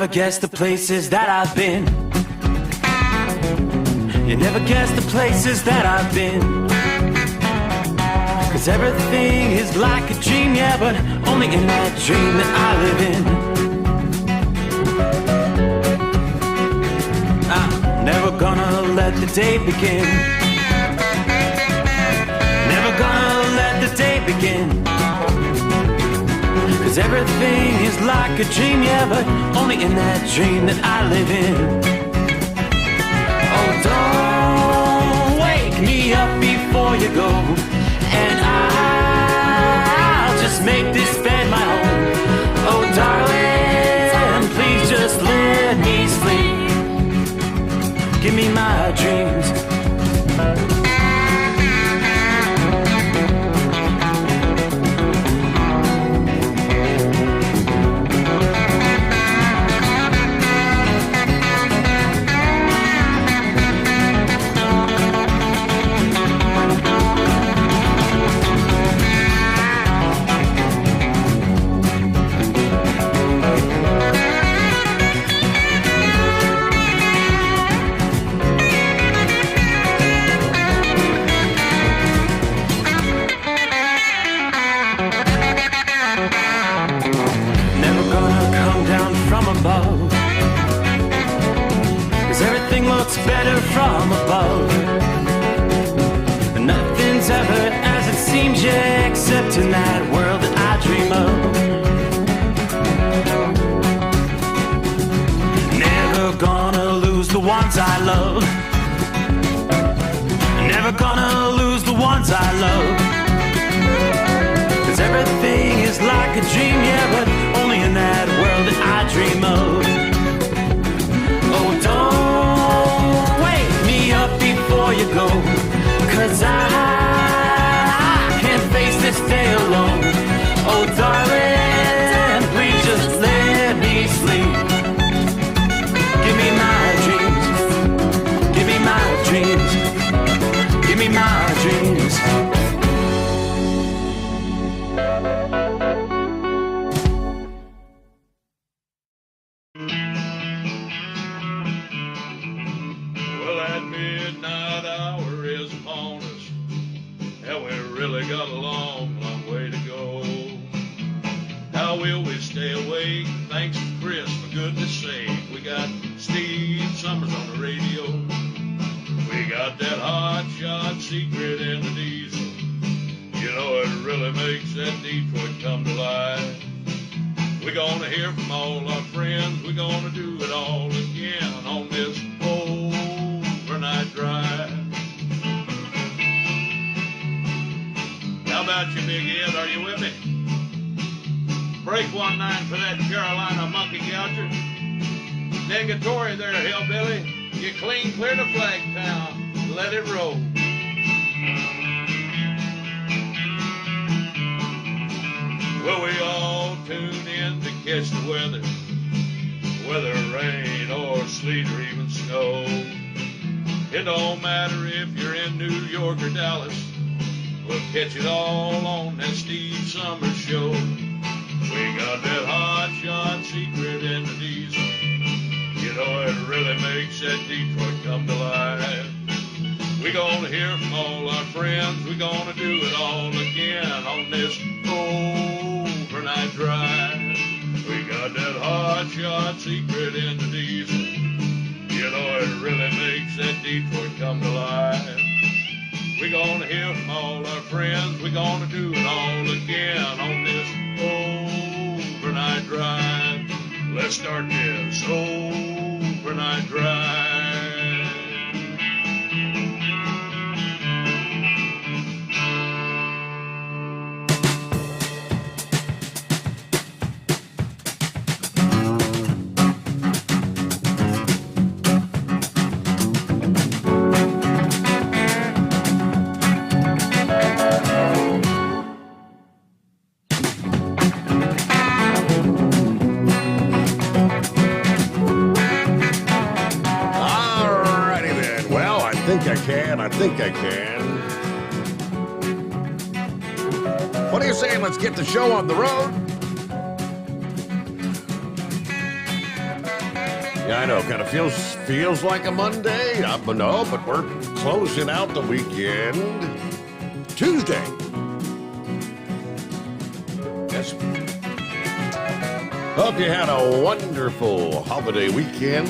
never guess the places that I've been. You never guess the places that I've been. 'Cause everything is like a dream, yeah, but only in that dream that I live in. I'm never gonna let the day begin. Never gonna let the day begin. 'Cause everything is like a dream, yeah, but only in that dream that I live in. Oh, don't wake me up before you go, and I'll just make this bed my home. Oh, darling, please just let me sleep. Give me my dreams. Better from above. Nothing's ever as it seems, yeah, except in that world that I dream of. Never gonna lose the ones I love. Never gonna lose the ones I love. 'Cause everything is like a dream, yeah, but only in that world that I dream of. Oh, don't wake me up before you go, 'cause I can't face this day alone. Oh, darling, please just let me sleep. Give me my dreams. Give me my dreams. Give me my dreams. Sommers on the radio. We got that hot shot secret in the diesel. You know it really makes that Detroit come to life. We're gonna hear from all our friends. We're gonna do it all again on this overnight drive. How about you, Big Ed? Are you with me? Break 1-9 for that Carolina monkey gouger. Negatory there, hillbilly. You clean clear to Flagtown. Let it roll. Well, we all tune in to catch the weather, whether rain or sleet or even snow. It don't matter if you're in New York or Dallas. We'll catch it all on that Steve Sommers show. We got that hot shot secret in the diesel. You know it really makes that Detroit come to life. We're gonna hear from all our friends. We're gonna do it all again on this overnight drive. We got that hot shot secret in the diesel. You know it really makes that Detroit come to life. We're gonna hear from all our friends. We're gonna do it all again on this overnight drive. Let's start this overnight drive. I think I can. What do you say? Let's get the show on the road. Yeah, I know. Kind of feels like a Monday. No, but we're closing out the weekend. Tuesday. Yes. Hope you had a wonderful holiday weekend.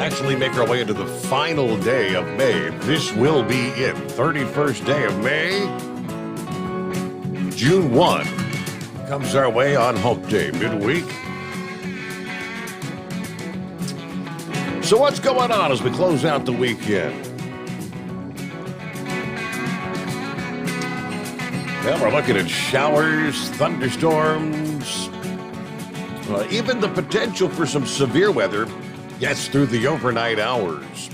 Actually make our way into the final day of May. This will be it. 31st day of May. June 1 comes our way on Hump Day, midweek. So what's going on as we close out the weekend? Well, we're looking at showers, thunderstorms, even the potential for some severe weather. Yes, through the overnight hours.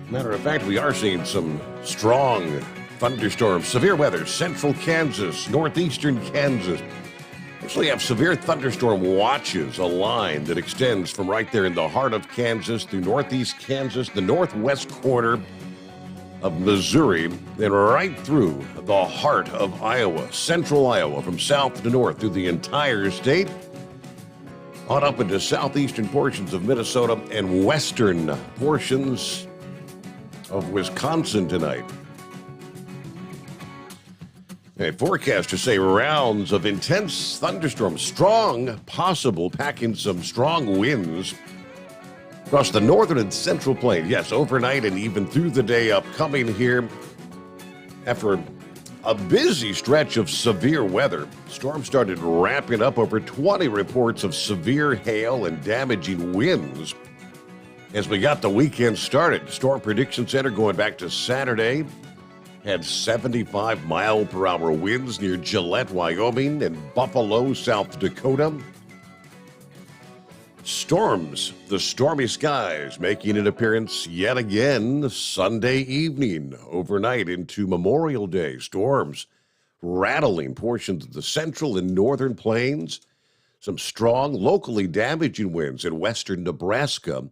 Matter of fact, we are seeing some strong thunderstorms, severe weather, central Kansas, northeastern Kansas. Actually have severe thunderstorm watches, a line that extends from right there in the heart of Kansas through northeast Kansas, the northwest corner of Missouri, then right through the heart of Iowa, central Iowa, from south to north through the entire state, on up into southeastern portions of Minnesota and western portions of Wisconsin tonight. Forecasters say rounds of intense thunderstorms, strong, possible, packing some strong winds across the northern and central plain. Yes, overnight and even through the day upcoming here. After a busy stretch of severe weather, storms started ramping up. Over 20 reports of severe hail and damaging winds as we got the weekend started. Storm Prediction Center going back to Saturday had 75-mile-per-hour winds near Gillette, Wyoming, and Buffalo, South Dakota. Storms, the stormy skies, making an appearance yet again Sunday evening, overnight into Memorial Day. Storms rattling portions of the central and northern plains. Some strong, locally damaging winds in western Nebraska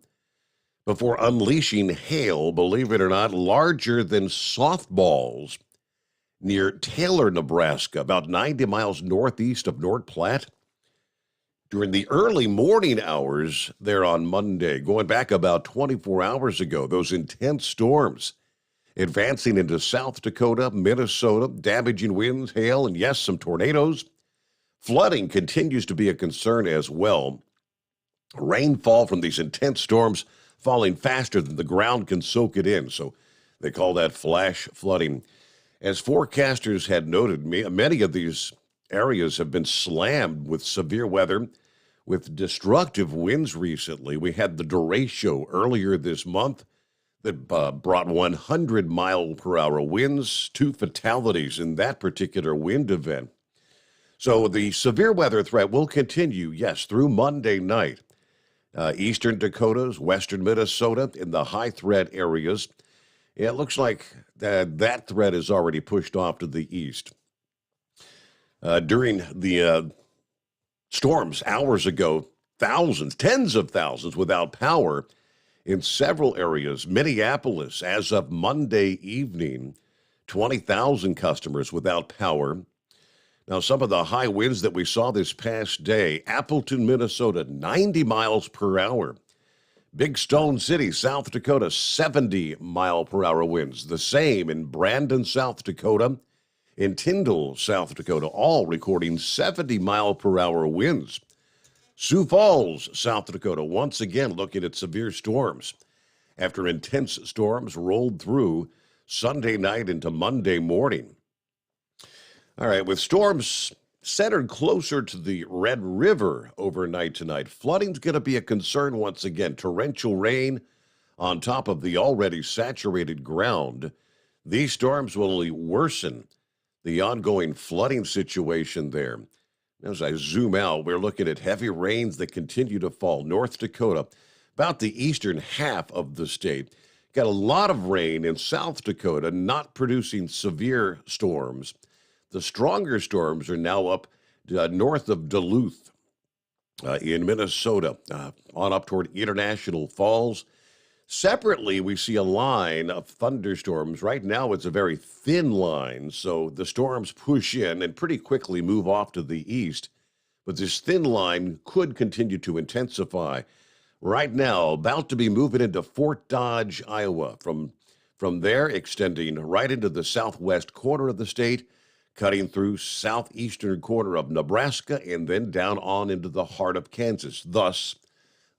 before unleashing hail, believe it or not, larger than softballs near Taylor, Nebraska, about 90 miles northeast of North Platte. During the early morning hours there on Monday, going back about 24 hours ago, those intense storms advancing into South Dakota, Minnesota, damaging winds, hail, and yes, some tornadoes. Flooding continues to be a concern as well. Rainfall from these intense storms falling faster than the ground can soak it in, so they call that flash flooding. As forecasters had noted, many of these areas have been slammed with severe weather, with destructive winds recently. We had the derecho earlier this month that brought 100-mile-per-hour winds, 2 fatalities in that particular wind event. So the severe weather threat will continue, yes, through Monday night. Eastern Dakotas, western Minnesota, in the high threat areas. It looks like that threat is already pushed off to the east. During the storms hours ago, thousands, tens of thousands without power in several areas. Minneapolis, as of Monday evening, 20,000 customers without power. Now, some of the high winds that we saw this past day, Appleton, Minnesota, 90 miles per hour. Big Stone City, South Dakota, 70-mile-per-hour winds. The same in Brandon, South Dakota, in Tyndall, South Dakota, all recording 70-mile-per-hour winds. Sioux Falls, South Dakota, once again looking at severe storms after intense storms rolled through Sunday night into Monday morning. All right, with storms centered closer to the Red River overnight tonight, flooding's going to be a concern once again. Torrential rain on top of the already saturated ground. These storms will only worsen the ongoing flooding situation there. As I zoom out, we're looking at heavy rains that continue to fall. North Dakota, about the eastern half of the state. Got a lot of rain in South Dakota, not producing severe storms. The stronger storms are now up north of Duluth in Minnesota, on up toward International Falls. Separately, we see a line of thunderstorms. Right now, it's a very thin line, so the storms push in and pretty quickly move off to the east. but this thin line could continue to intensify. Right now, about to be moving into Fort Dodge, Iowa. From there, extending right into the southwest corner of the state, cutting through southeastern corner of Nebraska, and then down on into the heart of Kansas. Thus,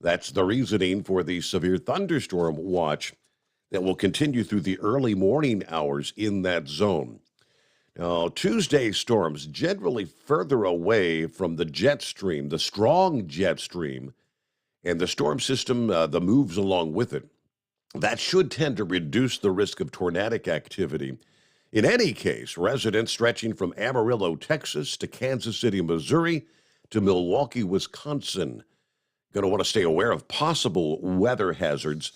that's the reasoning for the severe thunderstorm watch that will continue through the early morning hours in that zone. Now, Tuesday storms generally further away from the jet stream, the strong jet stream, and the storm system that moves along with it. That should tend to reduce the risk of tornadic activity. In any case, residents stretching from Amarillo, Texas to Kansas City, Missouri to Milwaukee, Wisconsin, going to want to stay aware of possible weather hazards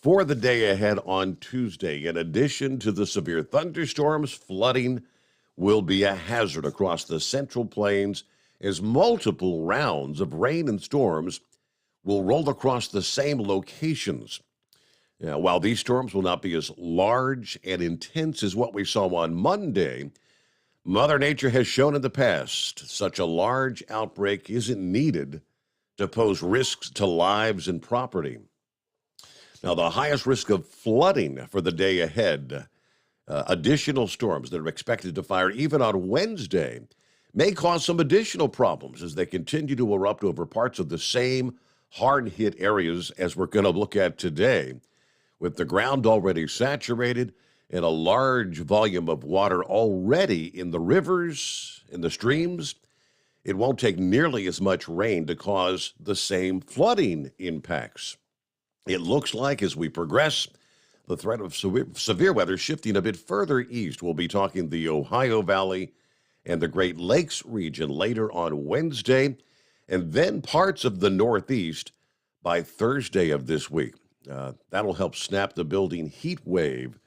for the day ahead on Tuesday. In addition to the severe thunderstorms, flooding will be a hazard across the Central Plains as multiple rounds of rain and storms will roll across the same locations. Now, while these storms will not be as large and intense as what we saw on Monday, Mother Nature has shown in the past such a large outbreak isn't needed to pose risks to lives and property. Now, the highest risk of flooding for the day ahead, additional storms that are expected to fire even on Wednesday, may cause some additional problems as they continue to erupt over parts of the same hard-hit areas as we're going to look at today. With the ground already saturated and a large volume of water already in the rivers, in the streams, it won't take nearly as much rain to cause the same flooding impacts. It looks like as we progress, the threat of severe weather shifting a bit further east. We'll be talking the Ohio Valley and the Great Lakes region later on Wednesday, and then parts of the Northeast by Thursday of this week. That'll help snap the building heat wave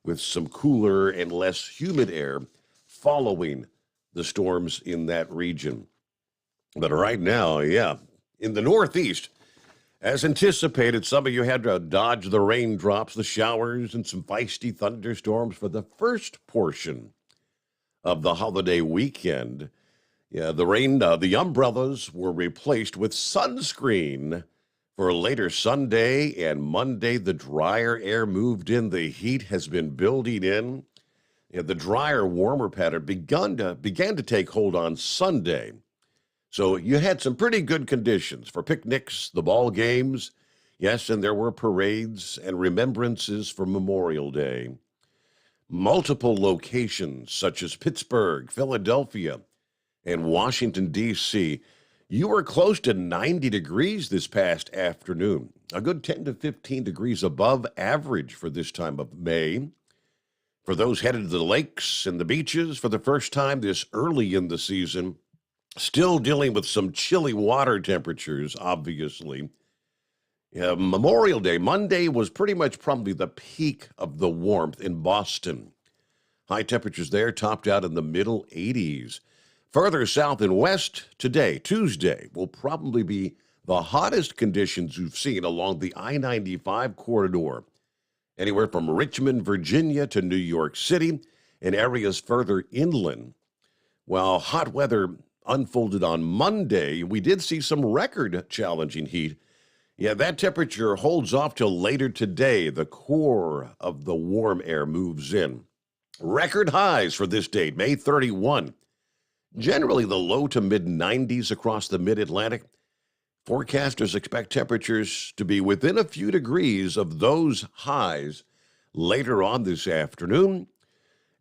with some cooler and less humid air following the storms in that region. But right now, in the Northeast, as anticipated, some of you had to dodge the raindrops, the showers, and some feisty thunderstorms for the first portion of the holiday weekend. Yeah, the umbrellas were replaced with sunscreen. For later Sunday and Monday, the drier air moved in. The heat has been building in. The drier, warmer pattern began to take hold on Sunday. So you had some pretty good conditions for picnics, the ball games. Yes, and there were parades and remembrances for Memorial Day. Multiple locations such as Pittsburgh, Philadelphia, and Washington, D.C., you were close to 90 degrees this past afternoon, a good 10 to 15 degrees above average for this time of May. For those headed to the lakes and the beaches for the first time this early in the season, still dealing with some chilly water temperatures, obviously. Memorial Day, Monday, was pretty much probably the peak of the warmth in Boston. High temperatures there topped out in the middle 80s. Further south and west today, Tuesday, will probably be the hottest conditions you've seen along the I-95 corridor, anywhere from Richmond, Virginia to New York City and areas further inland. While hot weather unfolded on Monday, we did see some record challenging heat. Yeah, that temperature holds off till later today. The core of the warm air moves in. Record highs for this date, May 31. Generally the low to mid-90s across the mid-Atlantic. Forecasters expect temperatures to be within a few degrees of those highs later on this afternoon.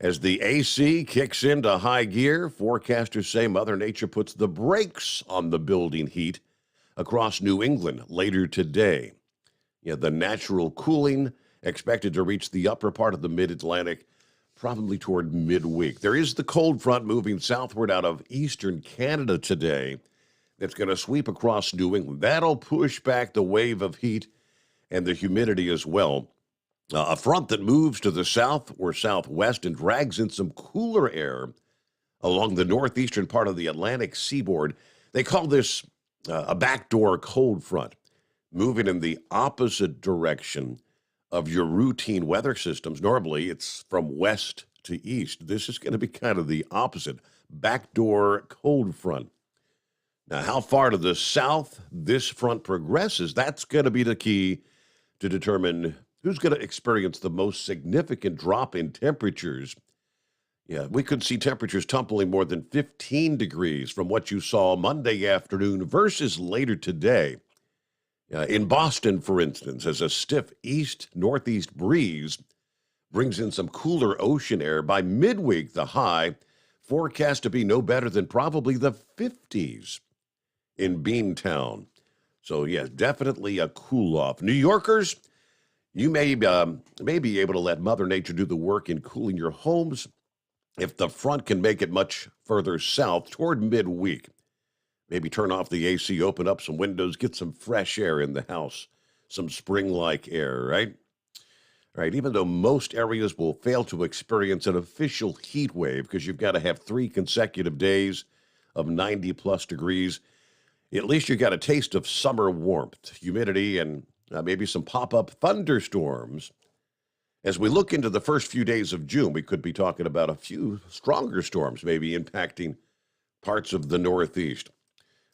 As the AC kicks into high gear, forecasters say Mother Nature puts the brakes on the building heat across New England later today. The natural cooling expected to reach the upper part of the mid-Atlantic probably toward midweek. There is the cold front moving southward out of eastern Canada today that's going to sweep across New England. That'll push back the wave of heat and the humidity as well. A front that moves to the south or southwest and drags in some cooler air along the northeastern part of the Atlantic seaboard. They call this a backdoor cold front, moving in the opposite direction of your routine weather systems. Normally, it's from west to east. This is going to be kind of the opposite, backdoor cold front. Now, how far to the south this front progresses, that's going to be the key to determine who's going to experience the most significant drop in temperatures. Yeah, we could see temperatures tumbling more than 15 degrees from what you saw Monday afternoon versus later today. In Boston, for instance, as a stiff east-northeast breeze brings in some cooler ocean air, by midweek, the high forecast to be no better than probably the 50s in Beantown. So, yes, definitely a cool off. New Yorkers, you may be able to let Mother Nature do the work in cooling your homes if the front can make it much further south toward midweek. Maybe turn off the AC, open up some windows, get some fresh air in the house, some spring-like air, right? Right, even though most areas will fail to experience an official heat wave because you've got to have 3 consecutive days of 90-plus degrees, at least you got a taste of summer warmth, humidity, and maybe some pop-up thunderstorms. As we look into the first few days of June, we could be talking about a few stronger storms maybe impacting parts of the Northeast.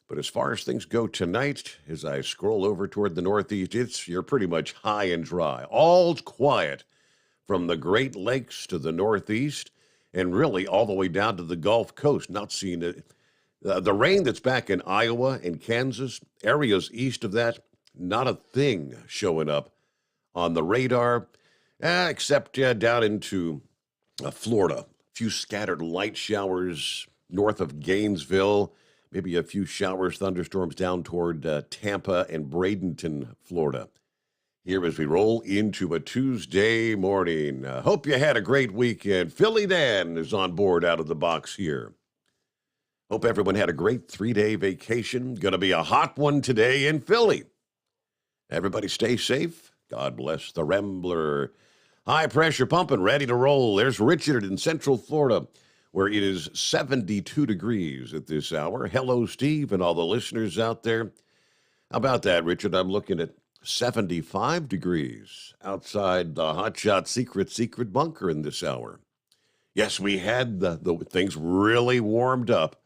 But as far as things go tonight, as I scroll over toward the Northeast, you're pretty much high and dry. All quiet from the Great Lakes to the Northeast and really all the way down to the Gulf Coast. Not seeing it. The rain that's back in Iowa and Kansas, areas east of that, not a thing showing up on the radar, except down into Florida. A few scattered light showers north of Gainesville. Maybe a few showers, thunderstorms down toward Tampa and Bradenton, Florida. Here as we roll into a Tuesday morning. Hope you had a great weekend. Philly Dan is on board out of the box here. Hope everyone had a great 3-day vacation. Going to be a hot one today in Philly. Everybody stay safe. God bless the Rambler. High pressure pumping, ready to roll. There's Richard in Central Florida, where it is 72 degrees at this hour. Hello, Steve, and all the listeners out there. How about that, Richard? I'm looking at 75 degrees outside the Hotshot Secret bunker in this hour. Yes, we had the things really warmed up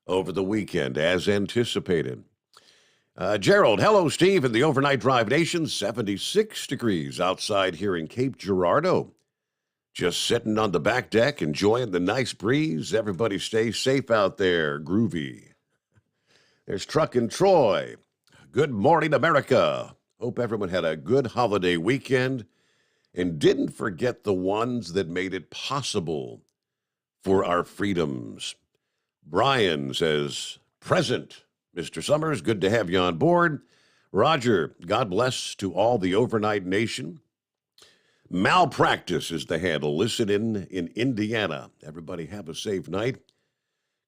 over the weekend, as anticipated. Gerald, hello, Steve, in the Overnight Drive Nation, 76 degrees outside here in Cape Girardeau. Just sitting on the back deck, enjoying the nice breeze. Everybody stay safe out there. Groovy. There's Truck and Troy. Good morning, America. Hope everyone had a good holiday weekend and didn't forget the ones that made it possible for our freedoms. Brian says, present. Mr. Sommers, good to have you on board. Roger, God bless to all the Overnight Nation. Malpractice is the handle. Listen in Indiana. Everybody have a safe night.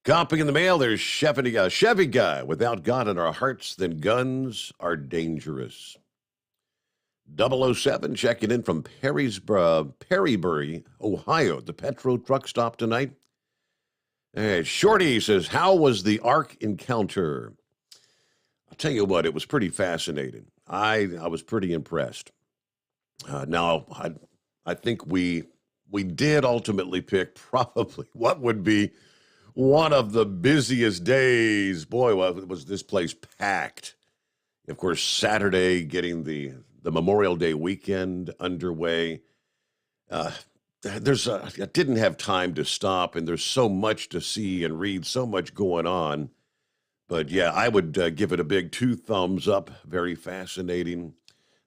Copy in the mail, there's Chevy Guy. Without God in our hearts, then guns are dangerous. 007 checking in from Perrybury, Ohio. The Petro truck stop tonight. Shorty says, how was the Ark encounter? I'll tell you what, it was pretty fascinating. I was pretty impressed. Now, I think we did ultimately pick probably what would be one of the busiest days. Boy, was this place packed. Of course, Saturday, getting the Memorial Day weekend underway. I didn't have time to stop, and there's so much to see and read, so much going on. But yeah, I would give it a big 2 thumbs up. Very fascinating.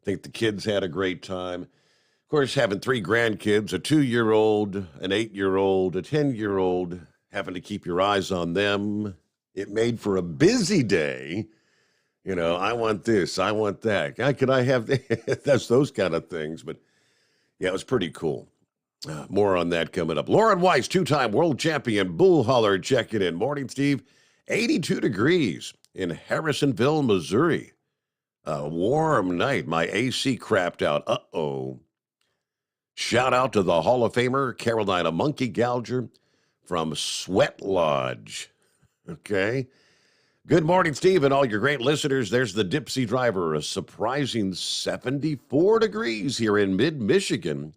I think the kids had a great time. Of course, having 3 grandkids, a 2-year-old, an 8-year-old, a 10-year-old, having to keep your eyes on them. It made for a busy day. You know, I want this, I want that. Could I have that? That's those kind of things. But yeah, it was pretty cool. More on that coming up. Lauren Weiss, 2-time world champion, bull holler checking in. Morning, Steve. 82 degrees in Harrisonville, Missouri. A warm night. My AC crapped out. Uh-oh. Shout out to the Hall of Famer, Carolina Monkey Gouger from Sweat Lodge. Okay. Good morning, Steve, and all your great listeners. There's the Dipsy Driver, a surprising 74 degrees here in mid-Michigan.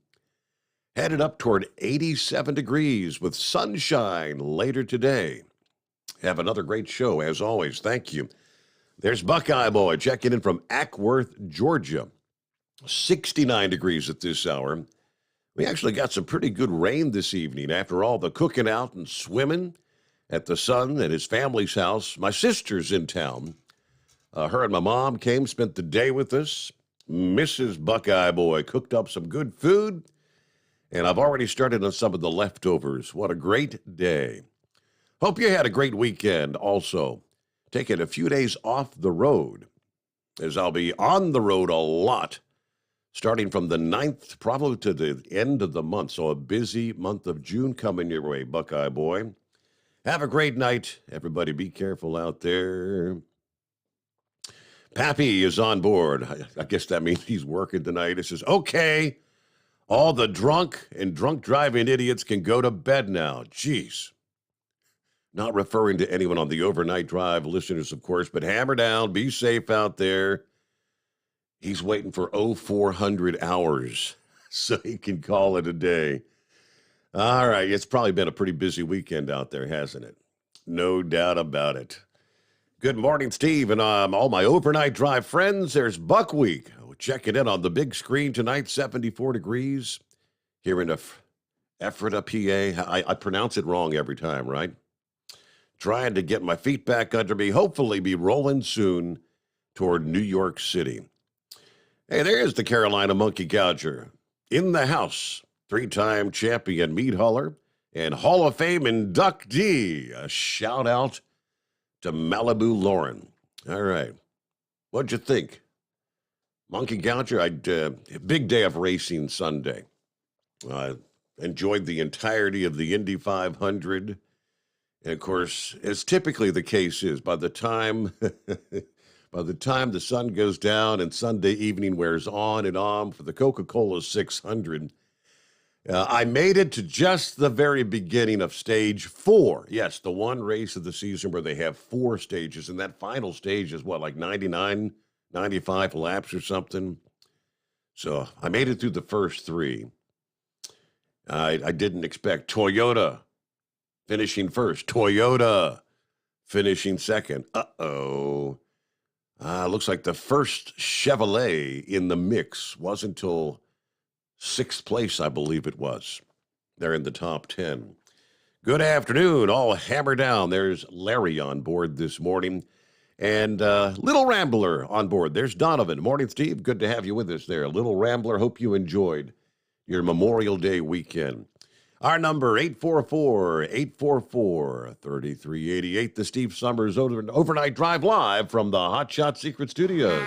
Headed up toward 87 degrees with sunshine later today. Have another great show, as always. Thank you. There's Buckeye Boy checking in from Ackworth, Georgia. 69 degrees at this hour. We actually got some pretty good rain this evening after all the cooking out and swimming at the son and his family's house. My sister's in town. Her and my mom came, spent the day with us. Mrs. Buckeye Boy cooked up some good food, and I've already started on some of the leftovers. What a great day. Hope you had a great weekend also. Taking a few days off the road, as I'll be on the road a lot, starting from the 9th, probably to the end of the month. So a busy month of June coming your way, Buckeye Boy. Have a great night. Everybody be careful out there. Pappy is on board. I guess that means he's working tonight. He says, okay, all the drunk and drunk driving idiots can go to bed now. Jeez. Not referring to anyone on the overnight drive listeners, of course, but hammer down, be safe out there. He's waiting for 0400 hours so he can call it a day. All right, it's probably been a pretty busy weekend out there, hasn't it? No doubt about it. Good morning, Steve, and all my overnight drive friends. There's Buck Week. Checking in on the big screen tonight, 74 degrees here in Ephrata, PA. I pronounce it wrong every time, right? Trying to get my feet back under me, hopefully be rolling soon toward New York City. Hey, there's the Carolina Monkey Gouger. In the house, 3-time champion meat hauler and Hall of Fame inductee. A shout out to Malibu Lauren. All right. What'd you think? Monkey Gouger, big day of racing Sunday. Enjoyed the entirety of the Indy 500. And of course, as typically the case is, by the time the sun goes down and Sunday evening wears on and on for the Coca-Cola 600, I made it to just the very beginning of stage 4. Yes, the one race of the season where they have 4 stages, and that final stage is what, like 99, 95 laps or something? So I made it through the first 3. I didn't expect Toyota finishing first. Toyota finishing second. Uh-oh. Looks like the first Chevrolet in the mix wasn't until 6th place, I believe it was. They're in the top 10. Good afternoon. All hammer down. There's Larry on board this morning. And Little Rambler on board. There's Donovan. Morning, Steve. Good to have you with us there. Little Rambler, hope you enjoyed your Memorial Day weekend. Our number, 844-844-3388. The Steve Sommers Overnight Drive live from the Hot Shot Secret Studios.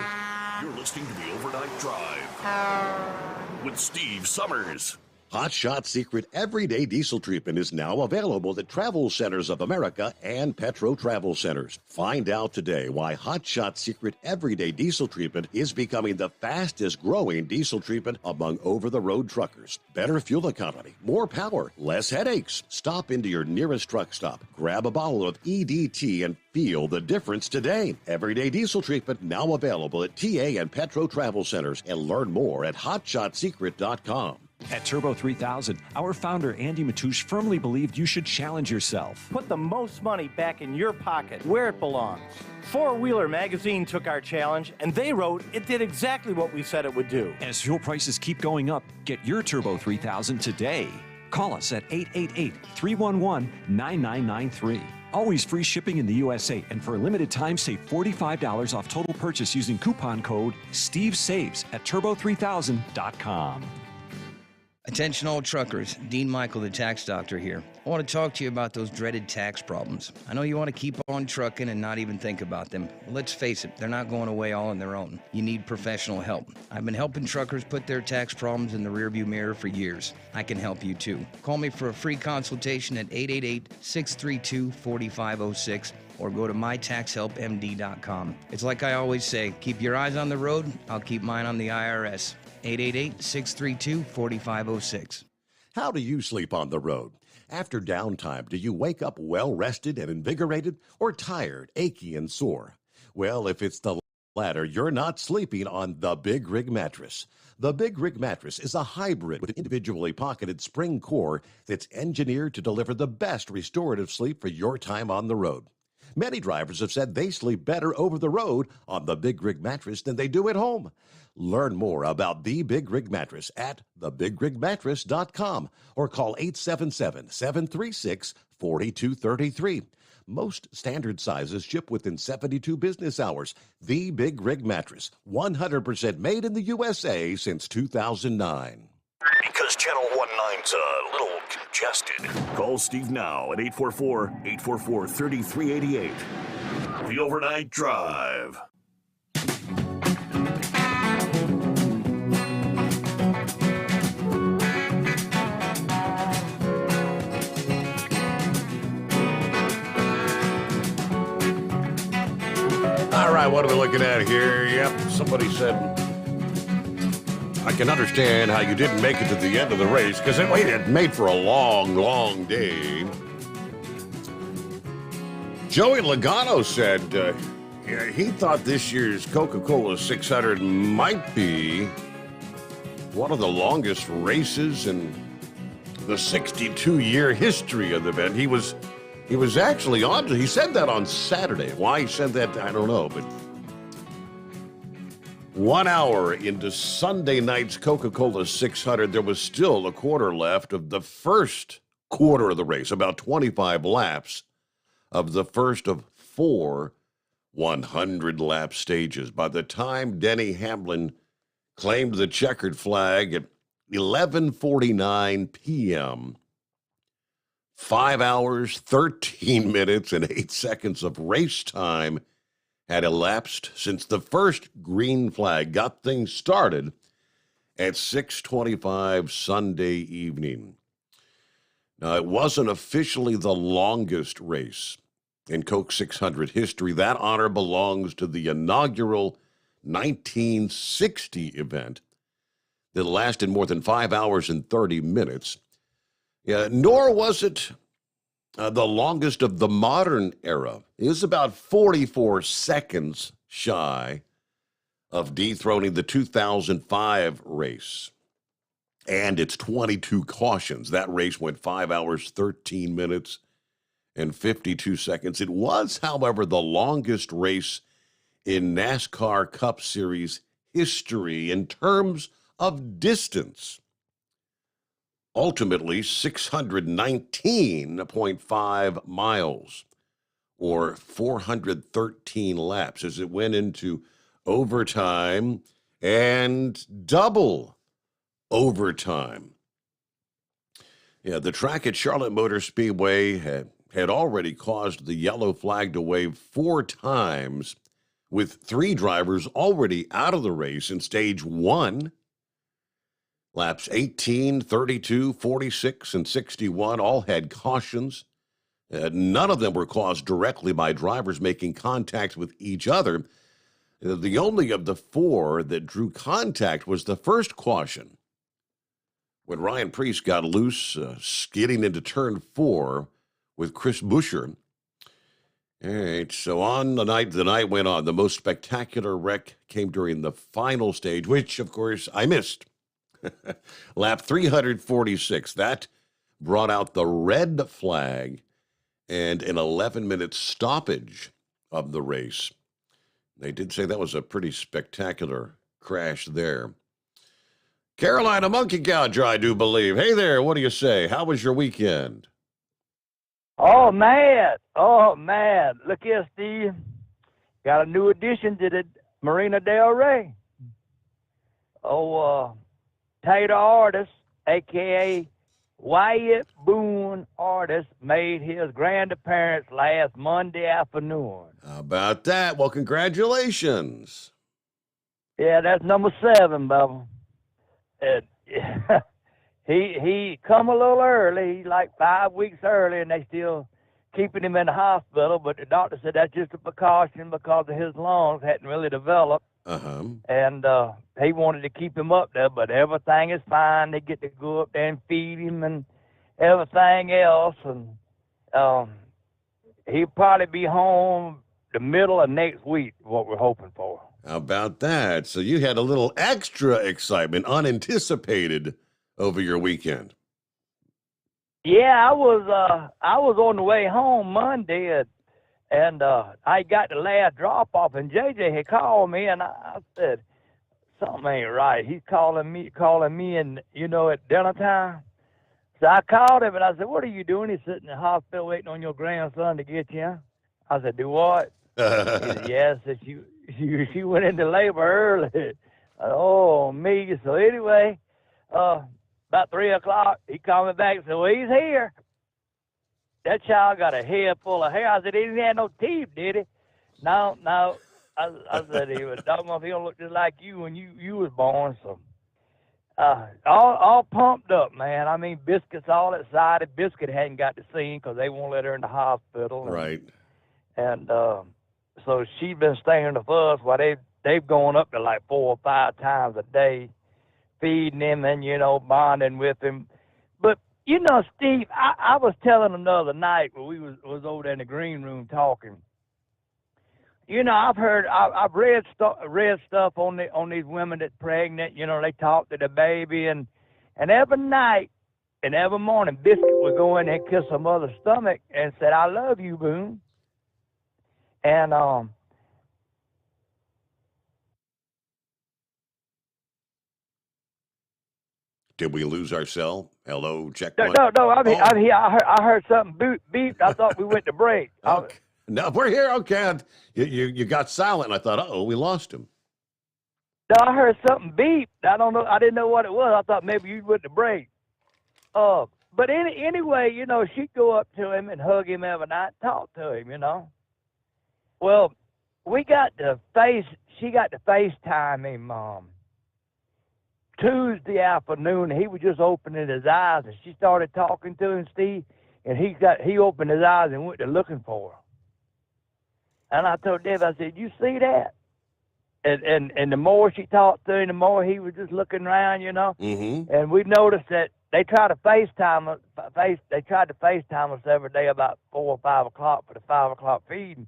You're listening to the Overnight Drive with Steve Sommers. Hot Shot Secret Everyday Diesel Treatment is now available at Travel Centers of America and Petro Travel Centers. Find out today why Hot Shot Secret Everyday Diesel Treatment is becoming the fastest growing diesel treatment among over-the-road truckers. Better fuel economy, more power, less headaches. Stop into your nearest truck stop, grab a bottle of EDT, and feel the difference today. Everyday Diesel Treatment now available at TA and Petro Travel Centers, and learn more at hotshotsecret.com. At Turbo 3000, our founder Andy Matouche firmly believed you should challenge yourself. Put the most money back in your pocket, where it belongs. Four Wheeler Magazine took our challenge, and they wrote it did exactly what we said it would do. As fuel prices keep going up, get your Turbo 3000 today. Call us at 888-311-9993. Always free shipping in the USA, and for a limited time, save $45 off total purchase using coupon code STEVESAVES at turbo3000.com. Attention all truckers, Dean Michael, the tax doctor here. I want to talk to you about those dreaded tax problems. I know you want to keep on trucking and not even think about them. Well, let's face it, they're not going away all on their own. You need professional help. I've been helping truckers put their tax problems in the rearview mirror for years. I can help you too. Call me for a free consultation at 888-632-4506 or go to mytaxhelpmd.com. It's like I always say, keep your eyes on the road, I'll keep mine on the IRS. 888-632-4506. How do you sleep on the road? After downtime, do you wake up well-rested and invigorated, or tired, achy, and sore? Well, if it's the latter, you're not sleeping on the Big Rig Mattress. The Big Rig Mattress is a hybrid with an individually pocketed spring core that's engineered to deliver the best restorative sleep for your time on the road. Many drivers have said they sleep better over the road on the Big Rig mattress than they do at home. Learn more about the Big Rig mattress at thebigrigmattress.com or call 877-736-4233. Most standard sizes ship within 72 business hours. The Big Rig mattress, 100% made in the USA since 2009. Because Channel 19's a little congested. Call Steve now at 844-844-3388. The Overnight Drive. All right, what are we looking at here? Yep, somebody said, I can understand how you didn't make it to the end of the race because it made for a long, long day. Joey Logano said he thought this year's Coca-Cola 600 might be one of the longest races in the 62-year history of the event. He was actually on. He said that on Saturday. Why he said that, I don't know. But 1 hour into Sunday night's Coca-Cola 600, there was still a quarter left of the first quarter of the race, about 25 laps of the first of 4 100-lap stages. By the time Denny Hamlin claimed the checkered flag at 11:49 p.m., 5 hours, 13 minutes, and 8 seconds of race time had elapsed since the first green flag got things started at 6:25 Sunday evening. Now, it wasn't officially the longest race in Coke 600 history. That honor belongs to the inaugural 1960 event that lasted more than 5 hours and 30 minutes. Yeah, nor was it the longest of the modern era. It was about 44 seconds shy of dethroning the 2005 race and its 22 cautions. That race went 5 hours, 13 minutes, and 52 seconds. It was, however, the longest race in NASCAR Cup Series history in terms of distance. Ultimately, 619.5 miles, or 413 laps, as it went into overtime and double overtime. Yeah, the track at Charlotte Motor Speedway had already caused the yellow flag to wave 4 times, with 3 drivers already out of the race in stage 1. Laps 18, 32, 46, and 61 all had cautions. None of them were caused directly by drivers making contact with each other. The only of the 4 that drew contact was the first caution, when Ryan Preece got loose, skidding into turn 4 with Chris Buescher. All right, so on the night went on. The most spectacular wreck came during the final stage, which, of course, I missed. Lap 346. That brought out the red flag and an 11-minute stoppage of the race. They did say that was a pretty spectacular crash there. Carolina Monkey Gouger, I do believe. Hey there, what do you say? How was your weekend? Oh, man. Look here, Steve. Got a new addition to the Marina Del Rey. Tater Artist, a.k.a. Wyatt Boone Artist, made his grand appearance last Monday afternoon. How about that? Well, congratulations. Yeah, that's number 7, Bubba. He come a little early. He's like 5 weeks early, and they still keeping him in the hospital. But the doctor said that's just a precaution because of his lungs hadn't really developed. And he wanted to keep him up there, but everything is fine. They get to go up there and feed him and everything else. And he'll probably be home the middle of next week, what we're hoping for. How about that? So you had a little extra excitement, unanticipated, over your weekend. Yeah, I was on the way home Monday, And I got the last drop off, and JJ had called me, and I said, something ain't right. He's calling me, and at dinner time. So I called him, and I said, what are you doing? He's sitting in the hospital waiting on your grandson to get you. I said, do what? He said, yes. Yeah, she went into labor early. Said, oh, me. So anyway, about 3 o'clock, he called me back and said, well, he's here. That child got a head full of hair. I said, he didn't have no teeth, did he? No. I said, he was doggone, he don't look just like you when you was born. So, all pumped up, man. I mean, Biscuit's all excited. Biscuit hadn't got to see him because they won't let her in the hospital. Right. And so she's been staying with us while they've gone up to like 4 or 5 times a day, feeding him and, bonding with him. But, Steve, I was telling him the other night when we was over there in the green room talking. I've read stuff on these women that's pregnant. They talk to the baby, and every night and every morning, Biscuit would go in and kiss her mother's stomach and said, "I love you, Boone." And did we lose our cell? Hello, check no, one. no. I heard something beep. I thought we went to break. Okay. No, we're here. Okay, you got silent. And I thought, we lost him. No, I heard something beep. I don't know. I didn't know what it was. I thought maybe you went to break. But anyway, she'd go up to him and hug him every night, talk to him. Well, she got to FaceTime him Tuesday afternoon. He was just opening his eyes, and she started talking to him, Steve, and he opened his eyes and went to looking for her. And I told Dave, I said, you see that? And the more she talked to him, the more he was just looking around, Mm-hmm. And we noticed that they tried to FaceTime us every day about 4 or 5 o'clock for the 5 o'clock feeding.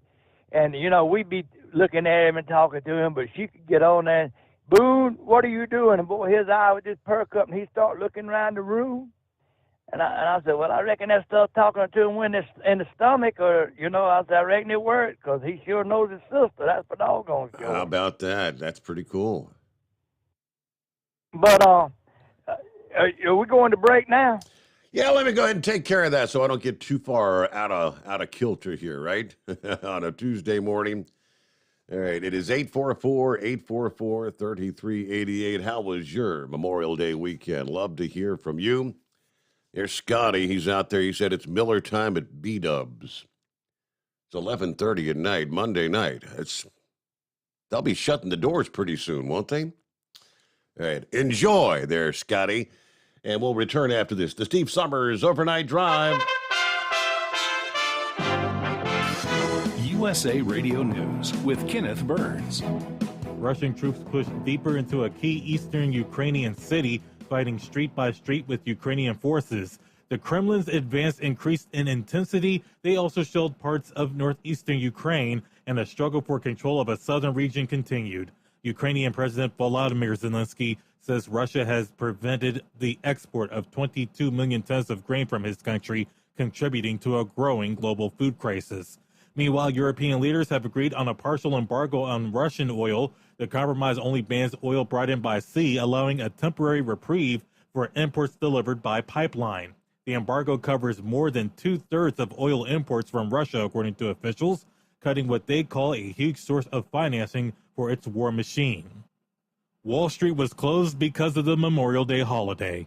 And, we'd be looking at him and talking to him, but she could get on there and, Boone, what are you doing? And boy, his eye would just perk up, and he'd start looking around the room. And I said, well, I reckon that stuff talking to him went in the stomach, or, I said, I reckon it worked, because he sure knows his sister. That's for doggone sure. How about that? That's pretty cool. But, are we going to break now? Yeah, let me go ahead and take care of that so I don't get too far out of kilter here, right? On a Tuesday morning. All right, it is 844-844-3388. How was your Memorial Day weekend? Love to hear from you. There's Scotty. He's out there. He said it's Miller time at B-Dubs. It's 11:30 at night, Monday night. They'll be shutting the doors pretty soon, won't they? All right, enjoy there, Scotty. And we'll return after this. The Steve Sommers Overnight Drive. USA Radio News with Kenneth Burns. Russian troops pushed deeper into a key eastern Ukrainian city, fighting street by street with Ukrainian forces. The Kremlin's advance increased in intensity. They also shelled parts of northeastern Ukraine, and the struggle for control of a southern region continued. Ukrainian President Volodymyr Zelensky says Russia has prevented the export of 22 million tons of grain from his country, contributing to a growing global food crisis. Meanwhile, European leaders have agreed on a partial embargo on Russian oil. The compromise only bans oil brought in by sea, allowing a temporary reprieve for imports delivered by pipeline. The embargo covers more than 2/3 of oil imports from Russia, according to officials, cutting what they call a huge source of financing for its war machine. Wall Street was closed because of the Memorial Day holiday.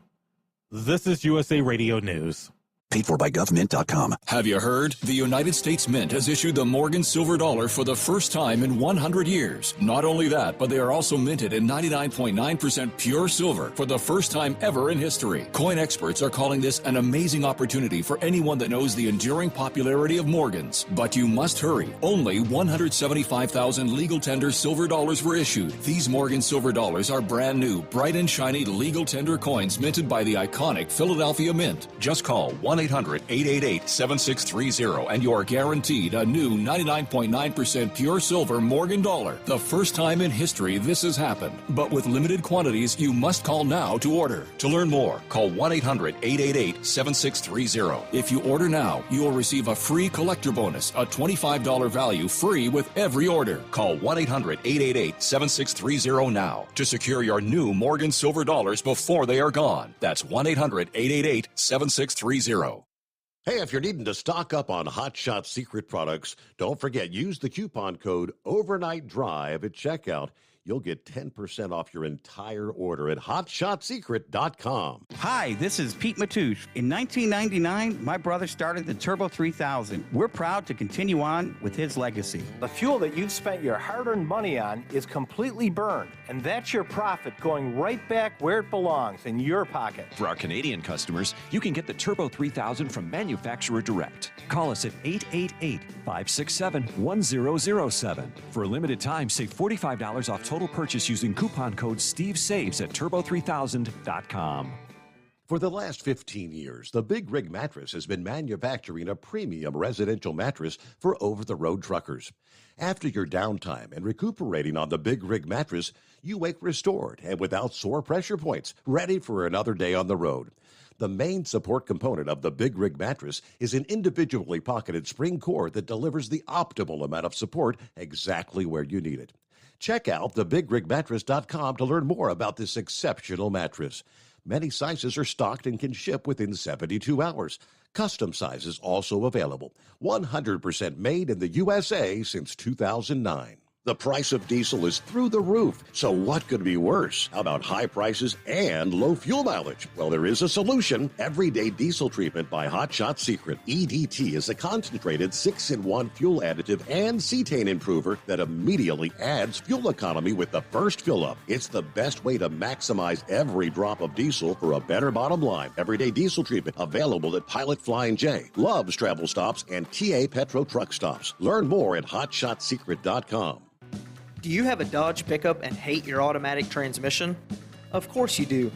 This is USA Radio News. Paid for by GovMint.com. Have you heard? The United States Mint has issued the Morgan Silver Dollar for the first time in 100 years. Not only that, but they are also minted in 99.9% pure silver for the first time ever in history. Coin experts are calling this an amazing opportunity for anyone that knows the enduring popularity of Morgans. But you must hurry. Only 175,000 legal tender silver dollars were issued. These Morgan Silver Dollars are brand new, bright and shiny legal tender coins minted by the iconic Philadelphia Mint. Just call 1 1-800-888-7630 and you're guaranteed a new 99.9% pure silver Morgan dollar. The first time in history this has happened. But with limited quantities, you must call now to order. To learn more, call 1-800-888-7630. If you order now, you will receive a free collector bonus, a $25 value free with every order. Call 1-800-888-7630 now to secure your new Morgan silver dollars before they are gone. That's 1-800-888-7630. Hey, if you're needing to stock up on Hot Shot Secret products, don't forget, use the coupon code Overnight Drive at checkout. You'll get 10% off your entire order at hotshotsecret.com. Hi, this is Pete Matouche. In 1999, my brother started the Turbo 3000. We're proud to continue on with his legacy. The fuel that you've spent your hard-earned money on is completely burned, and that's your profit going right back where it belongs, in your pocket. For our Canadian customers, you can get the Turbo 3000 from manufacturer direct. Call us at 888-567-1007. For a limited time, save $45 off total purchase using coupon code SteveSaves at turbo3000.com. For the last 15 years, the Big Rig Mattress has been manufacturing a premium residential mattress for over-the-road truckers. After your downtime and recuperating on the Big Rig Mattress, you wake restored and without sore pressure points, ready for another day on the road. The main support component of the Big Rig Mattress is an individually pocketed spring core that delivers the optimal amount of support exactly where you need it. Check out thebigrigmattress.com to learn more about this exceptional mattress. Many sizes are stocked and can ship within 72 hours. Custom sizes also available. 100% made in the USA since 2009. The price of diesel is through the roof, so what could be worse? How about high prices and low fuel mileage? Well, there is a solution. Everyday Diesel Treatment by Hot Shot Secret. EDT is a concentrated 6-in-1 fuel additive and cetane improver that immediately adds fuel economy with the first fill-up. It's the best way to maximize every drop of diesel for a better bottom line. Everyday Diesel Treatment available at Pilot Flying J, Love's Travel Stops, and TA Petro Truck Stops. Learn more at hotshotsecret.com. Do you have a Dodge pickup and hate your automatic transmission? Of course you do.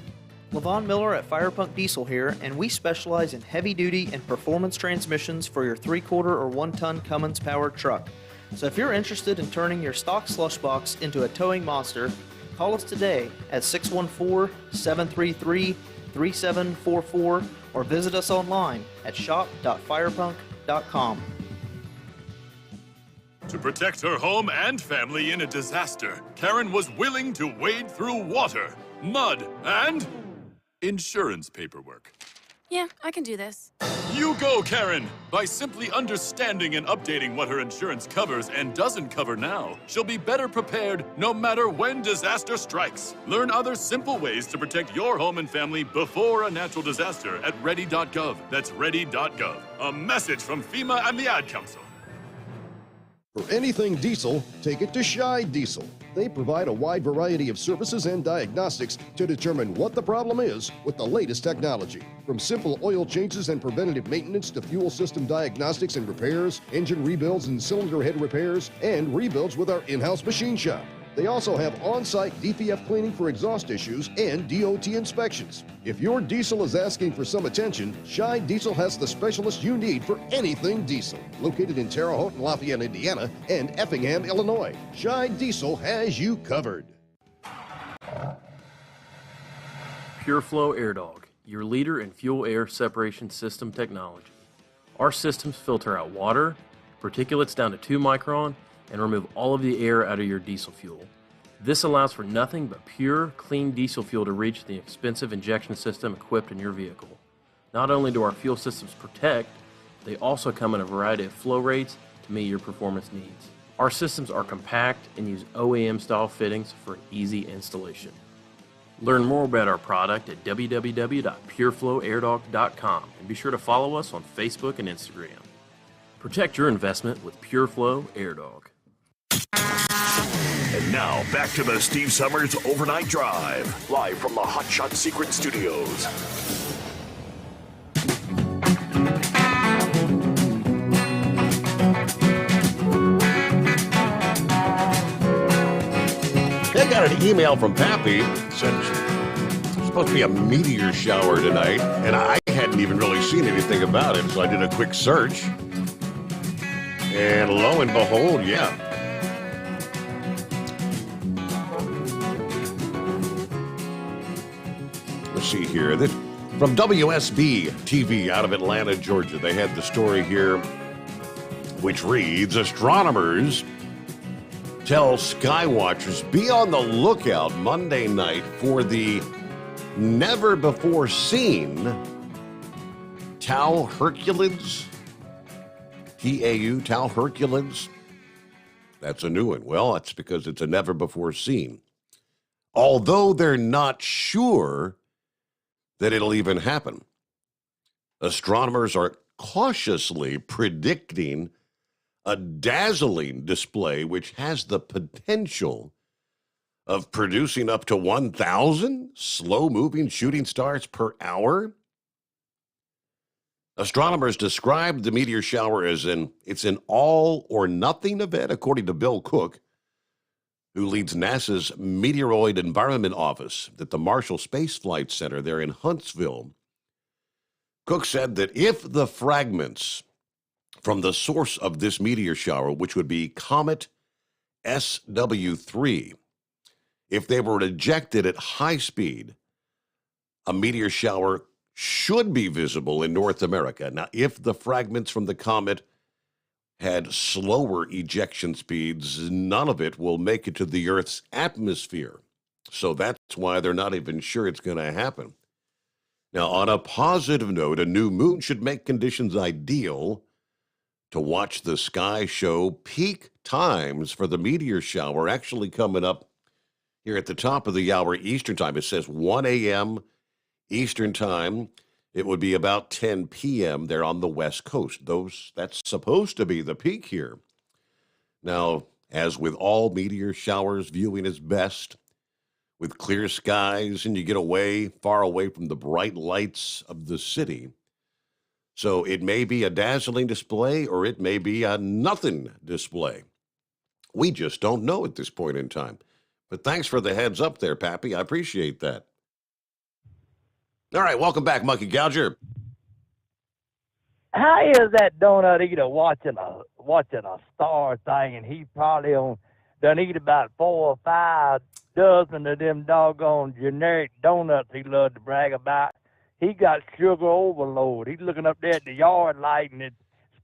LaVon Miller at Firepunk Diesel here, and we specialize in heavy-duty and performance transmissions for your 3-quarter or 1-ton Cummins-powered truck. So if you're interested in turning your stock slush box into a towing monster, call us today at 614-733-3744 or visit us online at shop.firepunk.com. To protect her home and family in a disaster, Karen was willing to wade through water, mud, and insurance paperwork. Yeah, I can do this. You go, Karen! By simply understanding and updating what her insurance covers and doesn't cover now, she'll be better prepared no matter when disaster strikes. Learn other simple ways to protect your home and family before a natural disaster at ready.gov. That's ready.gov. A message from FEMA and the Ad Council. For anything diesel, take it to Scheid Diesel. They provide a wide variety of services and diagnostics to determine what the problem is with the latest technology. From simple oil changes and preventative maintenance to fuel system diagnostics and repairs, engine rebuilds and cylinder head repairs, and rebuilds with our in-house machine shop. They also have on-site DPF cleaning for exhaust issues and DOT inspections. If your diesel is asking for some attention, Scheid Diesel has the specialist you need for anything diesel. Located in Terre Haute and Lafayette, Indiana, and Effingham, Illinois, Scheid Diesel has you covered. Pure Flow Air Dog, your leader in fuel air separation system technology. Our systems filter out water, particulates down to 2 micron, and remove all of the air out of your diesel fuel. This allows for nothing but pure, clean diesel fuel to reach the expensive injection system equipped in your vehicle. Not only do our fuel systems protect, they also come in a variety of flow rates to meet your performance needs. Our systems are compact and use OEM-style fittings for easy installation. Learn more about our product at www.pureflowairdog.com and be sure to follow us on Facebook and Instagram. Protect your investment with Pure Flow Air Dog. And now, back to the Steve Summers Overnight Drive, live from the Hot Shot Secret Studios. I got an email from Pappy. Said there's supposed to be a meteor shower tonight, and I hadn't even really seen anything about it, so I did a quick search. And lo and behold, yeah. Let's see here. This, from WSB TV out of Atlanta, Georgia, they had the story here, which reads, astronomers tell skywatchers be on the lookout Monday night for the never-before-seen Tau Hercules. T-A-U, Tau Hercules. That's a new one. Well, that's because it's a never-before-seen. Although they're not sure that it'll even happen. Astronomers are cautiously predicting a dazzling display which has the potential of producing up to 1,000 slow-moving shooting stars per hour. Astronomers described the meteor shower as it's an all-or-nothing event, according to Bill Cook, who leads NASA's Meteoroid Environment Office at the Marshall Space Flight Center there in Huntsville. Cook said that if the fragments from the source of this meteor shower, which would be Comet SW3, if they were ejected at high speed, a meteor shower should be visible in North America. Now, if the fragments from the comet had slower ejection speeds, none of it will make it to the Earth's atmosphere. So that's why they're not even sure it's going to happen. Now, on a positive note, a new moon should make conditions ideal to watch the sky show. Peak times for the meteor shower actually coming up here at the top of the hour Eastern time. It says 1 a.m. Eastern time. It would be about 10 p.m. there on the West Coast. That's supposed to be the peak here. Now, as with all meteor showers, viewing is best with clear skies, and you get far away from the bright lights of the city. So it may be a dazzling display, or it may be a nothing display. We just don't know at this point in time. But thanks for the heads up there, Pappy. I appreciate that. All right, welcome back, Monkey Gouger. How is that donut eater watching a star thing, and he probably done eat about 4 or 5 dozen of them doggone generic donuts he loved to brag about. He got sugar overload. He's looking up there at the yard light, and it's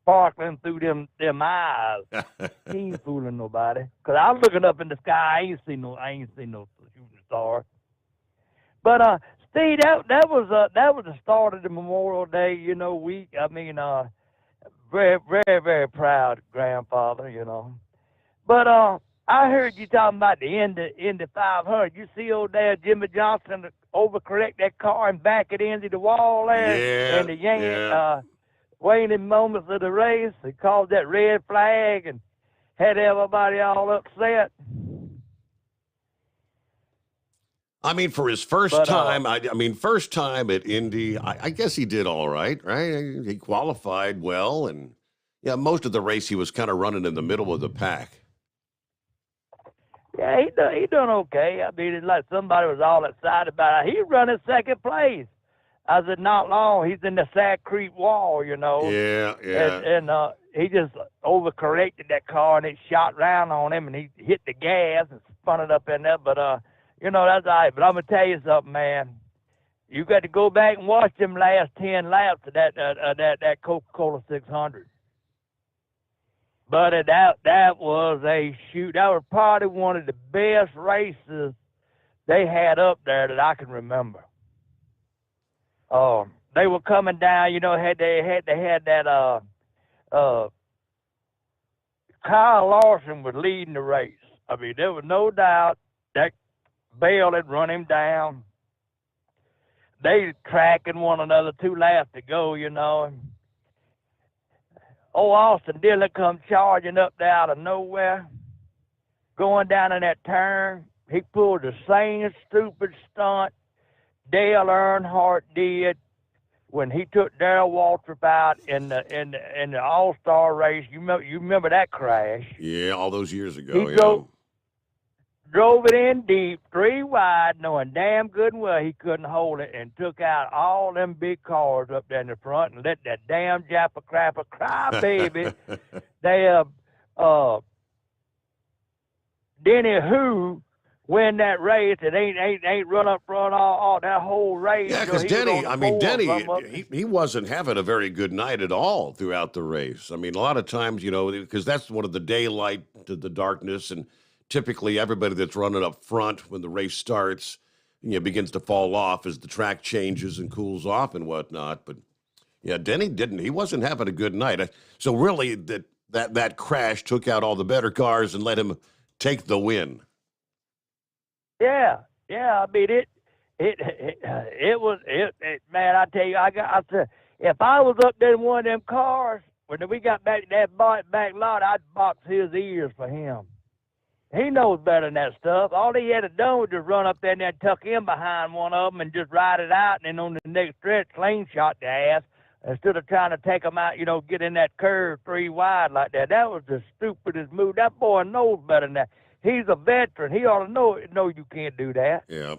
sparkling through them eyes. He ain't fooling nobody. 'Cause I was looking up in the sky. I ain't seen no shooting star. But Steve, that was the start of the Memorial Day, week. I mean, very, very, very proud grandfather, But I heard you talking about the Indy 500. You see old dad Jimmy Johnson overcorrect that car and back it into the wall there. Yeah, and the waning moments of the race. He called that red flag and had everybody all upset. I mean, for his first time at Indy, I guess he did all right? He qualified well, and most of the race he was kind of running in the middle of the pack. Yeah, he done okay. I mean, it's like somebody was all excited about it. He running second place. I said, not long. He's in the Sack Creek wall, Yeah. And he just overcorrected that car, and it shot round on him, and he hit the gas and spun it up in there. But, that's all right. But I'm going to tell you something, man. You got to go back and watch them last 10 laps of that Coca-Cola 600. But that was a shoot. That was probably one of the best races they had up there that I can remember. They were coming down, they had that Kyle Larson was leading the race. I mean, there was no doubt that Bell had run him down. They tracking one another, 2 laps to go, Austin Dillon come charging up there out of nowhere, going down in that turn. He pulled the same stupid stunt Dale Earnhardt did when he took Darrell Waltrip out in the All-Star race. You remember that crash? Yeah, all those years ago. drove it in deep, 3 wide, knowing damn good and well he couldn't hold it, and took out all them big cars up there in the front and let that damn Jappa Crapper cry baby. They Denny Who win that race. It ain't run up front all that whole race. Yeah, because Denny, he wasn't having a very good night at all throughout the race. I mean, a lot of times, because that's one of the daylight to the darkness, and typically everybody that's running up front when the race starts, begins to fall off as the track changes and cools off and whatnot. But yeah, Denny he wasn't having a good night. So really, that crash took out all the better cars and let him take the win. Yeah. I mean, man, I tell you, I said, if I was up there in one of them cars, when we got back to that back lot, I'd box his ears for him. He knows better than that stuff. All he had to do was just run up there and then tuck in behind one of them and just ride it out, and then on the next stretch, clean shot the ass, instead of trying to take them out, get in that curve 3 wide like that. That was the stupidest move. That boy knows better than that. He's a veteran. He ought to know you can't do that. Yeah.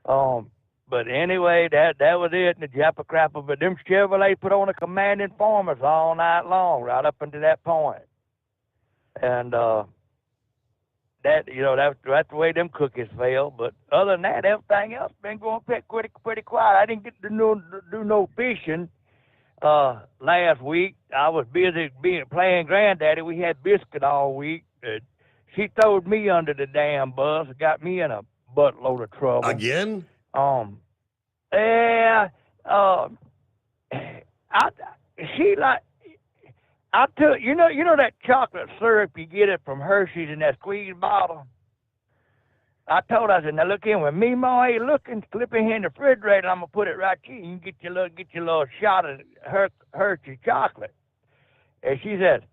But anyway, that was it in the Jappa Crapper. But them Chevrolet put on a commanding performance all night long, right up until that point. And that's the way them cookies fell. But other than that, everything else been going pretty quiet. I didn't get to do no fishing last week. I was busy playing Granddaddy. We had biscuit all week. She throwed me under the damn bus and got me in a buttload of trouble. Again? Yeah. I took, you know that chocolate syrup you get it from Hershey's in that squeeze bottle? I told her, I said, now look in, when Meemaw ain't looking, slip it here in the refrigerator, and I'm going to put it right here. You can get your little shot of Hershey chocolate. And she said,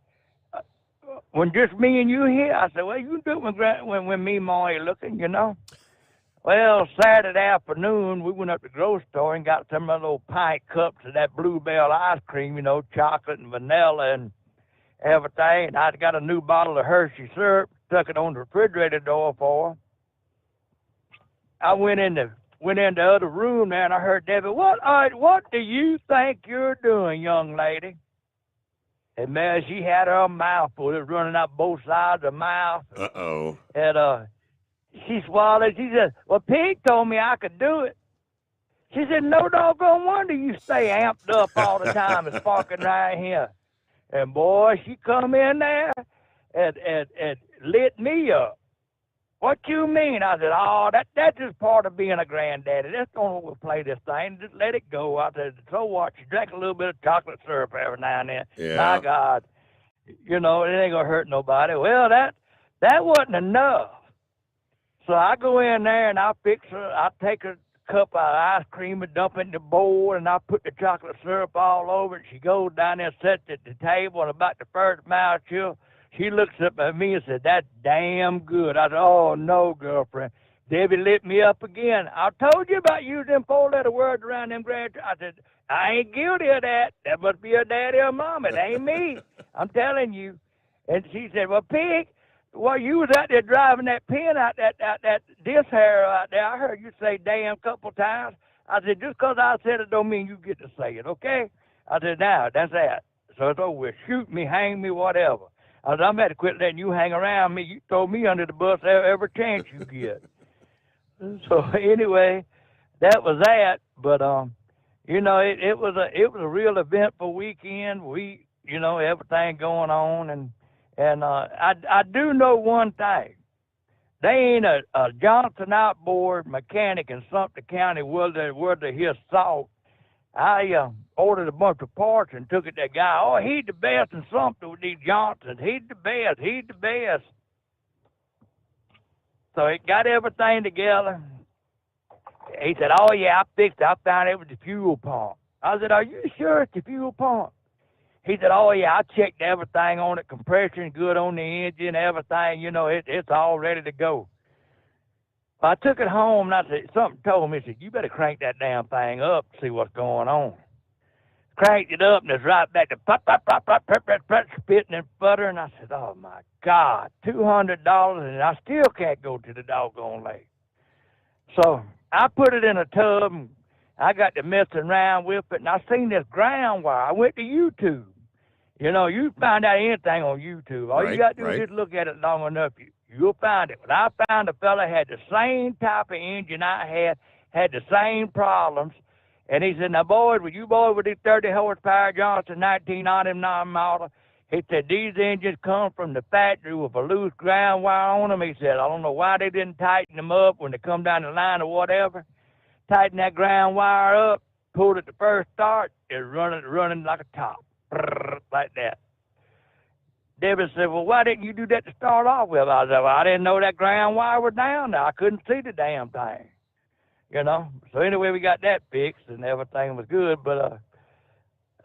when just me and you here, I said, well, you do it when Meemaw ain't looking, Well, Saturday afternoon, we went up to the grocery store and got some of those little pint cups of that Bluebell ice cream, chocolate and vanilla and everything. And I got a new bottle of Hershey syrup, stuck it on the refrigerator door for her. I went in the other room there, and I heard Debbie, what do you think you're doing, young lady? And, man, she had her mouth full. It was running out both sides of her mouth. Uh-oh. And she swallowed. She said, well, Pig told me I could do it. She said, no doggone wonder you stay amped up all the time and sparking right here. And, boy, she come in there and lit me up. What you mean? I said, oh, that's just part of being a granddaddy. That's the only way we play this thing. Just let it go. I said, so what? She drank a little bit of chocolate syrup every now and then. Yeah. My God. It ain't going to hurt nobody. Well, that wasn't enough. So I go in there and I take a cup of ice cream and dump it in the bowl, and I put the chocolate syrup all over it. She goes down there and sits at the table, and about the first mouthful, she looks up at me and said, that's damn good. I said, oh, no, girlfriend. Debbie lit me up again. I told you about using them 4-letter words around them grandchildren. I said, I ain't guilty of that. That must be your daddy or mama. It ain't me. I'm telling you. And she said, well, Pig, while you was out there driving that pen out that this hair out there, I heard you say damn couple times. I said, just 'cause I said it don't mean you get to say it, okay? I said, now, that's that. So it's over with. Shoot me, hang me, whatever. I said, I'm going to quit letting you hang around me. You throw me under the bus every chance you get. So anyway, that was that. But it was a real eventful weekend. Everything going on, and I do know one thing. They ain't a Johnson outboard mechanic in Sumter County worth of his salt. I ordered a bunch of parts and took it to that guy. Oh, he's the best in Sumter with these Johnsons. He's the best. He's the best. So it got everything together. He said, oh, yeah, I fixed it. I found it was the fuel pump. I said, are you sure it's the fuel pump? He said, oh, yeah, I checked everything on it, compression good on the engine, everything. It's all ready to go. I took it home, and I said, something told me, said, you better crank that damn thing up to see what's going on. cranked it up, and it's right back to pop, pop, pop, pop, pop, pop, pop, spitting and sputtering. I said, oh, my God, $200, and I still can't go to the doggone lake. So I put it in a tub, and I got to messing around with it, and I seen this ground wire. I went to YouTube. You know, you find out anything on YouTube. All you got to do is just look at it long enough. You'll find it. But I found a fella had the same type of engine I had the same problems. And he said, now, boys, with you boys with these 30 horsepower Johnson 1999 model, he said, these engines come from the factory with a loose ground wire on them. He said, I don't know why they didn't tighten them up when they come down the line or whatever. Tighten that ground wire up, pulled it the first start, it's running like a top. Like that. David said, well, why didn't you do that to start off with? I said, well, I didn't know that ground wire was down there. I couldn't see the damn thing. You know? So anyway, we got that fixed and everything was good. But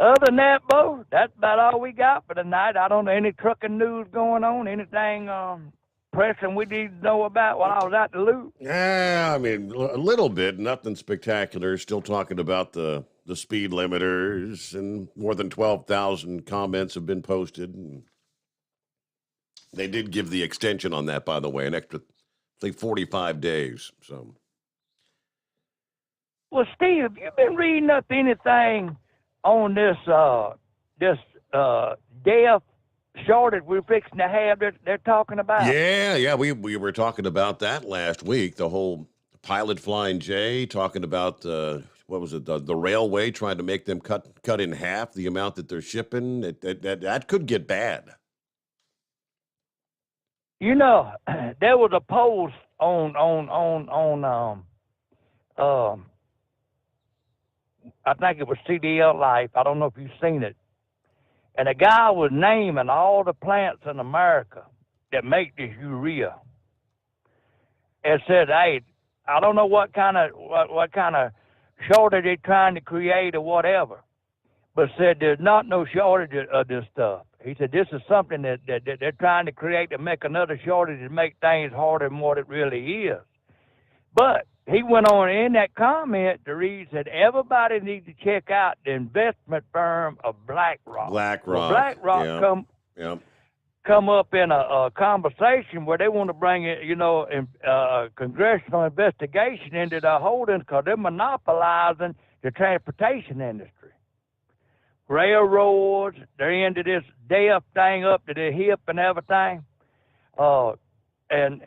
other than that, Bo, that's about all we got for tonight. I don't know any trucking news going on, anything pressing we need to know about while I was out to loot. Yeah, I mean, a little bit, nothing spectacular. Still talking about the speed limiters, and more than 12,000 comments have been posted. And they did give the extension on that, by the way, an extra, I think, 45 days. So, well, Steve, have you been reading up anything on this death shortage we're fixing to have? They're talking about. Yeah, we were talking about that last week. The whole pilot Flying J talking about what was it? The railway trying to make them cut in half the amount that they're shipping. That could get bad. You know, there was a post on I think it was CDL Life. I don't know if you've seen it. And a guy was naming all the plants in America that make this urea. And said, hey, I don't know what kind of shortage they're trying to create or whatever, but said there's not no shortage of this stuff. He said this is something that they're trying to create to make another shortage and make things harder than what it really is. But he went on in that comment to read that everybody needs to check out the investment firm of BlackRock. BlackRock. Well, BlackRock come up in a conversation where they want to bring it, congressional investigation into their holdings because they're monopolizing the transportation industry. Railroads, they're into this death thing up to their hip and everything. And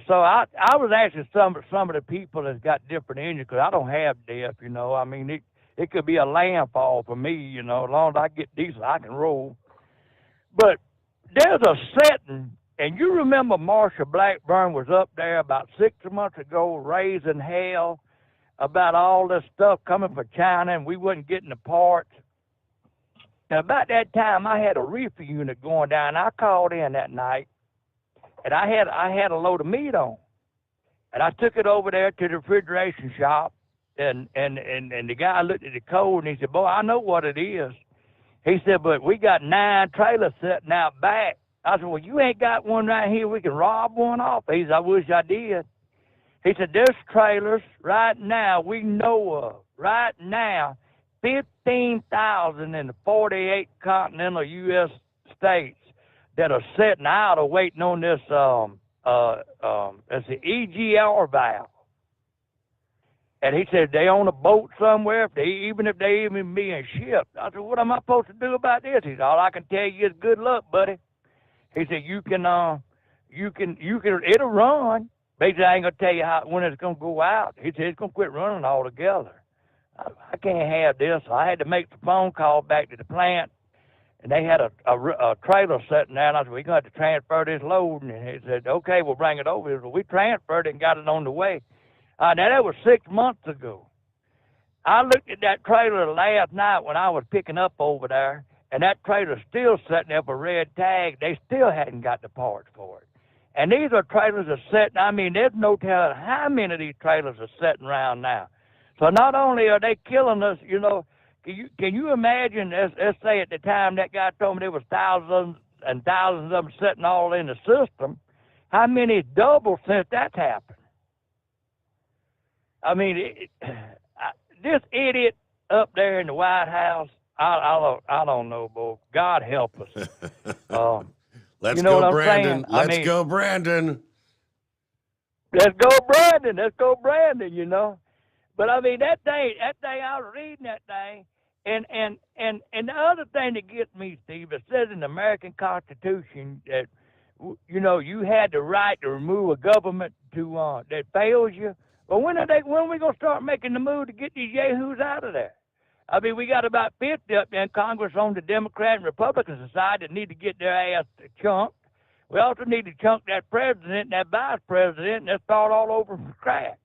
so I was asking some of the people that's got different engines because I don't have death, I mean, it could be a landfall for me, as long as I get diesel, I can roll. But there's a setting, and you remember Marsha Blackburn was up there about 6 months ago raising hell about all this stuff coming from China and we wasn't getting the parts. And about that time, I had a reefer unit going down. I called in that night, and I had a load of meat on. And I took it over there to the refrigeration shop, and the guy looked at the code, and he said, boy, I know what it is. He said, but we got 9 trailers sitting out back. I said, well, you ain't got one right here. We can rob one off. He said, I wish I did. He said, there's trailers right now we know of, right now, 15,000 in the 48 continental U.S. states that are sitting out or waiting on this, it's the EGR valve. And he said, they on a boat somewhere, even if they even being shipped. I said, what am I supposed to do about this? He said, all I can tell you is good luck, buddy. He said, you can, it'll run. Basically, I ain't going to tell you when it's going to go out. He said, it's going to quit running altogether. I can't have this. So I had to make the phone call back to the plant, and they had a trailer sitting there, and I said, we're going to have to transfer this load. And he said, okay, we'll bring it over. So we transferred it and got it on the way. Now, that was 6 months ago. I looked at that trailer last night when I was picking up over there, and that trailer's still sitting there with a red tag. They still hadn't got the parts for it. And these are trailers that are sitting, I mean, there's no telling how many of these trailers are sitting around now. So not only are they killing us, can you imagine, let's say at the time that guy told me there was thousands and thousands of them sitting all in the system, how many doubled since that's happened? I mean, this idiot up there in the White House, I don't know, boy. God help us. Let's you know go, what I'm Brandon. saying? Let's go, Brandon. Let's go, Brandon. Let's go, Brandon. You know, but I mean that thing. I was reading that thing, and the other thing that gets me, Steve, it says in the American Constitution that you had the right to remove a government that fails you. But when are we gonna start making the move to get these yahoos out of there? I mean, we got about 50 up there in Congress on the Democrat and Republican side that need to get their ass chunked. We also need to chunk that president and that vice president and let's start all over from scratch.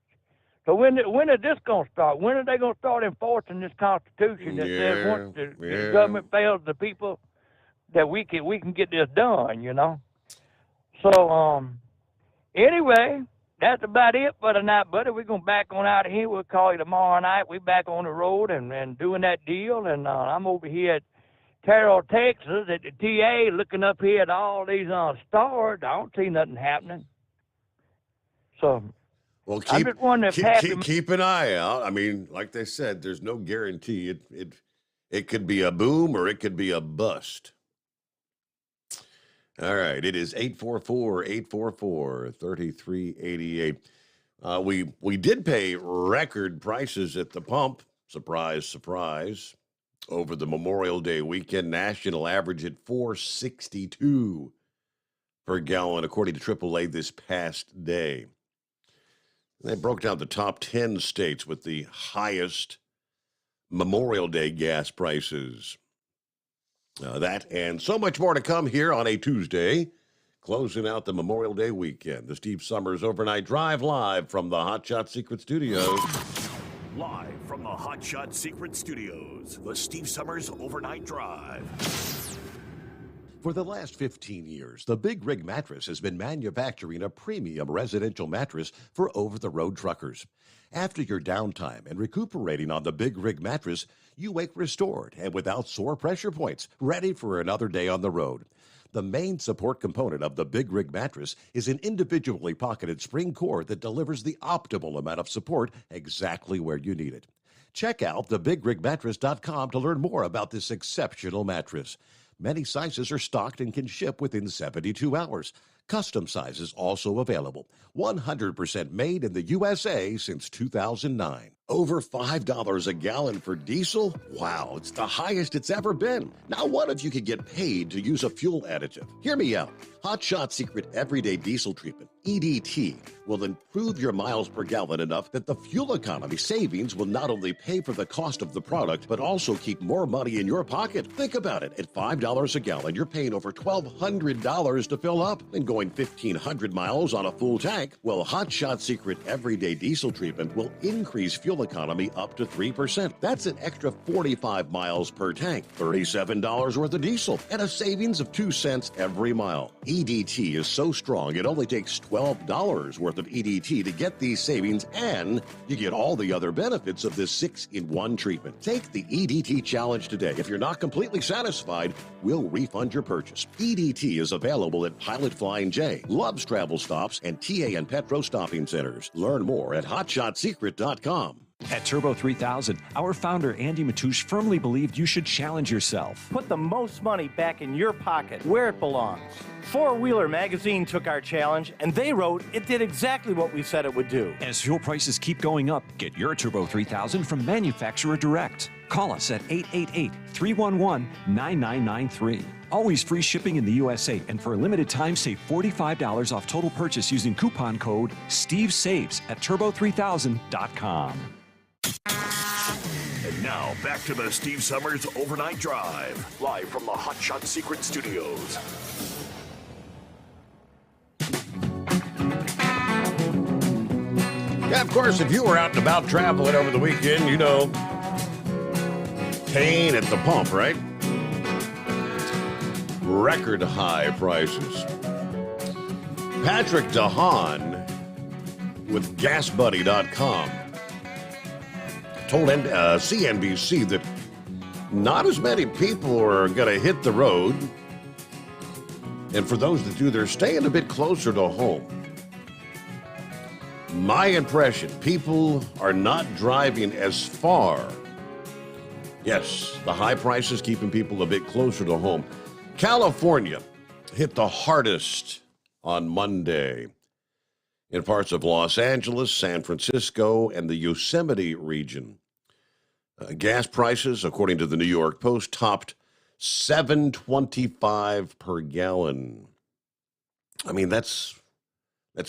So when is this going to start? When are they going to start enforcing this Constitution that says once the government fails the people that we can get this done, you know? So, anyway, that's about it for tonight, buddy. We're going to back on out of here. We'll call you tomorrow night. We're back on the road and doing that deal. And I'm over here at Terrell, Texas, at the TA, looking up here at all these stars. I don't see nothing happening. So, well, I'm just wondering if keep an eye out. I mean, like they said, there's no guarantee. It could be a boom or it could be a bust. All right, it is 844-844-3388. We did pay record prices at the pump. Surprise, surprise. Over the Memorial Day weekend, national average at $4.62 per gallon, according to AAA this past day. They broke down the top 10 states with the highest Memorial Day gas prices. That and so much more to come here on a Tuesday, closing out the Memorial Day weekend. The Steve Sommers Overnight Drive live from the Hot Shot Secret Studios. Live from the Hot Shot Secret Studios, the Steve Sommers Overnight Drive. For the last 15 years, the Big Rig Mattress has been manufacturing a premium residential mattress for over-the-road truckers. After your downtime and recuperating on the Big Rig Mattress, you wake restored and without sore pressure points, ready for another day on the road. The main support component of the Big Rig Mattress is an individually pocketed spring core that delivers the optimal amount of support exactly where you need it. Check out thebigrigmattress.com to learn more about this exceptional mattress. Many sizes are stocked and can ship within 72 hours. Custom sizes also available. 100% made in the USA since 2009. Over $5 a gallon for diesel? Wow, it's the highest it's ever been. Now what if you could get paid to use a fuel additive? Hear me out. Hot Shot Secret Everyday Diesel Treatment, EDT, will improve your miles per gallon enough that the fuel economy savings will not only pay for the cost of the product, but also keep more money in your pocket. Think about it. At $5 a gallon, you're paying over $1,200 to fill up and going 1,500 miles on a full tank. Well, Hot Shot Secret Everyday Diesel Treatment will increase fuel economy up to 3%. That's an extra 45 miles per tank, $37 worth of diesel, and a savings of 2 cents every mile. EDT is so strong, it only takes $12 worth of EDT to get these savings, and you get all the other benefits of this 6-in-1 treatment. Take the EDT challenge today. If you're not completely satisfied, we'll refund your purchase. EDT is available at Pilot Flying J, Love's Travel Stops, and TA and Petro Stopping Centers. Learn more at hotshotsecret.com. At Turbo 3000, our founder Andy Matoush firmly believed you should challenge yourself. Put the most money back in your pocket, where it belongs. Four Wheeler Magazine took our challenge, and they wrote it did exactly what we said it would do. As fuel prices keep going up, get your Turbo 3000 from manufacturer direct. Call us at 888-311-9993. Always free shipping in the USA, and for a limited time, save $45 off total purchase using coupon code STEVESAVES at turbo3000.com. And now, back to the Steve Sommers Overnight Drive, live from the Hot Shot Secret Studios. Yeah, of course, if you were out and about traveling over the weekend, you know, paying at the pump, right? Record high prices. Patrick DeHaan with GasBuddy.com told CNBC that not as many people are going to hit the road. And for those that do, they're staying a bit closer to home. My impression, people are not driving as far Yes, the high prices keeping people a bit closer to home. California hit the hardest on Monday in parts of Los Angeles, San Francisco, and the Yosemite region. Gas prices, according to the New York Post, topped $7.25 per gallon. I mean, that's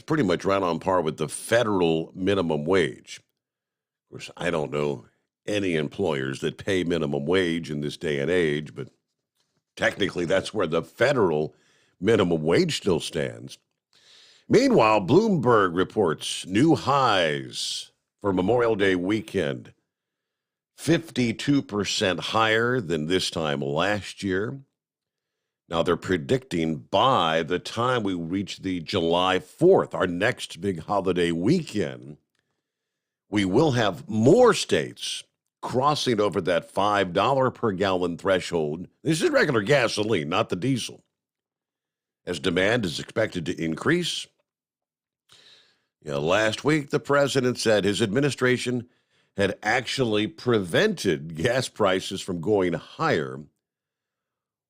pretty much right on par with the federal minimum wage. Of course, I don't know any employers that pay minimum wage in this day and age, but technically that's where the federal minimum wage still stands. Meanwhile, Bloomberg reports new highs for Memorial Day weekend, 52% higher than this time last year. Now, they're predicting by the time we reach the July 4th, our next big holiday weekend, we will have more states crossing over that $5 per gallon threshold. This is regular gasoline, not the diesel. As demand is expected to increase. Last week, the president said his administration had actually prevented gas prices from going higher,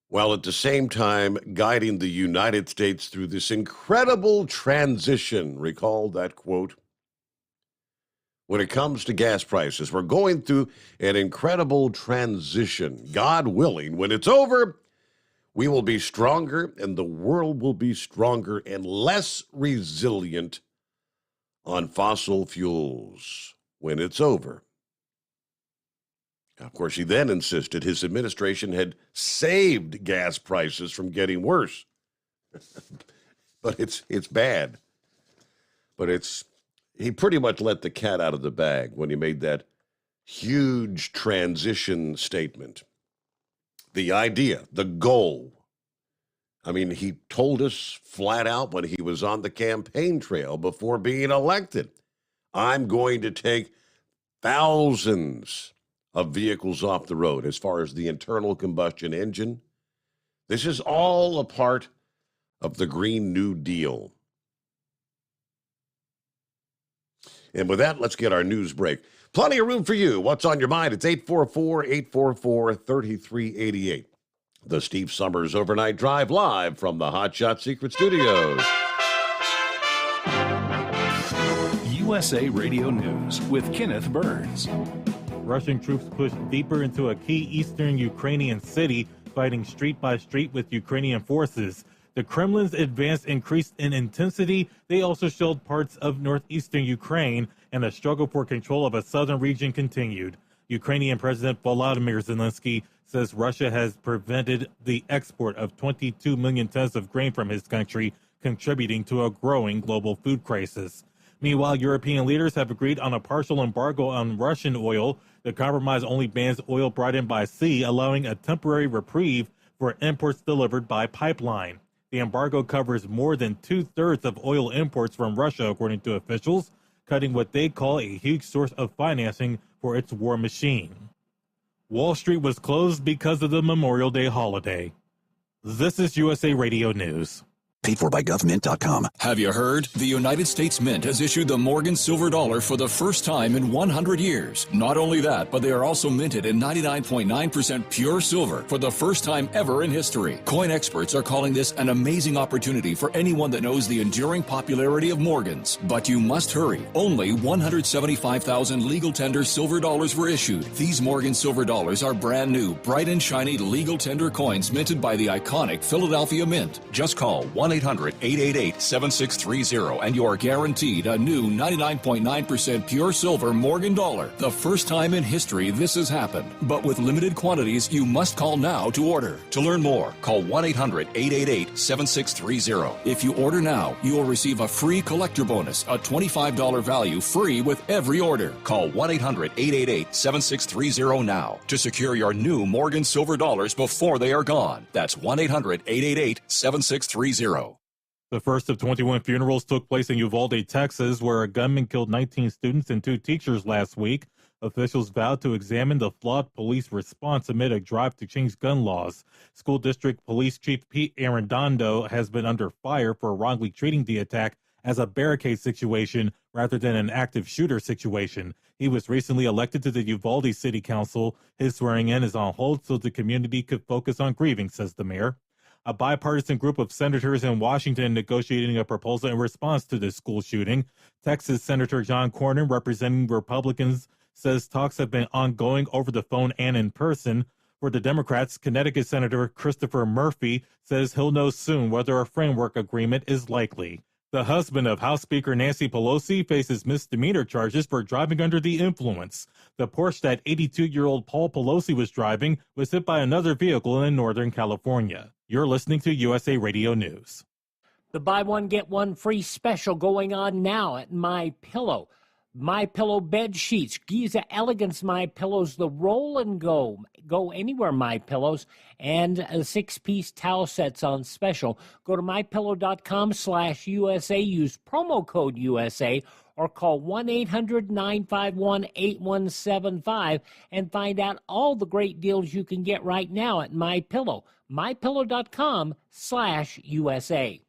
while at the same time guiding the United States through this incredible transition. Recall that quote? When it comes to gas prices, we're going through an incredible transition. God willing, when it's over, we will be stronger and the world will be stronger and less resilient on fossil fuels when it's over. Of course, he then insisted his administration had saved gas prices from getting worse. But it's bad. But he pretty much let the cat out of the bag when he made that huge transition statement. The idea, the goal. I mean, he told us flat out when he was on the campaign trail before being elected, I'm going to take thousands of vehicles off the road as far as the internal combustion engine. This is all a part of the Green New Deal. And with that, let's get our news break. Plenty of room for you. What's on your mind? It's 844-844-3388. The Steve Summers Overnight Drive live from the Hot Shot Secret Studios. USA Radio News with Kenneth Burns. Russian troops pushed deeper into a key eastern Ukrainian city, fighting street by street with Ukrainian forces. The Kremlin's advance increased in intensity. They also shelled parts of northeastern Ukraine, and the struggle for control of a southern region continued. Ukrainian President Volodymyr Zelensky says Russia has prevented the export of 22 million tons of grain from his country, contributing to a growing global food crisis. Meanwhile, European leaders have agreed on a partial embargo on Russian oil. The compromise only bans oil brought in by sea, allowing a temporary reprieve for imports delivered by pipeline. The embargo covers more than two-thirds of oil imports from Russia, according to officials, cutting what they call a huge source of financing for its war machine. Wall Street was closed because of the Memorial Day holiday. This is USA Radio News. Paid for by GovMint.com. Have you heard? The United States Mint has issued the Morgan Silver Dollar for the first time in 100 years. Not only that, but they are also minted in 99.9% pure silver for the first time ever in history. Coin experts are calling this an amazing opportunity for anyone that knows the enduring popularity of Morgans. But you must hurry. Only 175,000 legal tender silver dollars were issued. These Morgan Silver Dollars are brand new, bright and shiny legal tender coins minted by the iconic Philadelphia Mint. Just call 1-800-888-7630 and you're guaranteed a new 99.9% pure silver Morgan dollar. The first time in history this has happened. But with limited quantities, you must call now to order. To learn more, call 1-800-888-7630. If you order now, you will receive a free collector bonus, a $25 value free with every order. Call 1-800-888-7630 now to secure your new Morgan Silver Dollars before they are gone. That's 1-800-888-7630. The first of 21 funerals took place in Uvalde, Texas, where a gunman killed 19 students and 2 teachers last week. Officials vowed to examine the flawed police response amid a drive to change gun laws. School District Police Chief Pete Arredondo has been under fire for wrongly treating the attack as a barricade situation rather than an active shooter situation. He was recently elected to the Uvalde City Council. His swearing in is on hold so the community could focus on grieving, says the mayor. A bipartisan group of senators in Washington negotiating a proposal in response to this school shooting. Texas Senator John Cornyn, representing Republicans, says talks have been ongoing over the phone and in person. For the Democrats, Connecticut Senator Christopher Murphy says he'll know soon whether a framework agreement is likely. The husband of House Speaker Nancy Pelosi faces misdemeanor charges for driving under the influence. The Porsche that 82-year-old Paul Pelosi was driving was hit by another vehicle in Northern California. You're listening to USA Radio News. The buy one, get one free special going on now at MyPillow. MyPillow bed sheets, Giza Elegance MyPillows, the roll and go anywhere MyPillows, and 6-piece towel sets on special. Go to mypillow.com/USA, use promo code USA, or call 1-800-951-8175 and find out all the great deals you can get right now at MyPillow. mypillow.com/USA.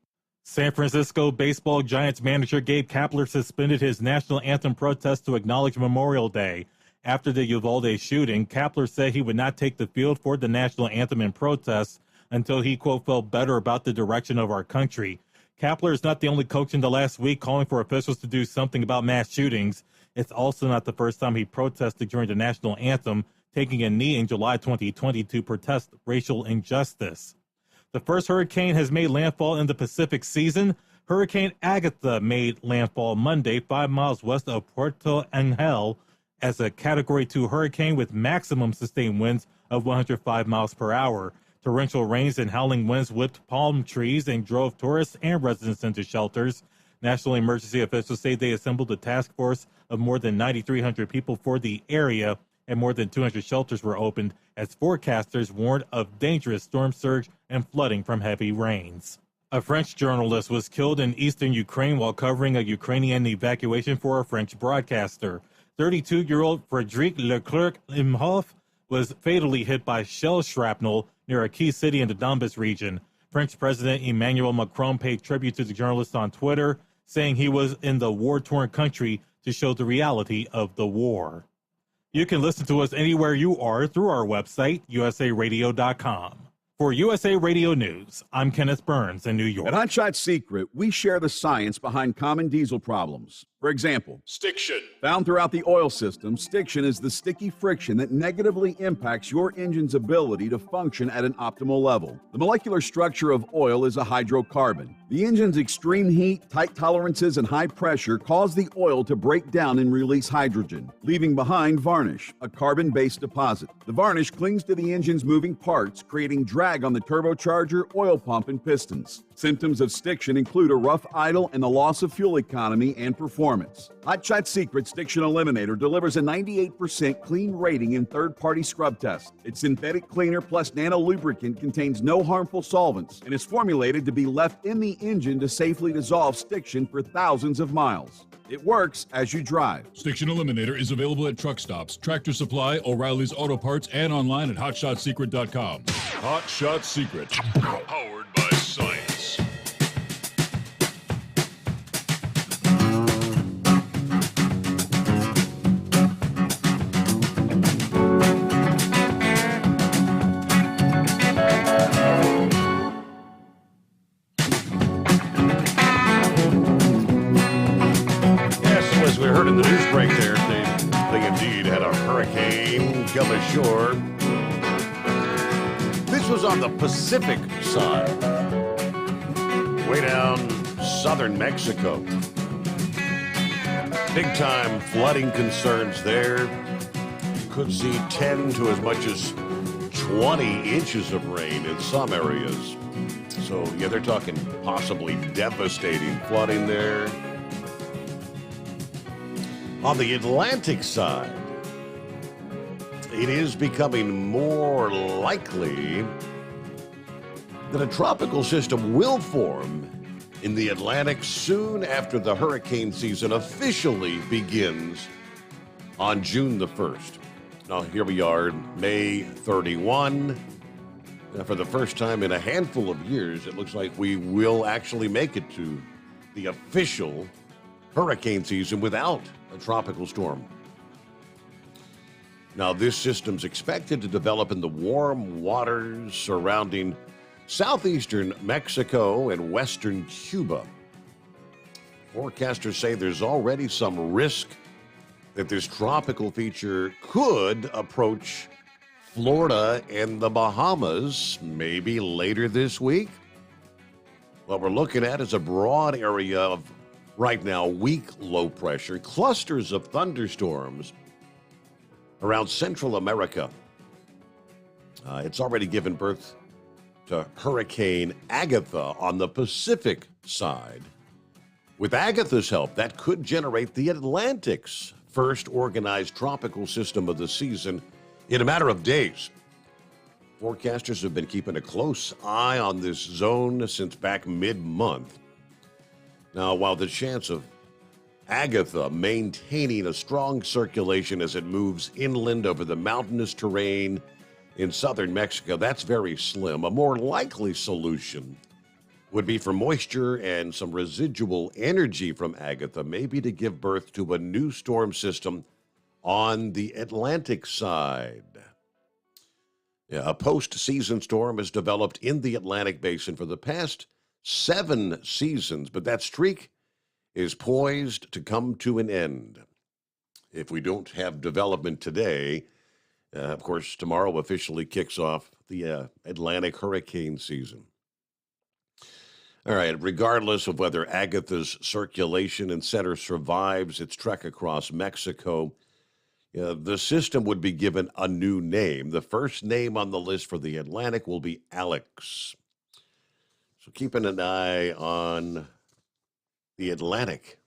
San Francisco baseball Giants manager Gabe Kapler suspended his national anthem protest to acknowledge Memorial Day. After the Uvalde shooting, Kapler said he would not take the field for the national anthem in protest until he, quote, felt better about the direction of our country. Kapler is not the only coach in the last week calling for officials to do something about mass shootings. It's also not the first time he protested during the national anthem, taking a knee in July 2020 to protest racial injustice. The first hurricane has made landfall in the Pacific season. Hurricane Agatha made landfall Monday 5 miles west of Puerto Angel as a Category 2 hurricane with maximum sustained winds of 105 miles per hour. Torrential rains and howling winds whipped palm trees and drove tourists and residents into shelters. National emergency officials say they assembled a task force of more than 9,300 people for the area, and more than 200 shelters were opened as forecasters warned of dangerous storm surge and flooding from heavy rains. A French journalist was killed in eastern Ukraine while covering a Ukrainian evacuation for a French broadcaster. 32-year-old Frédéric Leclerc-Imhoff was fatally hit by shell shrapnel near a key city in the Donbas region. French President Emmanuel Macron paid tribute to the journalist on Twitter, saying he was in the war-torn country to show the reality of the war. You can listen to us anywhere you are through our website, usaradio.com. For USA Radio News, I'm Kenneth Burns in New York. At Hotshot Secret, we share the science behind common diesel problems. For example, stiction. Found throughout the oil system, stiction is the sticky friction that negatively impacts your engine's ability to function at an optimal level. The molecular structure of oil is a hydrocarbon. The engine's extreme heat, tight tolerances, and high pressure cause the oil to break down and release hydrogen, leaving behind varnish, a carbon-based deposit. The varnish clings to the engine's moving parts, creating drag on the turbocharger, oil pump, and pistons. Symptoms of stiction include a rough idle and the loss of fuel economy and performance. Hotshot Secret Stiction Eliminator delivers a 98% clean rating in third-party scrub tests. Its synthetic cleaner plus nano lubricant contains no harmful solvents and is formulated to be left in the engine to safely dissolve stiction for thousands of miles. It works as you drive. Stiction Eliminator is available at truck stops, Tractor Supply, O'Reilly's Auto Parts, and online at HotShotSecret.com. Hotshot Secret. Powered by science. As we heard in the news break there, they indeed had a hurricane come ashore. This was on the Pacific side, way down southern Mexico. Big time flooding concerns there. Could see 10 to as much as 20 inches of rain in some areas. So, yeah, they're talking possibly devastating flooding there. On the Atlantic side, it is becoming more likely that a tropical system will form in the Atlantic soon after the hurricane season officially begins on June the 1st. Now, here we are, May 31. Now, for the first time in a handful of years, it looks like we will actually make it to the official hurricane season without a tropical storm. Now, this system's expected to develop in the warm waters surrounding southeastern Mexico and western Cuba. Forecasters say there's already some risk that this tropical feature could approach Florida and the Bahamas maybe later this week. What we're looking at is a broad area of, right now, weak low pressure, clusters of thunderstorms around Central America. It's already given birth to Hurricane Agatha on the Pacific side. With Agatha's help, that could generate the Atlantic's first organized tropical system of the season in a matter of days. Forecasters have been keeping a close eye on this zone since back mid-month. Now, while the chance of Agatha maintaining a strong circulation as it moves inland over the mountainous terrain in southern Mexico, that's very slim. A more likely solution would be for moisture and some residual energy from Agatha, maybe to give birth to a new storm system on the Atlantic side. Yeah, a post-season storm has developed in the Atlantic Basin for the past 7 seasons, but that streak is poised to come to an end. If we don't have development today, of course, tomorrow officially kicks off the Atlantic hurricane season. All right, regardless of whether Agatha's circulation and center survives its trek across Mexico, the system would be given a new name. The first name on the list for the Atlantic will be Alex. So keeping an eye on the Atlantic.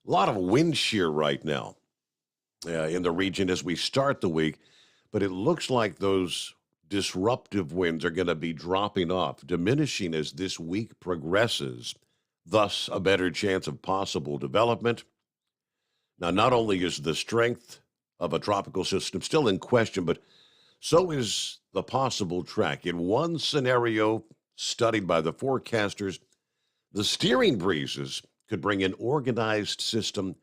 A lot of wind shear right now in the region as we start the week, but it looks like those disruptive winds are going to be dropping off, diminishing as this week progresses, thus a better chance of possible development. Now, not only is the strength of a tropical system still in question, but so is the possible track. In one scenario studied by the forecasters, the steering breezes could bring an organized system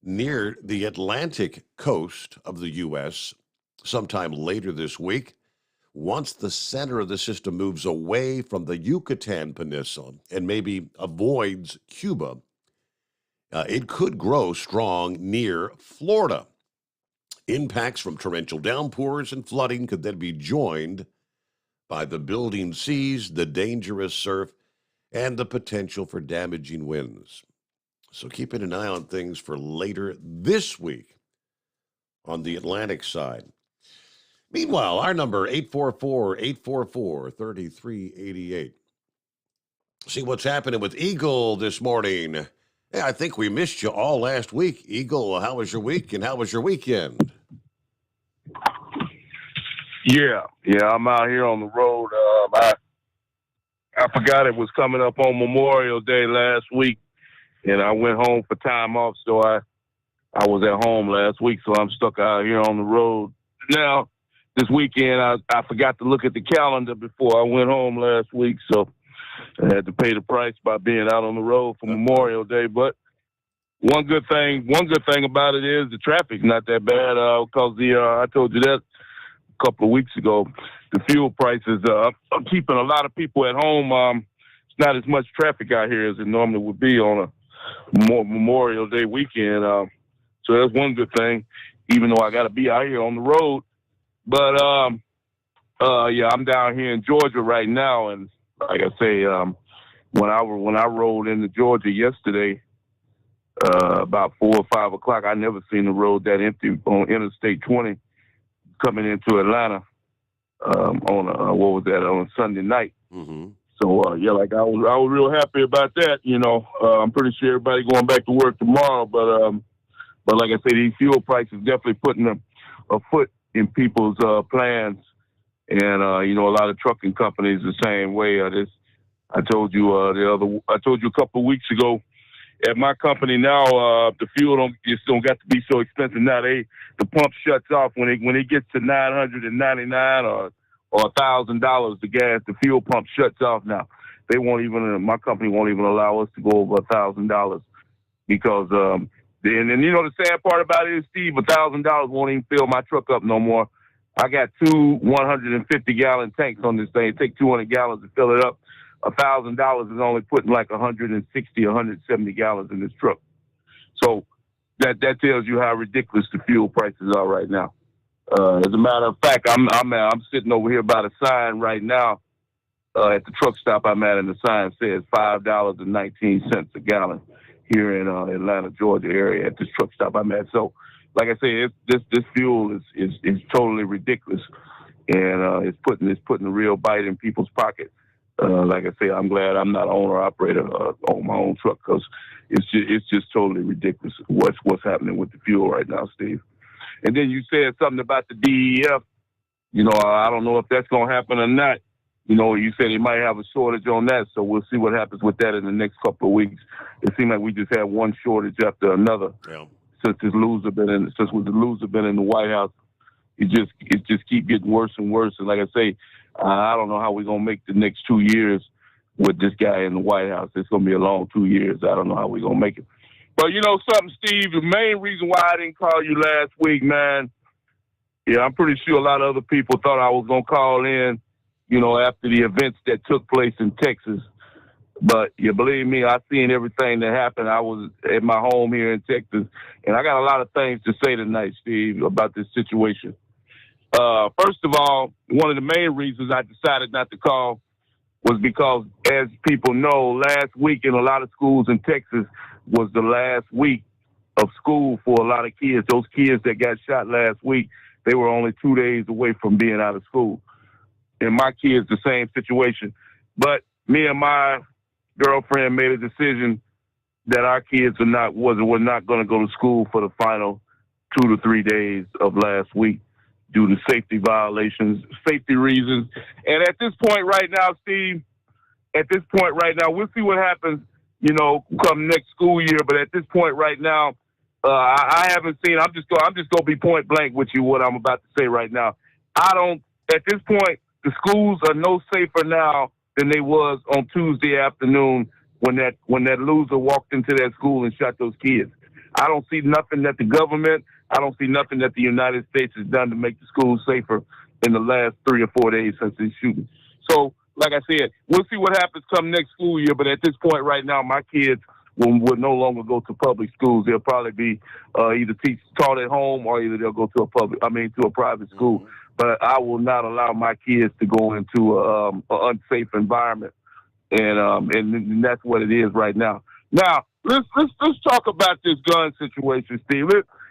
near the Atlantic coast of the U.S. sometime later this week. Once the center of the system moves away from the Yucatan Peninsula and maybe avoids Cuba, it could grow strong near Florida. Impacts from torrential downpours and flooding could then be joined by the building seas, the dangerous surf, and the potential for damaging winds. So keeping an eye on things for later this week on the Atlantic side. Meanwhile, our number, 844-844-3388. See what's happening with Eagle this morning. Hey, I think we missed you all last week. Eagle, how was your week and how was your weekend? Yeah, I'm out here on the road. I forgot it was coming up on Memorial Day last week, and I went home for time off, so I was at home last week, so I'm stuck out here on the road. Now, this weekend, I forgot to look at the calendar before I went home last week, so I had to pay the price by being out on the road for Memorial Day. But one good thing about it is the traffic's not that bad, because I told you that a couple of weeks ago. The fuel prices are keeping a lot of people at home. It's not as much traffic out here as it normally would be on a Memorial Day weekend. So that's one good thing, even though I got to be out here on the road. But, yeah, I'm down here in Georgia right now. And like I say, when I rolled into Georgia yesterday, about 4 or 5 o'clock, I never seen the road that empty on Interstate 20 coming into Atlanta. On a Sunday night. Mm-hmm. So yeah, like I was real happy about that. I'm pretty sure everybody going back to work tomorrow. But like I say, these fuel prices definitely putting a foot in people's plans, and a lot of trucking companies the same way. I told you a couple of weeks ago. At my company now, the fuel don't got to be so expensive now. The pump shuts off when it gets to $999 or $1,000. The fuel pump shuts off now. they won't even, my company won't even allow us to go over $1,000 because, and you know, the sad part about it is, Steve, $1,000 won't even fill my truck up no more. I got two 150-gallon tanks on this thing. It takes 200 gallons to fill it up. $1,000 is only putting like 160, 170 gallons in this truck. So that tells you how ridiculous the fuel prices are right now. As a matter of fact, I'm sitting over here by the sign right now at the truck stop I'm at, and the sign says $5.19 a gallon here in Atlanta, Georgia area at this truck stop I'm at. So, like I say, this fuel is totally ridiculous, and it's putting a real bite in people's pockets. Like I say, I'm glad I'm not an owner operator on my own truck because it's just totally ridiculous what's happening with the fuel right now, Steve. And then you said something about the DEF. You know, I don't know if that's going to happen or not. You know, you said they might have a shortage on that, so we'll see what happens with that in the next couple of weeks. It seems like we just had one shortage after another. Yeah. Since the loser been in the White House, it just keep getting worse and worse. And like I say, I don't know how we're gonna make the next 2 years with this guy in the White House. It's gonna be a long 2 years. I don't know how we're gonna make it. But you know something, Steve, the main reason why I didn't call you last week, man, yeah, I'm pretty sure a lot of other people thought I was gonna call in, you know, after the events that took place in Texas. But you believe me, I seen everything that happened. I was at my home here in Texas, and I got a lot of things to say tonight, Steve, about this situation. First of all, one of the main reasons I decided not to call was because, as people know, last week in a lot of schools in Texas was the last week of school for a lot of kids. Those kids that got shot last week, they were only 2 days away from being out of school. And my kids, the same situation. But me and my girlfriend made a decision that our kids were not going to go to school for the final 2 to 3 days of last week due to safety violations, safety reasons. And at this point right now, Steve, we'll see what happens, you know, come next school year. But at this point right now, I haven't seen. I'm just going to be point blank with you what I'm about to say right now. At this point, the schools are no safer now than they was on Tuesday afternoon when that loser walked into that school and shot those kids. I don't see nothing that the government, I don't see nothing that the United States has done to make the schools safer in the last 3 or 4 days since this shooting. So, like I said, we'll see what happens come next school year, but at this point right now, my kids will no longer go to public schools. They'll probably be either taught at home or either they'll go to a private school. Mm-hmm. But I will not allow my kids to go into an unsafe environment, and that's what it is right now. Now let's talk about this gun situation, Steve.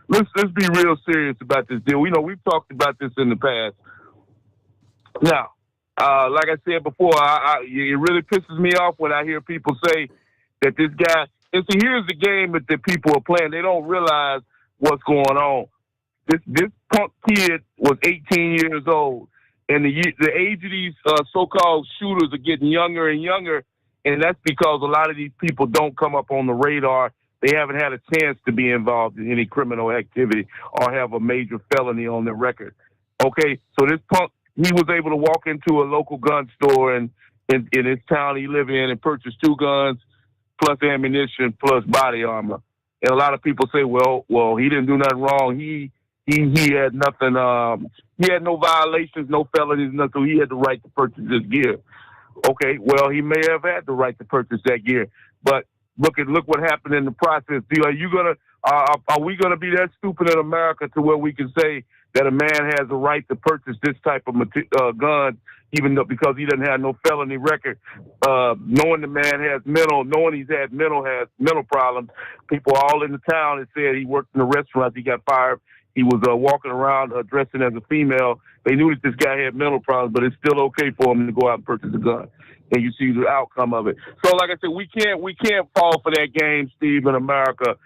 Let's be real serious about this deal. You know, we've talked about this in the past. Now, like I said before, it really pisses me off when I hear people say that this guy. And so here's the game that the people are playing. They don't realize what's going on. This punk kid was 18 years old, and the age of these so-called shooters are getting younger and younger, and that's because a lot of these people don't come up on the radar. They haven't had a chance to be involved in any criminal activity or have a major felony on their record. Okay, so this punk, he was able to walk into a local gun store in his town he lived in and purchase 2 guns, plus ammunition, plus body armor. And a lot of people say, well, he didn't do nothing wrong. He had nothing. He had no violations, no felonies, nothing. So he had the right to purchase this gear. Okay, well, he may have had the right to purchase that gear, but look what happened in the process. Are we gonna be that stupid in America to where we can say that a man has a right to purchase this type of gun, even though because he doesn't have no felony record, knowing the man knowing he's had mental problems. People all in the town have said he worked in a restaurant. He got fired. He was walking around dressing as a female. They knew that this guy had mental problems, but it's still okay for him to go out and purchase a gun. And you see the outcome of it. So, like I said, we can't fall for that game, Steve. In America,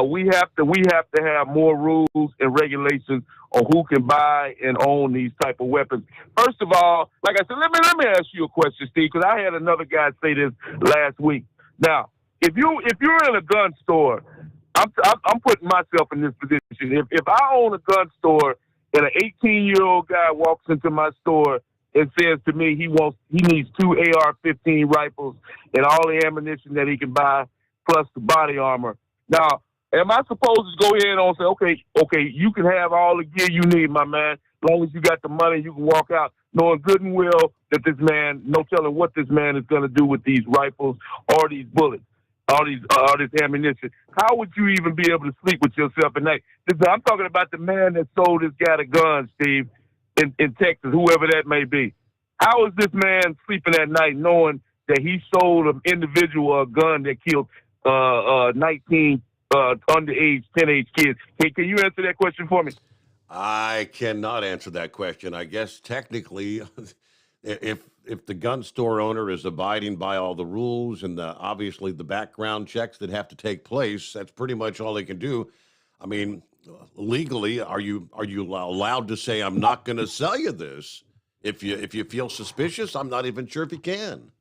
we have to have more rules and regulations on who can buy and own these type of weapons. First of all, like I said, let me ask you a question, Steve, because I had another guy say this last week. Now, if you're in a gun store, I'm putting myself in this position. If I own a gun store and an 18-year-old guy walks into my store and says to me he needs 2 AR-15 rifles and all the ammunition that he can buy, plus the body armor. Now, am I supposed to go in and say, okay, you can have all the gear you need, my man, as long as you got the money, you can walk out knowing good and well that this man, no telling what this man is going to do with these rifles or these bullets, all this ammunition. How would you even be able to sleep with yourself at night? I'm talking about the man that sold this guy the gun, Steve, in Texas, whoever that may be. How is this man sleeping at night knowing that he sold an individual a gun that killed 19 underage, teenage kids? Can you answer that question for me? I cannot answer that question. I guess technically, if the gun store owner is abiding by all the rules and obviously the background checks that have to take place, that's pretty much all they can do. I mean, legally, are you allowed to say, I'm not going to sell you this? If you feel suspicious, I'm not even sure if you can.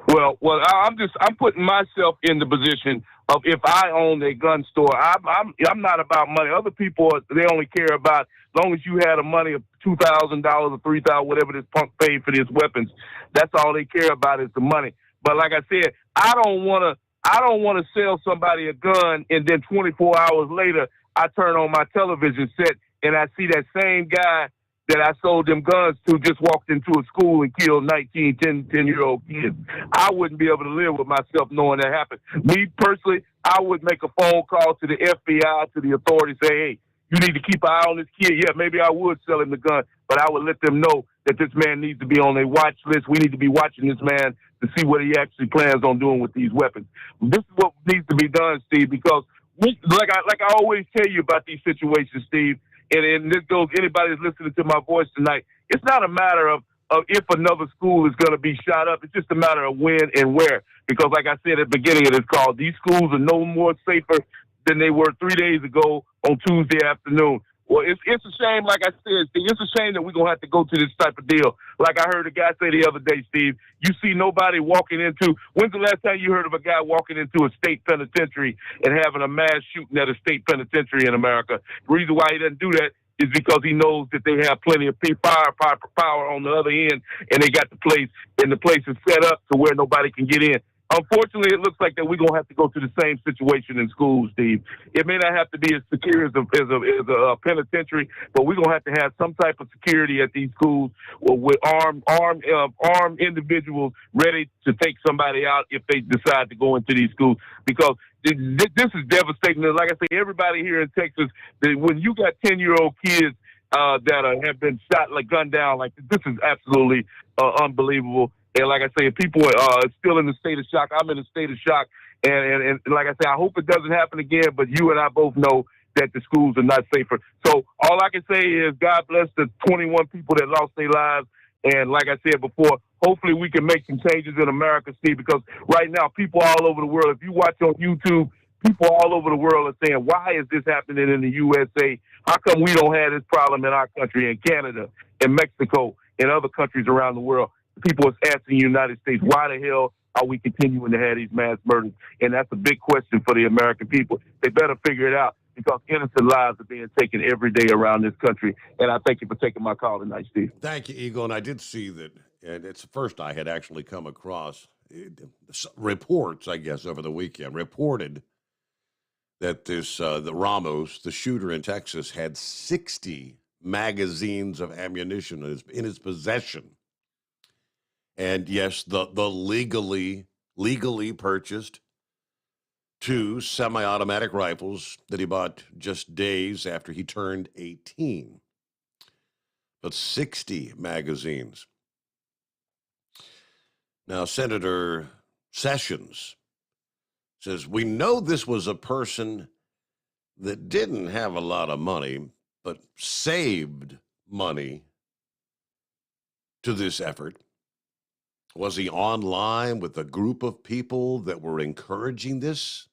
Well, I'm putting myself in the position of if I own a gun store. I'm not about money. Other people, they only care about as long as you had the money of $2,000 or $3,000, whatever this punk paid for these weapons. That's all they care about is the money. But like I said, I don't want to sell somebody a gun and then 24 hours later I turn on my television set and I see that same guy that I sold them guns to just walked into a school and killed 10-year-old kids. I wouldn't be able to live with myself knowing that happened. Me personally, I would make a phone call to the FBI, to the authorities, say, hey, you need to keep an eye on this kid. Yeah, maybe I would sell him the gun, but I would let them know that this man needs to be on a watch list. We need to be watching this man to see what he actually plans on doing with these weapons. This is what needs to be done, Steve, because like I always tell you about these situations, Steve, and this goes, anybody that's listening to my voice tonight, it's not a matter of if another school is going to be shot up. It's just a matter of when and where. Because like I said at the beginning of this call, these schools are no more safer than they were 3 days ago on Tuesday afternoon. Well, it's a shame, like I said, Steve, it's a shame that we're going to have to go to this type of deal. Like I heard a guy say the other day, Steve, you see nobody walking into, when's the last time you heard of a guy walking into a state penitentiary and having a mass shooting at a state penitentiary in America? The reason why he doesn't do that is because he knows that they have plenty of firepower on the other end, and they got the place, and the place is set up to where nobody can get in. Unfortunately, it looks like that we're going to have to go through the same situation in schools, Steve. It may not have to be as secure as a penitentiary, but we're going to have some type of security at these schools with armed individuals ready to take somebody out if they decide to go into these schools. Because this is devastating. Like I say, everybody here in Texas, when you got 10-year-old kids that have been shot, like gunned down, like this is absolutely unbelievable. And like I say, people are still in the state of shock. I'm in a state of shock. And like I say, I hope it doesn't happen again, but you and I both know that the schools are not safer. So all I can say is God bless the 21 people that lost their lives. And like I said before, hopefully we can make some changes in America, Steve, because right now people all over the world, if you watch on YouTube, people all over the world are saying, why is this happening in the USA? How come we don't have this problem in our country, in Canada, in Mexico, and other countries around the world? People are asking the United States, why the hell are we continuing to have these mass murders? And that's a big question for the American people. They better figure it out because innocent lives are being taken every day around this country. And I thank you for taking my call tonight, Steve. Thank you, Eagle. And I did see that, and it's the first I had actually come across reports, I guess, over the weekend, reported that the Ramos, the shooter in Texas, had 60 magazines of ammunition in his possession. And yes, the legally purchased 2 semi-automatic rifles that he bought just days after he turned 18. But 60 magazines. Now, Senator Sessions says, we know this was a person that didn't have a lot of money, but saved money to this effort. Was he online with a group of people that were encouraging this?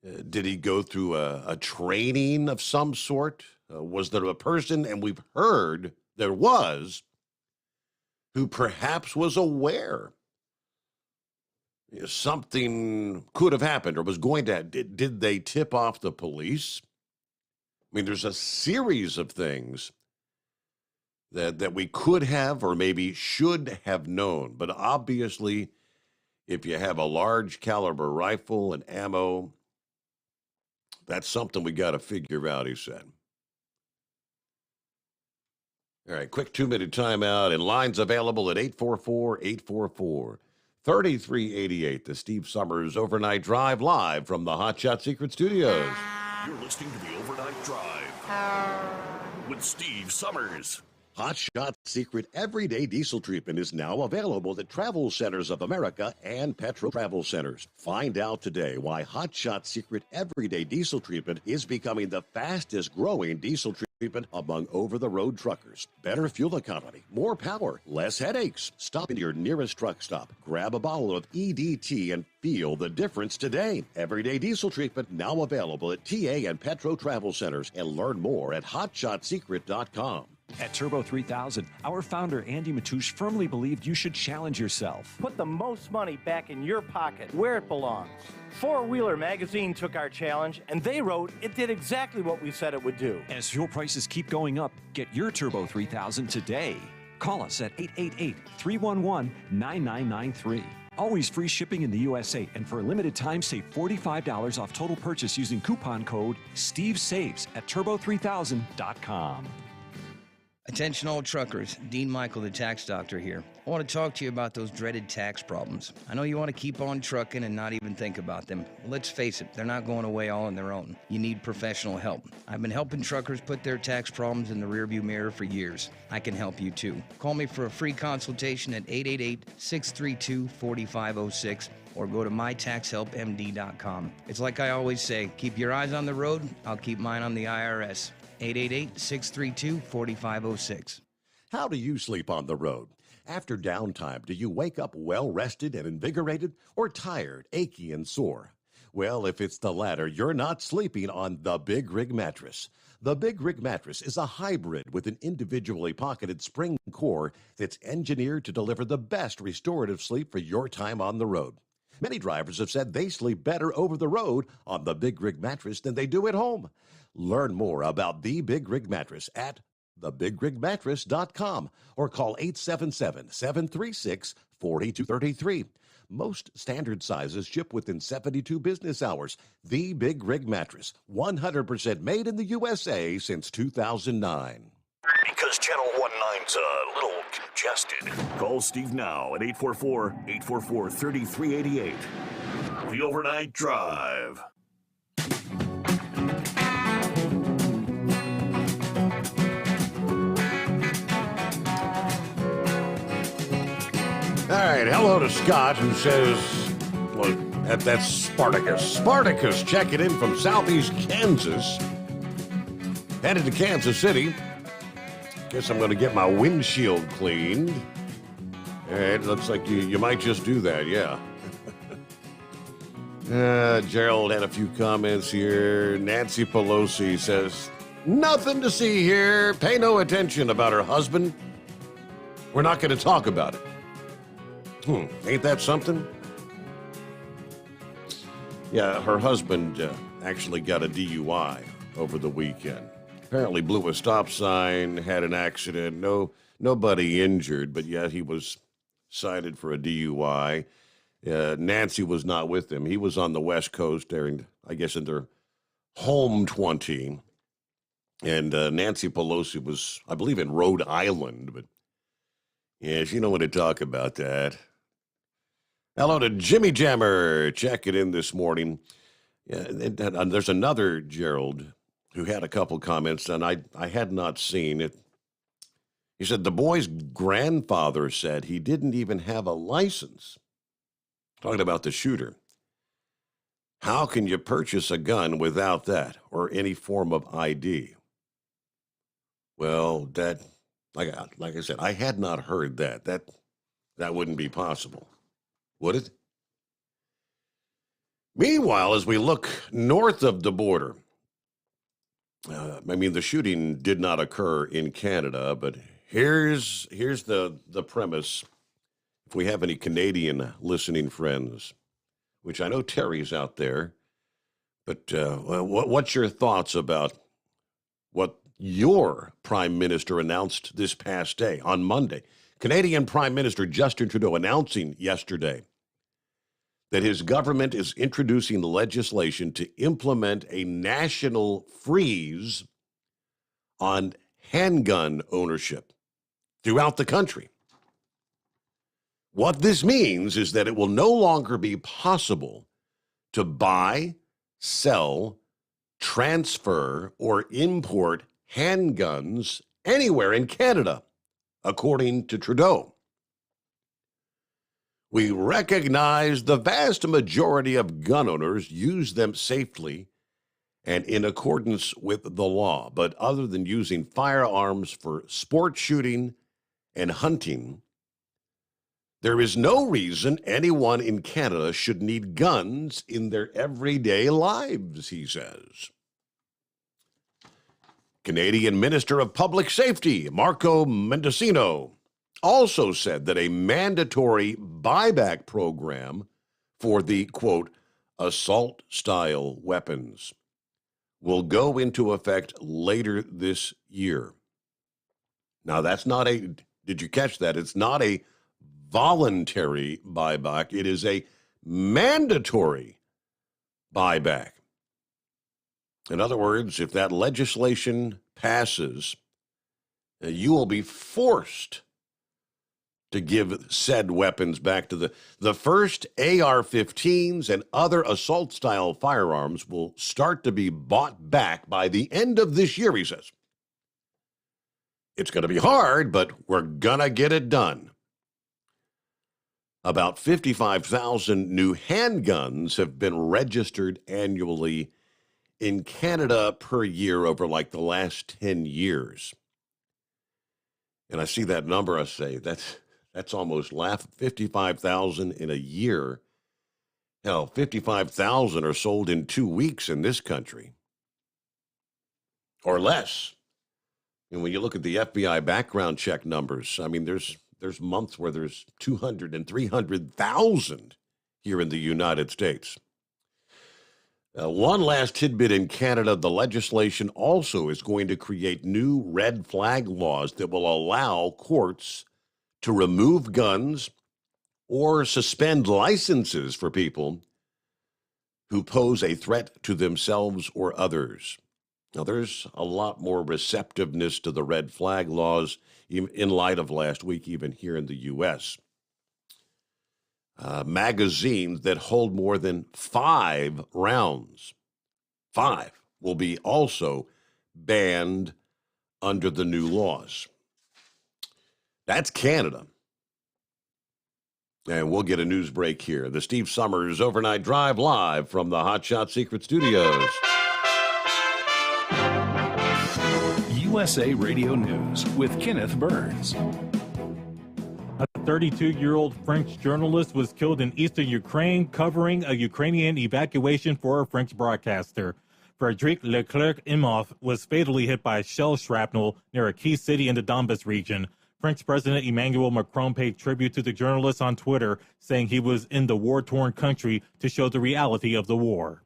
Did he go through a training of some sort? Was there a person, and we've heard there was, who perhaps was aware something could have happened or was going to? Did they tip off the police? I mean, there's a series of things that we could have or maybe should have known. But obviously, if you have a large caliber rifle and ammo, that's something we got to figure out, he said. All right, quick 2-minute timeout, and lines available at 844-844-3388. The Steve Summers Overnight Drive live from the Hot Shot Secret Studios. You're listening to the Overnight Drive with Steve Summers. Hot Shot Secret Everyday Diesel Treatment is now available at Travel Centers of America and Petro Travel Centers. Find out today why Hot Shot Secret Everyday Diesel Treatment is becoming the fastest growing diesel treatment among over-the-road truckers. Better fuel economy, more power, less headaches. Stop into your nearest truck stop, grab a bottle of EDT, and feel the difference today. Everyday Diesel Treatment now available at TA and Petro Travel Centers, and learn more at hotshotsecret.com. At Turbo 3000, our founder Andy Matoush firmly believed you should challenge yourself. Put the most money back in your pocket, where it belongs. Four Wheeler Magazine took our challenge, and they wrote it did exactly what we said it would do. As fuel prices keep going up, get your Turbo 3000 today. Call us at 888-311-9993. Always free shipping in the USA, and for a limited time, save $45 off total purchase using coupon code STEVESAVES at turbo3000.com. Attention all truckers, Dean Michael, the tax doctor here. I want to talk to you about those dreaded tax problems. I know you want to keep on trucking and not even think about them. Well, let's face it, they're not going away all on their own. You need professional help. I've been helping truckers put their tax problems in the rearview mirror for years. I can help you too. Call me for a free consultation at 888-632-4506 or go to mytaxhelpmd.com. It's like I always say, keep your eyes on the road, I'll keep mine on the IRS. 888-632-4506. How do you sleep on the road? After downtime, do you wake up well-rested and invigorated, or tired, achy, and sore? Well, if it's the latter, you're not sleeping on the Big Rig Mattress. The Big Rig Mattress is a hybrid with an individually pocketed spring core that's engineered to deliver the best restorative sleep for your time on the road. Many drivers have said they sleep better over the road on the Big Rig Mattress than they do at home. Learn more about the Big Rig Mattress at thebigregmattress.com or call 877-736-4233. Most standard sizes ship within 72 business hours. The Big Rig Mattress, 100% made in the USA since 2009. Because Channel 19's a little congested. Call Steve now at 844-844-3388. The Overnight Drive. All right, hello to Scott, who says, well, that's Spartacus. Spartacus checking in from southeast Kansas. Headed to Kansas City. Guess I'm going to get my windshield cleaned. All right, looks like you might just do that, yeah. Gerald had a few comments here. Nancy Pelosi says, nothing to see here. Pay no attention about her husband. We're not going to talk about it. Ain't that something? Yeah, her husband actually got a DUI over the weekend. Apparently blew a stop sign, had an accident, nobody injured, but yet he was cited for a DUI. Nancy was not with him. He was on the West Coast during, I guess, in their home 20. And Nancy Pelosi was, I believe, in Rhode Island. But, yes, you don't want to talk about that. Hello to Jimmy Jammer checking in this morning. Yeah, and there's another Gerald who had a couple comments, and I had not seen it. He said the boy's grandfather said he didn't even have a license. Talking about the shooter. How can you purchase a gun without that or any form of ID? Well, that, like I said, I had not heard that. That wouldn't be possible. Would it? Meanwhile, as we look north of the border, the shooting did not occur in Canada, but here's the premise. If we have any Canadian listening friends, which I know Terry's out there, but what's your thoughts about what your prime minister announced this past day, on Monday. Canadian Prime Minister Justin Trudeau announcing yesterday that his government is introducing legislation to implement a national freeze on handgun ownership throughout the country. What this means is that it will no longer be possible to buy, sell, transfer, or import handguns anywhere in Canada, according to Trudeau. We recognize the vast majority of gun owners use them safely and in accordance with the law, but other than using firearms for sport shooting and hunting, there is no reason anyone in Canada should need guns in their everyday lives, he says. Canadian Minister of Public Safety, Marco Mendocino, also said that a mandatory buyback program for the, quote, assault-style weapons will go into effect later this year. Now, that's not a, did you catch that? It's not a voluntary buyback. It is a mandatory buyback. In other words, if that legislation passes, you will be forced to give said weapons back to the first AR-15s and other assault-style firearms will start to be bought back by the end of this year, he says. It's going to be hard, but we're going to get it done. About 55,000 new handguns have been registered annually in Canada per year over like the last 10 years. And I see that number, I say, that's almost 55,000 in a year. Hell, 55,000 are sold in 2 weeks in this country. Or less. And when you look at the FBI background check numbers, I mean, there's months where there's 200 and 300,000 here in the United States. One last tidbit in Canada, the legislation also is going to create new red flag laws that will allow courts to remove guns or suspend licenses for people who pose a threat to themselves or others. Now, there's a lot more receptiveness to the red flag laws in light of last week, even here in the U.S. Magazines that hold more than 5 rounds, 5, will be also banned under the new laws. That's Canada. And we'll get a news break here. The Steve Sommers Overnight Drive live from the Hot Shot Secret Studios. USA Radio News with Kenneth Burns. A 32-year-old French journalist was killed in eastern Ukraine covering a Ukrainian evacuation for a French broadcaster. Frédéric Leclerc-Imhoff was fatally hit by shell shrapnel near a key city in the Donbas region. French President Emmanuel Macron paid tribute to the journalist on Twitter, saying he was in the war-torn country to show the reality of the war.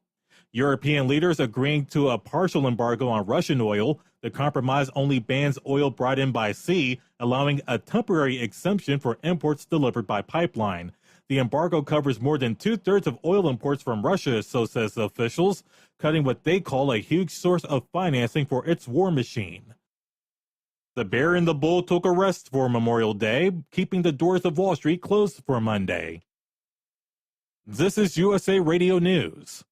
European leaders agreeing to a partial embargo on Russian oil. The compromise only bans oil brought in by sea, allowing a temporary exemption for imports delivered by pipeline. The embargo covers more than 2/3 of oil imports from Russia, so says officials, cutting what they call a huge source of financing for its war machine. The Bear and the Bull took a rest for Memorial Day, keeping the doors of Wall Street closed for Monday. This is USA Radio News.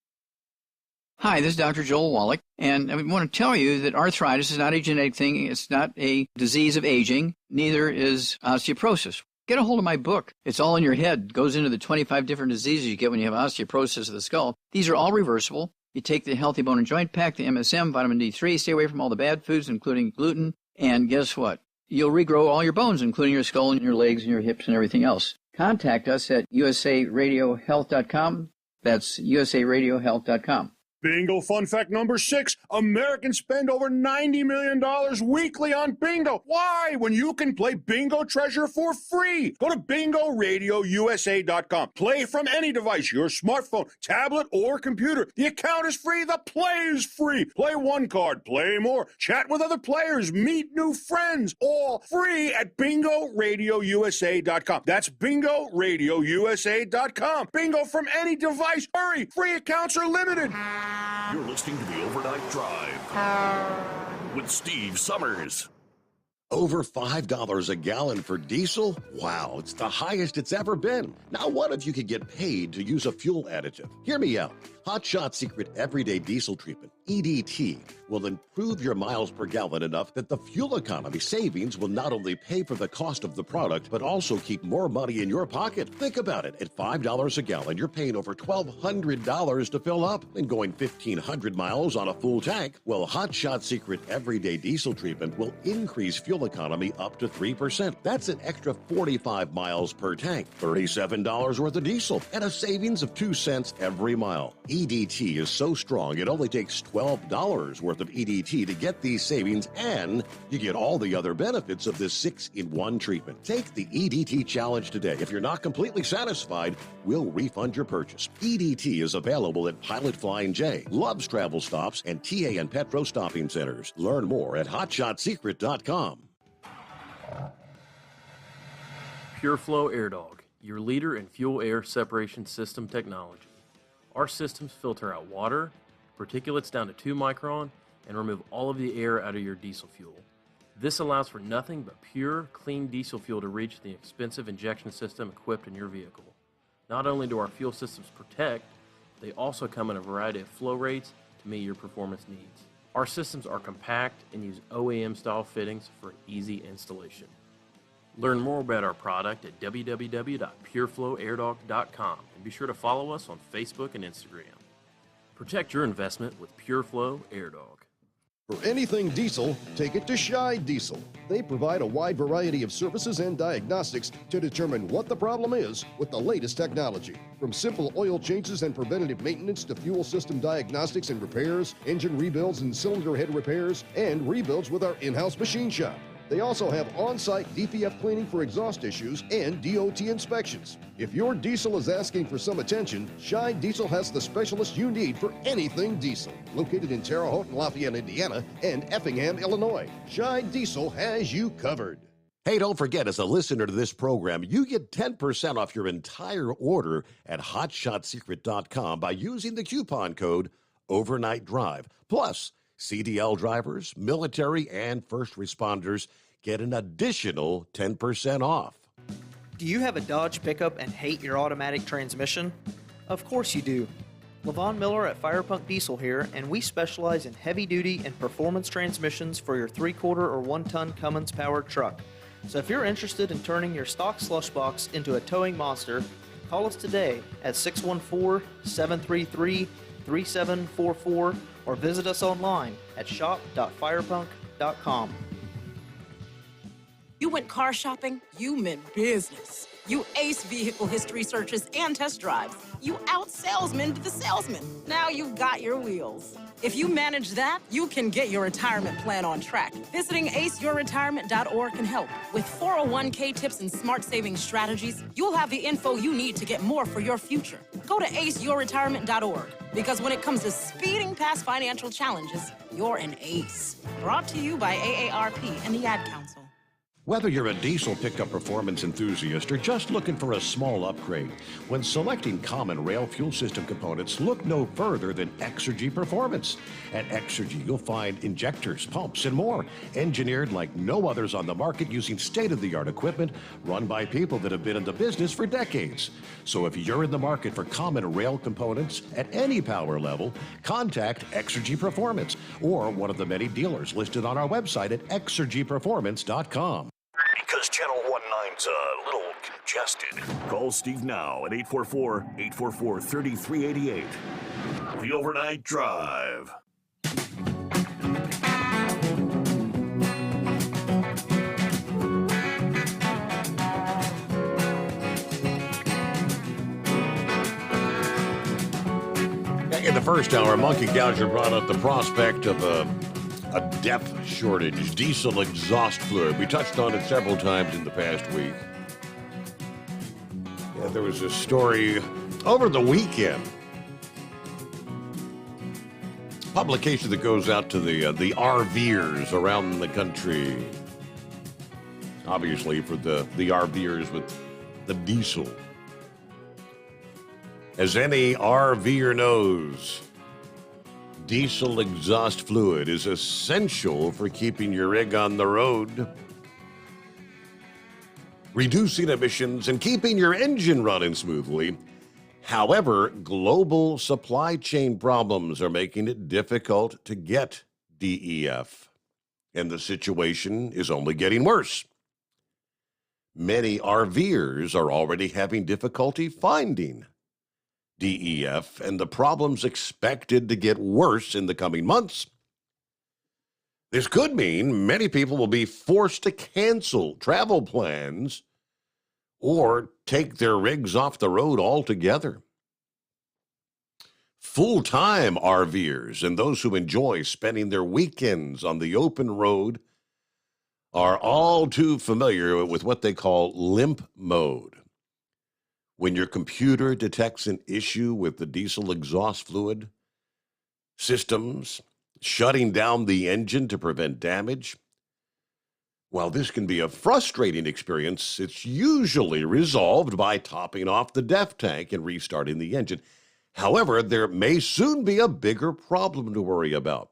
Hi, this is Dr. Joel Wallach, and I want to tell you that arthritis is not a genetic thing. It's not a disease of aging. Neither is osteoporosis. Get a hold of my book. It's all in your head. It goes into the 25 different diseases you get when you have osteoporosis of the skull. These are all reversible. You take the Healthy Bone and Joint Pack, the MSM, vitamin D3, stay away from all the bad foods, including gluten, and guess what? You'll regrow all your bones, including your skull and your legs and your hips and everything else. Contact us at usaradiohealth.com. That's usaradiohealth.com. Bingo fun fact number 6. Americans spend over $90 million weekly on bingo. Why? When you can play Bingo Treasure for free. Go to BingoRadioUSA.com. Play from any device, your smartphone, tablet, or computer. The account is free. The play is free. Play one card. Play more. Chat with other players. Meet new friends. All free at BingoRadioUSA.com. That's BingoRadioUSA.com. Bingo from any device. Hurry. Free accounts are limited. You're listening to the Overnight Drive with Steve Summers. Over $5 a gallon for diesel? Wow, it's the highest it's ever been. Now, what if you could get paid to use a fuel additive? Hear me out. Hot Shot Secret Everyday Diesel Treatment, EDT, will improve your miles per gallon enough that the fuel economy savings will not only pay for the cost of the product, but also keep more money in your pocket. Think about it. At $5 a gallon, you're paying over $1,200 to fill up and going 1,500 miles on a full tank. Well, Hot Shot Secret Everyday Diesel Treatment will increase fuel economy up to 3%. That's an extra 45 miles per tank, $37 worth of diesel, and a savings of 2 cents every mile. EDT is so strong, it only takes $12 worth of EDT to get these savings, and you get all the other benefits of this 6-in-1 treatment. Take the EDT challenge today. If you're not completely satisfied, we'll refund your purchase. EDT is available at Pilot Flying J, Love's Travel Stops, and TA and Petro Stopping Centers. Learn more at hotshotsecret.com. PureFlow Air Dog, your leader in fuel air separation system technology. Our systems filter out water, particulates down to 2 micron, and remove all of the air out of your diesel fuel. This allows for nothing but pure, clean diesel fuel to reach the expensive injection system equipped in your vehicle. Not only do our fuel systems protect, they also come in a variety of flow rates to meet your performance needs. Our systems are compact and use OEM-style fittings for easy installation. Learn more about our product at www.pureflowairdog.com and be sure to follow us on Facebook and Instagram. Protect your investment with PureFlow Air Dog. For anything diesel, take it to Scheid Diesel. They provide a wide variety of services and diagnostics to determine what the problem is with the latest technology. From simple oil changes and preventative maintenance to fuel system diagnostics and repairs, engine rebuilds and cylinder head repairs, and rebuilds with our in-house machine shop. They also have on-site DPF cleaning for exhaust issues and DOT inspections. If your diesel is asking for some attention, Scheid Diesel has the specialist you need for anything diesel. Located in Terre Haute and Lafayette, Indiana, and Effingham, Illinois, Scheid Diesel has you covered. Hey, don't forget, as a listener to this program, you get 10% off your entire order at hotshotsecret.com by using the coupon code Overnight Drive. Plus, CDL drivers, military, and first responders get an additional 10% off. Do you have a Dodge pickup and hate your automatic transmission? Of course you do. Levon Miller at Firepunk Diesel here, and we specialize in heavy-duty and performance transmissions for your 3-quarter or 1-ton Cummins-powered truck. So if you're interested in turning your stock slush box into a towing monster, call us today at 614-733-3744 or visit us online at shop.firepunk.com. You went car shopping, you meant business. You ace vehicle history searches and test drives. You out-salesman the salesman. Now you've got your wheels. If you manage that, you can get your retirement plan on track. Visiting aceyourretirement.org can help. With 401k tips and smart savings strategies, you'll have the info you need to get more for your future. Go to aceyourretirement.org, because when it comes to speeding past financial challenges, you're an ace. Brought to you by AARP and the Ad Council. Whether you're a diesel pickup performance enthusiast or just looking for a small upgrade, when selecting common rail fuel system components, look no further than Exergy Performance. At Exergy, you'll find injectors, pumps, and more, engineered like no others on the market using state-of-the-art equipment run by people that have been in the business for decades. So if you're in the market for common rail components at any power level, contact Exergy Performance or one of the many dealers listed on our website at exergyperformance.com. Because Channel 19's a little congested. Call Steve now at 844-844-3388. The Overnight Drive. In the first hour, Monkey Gouger brought up the prospect of a DEF shortage, diesel exhaust fluid. We touched on it several times in the past week. Yeah, there was a story over the weekend. Publication that goes out to the RVers around the country. Obviously, for the RVers with the diesel. As any RVer knows, diesel exhaust fluid is essential for keeping your rig on the road, reducing emissions, and keeping your engine running smoothly. However, global supply chain problems are making it difficult to get DEF, and the situation is only getting worse. Many RVers are already having difficulty finding DEF, and the problem's expected to get worse in the coming months. This could mean many people will be forced to cancel travel plans or take their rigs off the road altogether. Full-time RVers and those who enjoy spending their weekends on the open road are all too familiar with what they call limp mode. When your computer detects an issue with the diesel exhaust fluid systems, shutting down the engine to prevent damage. While this can be a frustrating experience, it's usually resolved by topping off the DEF tank and restarting the engine. However, there may soon be a bigger problem to worry about.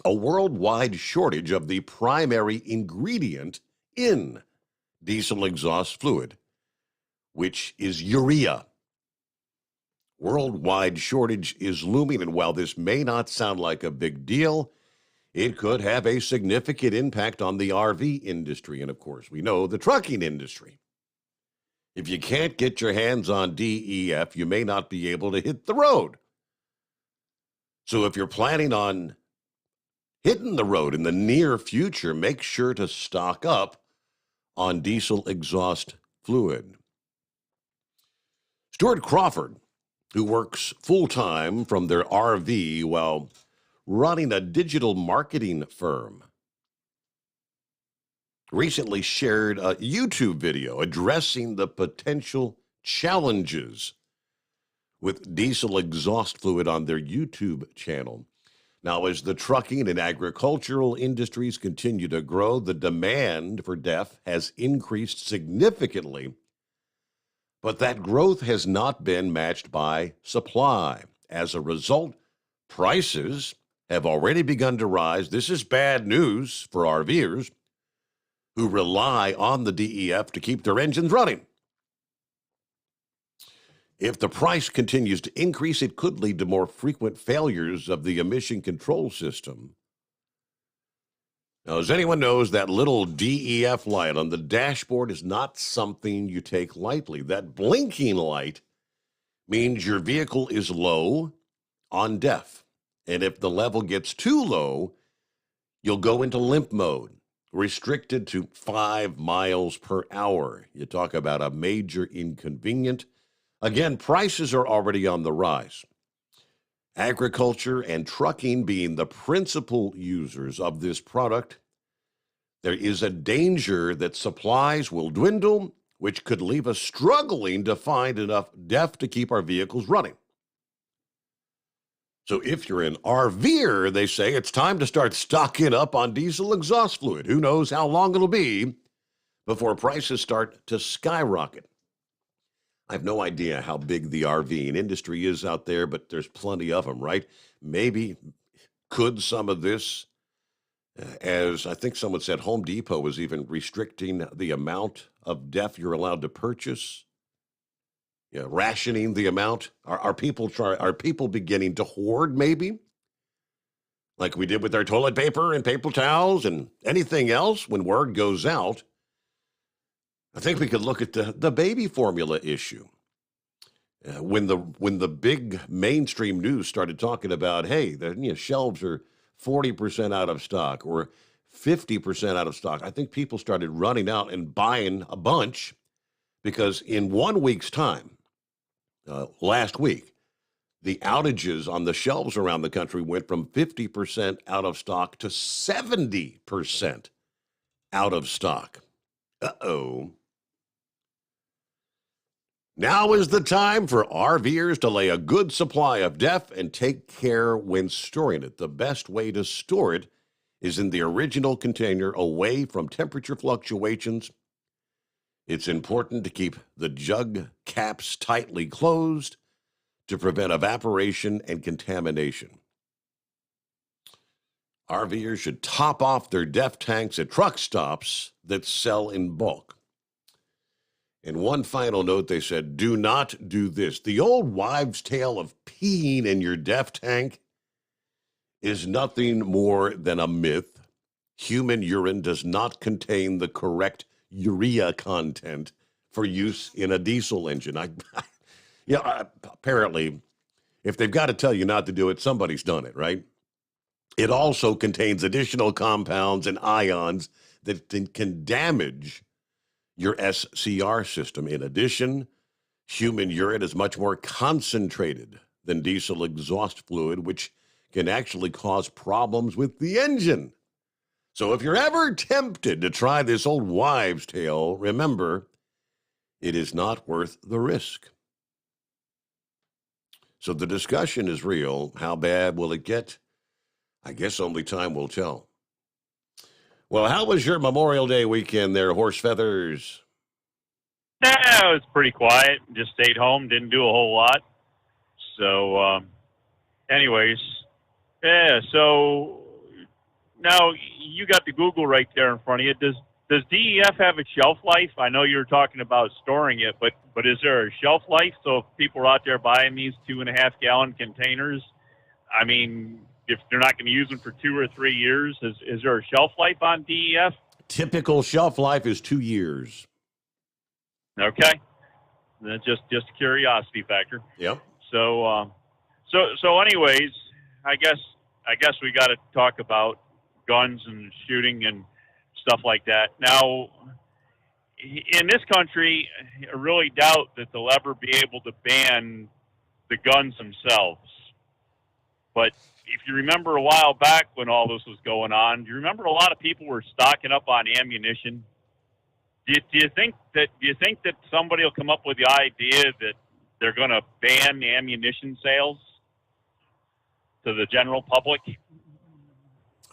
A worldwide shortage of the primary ingredient in diesel exhaust fluid, which is urea. Worldwide shortage is looming, and while this may not sound like a big deal, it could have a significant impact on the RV industry, and of course, we know the trucking industry. If you can't get your hands on DEF, you may not be able to hit the road. So if you're planning on hitting the road in the near future, make sure to stock up on diesel exhaust fluid. Stuart Crawford, who works full-time from their RV while running a digital marketing firm, recently shared a YouTube video addressing the potential challenges with diesel exhaust fluid on their YouTube channel. Now, as the trucking and agricultural industries continue to grow, the demand for DEF has increased significantly, but that growth has not been matched by supply. As a result, prices have already begun to rise. This is bad news for RVers who rely on the DEF to keep their engines running. If the price continues to increase, it could lead to more frequent failures of the emission control system. Now, as anyone knows, that little DEF light on the dashboard is not something you take lightly. That blinking light means your vehicle is low on DEF. And if the level gets too low, you'll go into limp mode, restricted to 5 miles per hour. You talk about a major inconvenience. Again, prices are already on the rise. Agriculture and trucking being the principal users of this product, there is a danger that supplies will dwindle, which could leave us struggling to find enough DEF to keep our vehicles running. So if you're an RVer, they say it's time to start stocking up on diesel exhaust fluid. Who knows how long it'll be before prices start to skyrocket. I have no idea how big the RVing industry is out there, but there's plenty of them, right? Maybe could some of this, as I think someone said, Home Depot is even restricting the amount of DEF you're allowed to purchase, rationing the amount. Are people beginning to hoard, maybe? Like we did with our toilet paper and paper towels and anything else when word goes out. I think we could look at the baby formula issue. When the big mainstream news started talking about, hey, the shelves are 40% out of stock or 50% out of stock, I think people started running out and buying a bunch because in 1 week's time, last week, The outages on the shelves around the country went from 50% out of stock to 70% out of stock. Uh-oh. Now is the time for RVers to lay a good supply of DEF and take care when storing it. The best way to store it is in the original container away from temperature fluctuations. It's important to keep the jug caps tightly closed to prevent evaporation and contamination. RVers should top off their DEF tanks at truck stops that sell in bulk. And one final note, they said, do not do this. The old wives' tale of peeing in your DEF tank is nothing more than a myth. Human urine does not contain the correct urea content for use in a diesel engine. Apparently, if they've got to tell you not to do it, somebody's done it, right? It also contains additional compounds and ions that can damage your SCR system. In addition, human urine is much more concentrated than diesel exhaust fluid, which can actually cause problems with the engine. So if you're ever tempted to try this old wives' tale, remember, it is not worth the risk. So the discussion is real. How bad will it get? I guess only time will tell. Well, how was your Memorial Day weekend there, Horse Feathers? Yeah, it was pretty quiet. Just stayed home, didn't do a whole lot. So, anyways, yeah, so now you got the Google right there in front of you. Does DEF have a shelf life? I know you were talking about storing it, but is there a shelf life? So if people are out there buying these 2.5 gallon containers, I mean, if they're not going to use them for 2 or 3 years, is there a shelf life on DEF? Typical shelf life is 2 years. Okay, that's just a curiosity factor. Yep. So anyways, I guess we got to talk about guns and shooting and stuff like that. Now, in this country, I really doubt that they'll ever be able to ban the guns themselves. But if you remember a while back when all this was going on, do you remember a lot of people were stocking up on ammunition? Do you think that somebody will come up with the idea that they're going to ban ammunition sales to the general public?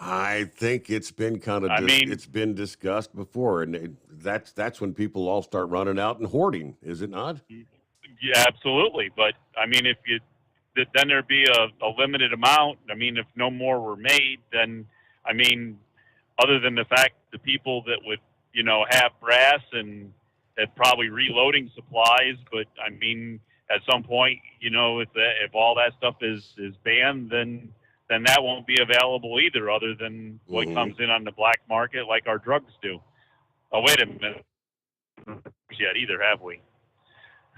I think it's been it's been discussed before, and that's when people all start running out and hoarding, is it not? Yeah, absolutely. But I mean, then there'd be a limited amount. I mean, if no more were made, then I mean, other than the fact the people that would have brass and probably reloading supplies, but I mean, at some point, if all that stuff is banned, then that won't be available either, other than what comes in on the black market, like our drugs do. Oh, wait a minute. Yet either, have we?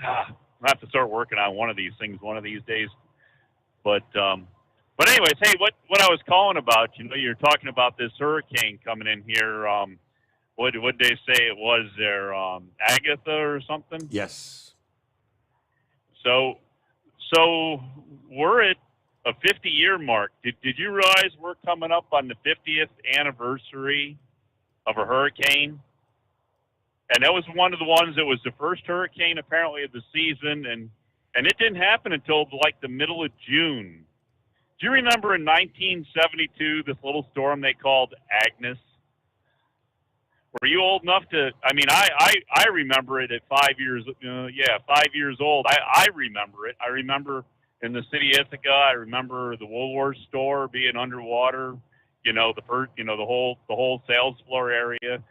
I'll have to start working on one of these things one of these days. But anyways, hey, what I was calling about, you're talking about this hurricane coming in here. What did they say it was there? Agatha or something? Yes. So we're at a 50-year mark. Did you realize we're coming up on the 50th anniversary of a hurricane? And that was one of the ones that was the first hurricane apparently of the season, and it didn't happen until like the middle of June. Do you remember in 1972 this little storm they called Agnes? Were you old enough to? I mean, I remember it at 5 years. 5 years old. I remember it. I remember in the city of Ithaca. I remember the Woolworth store being underwater. The whole sales floor area.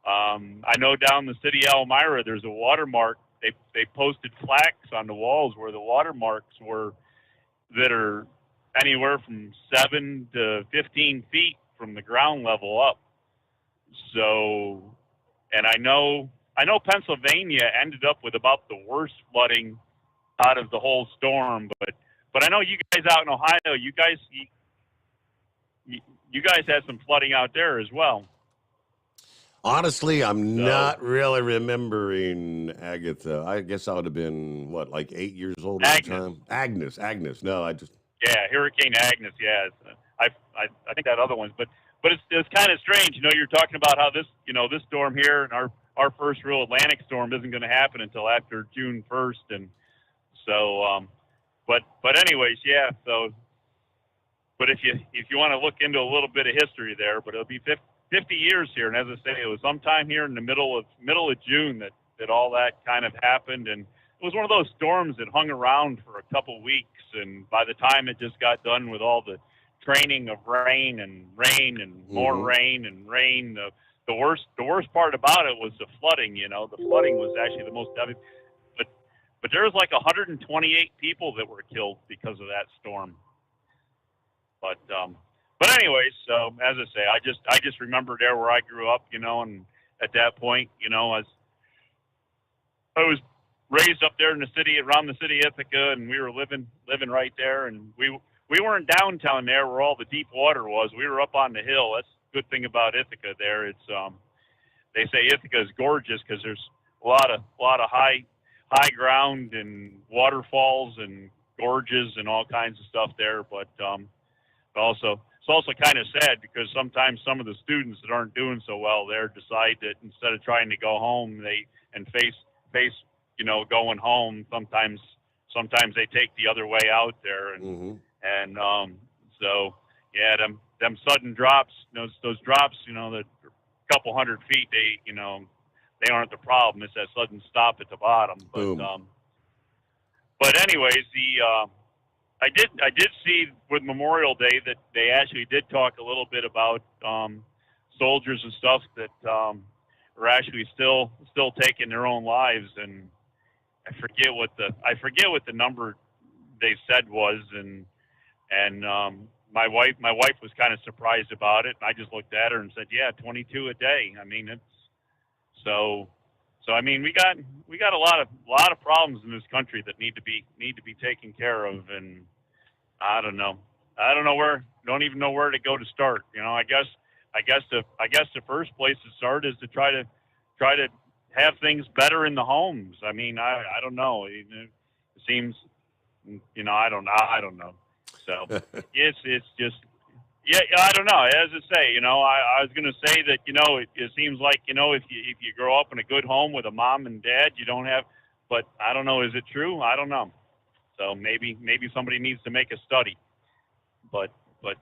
I know down the city of Elmira, there's a watermark. They posted plaques on the walls where the watermarks were that are anywhere from 7 to 15 feet from the ground level up. So, and I know Pennsylvania ended up with about the worst flooding out of the whole storm, but I know you guys out in Ohio, you guys had some flooding out there as well. Honestly, I'm not really remembering Agatha. I guess I would have been, what, like 8 years old at the time? Agnes. No, I just... Yeah, Hurricane Agnes. Yeah, I think that other one's, but it's kind of strange. You're talking about how this this storm here and our first real Atlantic storm isn't going to happen until after June 1st, and so but anyways, yeah. So, but if you want to look into a little bit of history there, but it'll be 50 years here, and as I say, it was sometime here in the middle of June that all that kind of happened, and it was one of those storms that hung around for a couple weeks, and by the time it just got done with all the training of rain and more rain and rain, the worst part about it was the flooding. The flooding was actually the most devastating. But there was like 128 people that were killed because of that storm. But anyways, so as I say, I just remember there where I grew up, and at that point, I was raised up there in the city, around the city of Ithaca, and we were living right there, and we weren't downtown there where all the deep water was. We were up on the hill. That's the good thing about Ithaca there. It's they say Ithaca is gorgeous because there's a lot of high ground and waterfalls and gorges and all kinds of stuff there, but also it's also kind of sad because sometimes some of the students that aren't doing so well there decide that instead of trying to go home, face going home, sometimes they take the other way out there, and so yeah, them sudden drops, those drops, that couple 100 feet, they aren't the problem. It's that sudden stop at the bottom. But anyways, I did see with Memorial Day that they actually did talk a little bit about soldiers and stuff that are actually still taking their own lives, and I forget what the number they said was, and my wife was kind of surprised about it, and I just looked at her and said, yeah, 22 a day. I mean, it's so I mean, we got a lot of problems in this country that need to be taken care of, and I don't even know where to go to start. I guess the first place to start is to try to have things better in the homes. I mean, I don't know. It seems, I don't know. So it's just, yeah, I don't know. As I say, I was going to say that, it seems like, if you grow up in a good home with a mom and dad, you don't have, but I don't know. Is it true? I don't know. So maybe somebody needs to make a study, but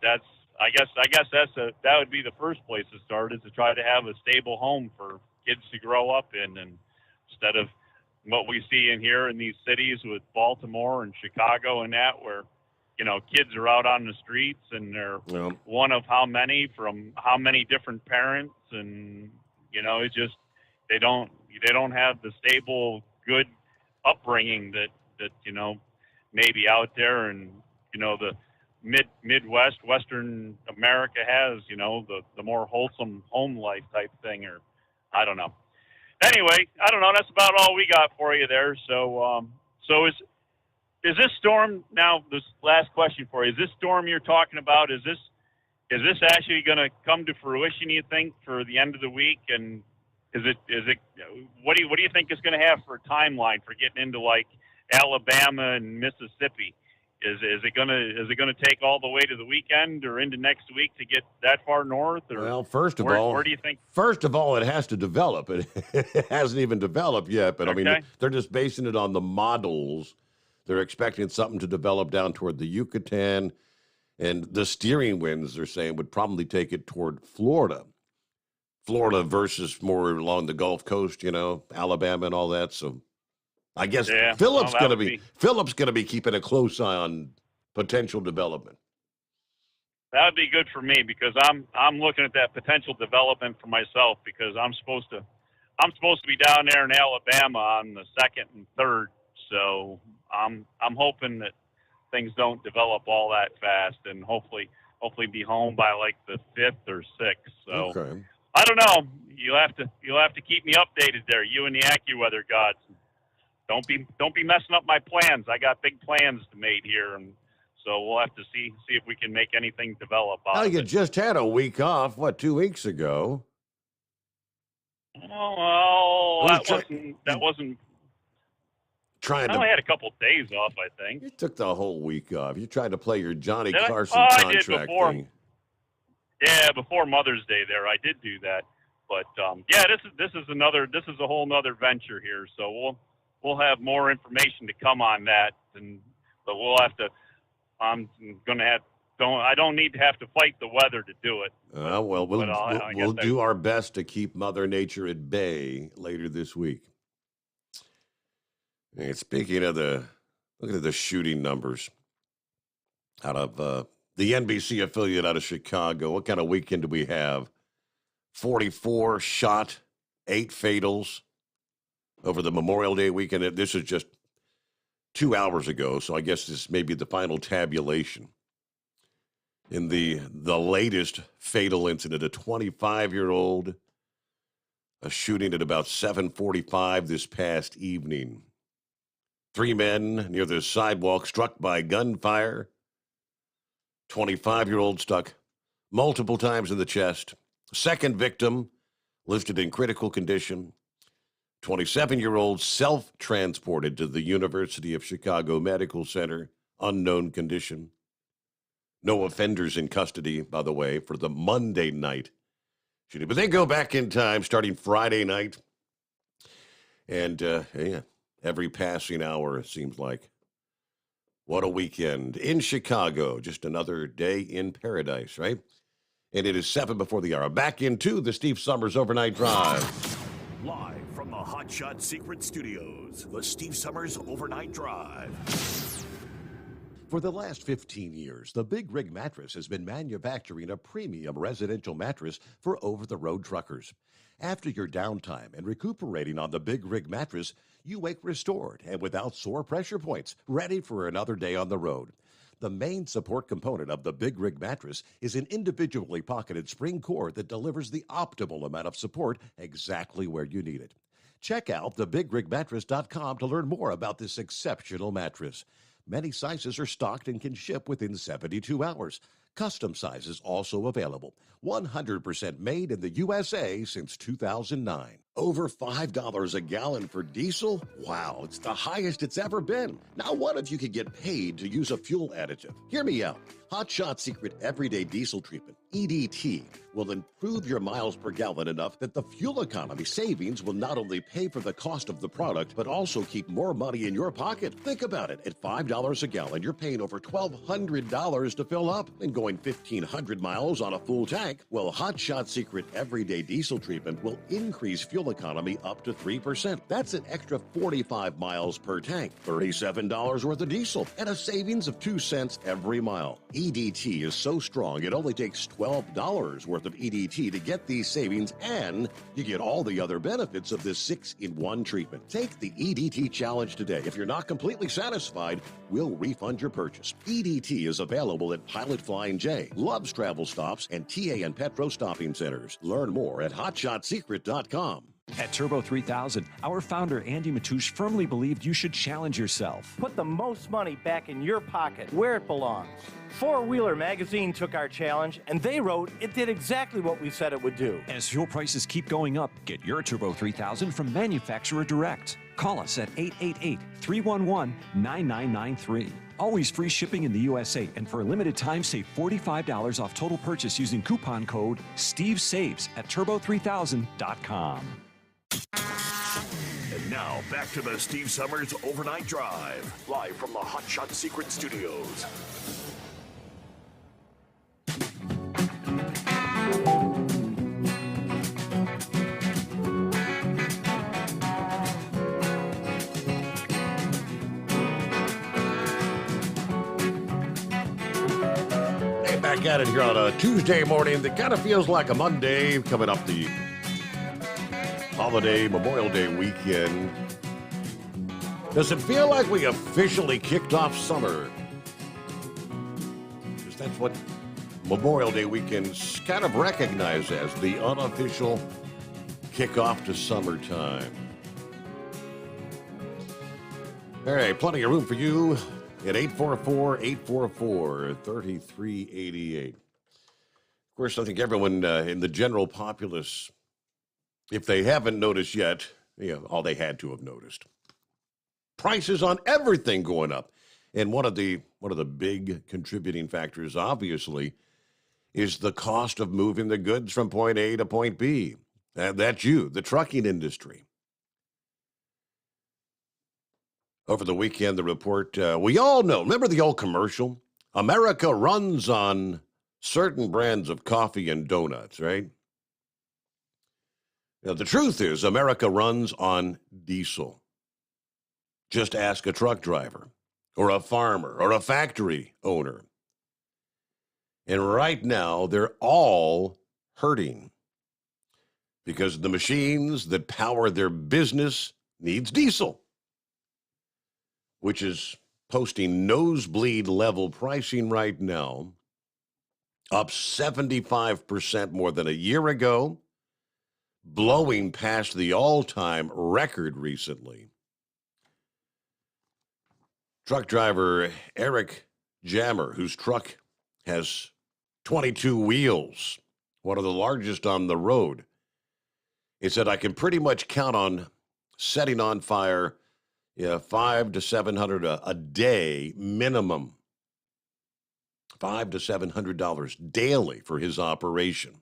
that's, I guess that would be the first place to start, is to try to have a stable home for kids to grow up in, and instead of what we see in here in these cities with Baltimore and Chicago and that, where kids are out on the streets and they're one of how many from how many different parents, and it's just they don't have the stable good upbringing that maybe out there, and the Midwest, Western America has, the more wholesome home life type thing, or I don't know. Anyway, I don't know. That's about all we got for you there. So is this storm, now this last question for you, is this storm you're talking about, is this actually going to come to fruition, you think, for the end of the week? And is it what do you think it's going to have for a timeline for getting into like Alabama and Mississippi? Is it gonna take all the way to the weekend or into next week to get that far north? Or well, first of where, all, where do you think? First of all, it has to develop. It hasn't even developed yet, but Okay. I mean, they're just basing it on the models. They're expecting something to develop down toward the Yucatan, and the steering winds, they're saying, would probably take it toward Florida versus more along the Gulf Coast, Alabama and all that. So I guess Yeah, Philip's well, going to be keeping a close eye on potential development. That would be good for me, because I'm looking at that potential development for myself, because I'm supposed to be down there in Alabama on the 2nd and 3rd. So I'm hoping that things don't develop all that fast, and hopefully be home by like the 5th or 6th. So Okay. I don't know. You'll have to keep me updated there, you and the AccuWeather gods. Don't be messing up my plans. I got big plans to make here, and so we'll have to see if we can make anything develop. Now, you just had a week off, 2 weeks ago? Oh, that wasn't. Trying I to. only had a couple of days off, I think. You took the whole week off. You tried to play your Johnny Did I? Carson Oh, I did contract before. thing. Yeah, before Mother's Day there, I did do that. But yeah, this is a whole nother venture here. So we'll have more information to come on that, but we'll have to. I'm gonna have. I don't need to have to fight the weather to do it. Well, I we'll guess do our best to keep Mother Nature at bay later this week. And speaking of look at the shooting numbers out of the NBC affiliate out of Chicago. What kind of weekend do we have? 44 shot, 8 fatals over the Memorial Day weekend. This is just 2 hours ago, so I guess this may be the final tabulation. In the latest fatal incident, a 25-year-old, a shooting at about 7:45 this past evening. 3 men near the sidewalk struck by gunfire. 25-year-old struck multiple times in the chest. Second victim listed in critical condition. 27-year-old self-transported to the University of Chicago Medical Center, unknown condition. No offenders in custody, by the way, for the Monday night shooting. But they go back in time starting Friday night. And, every passing hour, it seems like. What a weekend in Chicago. Just another day in paradise, right? And it is 7 before the hour. Back into the Steve Sommers Overnight Drive. Live from the Hot Shot Secret Studios, the Steve Sommers Overnight Drive. For the last 15 years, the Big Rig Mattress has been manufacturing a premium residential mattress for over-the-road truckers. After your downtime and recuperating on the Big Rig Mattress, you wake restored and without sore pressure points, ready for another day on the road. The main support component of the Big Rig Mattress is an individually pocketed spring core that delivers the optimal amount of support exactly where you need it. Check out thebigrigmattress.com to learn more about this exceptional mattress. Many sizes are stocked and can ship within 72 hours. Custom sizes also available. 100% made in the USA since 2009. Over $5 a gallon for diesel? Wow, it's the highest it's ever been. Now what if you could get paid to use a fuel additive? Hear me out. Hot Shot Secret Everyday Diesel Treatment, EDT, will improve your miles per gallon enough that the fuel economy savings will not only pay for the cost of the product, but also keep more money in your pocket. Think about it. At $5 a gallon, you're paying over $1,200 to fill up and going 1,500 miles on a full tank. Well, Hot Shot Secret Everyday Diesel Treatment will increase fuel economy up to 3%. That's an extra 45 miles per tank, $37 worth of diesel, and a savings of 2 cents every mile. EDT is so strong, it only takes $12 worth of EDT to get these savings, and you get all the other benefits of this 6-in-1 treatment. Take the EDT challenge today. If you're not completely satisfied, we'll refund your purchase. EDT is available at Pilot Flying J, Love's Travel Stops, and TA and Petro Stopping Centers. Learn more at hotshotsecret.com. At Turbo 3000, our founder Andy Matouche firmly believed you should challenge yourself. Put the most money back in your pocket, where it belongs. Four Wheeler Magazine took our challenge, and they wrote it did exactly what we said it would do. As fuel prices keep going up, get your Turbo 3000 from manufacturer direct. Call us at 888-311-9993. Always free shipping in the USA, and for a limited time, save $45 off total purchase using coupon code STEVESAVES at turbo3000.com. And now, back to the Steve Sommers Overnight Drive, live from the Hot Shot Secret Studios. Back at it here on a Tuesday morning that kind of feels like a Monday, coming up the holiday Memorial Day weekend. Does it feel like we officially kicked off summer? Because that's what Memorial Day weekends kind of recognize as the unofficial kickoff to summertime. All right, plenty of room for you at 844-844-3388. Of course, I think everyone in the general populace If they haven't noticed yet, all they had to have noticed. Prices on everything going up. And one of the big contributing factors, obviously, is the cost of moving the goods from point A to point B. That's the trucking industry. Over the weekend, the report, we all know, remember the old commercial? America runs on certain brands of coffee and donuts, right? Now, the truth is, America runs on diesel. Just ask a truck driver or a farmer or a factory owner. And right now, they're all hurting because the machines that power their business needs diesel, which is posting nosebleed level pricing right now, up 75% more than a year ago, blowing past the all-time record recently. Truck driver Eric Jammer, whose truck has 22 wheels, one of the largest on the road, he said, I can pretty much count on setting on fire $500 to $700 a day minimum. $500 to $700 daily for his operation.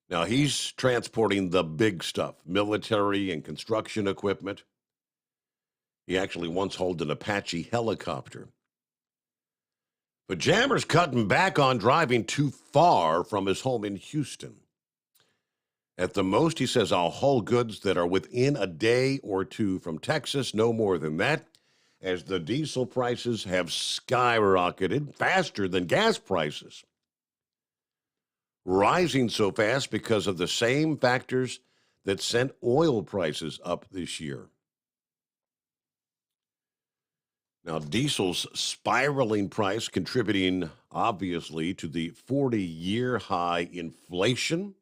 Now, he's transporting the big stuff, military and construction equipment. He actually once hauled an Apache helicopter. But Jammer's cutting back on driving too far from his home in Houston. At the most, he says, I'll haul goods that are within a day or two from Texas, no more than that, as the diesel prices have skyrocketed faster than gas prices. Rising so fast because of the same factors that sent oil prices up this year. Now, diesel's spiraling price contributing, obviously, to the 40-year high inflation.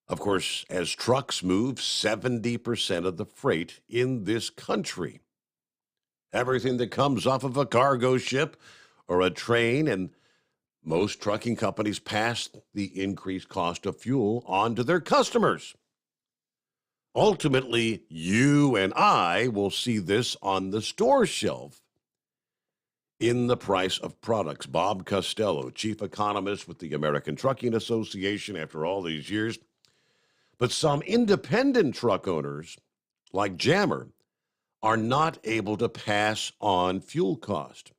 Of course, as trucks move 70% of the freight in this country. Everything that comes off of a cargo ship or a train, and most trucking companies pass the increased cost of fuel on to their customers. Ultimately, you and I will see this on the store shelf in the price of products. Bob Costello, chief economist with the American Trucking Association after all these years. But some independent truck owners, like Jammer, are not able to pass on fuel cost.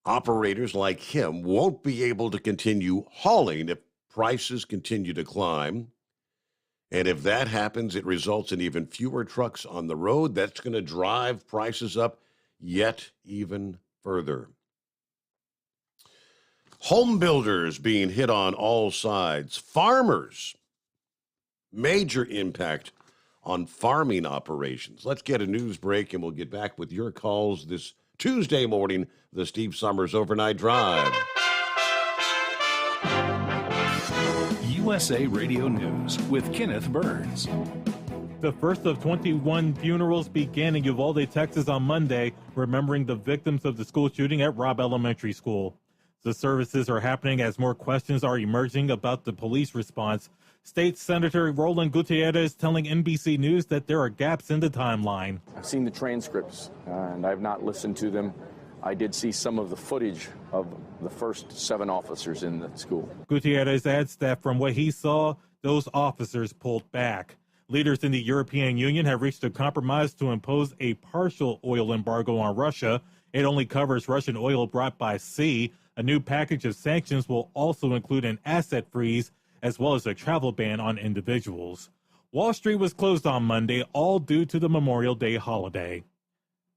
Operators like him won't be able to continue hauling if prices continue to climb. And if that happens, it results in even fewer trucks on the road. That's going to drive prices up yet even further. Home builders being hit on all sides. Farmers, major impact on farming operations. Let's get a news break and we'll get back with your calls this Tuesday morning, the Steve Sommers Overnight Drive. USA Radio News with Kenneth Burns. The first of 21 funerals began in Uvalde, Texas on Monday, remembering the victims of the school shooting at Robb Elementary School. The services are happening as more questions are emerging about the police response. State Senator Roland Gutierrez telling NBC News that there are gaps in the timeline. I've seen the transcripts, and I've not listened to them. I did see some of the footage of the first 7 officers in the school. Gutierrez adds that from what he saw, those officers pulled back. Leaders in the European Union have reached a compromise to impose a partial oil embargo on Russia. It only covers Russian oil brought by sea. A new package of sanctions will also include an asset freeze as well as a travel ban on individuals. Wall Street was closed on Monday, all due to the Memorial Day holiday.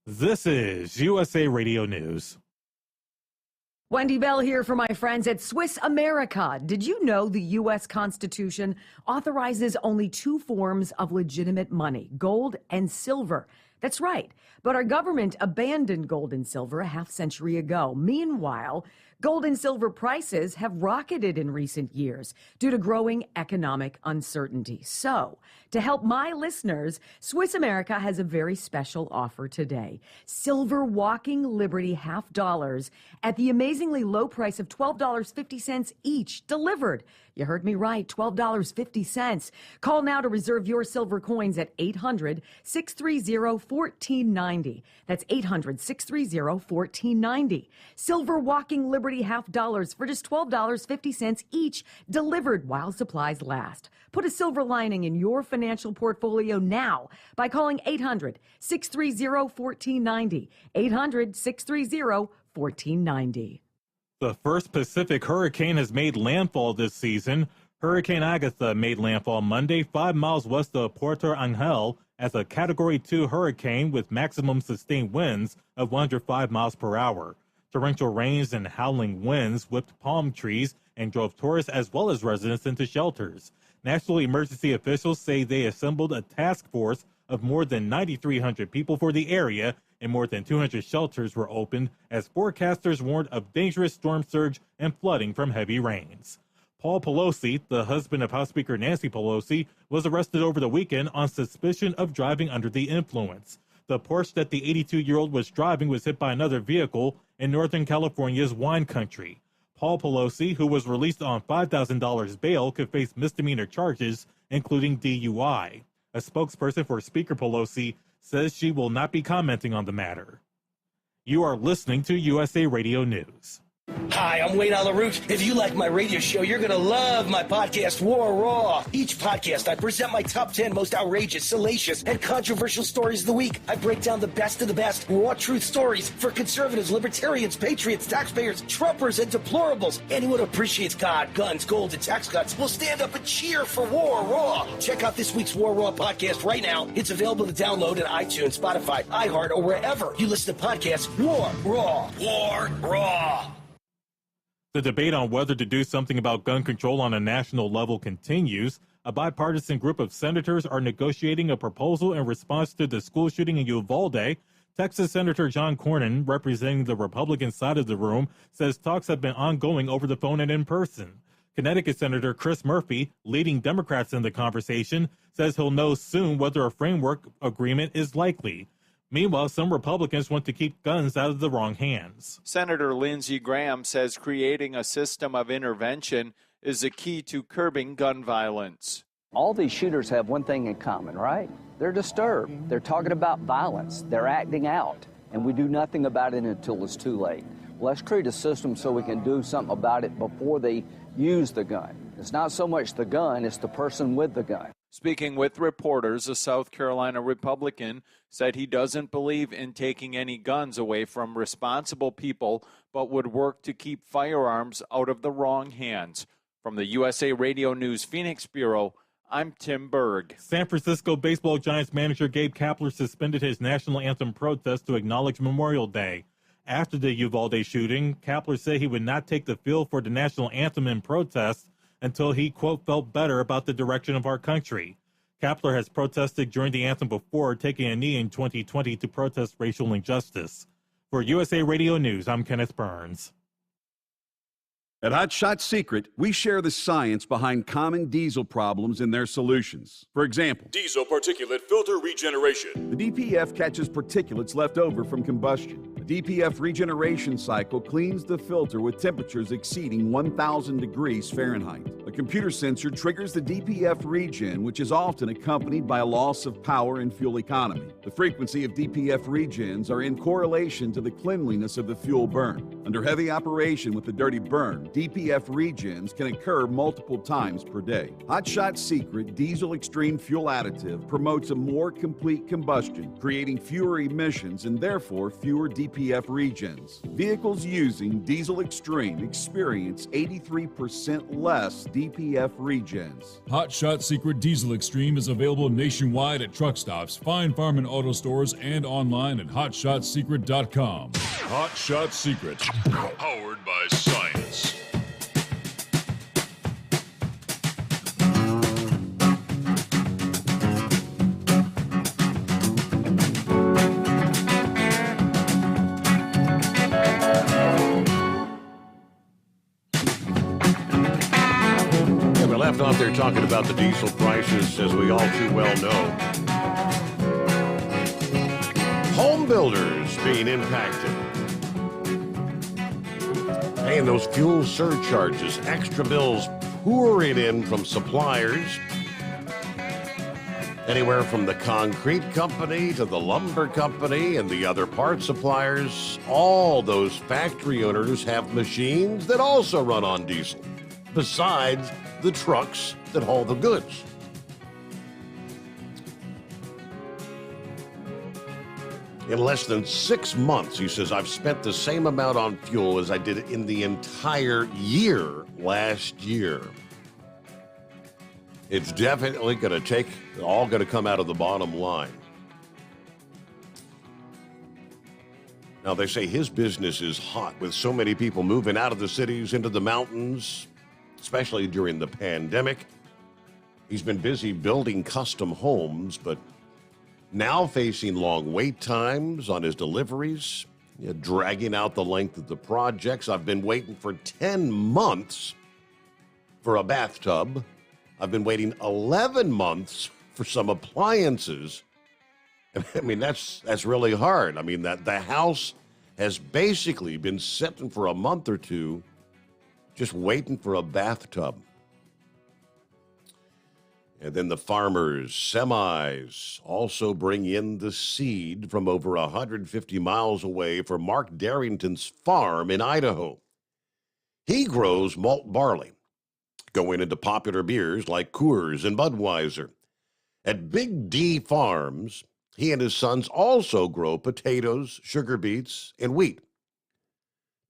This is USA Radio News. Wendy Bell here for my friends at Swiss America. Did you know the U.S. Constitution authorizes only 2 forms of legitimate money, gold and silver? That's right. But our government abandoned gold and silver a half century ago. Meanwhile, Gold and silver prices have rocketed in recent years due to growing economic uncertainty. So, to help my listeners, Swiss America has a very special offer today. Silver Walking Liberty $half at the amazingly low price of $12.50 each, delivered. You heard me right, $12.50. Call now to reserve your silver coins at 800-630-1490. That's 800-630-1490. Silver Walking Liberty $half for just $12.50 each, delivered while supplies last. Put a silver lining in your financial portfolio now by calling 800-630-1490. 800-630-1490. The first Pacific hurricane has made landfall this season. Hurricane Agatha made landfall Monday 5 miles west of Puerto Angel as a Category 2 hurricane with maximum sustained winds of 105 miles per hour. Torrential rains and howling winds whipped palm trees and drove tourists as well as residents into shelters. National emergency officials say they assembled a task force of more than 9,300 people for the area, and more than 200 shelters were opened as forecasters warned of dangerous storm surge and flooding from heavy rains. Paul Pelosi, the husband of House Speaker Nancy Pelosi, was arrested over the weekend on suspicion of driving under the influence. The Porsche that the 82-year-old was driving was hit by another vehicle in Northern California's wine country. Paul Pelosi, who was released on $5,000 bail, could face misdemeanor charges, including DUI. A spokesperson for Speaker Pelosi says she will not be commenting on the matter. You are listening to USA Radio News. Hi, I'm Wayne LaRoute. If you like my radio show, you're going to love my podcast, War Raw. Each podcast, I present my top 10 most outrageous, salacious, and controversial stories of the week. I break down the best of the best raw truth stories for conservatives, libertarians, patriots, taxpayers, Trumpers, and deplorables. Anyone who appreciates God, guns, gold, and tax cuts will stand up and cheer for War Raw. Check out this week's War Raw podcast right now. It's available to download at iTunes, Spotify, iHeart, or wherever you listen to podcasts. War Raw. War Raw. The debate on whether to do something about gun control on a national level continues. A bipartisan group of senators are negotiating a proposal in response to the school shooting in Uvalde. Texas Senator John Cornyn, representing the Republican side of the room, says talks have been ongoing over the phone and in person. Connecticut Senator Chris Murphy, leading Democrats in the conversation, says he'll know soon whether a framework agreement is likely. Meanwhile, some Republicans want to keep guns out of the wrong hands. Senator Lindsey Graham says creating a system of intervention is the key to curbing gun violence. All these shooters have one thing in common, right? They're disturbed. They're talking about violence. They're acting out. And we do nothing about it until it's too late. Well, let's create a system so we can do something about it before they use the gun. It's not so much the gun, it's the person with the gun. Speaking with reporters, a South Carolina Republican said he doesn't believe in taking any guns away from responsible people, but would work to keep firearms out of the wrong hands. From the USA Radio News Phoenix Bureau, I'm Tim Berg. San Francisco baseball Giants manager Gabe Kapler suspended his national anthem protest to acknowledge Memorial Day. After the Uvalde shooting, Kapler said he would not take the field for the national anthem in protest until he, quote, felt better about the direction of our country. Kapler has protested during the anthem before, taking a knee in 2020 to protest racial injustice. For USA Radio News, I'm Kenneth Burns. At Hot Shot Secret, we share the science behind common diesel problems and their solutions. For example, Diesel particulate filter regeneration. the DPF catches particulates left over from combustion. The DPF regeneration cycle cleans the filter with temperatures exceeding 1,000 degrees Fahrenheit. A computer sensor triggers the DPF regen, which is often accompanied by a loss of power and fuel economy. The frequency of DPF regens are in correlation to the cleanliness of the fuel burn. Under heavy operation with the dirty burn, DPF regens can occur multiple times per day. Hot Shot Secret Diesel Extreme Fuel Additive promotes a more complete combustion, creating fewer emissions and therefore fewer DPF regens. Vehicles using Diesel Extreme experience 83% less DPF regens. Hot Shot Secret Diesel Extreme is available nationwide at truck stops, fine farm and auto stores, and online at hotshotsecret.com. Hot Shot Secret. Powered by science. thought they were talking about the diesel prices, as we all too well know. Home builders being impacted. Paying those fuel surcharges, extra bills pouring in from suppliers. Anywhere from the concrete company to the lumber company and the other part suppliers, all those factory owners have machines that also run on diesel, besides the trucks that haul the goods. In less than 6 months, he says, I've spent the same amount on fuel as I did in the entire year last year. It's definitely going to all going to come out of the bottom line. Now, they say his business is hot with so many people moving out of the cities into the mountains, especially during the pandemic. He's been busy building custom homes, but now facing long wait times on his deliveries, dragging out the length of the projects. I've been waiting for 10 months for a bathtub. I've been waiting 11 months for some appliances. I mean, that's really hard. I mean, that the house has basically been sitting for a month or two just waiting for a bathtub. And then the farmers, semis, also bring in the seed from over 150 miles away for Mark Darrington's farm in Idaho. He grows malt barley, going into popular beers like Coors and Budweiser. At Big D Farms, he and his sons also grow potatoes, sugar beets, and wheat.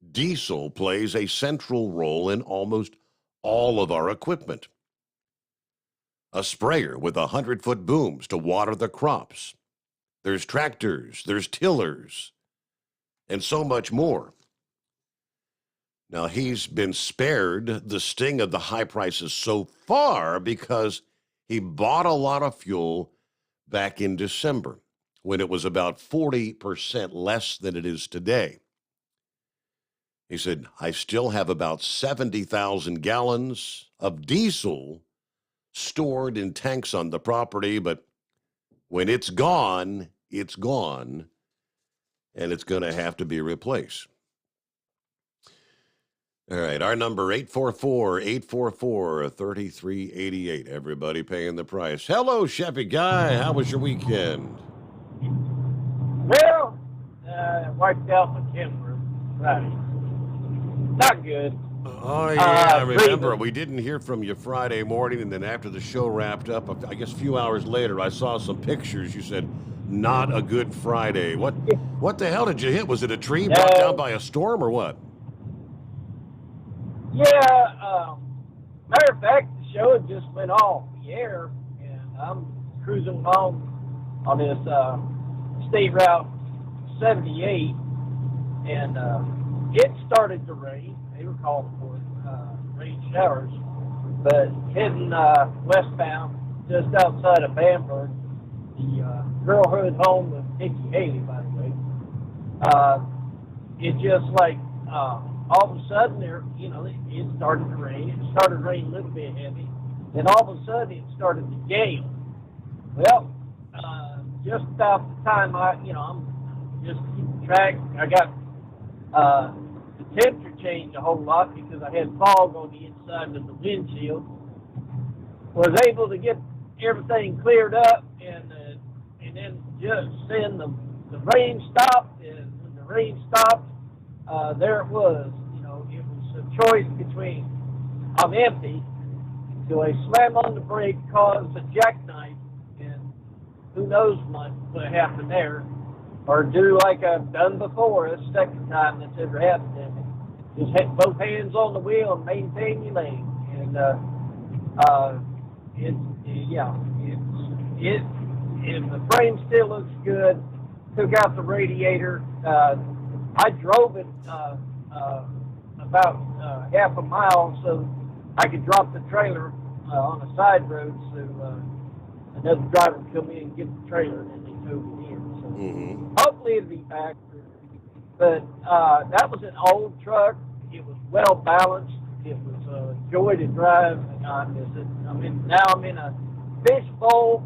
Diesel plays a central role in almost all of our equipment. A sprayer with 100-foot booms to water the crops. There's tractors, there's tillers, and so much more. Now, he's been spared the sting of the high prices so far because he bought a lot of fuel back in December when it was about 40% less than it is today. He said, I still have about 70,000 gallons of diesel stored in tanks on the property, but when it's gone, and it's going to have to be replaced. All right, our number 844-844-3388. Everybody paying the price. Hello, Sheppy Guy. How was your weekend? Well, wiped out my camera Friday. Not good. Oh, yeah, I remember. We didn't hear from you Friday morning, and then after the show wrapped up, I guess a few hours later, I saw some pictures. You said, not a good Friday. What the hell did you hit? Was it a tree brought down by a storm or what? Yeah, matter of fact, the show had just went off the air, and I'm cruising along on this State Route 78, and it started to rain. They were calling for rain showers, but heading westbound, just outside of Bamberg, the girlhood home of Nikki Haley, by the way, it just like all of a sudden there, it started to rain. It started raining a little bit heavy, then all of a sudden it started to gale. Well, just about the time I'm just keeping track. I got the temperature changed a whole lot because I had fog on the inside of the windshield. Was able to get everything cleared up, and then just then the rain stopped, and when the rain stopped, there it was. It was a choice between I'm empty, do I slam on the brake, cause a jackknife, and who knows what would happen there, or do like I've done before, a second time that's ever happened to me. Just hit both hands on the wheel and maintain your lane. And the frame still looks good. Took out the radiator. I drove it about half a mile so I could drop the trailer on a side road so another driver would come in and get the trailer, and then they towed it in. So hopefully it'll be back. But that was an old truck. It was well balanced. It was a joy to drive on this. Now I'm in a fishbowl,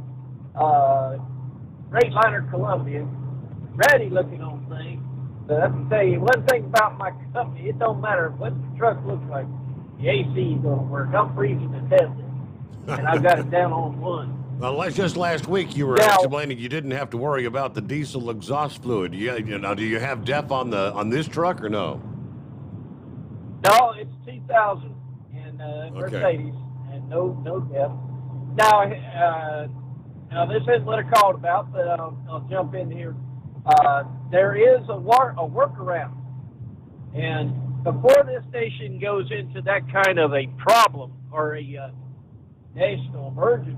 Freightliner Columbia, ready looking on things. But I can tell you one thing about my company, it don't matter what the truck looks like, the AC is going to work. I'm freezing to death, and I've got it down on one. Well, just last week you were explaining you didn't have to worry about the diesel exhaust fluid. Do you have DEF on this truck or no? No, it's 2000 and Mercedes, and no DEF. Now this isn't what I called about, but I'll jump in here. There is a workaround, and before this station goes into that kind of a problem or a national emergency,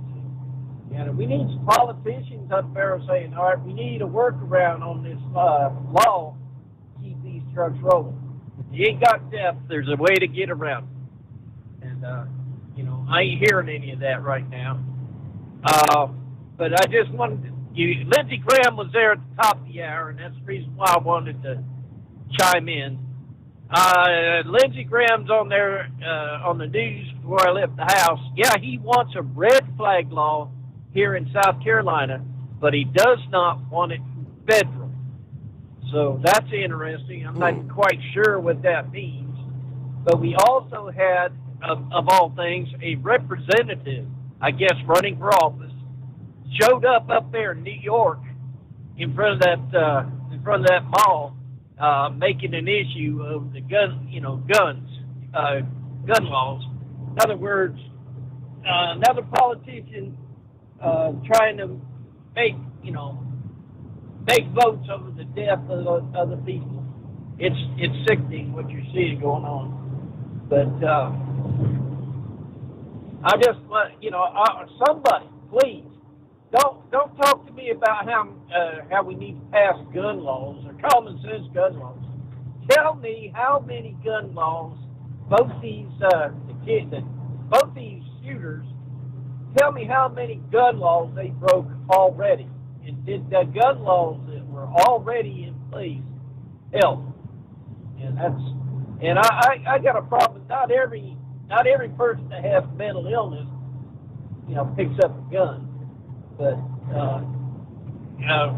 and we need some politicians up there saying, all right, we need a workaround on this law to keep these trucks rolling. If you ain't got DEF, there's a way to get around it. And, I ain't hearing any of that right now. But I just wanted Lindsey Graham was there at the top of the hour, and that's the reason why I wanted to chime in. Lindsey Graham's on there on the news before I left the house. Yeah, he wants a red flag law here in South Carolina, but he does not want it federal. So that's interesting. I'm not quite sure what that means. But we also had, of all things, a representative, I guess, running for office, showed up there in New York in front of that mall, making an issue of the gun laws. In other words, another politician trying to make votes over the death of other people. It's sickening what you're seeing going on. But I just want somebody, please don't talk to me about how we need to pass gun laws or common sense gun laws. Tell me how many gun laws both these shooters. Tell me how many gun laws they broke already, and did the gun laws that were already in place help? And I got a problem. Not every person that has mental illness, picks up a gun. But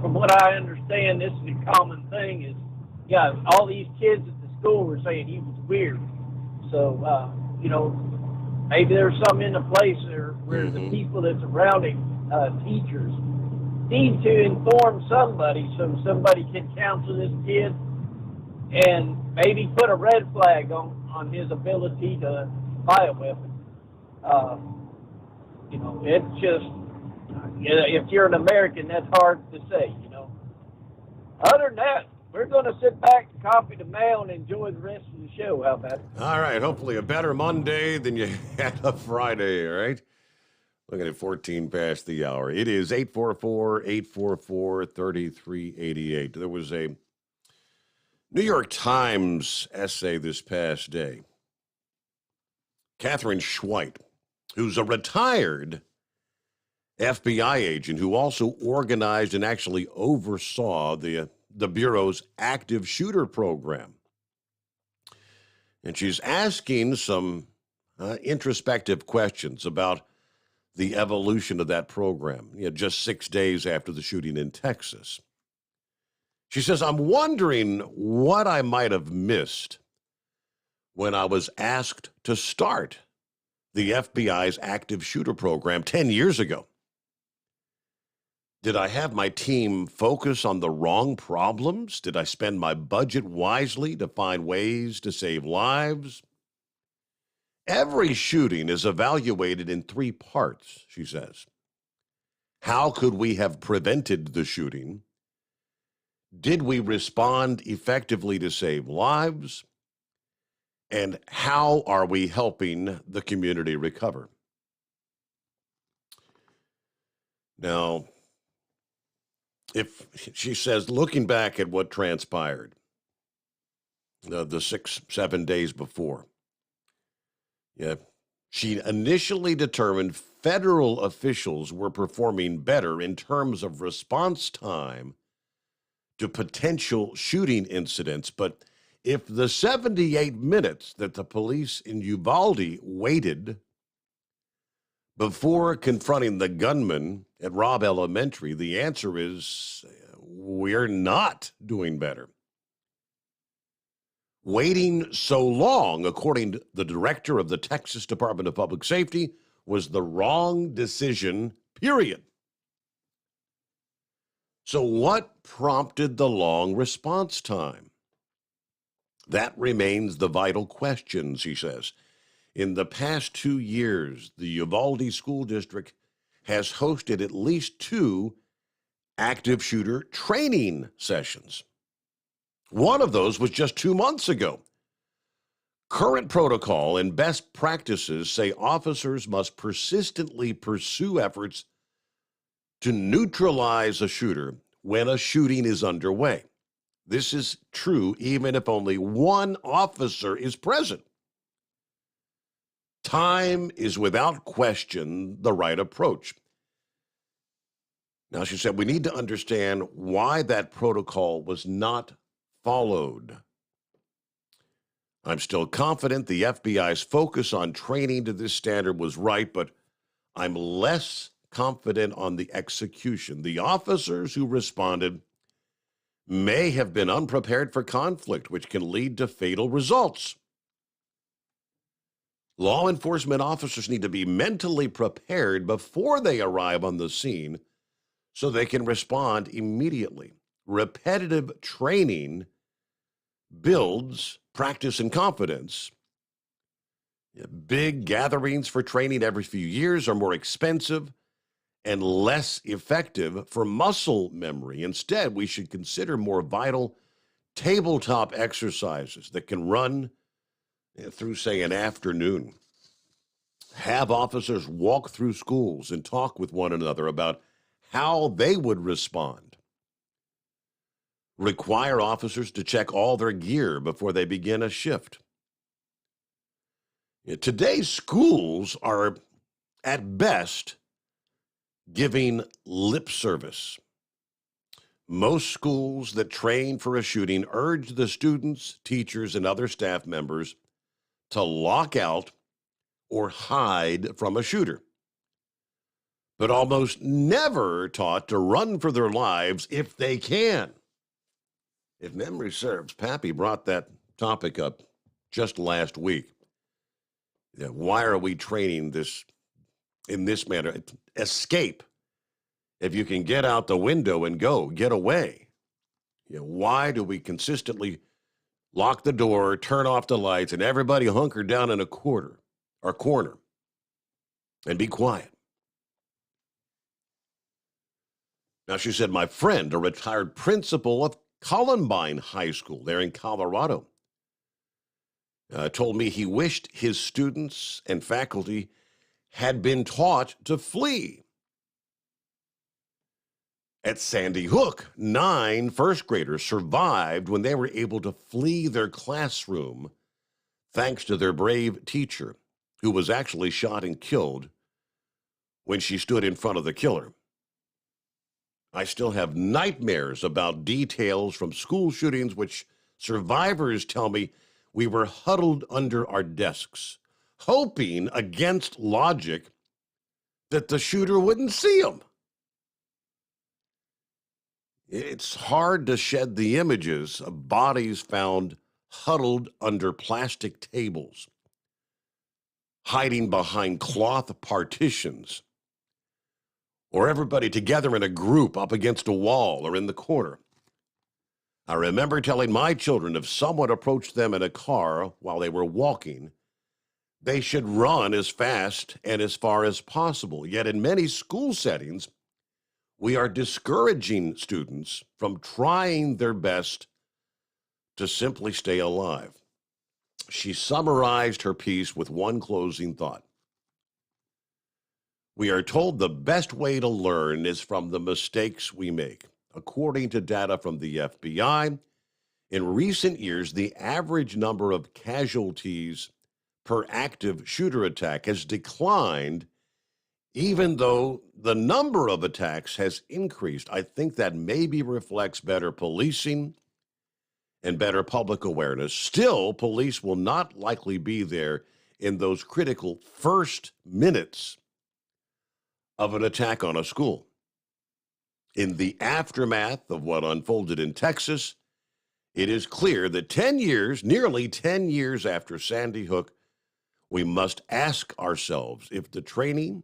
from what I understand, this is a common thing. Is all these kids at the school were saying he was weird. So maybe there's some in the place there where the people that's around him, teachers, need to inform somebody so somebody can counsel this kid and maybe put a red flag on his ability to buy a weapon. It's just, if you're an American, that's hard to say, Other than that, we're going to sit back and copy the mail and enjoy the rest of the show. How about it? All right. Hopefully a better Monday than you had a Friday, all right? Looking at 14 past the hour. It is 844-844-3388. There was a New York Times essay this past day. Catherine Schweit, who's a retired FBI agent who also organized and actually oversaw the Bureau's active shooter program. And she's asking some introspective questions about the evolution of that program, just 6 days after the shooting in Texas. She says, I'm wondering what I might have missed when I was asked to start the FBI's active shooter program 10 years ago. Did I have my team focus on the wrong problems? Did I spend my budget wisely to find ways to save lives? Every shooting is evaluated in 3 parts, she says. How could we have prevented the shooting? Did we respond effectively to save lives? And how are we helping the community recover? Now, if she says, looking back at what transpired the 6-7 days before, she initially determined federal officials were performing better in terms of response time to potential shooting incidents, but If the 78 minutes that the police in Uvalde waited before confronting the gunman at Robb Elementary, the answer is we're not doing better. Waiting so long, according to the director of the Texas Department of Public Safety, was the wrong decision, period. So what prompted the long response time? That remains the vital question, she says. In the past 2 years, the Uvalde School District has hosted at least 2 active shooter training sessions. One of those was just 2 months ago. Current protocol and best practices say officers must persistently pursue efforts to neutralize a shooter when a shooting is underway. This is true even if only one officer is present. Time is without question the right approach. Now, she said, we need to understand why that protocol was not followed. I'm still confident the FBI's focus on training to this standard was right, but I'm less confident on the execution. The officers who responded may have been unprepared for conflict, which can lead to fatal results. Law enforcement officers need to be mentally prepared before they arrive on the scene so they can respond immediately. Repetitive training builds practice and confidence. Big gatherings for training every few years are more expensive and less effective for muscle memory. Instead, we should consider more vital tabletop exercises that can run through, say, an afternoon. Have officers walk through schools and talk with one another about how they would respond. Require officers to check all their gear before they begin a shift. Today's schools are, at best, giving lip service. Most schools that train for a shooting urge the students, teachers, and other staff members to lock out or hide from a shooter, but almost never taught to run for their lives if they can. If memory serves, Pappy brought that topic up just last week. Why are we training this in this manner? Escape. If you can get out the window and go, get away. Why do we consistently lock the door, turn off the lights, and everybody hunker down in a corner and be quiet? Now, she said, my friend, a retired principal of Columbine High School there in Colorado, told me he wished his students and faculty had been taught to flee. At Sandy Hook, 9 first graders survived when they were able to flee their classroom thanks to their brave teacher, who was actually shot and killed when she stood in front of the killer. I still have nightmares about details from school shootings, which survivors tell me we were huddled under our desks, hoping against logic that the shooter wouldn't see them. It's hard to shed the images of bodies found huddled under plastic tables, hiding behind cloth partitions, or everybody together in a group up against a wall or in the corner. I remember telling my children if someone approached them in a car while they were walking, they should run as fast and as far as possible. Yet in many school settings, we are discouraging students from trying their best to simply stay alive. She summarized her piece with one closing thought. We are told the best way to learn is from the mistakes we make. According to data from the FBI, in recent years, the average number of casualties per active shooter attack has declined, even though the number of attacks has increased. I think that maybe reflects better policing and better public awareness, still, police will not likely be there in those critical first minutes of an attack on a school. In the aftermath of what unfolded in Texas, it is clear that 10 years, nearly 10 years after Sandy Hook, we must ask ourselves if the training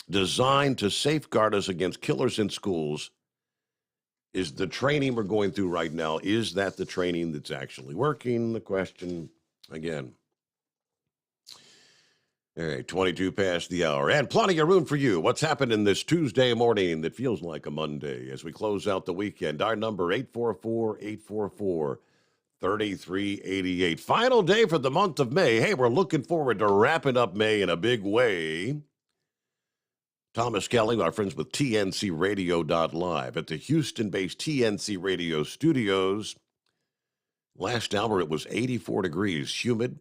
designed to safeguard us against killers in schools is the training we're going through right now. Is that the training that's actually working? The question again. All right, 22 past the hour, and plenty of room for you. What's happening this Tuesday morning that feels like a Monday as we close out the weekend? Our number, 844-844-3388. Final day for the month of May. Hey, we're looking forward to wrapping up May in a big way. Thomas Kelly, our friends with TNCRadio.live at the Houston-based TNC Radio studios. Last hour, it was 84 degrees, humid,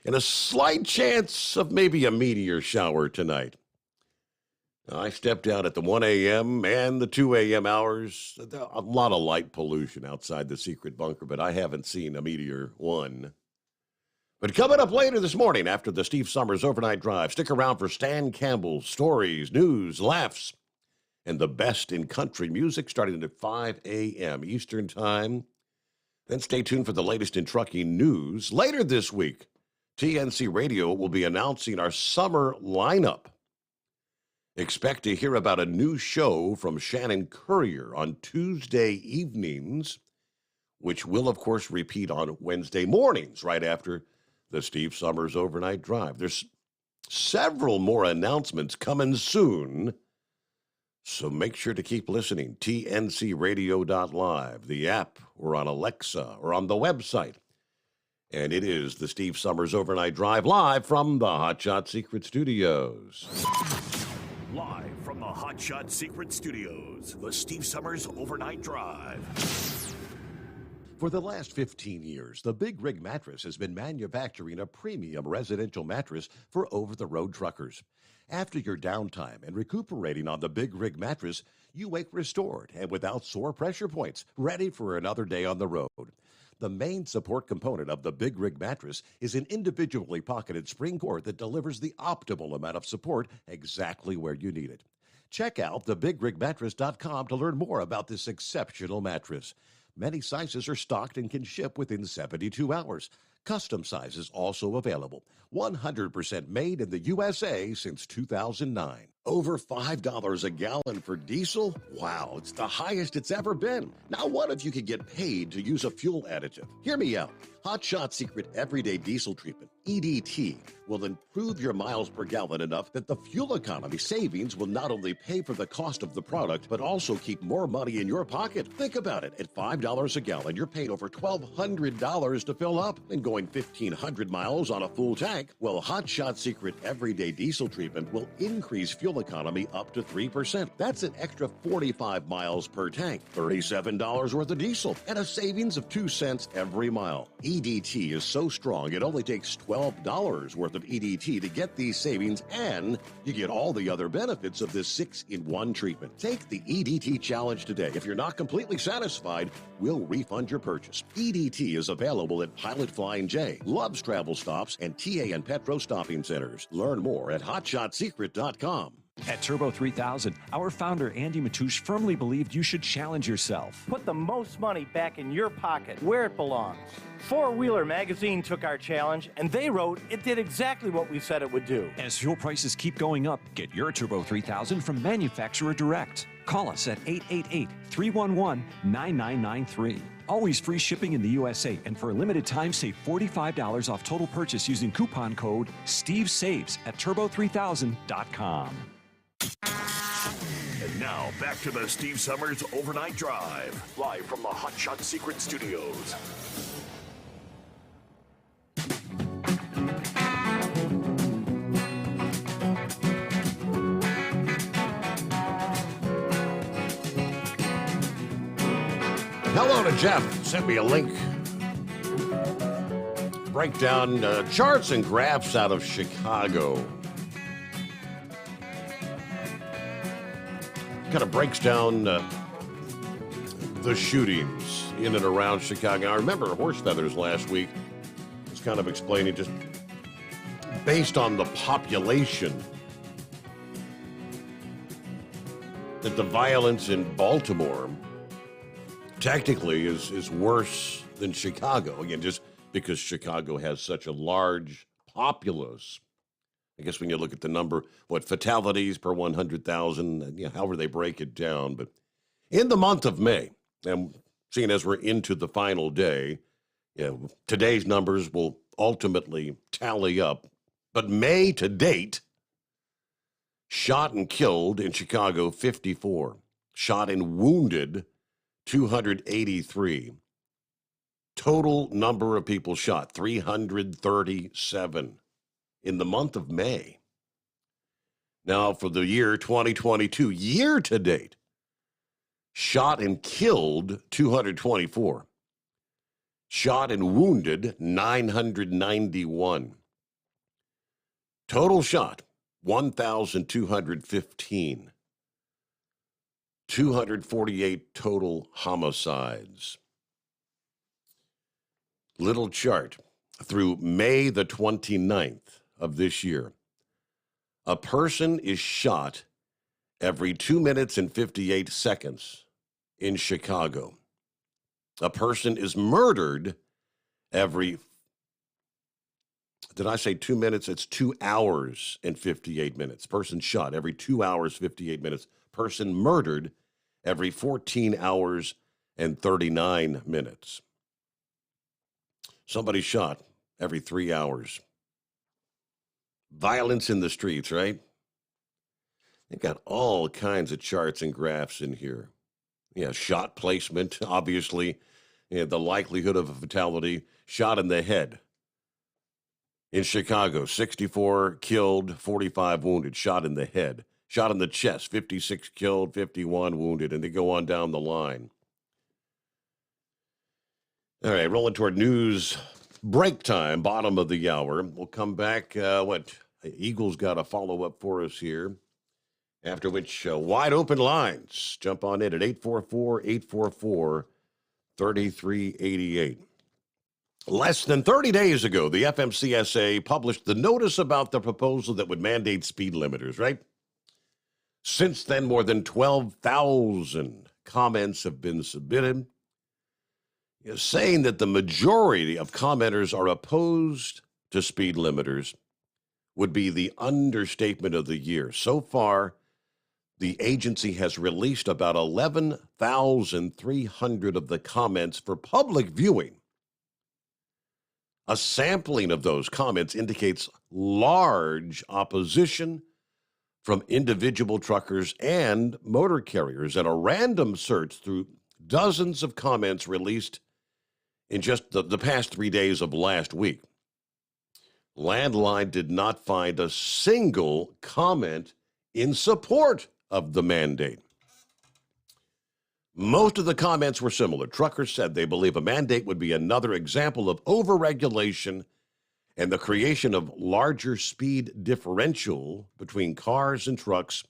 and a slight chance of maybe a meteor shower tonight. I stepped out at the 1 a.m. and the 2 a.m. hours. A lot of light pollution outside the secret bunker, but I haven't seen a meteor one. But coming up later this morning after the Steve Sommers Overnight Drive, stick around for Stan Campbell's stories, news, laughs, and the best in country music starting at 5 a.m. Eastern Time. Then stay tuned for the latest in trucking news. Later this week, TNC Radio will be announcing our summer lineup. Expect to hear about a new show from Shannon Courier on Tuesday evenings, which will, of course, repeat on Wednesday mornings right after the Steve Sommers Overnight Drive. There's several more announcements coming soon, so make sure to keep listening. TNCRadio.live, the app, or on Alexa, or on the website. And it is the Steve Sommers Overnight Drive live from the Hot Shot Secret Studios. Live from the Hot Shot Secret Studios, the Steve Sommers Overnight Drive. For the last 15 years, the Big Rig Mattress has been manufacturing a premium residential mattress for over-the-road truckers. After your downtime and recuperating on the Big Rig Mattress, you wake restored and without sore pressure points, ready for another day on the road. The main support component of the Big Rig Mattress is an individually pocketed spring cord that delivers the optimal amount of support exactly where you need it. Check out thebigrigmattress.com to learn more about this exceptional mattress. Many sizes are stocked and can ship within 72 hours. Custom sizes also available. 100% made in the USA since 2009. Over $5 a gallon for diesel? Wow, it's the highest it's ever been. Now what if you could get paid to use a fuel additive? Hear me out. Hot Shot Secret Everyday Diesel Treatment, EDT, will improve your miles per gallon enough that the fuel economy savings will not only pay for the cost of the product, but also keep more money in your pocket. Think about it. At $5 a gallon, you're paying over $1,200 to fill up, and going 1,500 miles on a full tank. Well, Hot Shot Secret Everyday Diesel Treatment will increase fuel economy up to 3%. That's an extra 45 miles per tank, $37 worth of diesel, and a savings of 2 cents every mile. EDT is so strong, it only takes $12 worth of EDT to get these savings, and you get all the other benefits of this 6-in-1 treatment. Take the EDT challenge today. If you're not completely satisfied, we'll refund your purchase. EDT is available at Pilot Flying J, Love's Travel Stops, and TA and Petro Stopping Centers. Learn more at hotshotsecret.com. At Turbo 3000, our founder Andy Matouche firmly believed you should challenge yourself. Put the most money back in your pocket, where it belongs. Four Wheeler Magazine took our challenge, and they wrote it did exactly what we said it would do. As fuel prices keep going up, get your Turbo 3000 from manufacturer direct. Call us at 888-311-9993. Always free shipping in the USA, and for a limited time, save $45 off total purchase using coupon code STEVESAVES at turbo3000.com. And now, back to the Steve Sommers Overnight Drive, live from the Hot Shot Secret Studios. Hello to Jeff. Sent me a link. Breakdown charts and graphs out of Chicago. Kind of breaks down the shootings in and around Chicago. I remember Horse Feathers last week was kind of explaining just based on the population that the violence in Baltimore technically is worse than Chicago. Again, just because Chicago has such a large populace. I guess when you look at the number, fatalities per 100,000, however they break it down. But in the month of May, and seeing as we're into the final day, today's numbers will ultimately tally up. But May to date, shot and killed in Chicago, 54. Shot and wounded, 283. Total number of people shot, 337 in the month of May. Now, for the year 2022, year to date, shot and killed, 224. Shot and wounded, 991. Total shot, 1,215. 248 total homicides. Little chart. Through May the 29th of this year, a person is shot every 2 minutes and 58 seconds in Chicago. A person is murdered every, did I say 2 minutes? It's 2 hours and 58 minutes. Person shot every 2 hours, 58 minutes. Person murdered every 14 hours and 39 minutes. Somebody shot every 3 hours. Violence in the streets, right? They've got all kinds of charts and graphs in here. Yeah, shot placement, obviously, the likelihood of a fatality, shot in the head. In Chicago, 64 killed, 45 wounded, shot in the head. Shot in the chest, 56 killed, 51 wounded, and they go on down the line. All right, rolling toward news break time, bottom of the hour. We'll come back. Eagles got a follow-up for us here, after which wide open lines. Jump on in at 844-844-3388. Less than 30 days ago, the FMCSA published the notice about the proposal that would mandate speed limiters, right? Since then, more than 12,000 comments have been submitted, saying that the majority of commenters are opposed to speed limiters would be the understatement of the year. So far, the agency has released about 11,300 of the comments for public viewing. A sampling of those comments indicates large opposition from individual truckers and motor carriers, and a random search through dozens of comments released in just the past 3 days of last week. Landline did not find a single comment in support of the mandate. Most of the comments were similar. Truckers said they believe a mandate would be another example of overregulation and the creation of larger speed differential between cars and trucks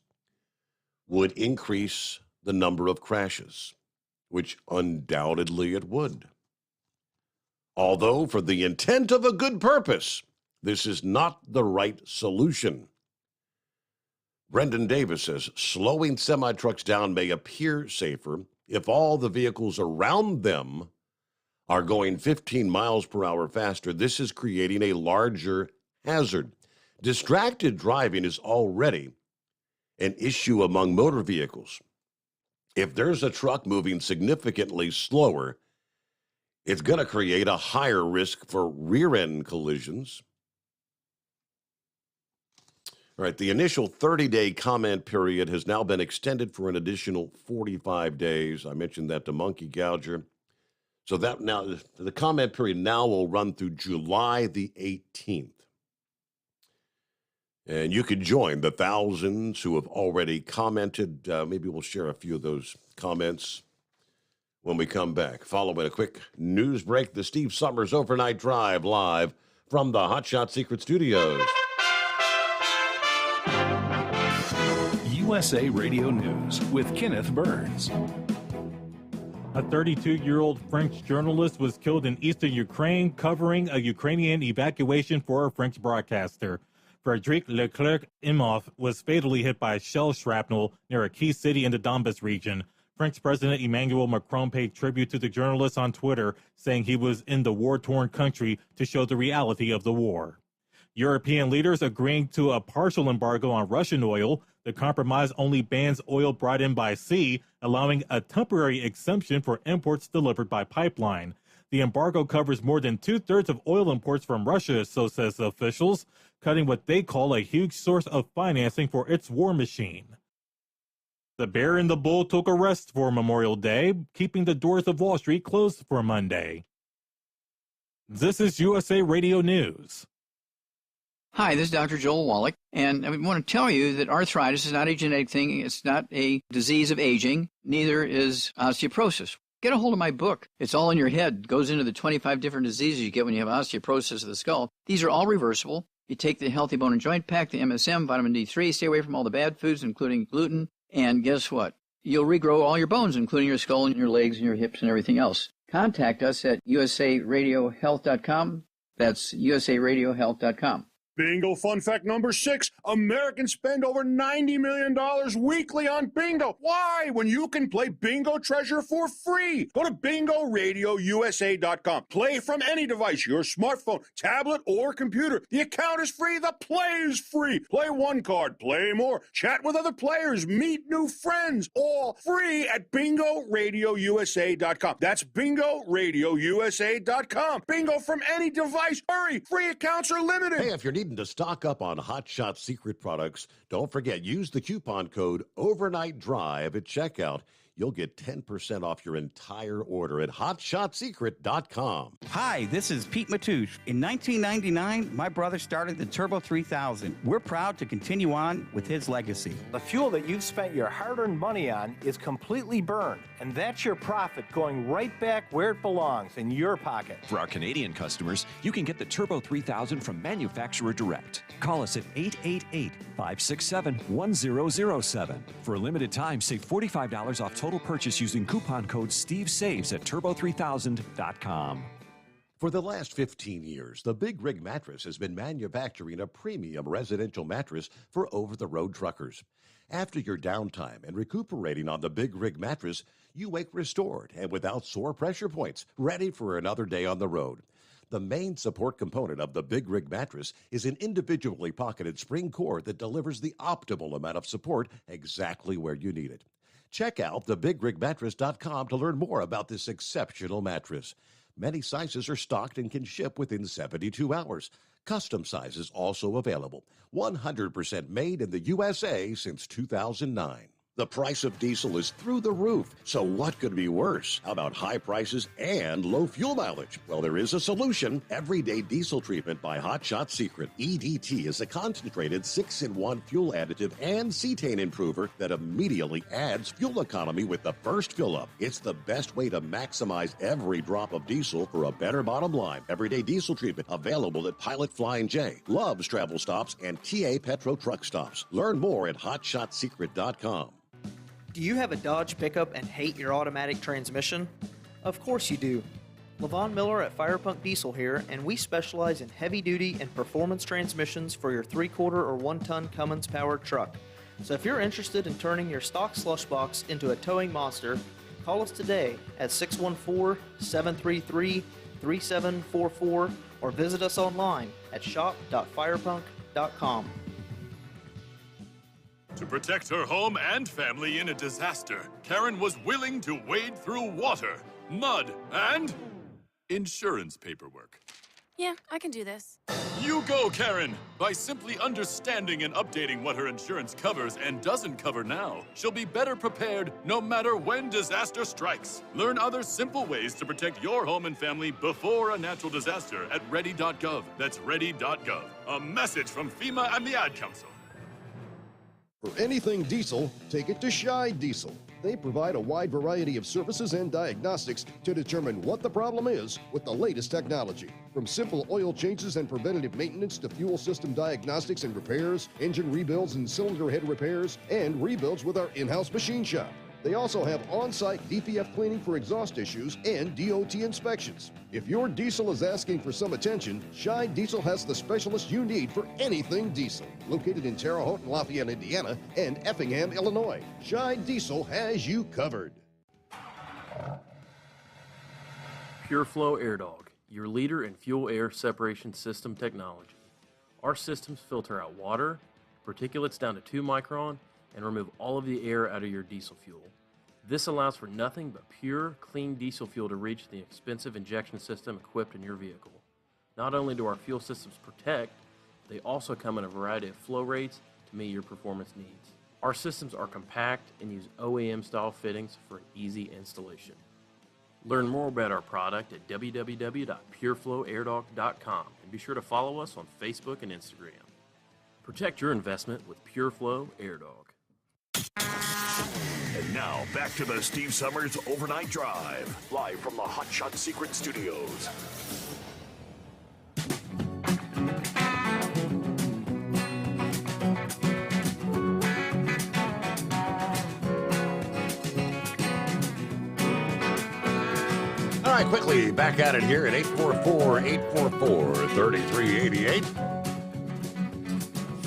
would increase the number of crashes, which undoubtedly it would. Although, for the intent of a good purpose, this is not the right solution. Brendan Davis says slowing semi-trucks down may appear safer if all the vehicles around them are going 15 miles per hour faster. This is creating a larger hazard. Distracted driving is already an issue among motor vehicles. If there's a truck moving significantly slower, it's going to create a higher risk for rear-end collisions. All right, the initial 30-day comment period has now been extended for an additional 45 days. I mentioned that to Monkey Gouger. So that now the comment period now will run through July the 18th. And you can join the thousands who have already commented. Maybe we'll share a few of those comments when we come back. Following a quick news break, the Steve Sommers Overnight Drive live from the Hot Shot Secret Studios. USA Radio News with Kenneth Burns. A 32-year-old French journalist was killed in eastern Ukraine covering a Ukrainian evacuation for a French broadcaster. Frédéric Leclerc-Imhoff was fatally hit by shell shrapnel near a key city in the Donbas region. French President Emmanuel Macron paid tribute to the journalist on Twitter, saying he was in the war-torn country to show the reality of the war. European leaders agreeing to a partial embargo on Russian oil. The compromise only bans oil brought in by sea, allowing a temporary exemption for imports delivered by pipeline. The embargo covers more than two-thirds of oil imports from Russia, so says officials, cutting what they call a huge source of financing for its war machine. The Bear and the Bull took a rest for Memorial Day, keeping the doors of Wall Street closed for Monday. This is USA Radio News. Hi, this is Dr. Joel Wallach, and I want to tell you that arthritis is not a genetic thing. It's not a disease of aging. Neither is osteoporosis. Get a hold of my book. It's all in your head. It goes into the 25 different diseases you get when you have osteoporosis of the skull. These are all reversible. You take the Healthy Bone and Joint Pack, the MSM, vitamin D3, stay away from all the bad foods, including gluten, and guess what? You'll regrow all your bones, including your skull and your legs and your hips and everything else. Contact us at usaradiohealth.com. That's usaradiohealth.com. Bingo fun fact number 6. Americans spend over $90 million weekly on bingo. Why? When you can play Bingo Treasure for free. Go to bingoRadioUSA.com. Play from any device, your smartphone, tablet, or computer. The account is free. The play is free. Play one card. Play more. Chat with other players. Meet new friends. All free at bingoRadioUSA.com. That's bingoRadioUSA.com. Bingo from any device. Hurry. Free accounts are limited. Hey, if you're needing to stock up on Hot Shot Secret products, don't forget, use the coupon code Overnight Drive at checkout. You'll get 10% off your entire order at hotshotsecret.com. Hi, this is Pete Matouche. In 1999, my brother started the Turbo 3000. We're proud to continue on with his legacy. The fuel that you've spent your hard-earned money on is completely burned, and that's your profit going right back where it belongs, in your pocket. For our Canadian customers, you can get the Turbo 3000 from manufacturer direct. Call us at 888-567-1007. For a limited time, save $45 off total purchase using coupon code SteveSaves at turbo3000.com. For the last 15 years, the Big Rig Mattress has been manufacturing a premium residential mattress for over-the-road truckers. After your downtime and recuperating on the Big Rig Mattress, you wake restored and without sore pressure points, ready for another day on the road. The main support component of the Big Rig Mattress is an individually pocketed spring cord that delivers the optimal amount of support exactly where you need it. Check out thebigrigmattress.com to learn more about this exceptional mattress. Many sizes are stocked and can ship within 72 hours. Custom sizes also available. 100% made in the USA since 2009. The price of diesel is through the roof, so what could be worse? How about high prices and low fuel mileage? Well, there is a solution. Everyday Diesel Treatment by Hot Shot Secret. EDT is a concentrated 6-in-1 fuel additive and cetane improver that immediately adds fuel economy with the first fill-up. It's the best way to maximize every drop of diesel for a better bottom line. Everyday Diesel Treatment available at Pilot Flying J, Love's Travel Stops, and TA Petro Truck Stops. Learn more at hotshotsecret.com. Do you have a Dodge pickup and hate your automatic transmission? Of course you do. Levon Miller at Firepunk Diesel here, and we specialize in heavy-duty and performance transmissions for your 3/4 or 1-ton Cummins-powered truck. So if you're interested in turning your stock slush box into a towing monster, call us today at 614-733-3744 or visit us online at shop.firepunk.com. To protect her home and family in a disaster, Karen was willing to wade through water, mud, and insurance paperwork. Yeah, I can do this. You go, Karen! By simply understanding and updating what her insurance covers and doesn't cover now, she'll be better prepared no matter when disaster strikes. Learn other simple ways to protect your home and family before a natural disaster at ready.gov. That's ready.gov. A message from FEMA and the Ad Council. For anything diesel, take it to Shy Diesel. They provide a wide variety of services and diagnostics to determine what the problem is with the latest technology. From simple oil changes and preventative maintenance to fuel system diagnostics and repairs, engine rebuilds and cylinder head repairs, and rebuilds with our in-house machine shop. They also have on-site DPF cleaning for exhaust issues and DOT inspections. If your diesel is asking for some attention, Shy Diesel has the specialist you need for anything diesel. Located in Terre Haute and Lafayette, Indiana, and Effingham, Illinois, Shy Diesel has you covered. PureFlow Air Dog, your leader in fuel air separation system technology. Our systems filter out water, particulates down to 2 micron, and remove all of the air out of your diesel fuel. This allows for nothing but pure, clean diesel fuel to reach the expensive injection system equipped in your vehicle. Not only do our fuel systems protect, they also come in a variety of flow rates to meet your performance needs. Our systems are compact and use OEM-style fittings for easy installation. Learn more about our product at www.pureflowairdog.com and be sure to follow us on Facebook and Instagram. Protect your investment with PureFlow Air Dog. And now, back to the Steve Summers Overnight Drive, live from the Hot Shot Secret Studios. All right, quickly, back at it here at 844-844-3388.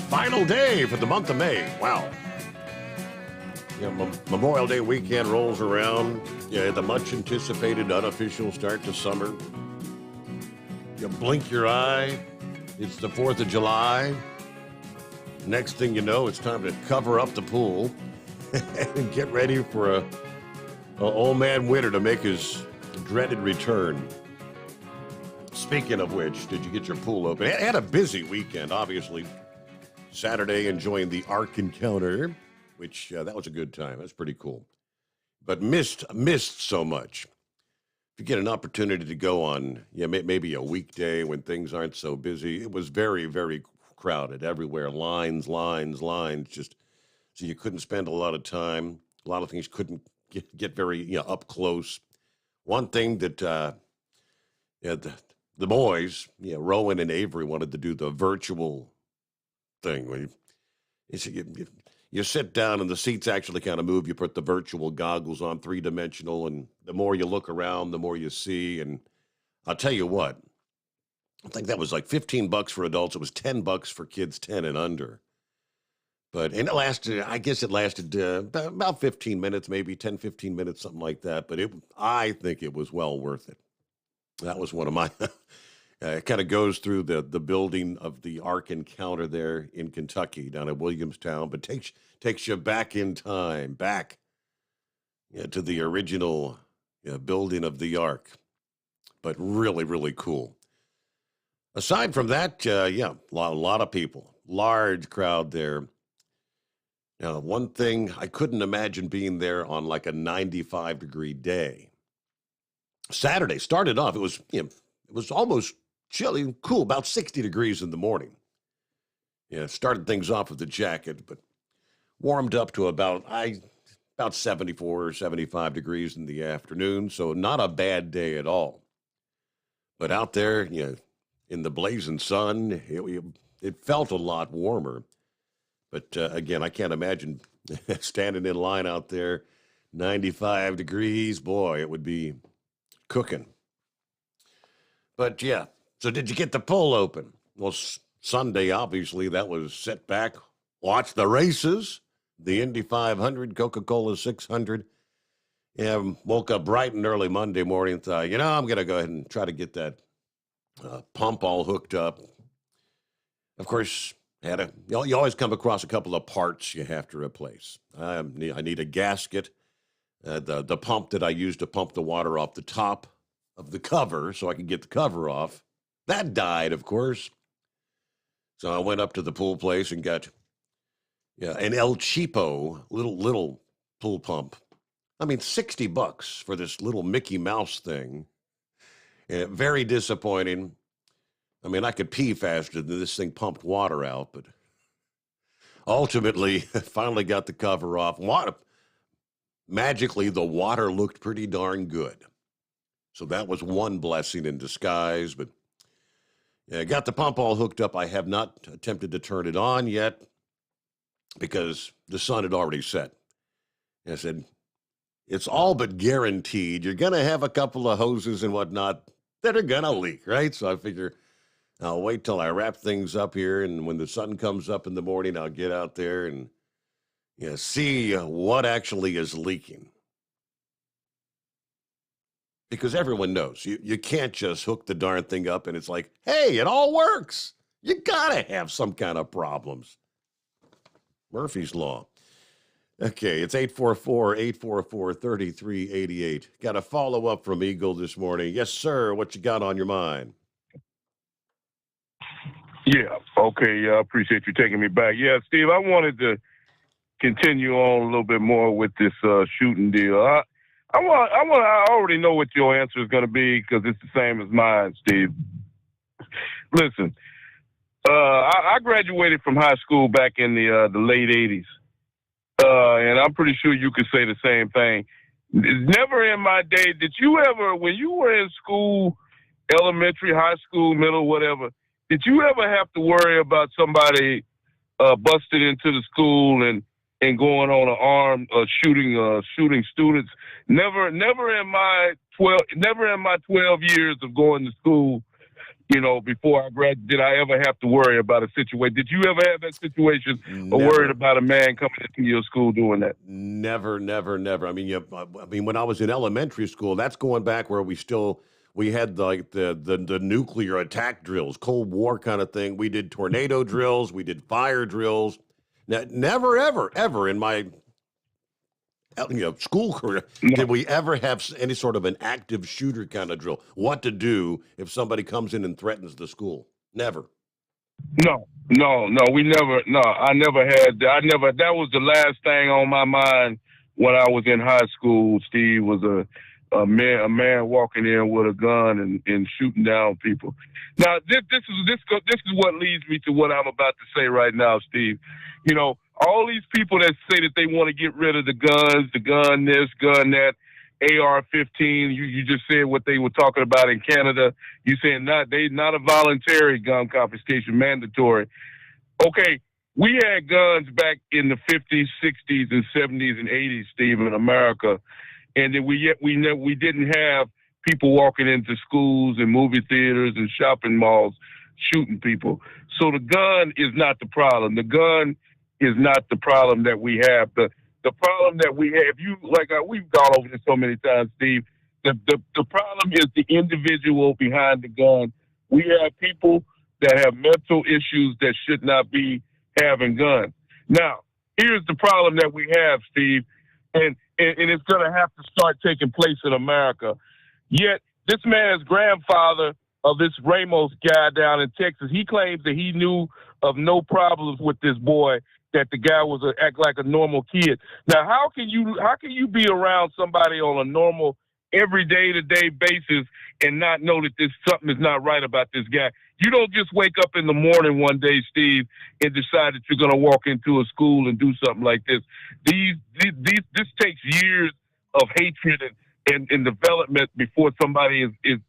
Final day for the month of May. Wow. Memorial Day weekend rolls around. Yeah, the much-anticipated unofficial start to summer. You blink your eye, it's the 4th of July. Next thing you know, it's time to cover up the pool and get ready for a old man winter to make his dreaded return. Speaking of which, did you get your pool open? I had a busy weekend, obviously. Saturday enjoying the Ark Encounter, which that was a good time. That's pretty cool. But missed so much. If you get an opportunity to go on, maybe a weekday when things aren't so busy, it was very, very crowded everywhere. Lines, just so you couldn't spend a lot of time. A lot of things couldn't get very up close. One thing that the boys, Rowan and Avery, wanted to do the virtual thing. Where you sit down and the seats actually kind of move. You put the virtual goggles on, 3-dimensional, and the more you look around, the more you see. And I'll tell you what, I think that was like $15 for adults. It was $10 for kids 10 and under. And it lasted, I guess it lasted about 15 minutes, maybe 10, 15 minutes, something like that. But I think it was well worth it. That was one of my, it kind of goes through the building of the Ark Encounter there in Kentucky, down at Williamstown, but takes you back in time, back to the original building of the Ark. But really, really cool. Aside from that, a lot of people, large crowd there. Now, one thing, I couldn't imagine being there on like a 95-degree day. Saturday started off, it was almost chilly and cool, about 60 degrees in the morning. Started things off with the jacket, but warmed up to about 74 or 75 degrees in the afternoon, so not a bad day at all. But out there, in the blazing sun, it felt a lot warmer. But again, I can't imagine standing in line out there, 95 degrees. Boy, it would be cooking. But so did you get the poll open? Well, Sunday, obviously, that was set back. Watch the races, the Indy 500, Coca-Cola 600. Woke up bright and early Monday morning and thought, I'm going to go ahead and try to get that pump all hooked up. Of course, you always come across a couple of parts you have to replace. I need a gasket. The pump that I use to pump the water off the top of the cover so I can get the cover off, that died, of course. So I went up to the pool place and got an El Cheapo little pool pump. I mean, $60 for this little Mickey Mouse thing. Very disappointing. I mean, I could pee faster than this thing pumped water out, but ultimately, finally got the cover off. Magically, the water looked pretty darn good. So that was one blessing in disguise, but got the pump all hooked up. I have not attempted to turn it on yet because the sun had already set. I said, it's all but guaranteed you're going to have a couple of hoses and whatnot that are going to leak, right? So I figure I'll wait till I wrap things up here, and when the sun comes up in the morning, I'll get out there and see what actually is leaking. Because everyone knows you can't just hook the darn thing up and it's like, hey, it all works. You got to have some kind of problems. Murphy's Law. Okay, it's 844-844-3388. Got a follow-up from Eagle this morning. Yes, sir. What you got on your mind? Yeah, okay. I appreciate you taking me back. Yeah, Steve, I wanted to continue on a little bit more with this shooting deal. I already know what your answer is going to be because it's the same as mine, Steve. Listen, I graduated from high school back in the late 80s. And I'm pretty sure you could say the same thing. Never in my day did you ever, when you were in school, elementary, high school, middle, whatever, did you ever have to worry about somebody busted into the school and going on an armed shooting students? Never in my 12 years of going to school, before I graduated, did I ever have to worry about a situation? Did you ever have that situation or worried about a man coming into your school doing that? Never. I mean, when I was in elementary school, that's going back where we had like the nuclear attack drills, Cold War kind of thing. We did tornado drills, we did fire drills. Now, never, ever in my school career did we ever have any sort of an active shooter kind of drill. What to do if somebody comes in and threatens the school? Never. No, we never. No, I never had. That was the last thing on my mind when I was in high school. Steve, was a man walking in with a gun and shooting down people. Now, this is what leads me to what I'm about to say right now, Steve. All these people that say that they want to get rid of the guns, the gun this, gun that, AR-15. You just said what they were talking about in Canada. You saying not a voluntary gun confiscation, mandatory. Okay, we had guns back in the 50s, 60s, and 70s and 80s, Steve, in America, and then we didn't have people walking into schools and movie theaters and shopping malls shooting people. So the gun is not the problem. The gun is not the problem that we have. The problem that we have, we've gone over this so many times, Steve. The problem is the individual behind the gun. We have people that have mental issues that should not be having guns. Now, here's the problem that we have, Steve, and it's going to have to start taking place in America. Yet, this man's grandfather of this Ramos guy down in Texas, he claims that he knew of no problems with this boy, that the guy was act like a normal kid. Now, how can you be around somebody on a normal, every day-to-day basis and not know that something is not right about this guy? You don't just wake up in the morning one day, Steve, and decide that you're going to walk into a school and do something like this. This takes years of hatred and development before somebody is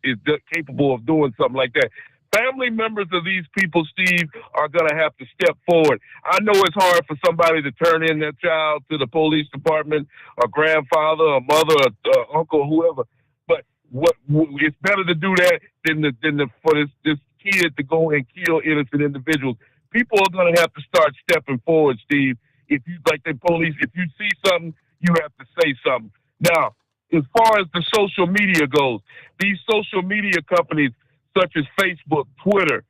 capable of doing something like that. Family members of these people, Steve, are going to have to step forward. I know it's hard for somebody to turn in their child to the police department, a grandfather, a mother, a uncle, whoever. But it's better to do that than for this kid to go and kill innocent individuals. People are going to have to start stepping forward, Steve. If you like the police, if you see something, you have to say something. Now, as far as the social media goes, these social media companies, such as Facebook, Twitter,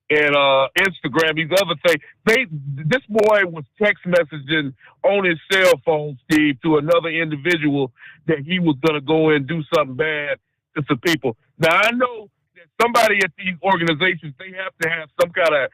and Instagram, these other things. This boy was text messaging on his cell phone, Steve, to another individual that he was going to go and do something bad to some people. Now, I know that somebody at these organizations, they have to have some kind of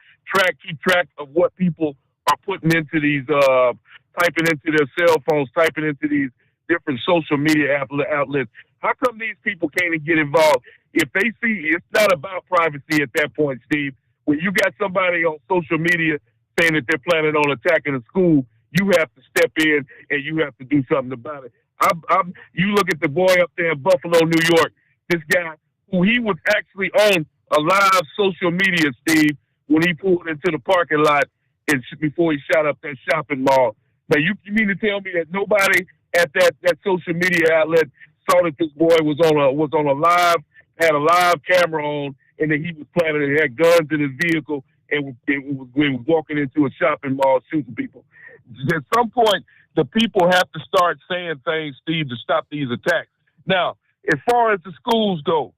keep track of what people are putting into these, typing into their cell phones, typing into these different social media outlets. How come these people can't get involved? If they see, it's not about privacy at that point, Steve. When you got somebody on social media saying that they're planning on attacking a school, you have to step in and you have to do something about it. You look at the boy up there in Buffalo, New York, this guy who he was actually on a live social media, Steve, when he pulled into the parking lot before he shot up that shopping mall. Now, you mean to tell me that nobody at that social media outlet saw that this boy was on a live, had a live camera on, and that he was planning and had guns in his vehicle and was walking into a shopping mall shooting people. At some point, the people have to start saying things, Steve, to stop these attacks. Now, as far as the schools go,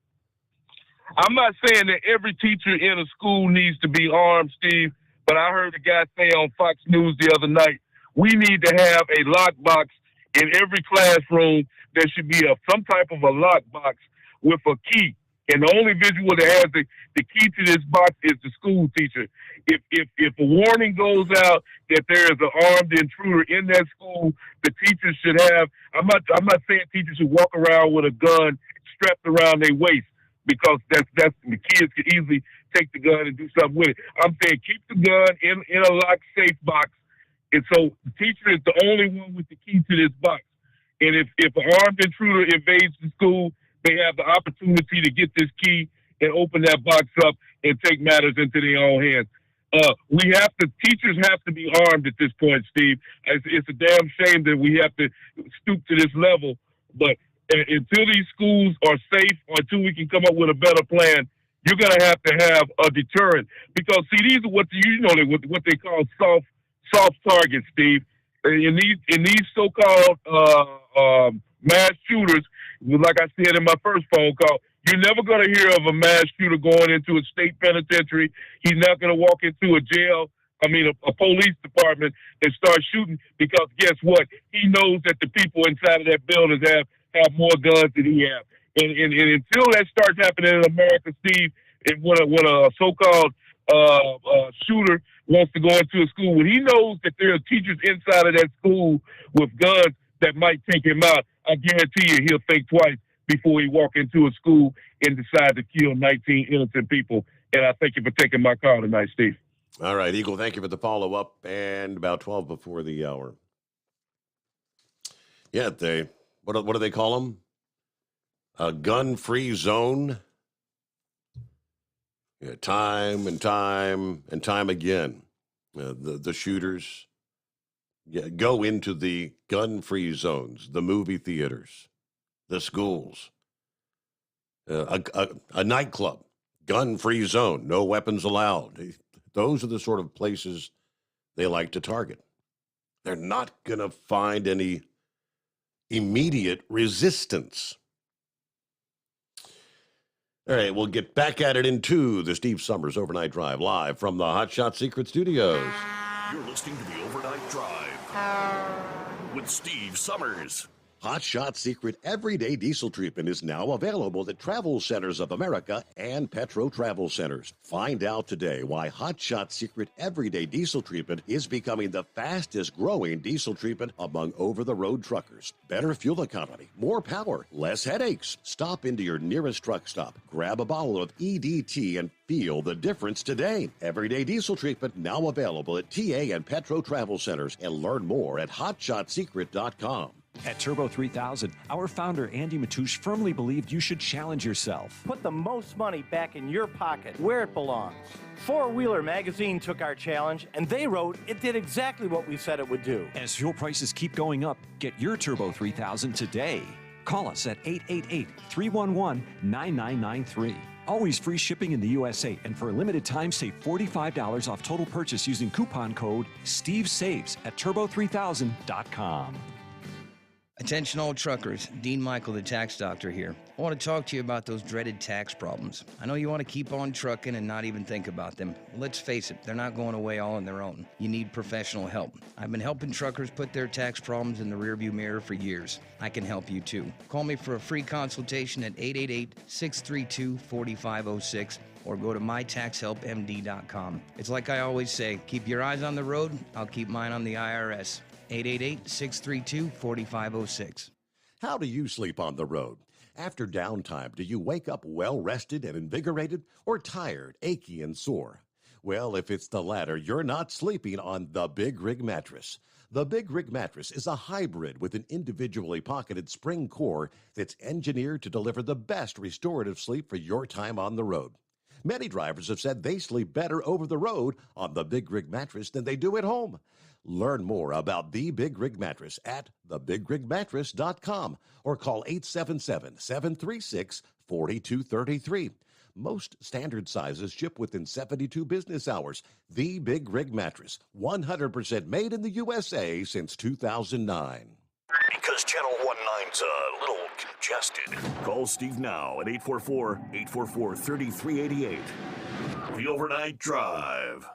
I'm not saying that every teacher in a school needs to be armed, Steve, but I heard a guy say on Fox News the other night, we need to have a lockbox in every classroom. There should be some type of a lockbox with a key. And the only visual that has the key to this box is the school teacher. If a warning goes out that there is an armed intruder in that school, the teachers should have. I'm not saying teachers should walk around with a gun strapped around their waist, because that's the kids could easily take the gun and do something with it. I'm saying keep the gun in a locked safe box, and so the teacher is the only one with the key to this box. And if an armed intruder invades the school, they have the opportunity to get this key and open that box up and take matters into their own hands. Teachers have to be armed at this point, Steve. It's a damn shame that we have to stoop to this level, but until these schools are safe, or until we can come up with a better plan, you're going to have a deterrent. Because, see, these are what they call soft targets, Steve. In these so-called mass shooters, like I said in my first phone call, you're never going to hear of a mass shooter going into a state penitentiary. He's not going to walk into a police department and start shooting, because guess what? He knows that the people inside of that building have more guns than he has. And until that starts happening in America, Steve, and when a so-called shooter wants to go into a school, when he knows that there are teachers inside of that school with guns that might take him out, I guarantee you he'll think twice before he walk into a school and decide to kill 19 innocent people. And I thank you for taking my call tonight, Steve. All right, Eagle, thank you for the follow-up. And about 12 before the hour. Yeah, what do they call them? A gun-free zone. Yeah, time and time again, the shooters go into the gun-free zones, the movie theaters, the schools, a nightclub, gun-free zone, no weapons allowed. Those are the sort of places they like to target. They're not going to find any immediate resistance. All right, we'll get back at it in 2, the Steve Sommers Overnight Drive, live from the Hot Shot Secret Studios. You're listening to the Overnight Drive with Steve Sommers. Hot Shot Secret Everyday Diesel Treatment is now available at Travel Centers of America and Petro Travel Centers. Find out today why Hot Shot Secret Everyday Diesel Treatment is becoming the fastest growing diesel treatment among over-the-road truckers. Better fuel economy, more power, less headaches. Stop into your nearest truck stop, grab a bottle of EDT, and feel the difference today. Everyday Diesel Treatment now available at TA and Petro Travel Centers, and learn more at hotshotsecret.com. At Turbo 3000, our founder Andy Matoush firmly believed you should challenge yourself. Put the most money back in your pocket, where it belongs. Four Wheeler Magazine took our challenge, and they wrote it did exactly what we said it would do. As fuel prices keep going up, get your Turbo 3000 today. Call us at 888-311-9993. Always free shipping in the USA, and for a limited time, save $45 off total purchase using coupon code STEVESAVES at turbo3000.com. Attention all truckers, Dean Michael, the tax doctor here. I want to talk to you about those dreaded tax problems. I know you want to keep on trucking and not even think about them. Well, let's face it, they're not going away all on their own. You need professional help. I've been helping truckers put their tax problems in the rearview mirror for years. I can help you too. Call me for a free consultation at 888-632-4506 or go to mytaxhelpmd.com. It's like I always say, keep your eyes on the road, I'll keep mine on the IRS. 888-632-4506. How do you sleep on the road? After downtime, do you wake up well-rested and invigorated, or tired, achy, and sore? Well, if it's the latter, you're not sleeping on the Big Rig Mattress. The Big Rig Mattress is a hybrid with an individually pocketed spring core that's engineered to deliver the best restorative sleep for your time on the road. Many drivers have said they sleep better over the road on the Big Rig Mattress than they do at home. Learn more about the Big Rig Mattress at thebigrigmattress.com or call 877-736-4233. Most standard sizes ship within 72 business hours. The Big Rig Mattress, 100% made in the USA since 2009. Because Channel 19's a little congested. Call Steve now at 844-844-3388. The Overnight Drive.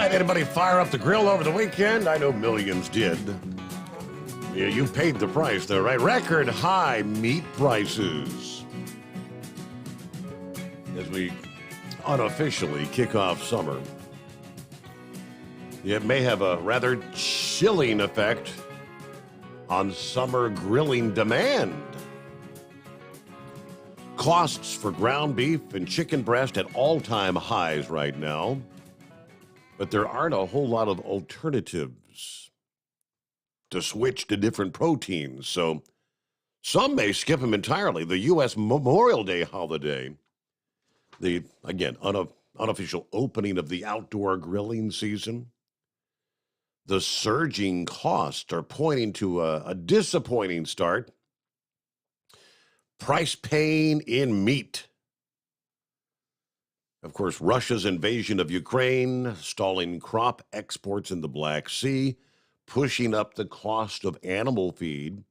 Anybody fire up the grill over the weekend? I know millions did. Yeah, you paid the price though, right? Record high meat prices. As we unofficially kick off summer. It may have a rather chilling effect on summer grilling demand. Costs for ground beef and chicken breast at all-time highs right now. But there aren't a whole lot of alternatives to switch to different proteins. So some may skip them entirely. The U.S. Memorial Day holiday, the, again, unofficial opening of the outdoor grilling season, the surging costs are pointing to a disappointing start. Price pain in meat. Of course, Russia's invasion of Ukraine, stalling crop exports in the Black Sea, pushing up the cost of animal feed.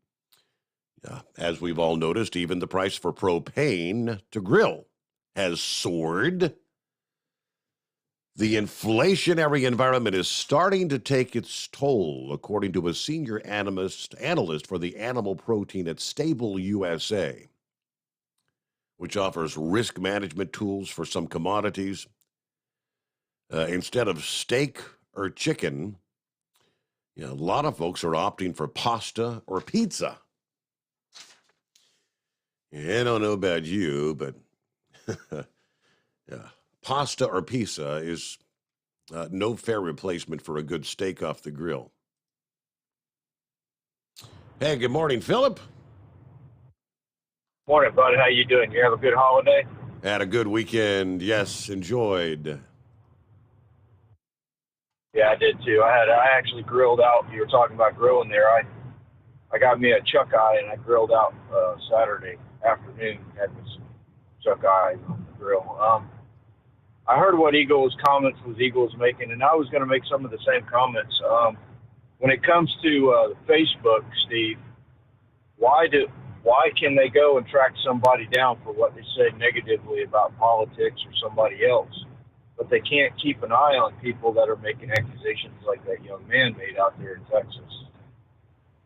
As we've all noticed, even the price for propane to grill has soared. The inflationary environment is starting to take its toll, according to a senior analyst for the animal protein at Stable USA, which offers risk management tools for some commodities. Instead of steak or chicken, a lot of folks are opting for pasta or pizza. I don't know about you, but pasta or pizza is no fair replacement for a good steak off the grill. Hey, good morning, Philip. Morning, bud. How you doing? You have a good holiday? Had a good weekend. Yes, enjoyed. Yeah, I did too. I actually grilled out. You were talking about grilling there. I got me a chuck eye and I grilled out Saturday afternoon. Had this chuck eye on the grill. I heard what Eagles was making, and I was going to make some of the same comments. When it comes to Facebook, Steve, why can they go and track somebody down for what they say negatively about politics or somebody else, but they can't keep an eye on people that are making accusations like that young man made out there in Texas?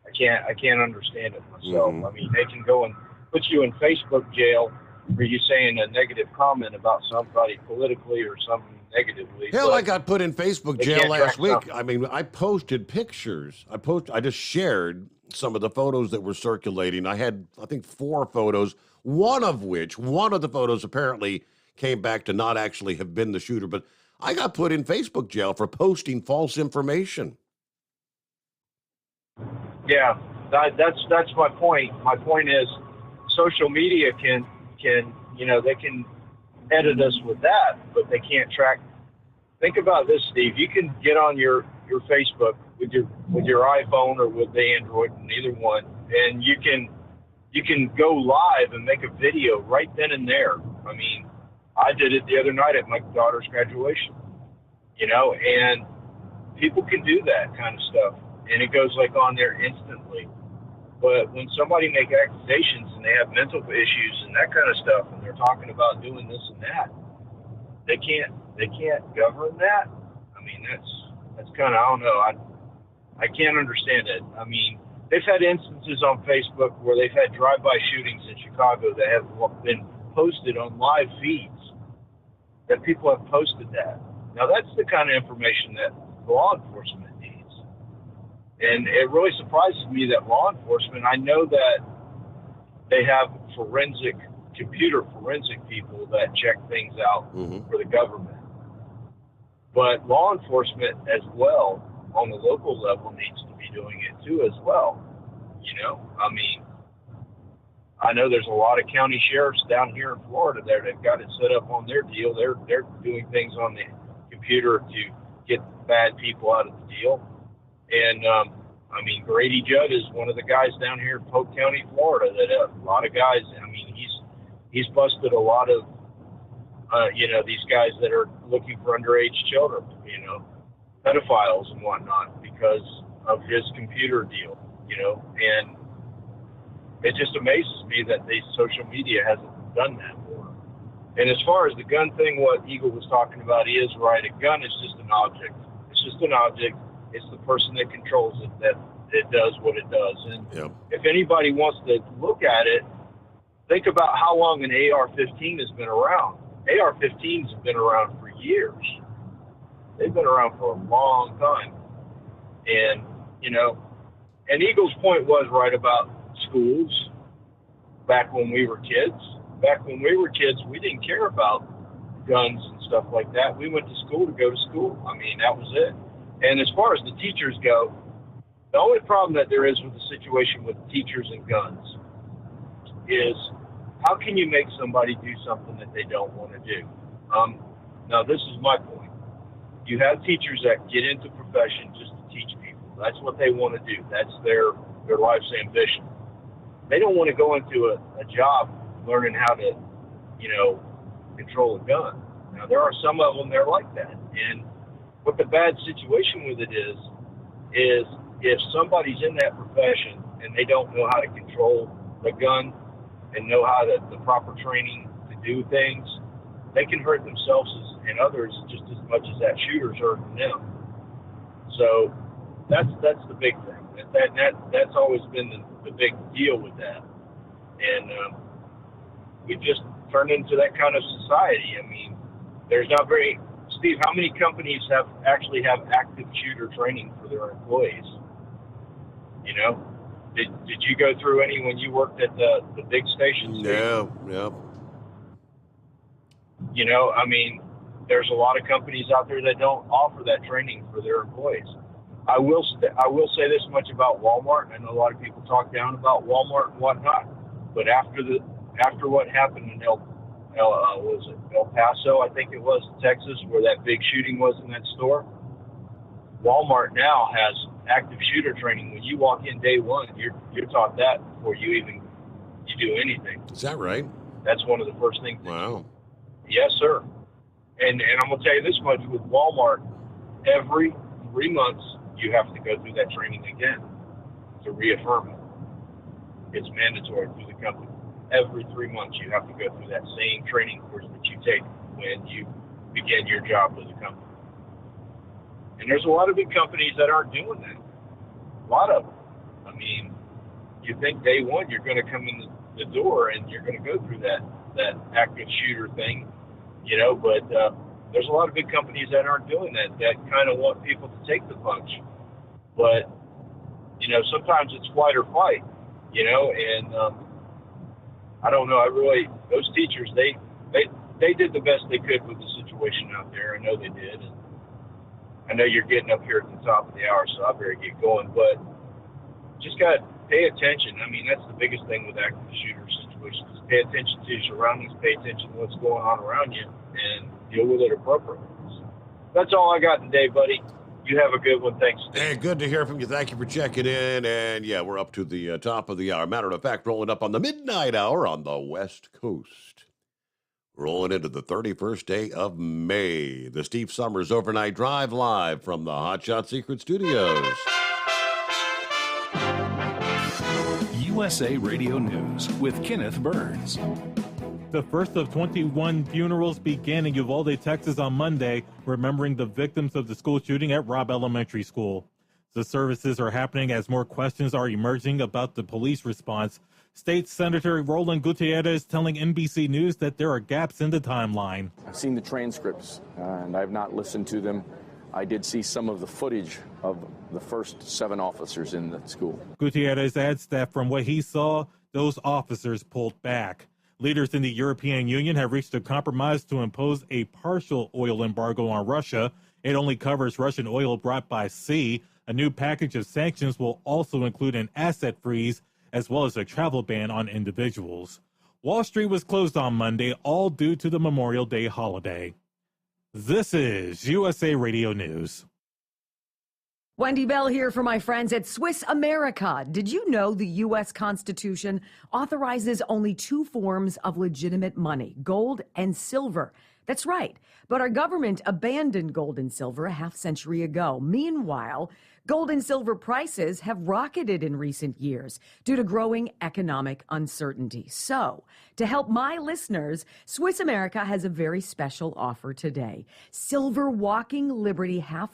I can't understand it myself. I mean, they can go and put you in Facebook jail for you saying a negative comment about somebody politically or something negatively. Hell, I got put in Facebook jail last week. I mean, I posted pictures. I just shared some of the photos that were circulating. I had, I think, 4 photos, one of the photos apparently came back to not actually have been the shooter, but I got put in Facebook jail for posting false information. Yeah, that's my point. My point is social media can they can edit us with that, but they can't track. Think about this, Steve. You can get on your Facebook with your iPhone or with the Android, neither one, and you can go live and make a video right then and there. I mean, I did it the other night at my daughter's graduation, and people can do that kind of stuff, and it goes like on there instantly. But when somebody make accusations and they have mental issues and that kind of stuff, and they're talking about doing this and that, they can't govern that. I mean, that's kind of, I don't know. I can't understand it. I mean, they've had instances on Facebook where they've had drive-by shootings in Chicago that have been posted on live feeds, that people have posted that. Now, that's the kind of information that law enforcement needs. And it really surprises me that law enforcement, I know that they have forensic computer forensic people that check things out for the government. But law enforcement as well on the local level needs to be doing it too as well. You know, I mean, I know there's a lot of county sheriffs down here in Florida there that've got it set up on their deal. They're doing things on the computer to get bad people out of the deal. And I mean, Grady Judd is one of the guys down here in Polk County, Florida, that a lot of guys. I mean, he's busted a lot of you know, these guys that are looking for underage children, you know, pedophiles and whatnot, because of his computer deal, you know. And it just amazes me that the social media hasn't done that more. And as far as the gun thing, what Eagle was talking about is right. A gun is just an object. It's just an object. It's the person that controls it that it does what it does. And if anybody wants to look at it, think about how long an AR-15 has been around. AR-15s have been around for years. They've been around for a long time. And, you know, and Eagle's point was right about schools back when we were kids. Back when we were kids, we didn't care about guns and stuff like that. We went to school to go to school. I mean, that was it. And as far as the teachers go, the only problem that there is with the situation with teachers and guns is how can you make somebody do something that they don't want to do? Now, this is my point. You have teachers that get into profession just to teach people. That's what they want to do. That's their life's ambition. They don't want to go into a job learning how to, you know, control a gun. Now, there are some of them that are like that. And what the bad situation with it is if somebody's in that profession and they don't know how to control the gun and know how to, the proper training to do things, they can hurt themselves and others just as much as that shooter's hurting them. So that's the big thing. That's always been the big deal with that. And we just turned into that kind of society. I mean, there's not very, Steve, how many companies actually have active shooter training for their employees? You know, did you go through any when you worked at the big stations? Yeah. You know, I mean, there's a lot of companies out there that don't offer that training for their employees. I will say this much about Walmart. I know a lot of people talk down about Walmart and whatnot, but after what happened in El Paso, I think it was, Texas, where that big shooting was in that store, Walmart now has active shooter training. When you walk in day one, you're taught that before you do anything. Is that right? That's one of the first things. Wow. Yes, sir. And I'm gonna tell you this much: with Walmart, every 3 months you have to go through that training again to reaffirm it. It's mandatory through the company. Every 3 months you have to go through that same training course that you take when you begin your job with the company. And there's a lot of big companies that aren't doing that. A lot of them. I mean, you think day one you're going to come in the door and you're going to go through that active shooter thing, you know, but there's a lot of big companies that aren't doing that kind of want people to take the punch. But, you know, sometimes it's flight or fight, you know, and I don't know. Those teachers, they did the best they could with the situation out there. I know they did. And I know you're getting up here at the top of the hour, so I better get going. But just got to pay attention. I mean, that's the biggest thing with active shooter situations. Just pay attention to your surroundings, pay attention to what's going on around you, and deal with it appropriately. So that's all I got today, buddy. You have a good one. Thanks. Hey, good to hear from you. Thank you for checking in. And yeah, we're up to the top of the hour. Matter of fact, rolling up on the midnight hour on the West Coast. Rolling into the 31st day of May. The Steve Sommers Overnight Drive live from the Hot Shot Secret Studios. USA Radio News with Kenneth Burns. The first of 21 funerals began in Uvalde, Texas on Monday, remembering the victims of the school shooting at Robb Elementary School. The services are happening as more questions are emerging about the police response. State Senator Roland Gutierrez telling NBC News that there are gaps in the timeline. I've seen the transcripts, and I've not listened to them. I did see some of the footage of the first 7 officers in the school. Gutierrez adds that from what he saw, those officers pulled back. Leaders in the European Union have reached a compromise to impose a partial oil embargo on Russia. It only covers Russian oil brought by sea. A new package of sanctions will also include an asset freeze as well as a travel ban on individuals. Wall Street was closed on Monday, all due to the Memorial Day holiday. This is USA Radio News. Wendy Bell here for my friends at Swiss America. Did you know the U.S. Constitution authorizes only two forms of legitimate money, gold and silver? That's right. But our government abandoned gold and silver a half century ago. Meanwhile, gold and silver prices have rocketed in recent years due to growing economic uncertainty. So, to help my listeners, Swiss America has a very special offer today. Silver Walking Liberty $half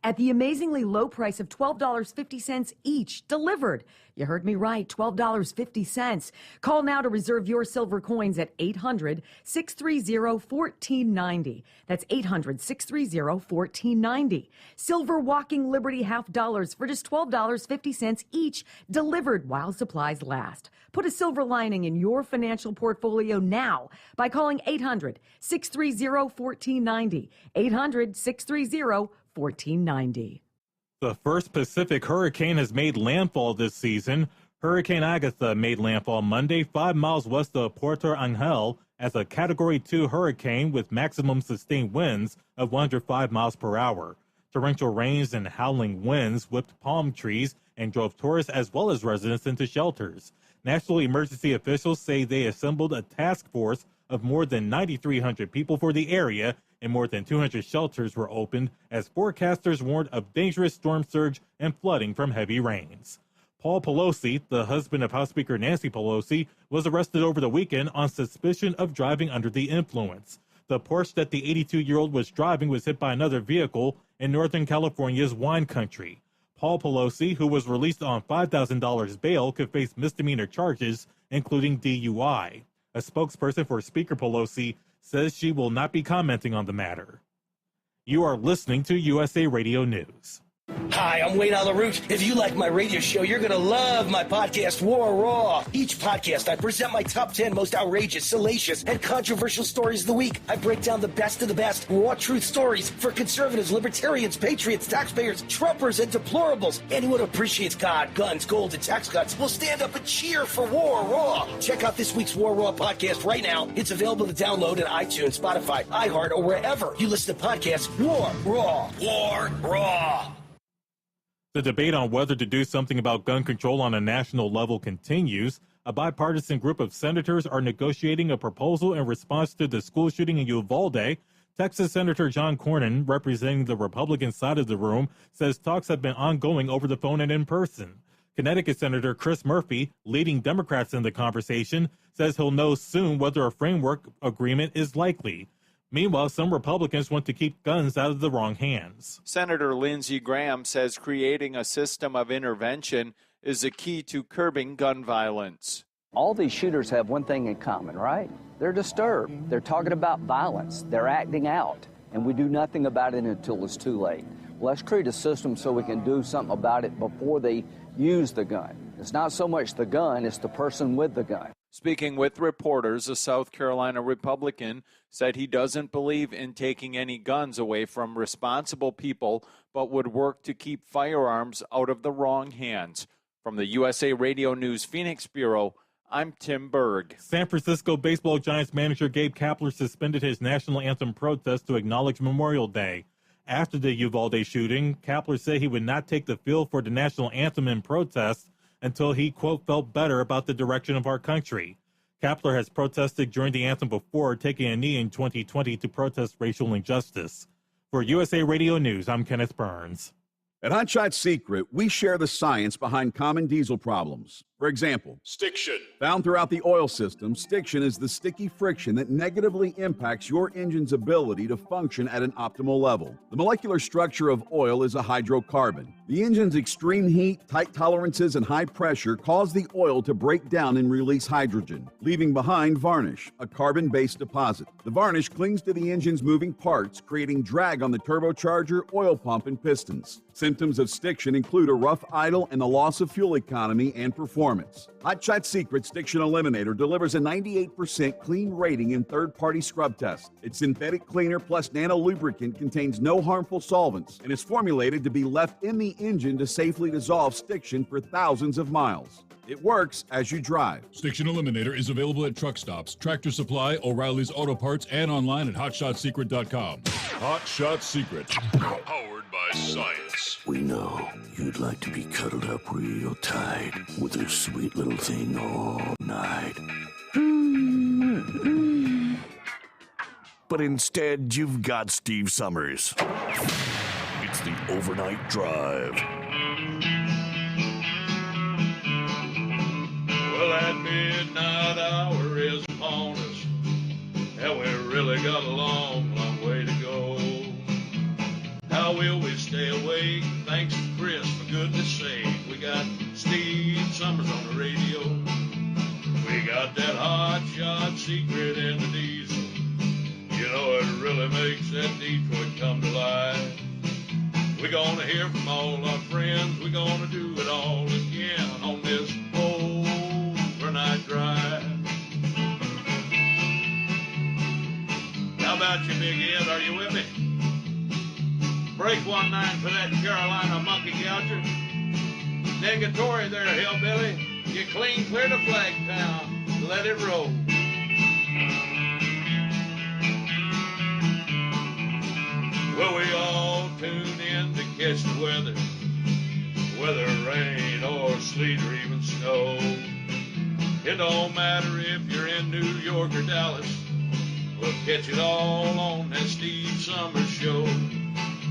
at the amazingly low price of $12.50 each, delivered. You heard me right, $12.50. Call now to reserve your silver coins at 800-630-1490. That's 800-630-1490. Silver Walking Liberty $half for just $12.50 each, delivered while supplies last. Put a silver lining in your financial portfolio now by calling 800-630-1490. 800-630-1490. The first Pacific hurricane has made landfall this season. Hurricane Agatha made landfall Monday 5 miles west of Puerto Angel as a Category 2 hurricane with maximum sustained winds of 105 miles per hour. Torrential rains and howling winds whipped palm trees and drove tourists as well as residents into shelters. National emergency officials say they assembled a task force of more than 9,300 people for the area, and more than 200 shelters were opened as forecasters warned of dangerous storm surge and flooding from heavy rains. Paul Pelosi, the husband of House Speaker Nancy Pelosi, was arrested over the weekend on suspicion of driving under the influence. The Porsche that the 82-year-old was driving was hit by another vehicle in Northern California's wine country. Paul Pelosi, who was released on $5,000 bail, could face misdemeanor charges, including DUI. A spokesperson for Speaker Pelosi says she will not be commenting on the matter. You are listening to USA Radio News. Hi, I'm Wayne LaRoute. If you like my radio show, you're going to love my podcast, War Raw. Each podcast, I present my top 10 most outrageous, salacious, and controversial stories of the week. I break down the best of the best, raw truth stories for conservatives, libertarians, patriots, taxpayers, Trumpers, and deplorables. Anyone who appreciates God, guns, gold, and tax cuts will stand up and cheer for War Raw. Check out this week's War Raw podcast right now. It's available to download at iTunes, Spotify, iHeart, or wherever you listen to podcasts. War Raw. War Raw. The debate on whether to do something about gun control on a national level continues. A bipartisan group of senators are negotiating a proposal in response to the school shooting in Uvalde. Texas Senator John Cornyn, representing the Republican side of the room, says talks have been ongoing over the phone and in person. Connecticut Senator Chris Murphy, leading Democrats in the conversation, says he'll know soon whether a framework agreement is likely. Meanwhile, some Republicans want to keep guns out of the wrong hands. Senator Lindsey Graham says creating a system of intervention is the key to curbing gun violence. All these shooters have one thing in common, right? They're disturbed. They're talking about violence. They're acting out. And we do nothing about it until it's too late. Let's create a system so we can do something about it before they use the gun. It's not so much the gun, it's the person with the gun. Speaking with reporters, a South Carolina Republican said he doesn't believe in taking any guns away from responsible people, but would work to keep firearms out of the wrong hands. From the USA Radio News Phoenix Bureau, I'm Tim Berg. San Francisco baseball Giants manager Gabe Kapler suspended his national anthem protest to acknowledge Memorial Day. After the Uvalde shooting, Kapler said he would not take the field for the national anthem in protest until he, quote, felt better about the direction of our country. Kapler has protested during the anthem before, taking a knee in 2020 to protest racial injustice. For USA Radio News, I'm Kenneth Burns. At Hot Shot Secret, we share the science behind common diesel problems. For example, stiction. Found throughout the oil system, stiction is the sticky friction that negatively impacts your engine's ability to function at an optimal level. The molecular structure of oil is a hydrocarbon. The engine's extreme heat, tight tolerances, and high pressure cause the oil to break down and release hydrogen, leaving behind varnish, a carbon-based deposit. The varnish clings to the engine's moving parts, creating drag on the turbocharger, oil pump, and pistons. Symptoms of stiction include a rough idle and the loss of fuel economy and performance. performance. Hot Shot Secret's Stiction Eliminator delivers a 98% clean rating in third-party scrub tests. Its synthetic cleaner plus nano lubricant contains no harmful solvents and is formulated to be left in the engine to safely dissolve stiction for thousands of miles. It works as you drive. Stiction Eliminator is available at truck stops, Tractor Supply, O'Reilly's Auto Parts, and online at hotshotsecret.com. Hot Shot Secret, powered by science. We know you'd like to be cuddled up real tight with a sweet little thing all night. But instead, you've got Steve Summers. It's the Overnight Drive. Well, that midnight hour is upon us, and we really got a long, long way to go. How will we stay awake? Thanks to Chris, for goodness sake. We got Steve Summers on the radio. We got that hot shot secret in the diesel. You know, it really makes that Detroit come to life. We're gonna hear from all our friends. We're gonna do it all again on this overnight drive. How about you, Big Ed? Are you with me? Break 1-9 for that Carolina monkey gouger. Negatory there, hillbilly. You clean clear to Flagtown. Let it roll. Well, we all tune in to catch the weather, whether rain or sleet or even snow. It don't matter if you're in New York or Dallas. We'll catch it all on that Steve Summers show.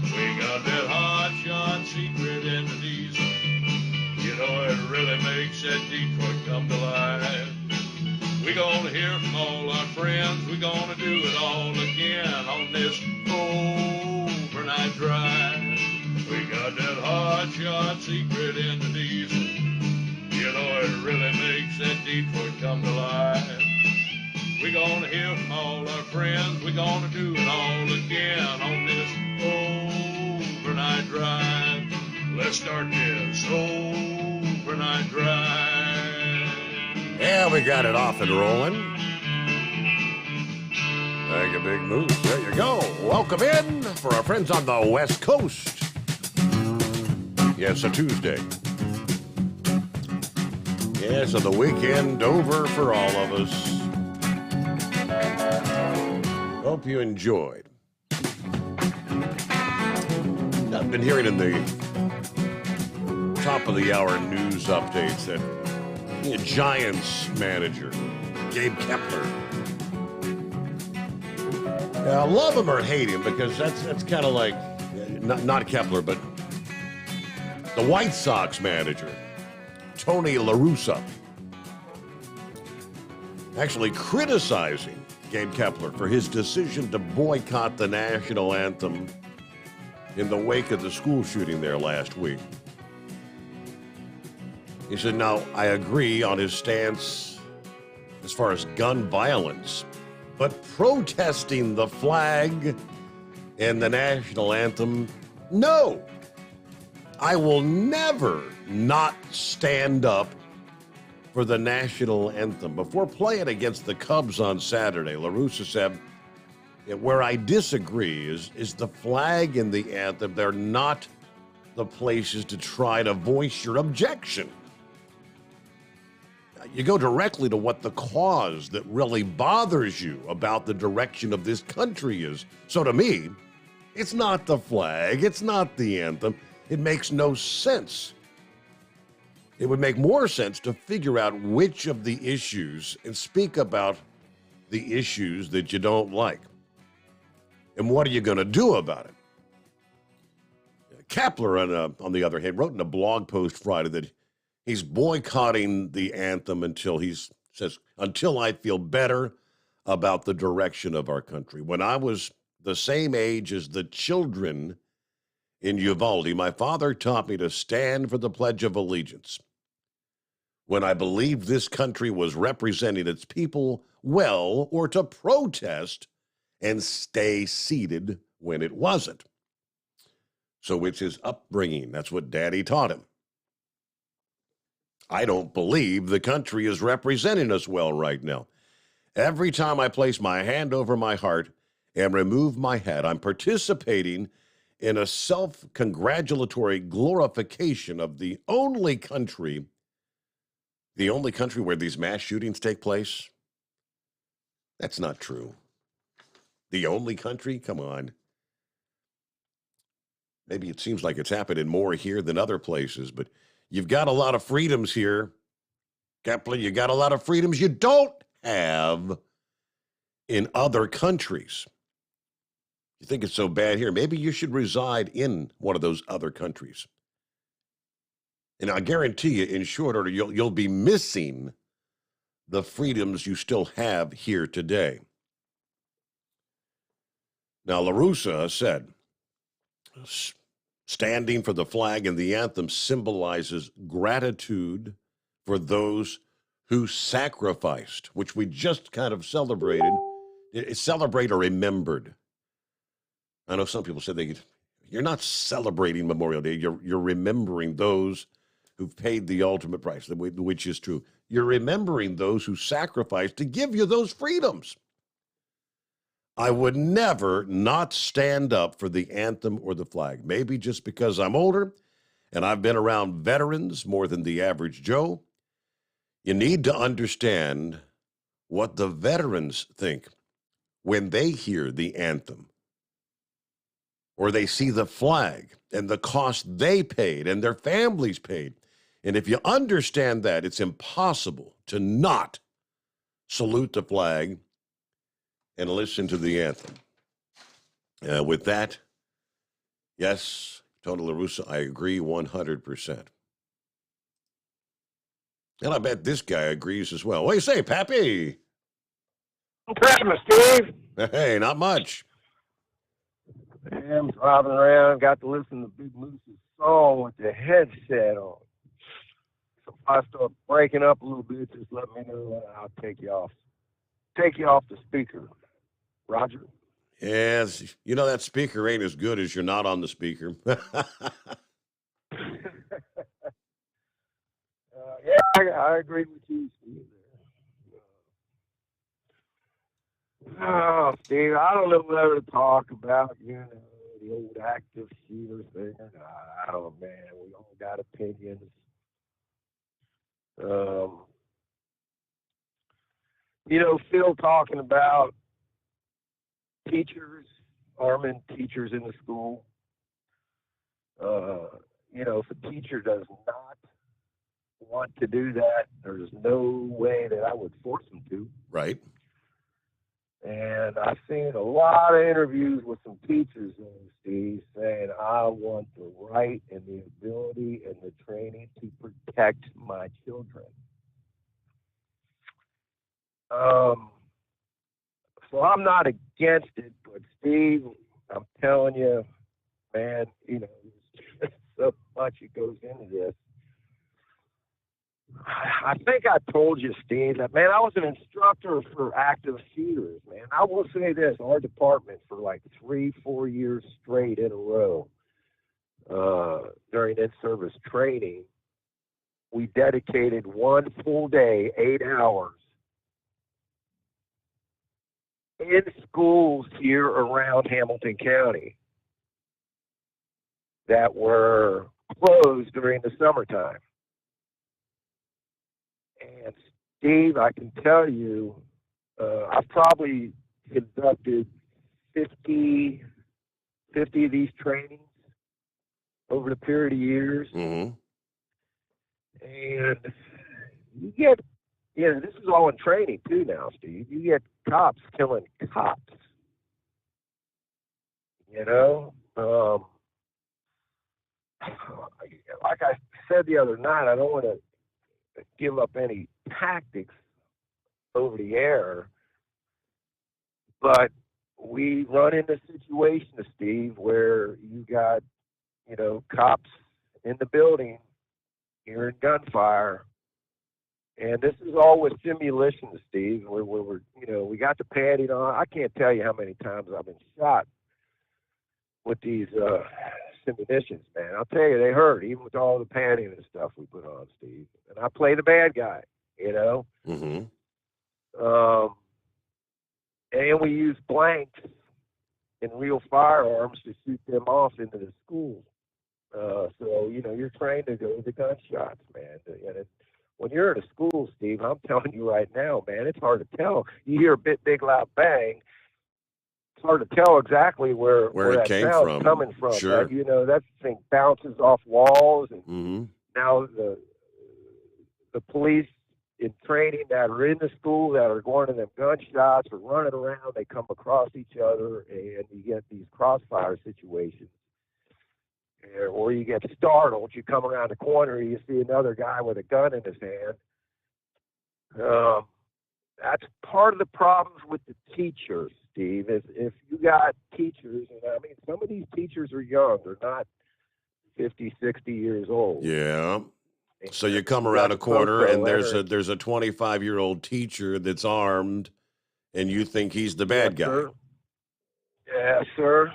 We got that hot shot secret in the diesel. You know, it really makes that Detroit come to life. We're gonna hear from all our friends. We're gonna do it all again on this overnight drive. We got that hot shot secret in the diesel. You know, it really makes that Detroit come to life. We're gonna hear from all our friends. We're gonna do it all again on this overnight drive. Let's start this overnight drive. Yeah, we got it off and rolling. Make a big move. There you go. Welcome in for our friends on the West Coast. Yes, a Tuesday. Yes, so the weekend over for all of us. Hope you enjoyed. I've been hearing in the top of the hour news updates that the Giants manager, Gabe Kepler. I love him or hate him because that's kind of like, not Kepler, but the White Sox manager, Tony La Russa, actually criticizing Gabe Kepler for his decision to boycott the national anthem in the wake of the school shooting there last week. He said, now, I agree on his stance as far as gun violence, but protesting the flag and the national anthem, no. I will never not stand up for the national anthem. Before playing against the Cubs on Saturday, La Russa said, where I disagree is the flag and the anthem. They're not the places to try to voice your objection. You go directly to what the cause that really bothers you about the direction of this country is. So to me, it's not the flag, it's not the anthem. It makes no sense. It would make more sense to figure out which of the issues and speak about the issues that you don't like. And what are you going to do about it? Kepler, on the other hand, wrote in a blog post Friday that he's boycotting the anthem until until I feel better about the direction of our country. When I was the same age as the children in Uvalde, my father taught me to stand for the Pledge of Allegiance. When I believed this country was representing its people well, or to protest and stay seated when it wasn't. So it's his upbringing. That's what Daddy taught him. I don't believe the country is representing us well right now. Every time I place my hand over my heart and remove my head, I'm participating in a self-congratulatory glorification of the only country where these mass shootings take place. That's not true. The only country? Come on. Maybe it seems like it's happening more here than other places, but you've got a lot of freedoms here. Kaplan, you got a lot of freedoms you don't have in other countries. You think it's so bad here? Maybe you should reside in one of those other countries. And I guarantee you, in short order, you'll be missing the freedoms you still have here today. Now, LaRussa said, standing for the flag and the anthem symbolizes gratitude for those who sacrificed, which we just kind of celebrated. Celebrate or remembered. I know some people said you're not celebrating Memorial Day. You're remembering those who've paid the ultimate price, which is true. You're remembering those who sacrificed to give you those freedoms. I would never not stand up for the anthem or the flag. Maybe just because I'm older and I've been around veterans more than the average Joe. You need to understand what the veterans think when they hear the anthem or they see the flag and the cost they paid and their families paid. And if you understand that, it's impossible to not salute the flag and listen to the anthem. With that, yes, Tony LaRussa, I agree 100%. And I bet this guy agrees as well. What do you say, Pappy? Christmas, Steve. Hey, not much. I'm driving around, got to listen to Big Moose's song with the headset on. So if I start breaking up a little bit, just let me know and I'll take you off. Take you off the speaker. Roger? Yes, you know that speaker ain't as good as you're not on the speaker. Yeah, I agree with you, Steve. Oh, Steve, I don't know whether to talk about, the old active shooter thing. I don't, man. We all got opinions. Phil talking about teachers, arming teachers in the school. If a teacher does not want to do that, there's no way that I would force them to. Right. And I've seen a lot of interviews with some teachers, Steve, saying, I want the right and the ability and the training to protect my children. So I'm not against it, but Steve, I'm telling you, man, there's just so much that goes into this. I think I told you, Steve, that, man, I was an instructor for active shooters, man. I will say this, our department for like 3-4 years straight in a row during in-service training, we dedicated one full day, 8 hours, in schools here around Hamilton County that were closed during the summertime. And Steve, I can tell you, I've probably conducted 50 of these trainings over the period of years. Mm-hmm. And you get, this is all in training too now, Steve. You get cops killing cops. Like I said the other night, I don't want to give up any tactics over the air, but we run into situations, Steve, where you got, cops in the building hearing gunfire, and this is all with simulation, Steve, where we're, we got the padding on. I can't tell you how many times I've been shot with these and munitions, man. I'll tell you, they hurt, even with all the padding and stuff we put on, Steve. And I play the bad guy, you know. Mm-hmm. And we use blanks and real firearms to shoot them off into the school. So, you know, you're trained to go to the gunshots, man. And when you're in a school, Steve, I'm telling you right now, man, it's hard to tell. You hear a big, loud bang. It's hard to tell exactly where it that came sound's from. coming from. Sure. But, you know, that thing bounces off walls. And Mm-hmm. now the police in training that are in the school that are going to them gunshots or running around, they come across each other, and you get these crossfire situations. Or you get startled, you come around the corner, you see another guy with a gun in his hand. That's part of the problems with the teachers, Steve, is if you got teachers, and I mean, some of these teachers are young, they're not 50, 60 years old. Yeah. So you come around a corner and there's a 25-year-old teacher that's armed, and you think he's the bad guy. Sir. Yes, sir.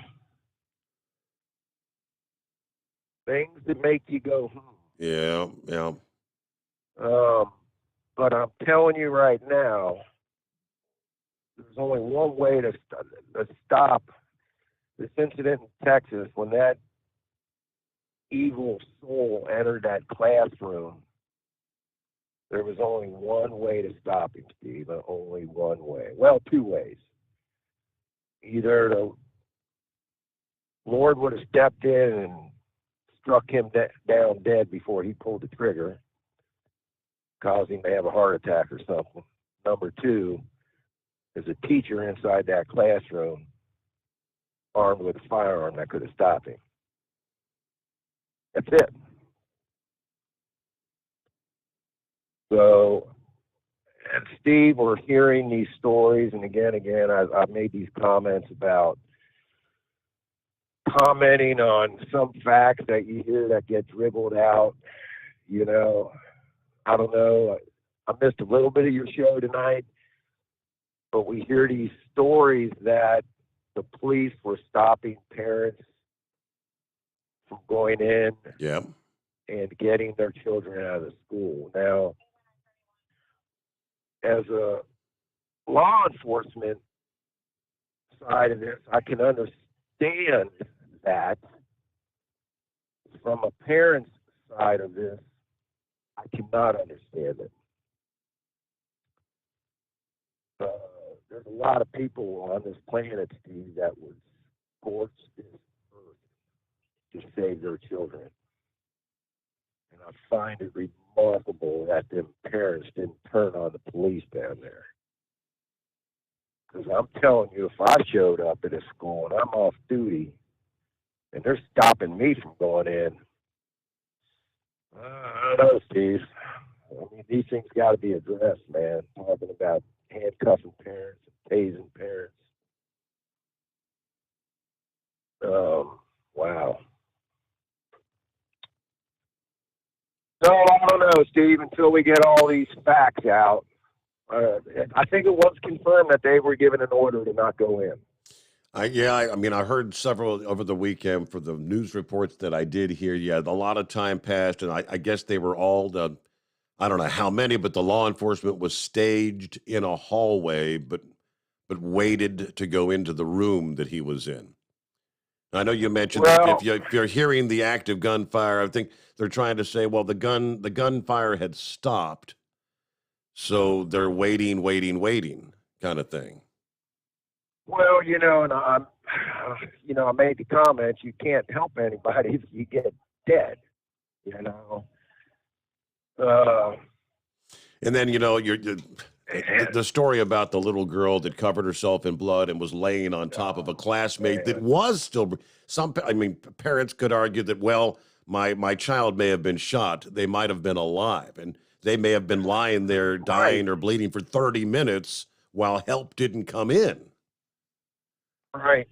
Things that make you go, Yeah, yeah. But I'm telling you right now, there's only one way to stop this incident in Texas. When that evil soul entered that classroom, there was only one way to stop him, Steve. Only one way. Well, two ways. Either the Lord would have stepped in and struck him down dead before he pulled the trigger, causing him to have a heart attack or something. Number two, there's a teacher inside that classroom armed with a firearm that could have stopped him. That's it. So, and Steve, we're hearing these stories, and again, I've made these comments about commenting on some facts that you hear that get dribbled out. You know, I don't know. I missed a little bit of your show tonight, but we hear these stories that the police were stopping parents from going in and getting their children out of the school. Now, as a law enforcement side of this, I can understand that. From a parent's side of this, I cannot understand it. There's a lot of people on this planet, Steve, that would scorch this earth to save their children. And I find it remarkable that them parents didn't turn on the police down there. Because I'm telling you, if I showed up at a school and I'm off duty and they're stopping me from going in, I don't know, Steve. I mean, these things got to be addressed, man. Talking about handcuffing parents and tasing parents. Wow. So I don't know, Steve, until we get all these facts out. I think it was confirmed that they were given an order to not go in. I heard several over the weekend for the news reports that I did hear. Yeah, a lot of time passed, and I guess they were all I don't know how many, but the law enforcement was staged in a hallway, but waited to go into the room that he was in. I know you mentioned that if you're hearing the active gunfire, I think they're trying to say, well, the gunfire had stopped, so they're waiting, kind of thing. Well, you know, and I made the comment, you can't help anybody if you get dead, you know. And then, you know, the story about the little girl that covered herself in blood and was laying on top of a classmate that was still parents could argue that, well, my child may have been shot. They might have been alive, and they may have been lying there dying or bleeding for 30 minutes while help didn't come in. Right.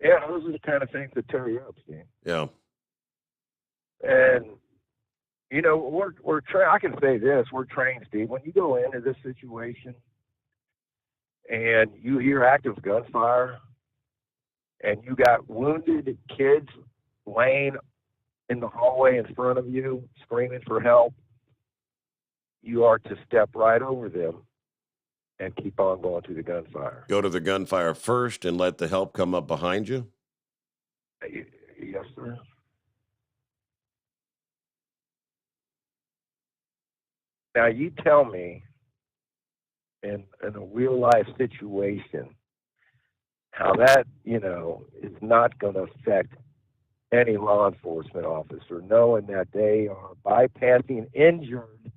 Yeah, those are the kind of things that tear you up, Steve. Yeah. And, you know, we're I can say this, we're trained, Steve. When you go into this situation and you hear active gunfire, and you got wounded kids laying in the hallway in front of you screaming for help, you are to step right over them and keep on going to the gunfire. Go to the gunfire first and let the help come up behind you? Yes, sir. Now, you tell me, in a real-life situation, how that, is not going to affect any law enforcement officer, knowing that they are bypassing injured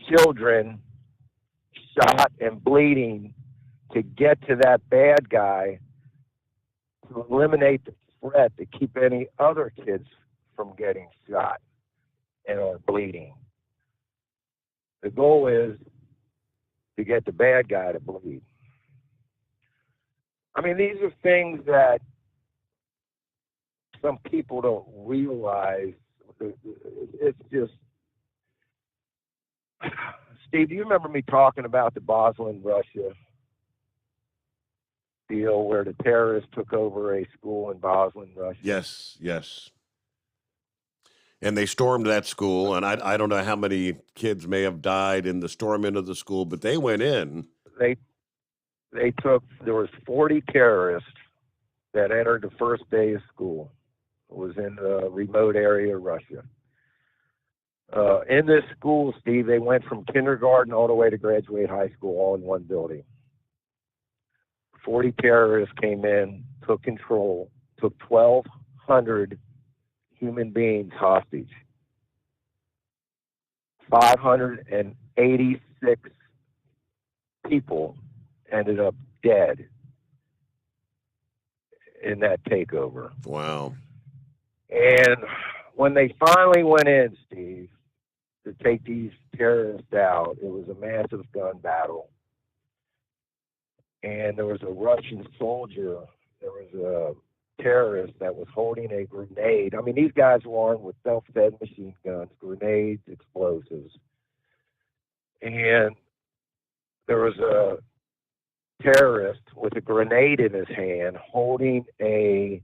children, shot and bleeding, to get to that bad guy, to eliminate the threat to keep any other kids from getting shot and or bleeding. The goal is to get the bad guy to bleed. I mean, these are things that some people don't realize. It's just, Steve, do you remember me talking about the Boston, Russia deal where the terrorists took over a school in Boston, Russia? Yes, yes. And they stormed that school, and I don't know how many kids may have died in the storm into the school, but they went in. There was 40 terrorists that entered the first day of school. It was in a remote area of Russia. In this school, Steve, they went from kindergarten all the way to graduate high school, all in one building. 40 terrorists came in, took control, took 1,200 human beings hostage. 586 people ended up dead in that takeover. Wow. And when they finally went in, Steve, to take these terrorists out, it was a massive gun battle. And there was a Russian soldier, there was a terrorist that was holding a grenade. I mean, these guys were armed with self-fed machine guns, grenades, explosives. And there was a terrorist with a grenade in his hand holding a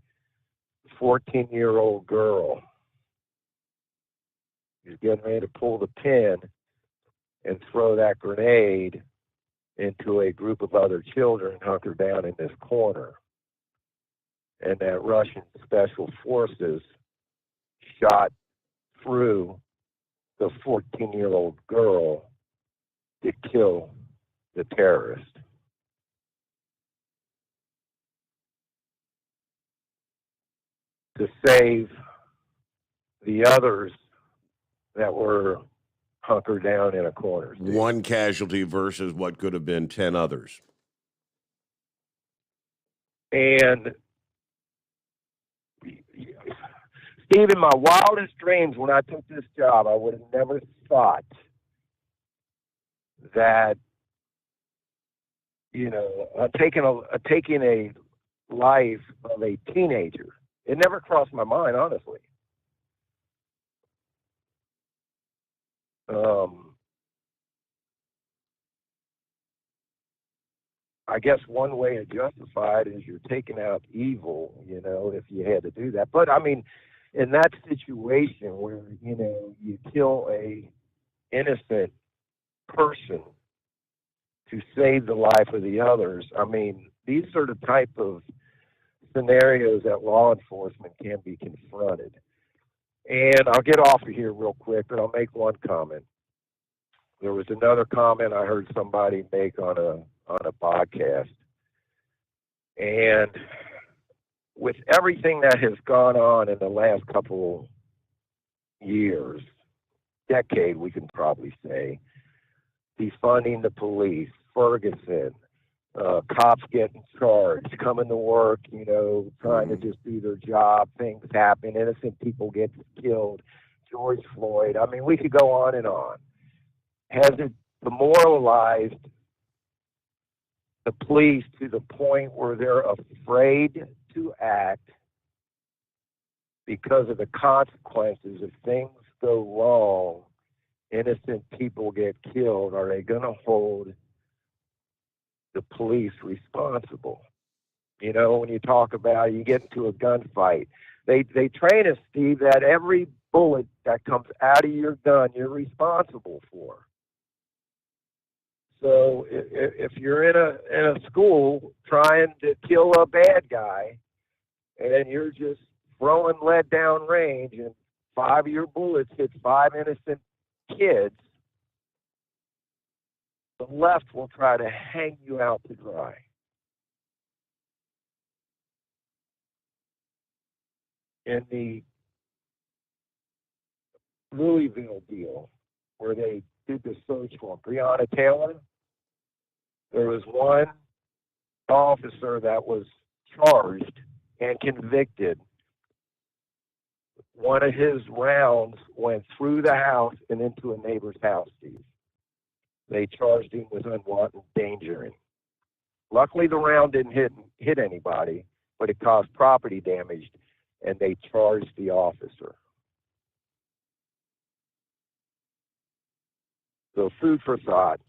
14-year-old girl. He's getting ready to pull the pin and throw that grenade into a group of other children hunkered down in this corner. And that Russian special forces shot through the 14-year-old girl to kill the terrorist. To save the others that were hunkered down in a corner. One casualty versus what could have been 10 others. And Steve, in my wildest dreams when I took this job, I would have never thought that, taking a life of a teenager. It never crossed my mind, honestly. I guess one way to justify it is you're taking out evil, if you had to do that. But I mean, in that situation where, you kill a innocent person to save the life of the others, I mean, these are the type of scenarios that law enforcement can be confronted. And I'll get off of here real quick, but I'll make one comment. There was another comment I heard somebody make on a podcast. And with everything that has gone on in the last couple years, decade, we can probably say, defunding the police, Ferguson, cops getting charged, coming to work, trying to just do their job, things happen, innocent people get killed, George Floyd. I mean, we could go on and on. Has it demoralized the police to the point where they're afraid to act because of the consequences? If things go wrong, innocent people get killed, are they going to hold the police responsible? You know, when you talk about you get into a gunfight, they train us, Steve, that every bullet that comes out of your gun, you're responsible for. So if you're in a school trying to kill a bad guy, and you're just throwing lead down range, and 5 of your bullets hit 5 innocent kids, the left will try to hang you out to dry. In the Louisville deal, where they did the search for Breonna Taylor, there was one officer that was charged and convicted. One of his rounds went through the house and into a neighbor's house, Steve. They charged him with unwanted endangering. Luckily, the round didn't hit anybody, but it caused property damage, and they charged the officer. So food for thought.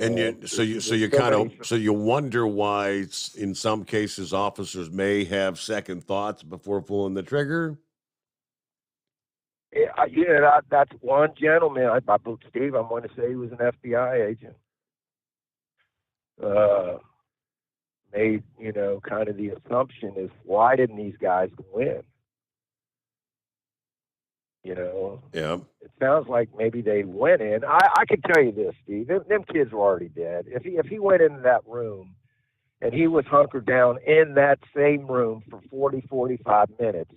And you wonder why in some cases officers may have second thoughts before pulling the trigger. Yeah, that's one gentleman. I Steve, I'm going to say he was an FBI agent. Made, kind of the assumption is, why didn't these guys go in? Yeah. It sounds like maybe they went in. I can tell you this, Steve. Them kids were already dead. If he went into that room and he was hunkered down in that same room for 40, 45 minutes,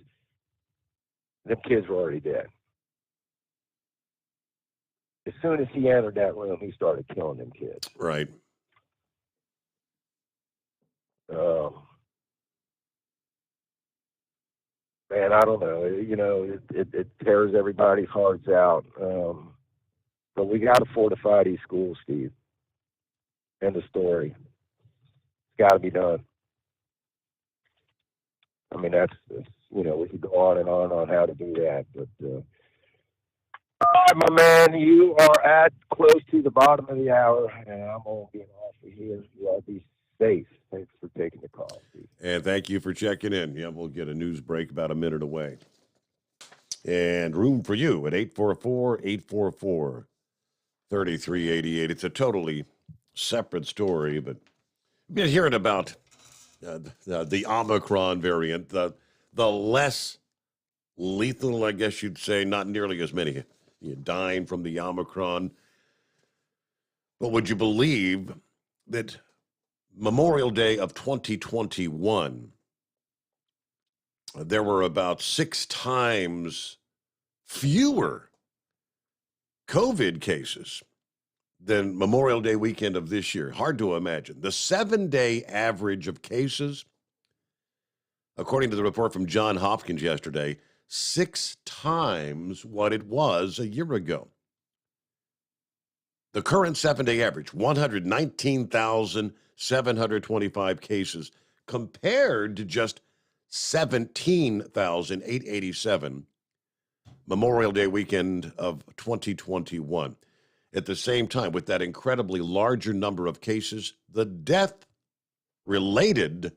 them kids were already dead. As soon as he entered that room, he started killing them kids. Right. Man, I don't know. It tears everybody's hearts out. But we got to fortify these schools, Steve. End of story. It's got to be done. I mean, that's we could go on and on how to do that. But, all right, my man, you are at close to the bottom of the hour, and I'm going to be off of here. You all be safe. Thanks for taking the call, Steve. And thank you for checking in. Yeah, we'll get a news break about a minute away. And room for you at 844-844-3388. It's a totally separate story, but we've been hearing about the Omicron variant, the less lethal, I guess you'd say, not nearly as many dying from the Omicron. But would you believe that Memorial Day of 2021, there were about 6 times fewer COVID cases than Memorial Day weekend of this year? Hard to imagine. The 7-day average of cases, according to the report from Johns Hopkins yesterday, 6 times what it was a year ago. The current 7-day average, 119,725 cases, compared to just 17,887 Memorial Day weekend of 2021. At the same time, with that incredibly larger number of cases, the death-related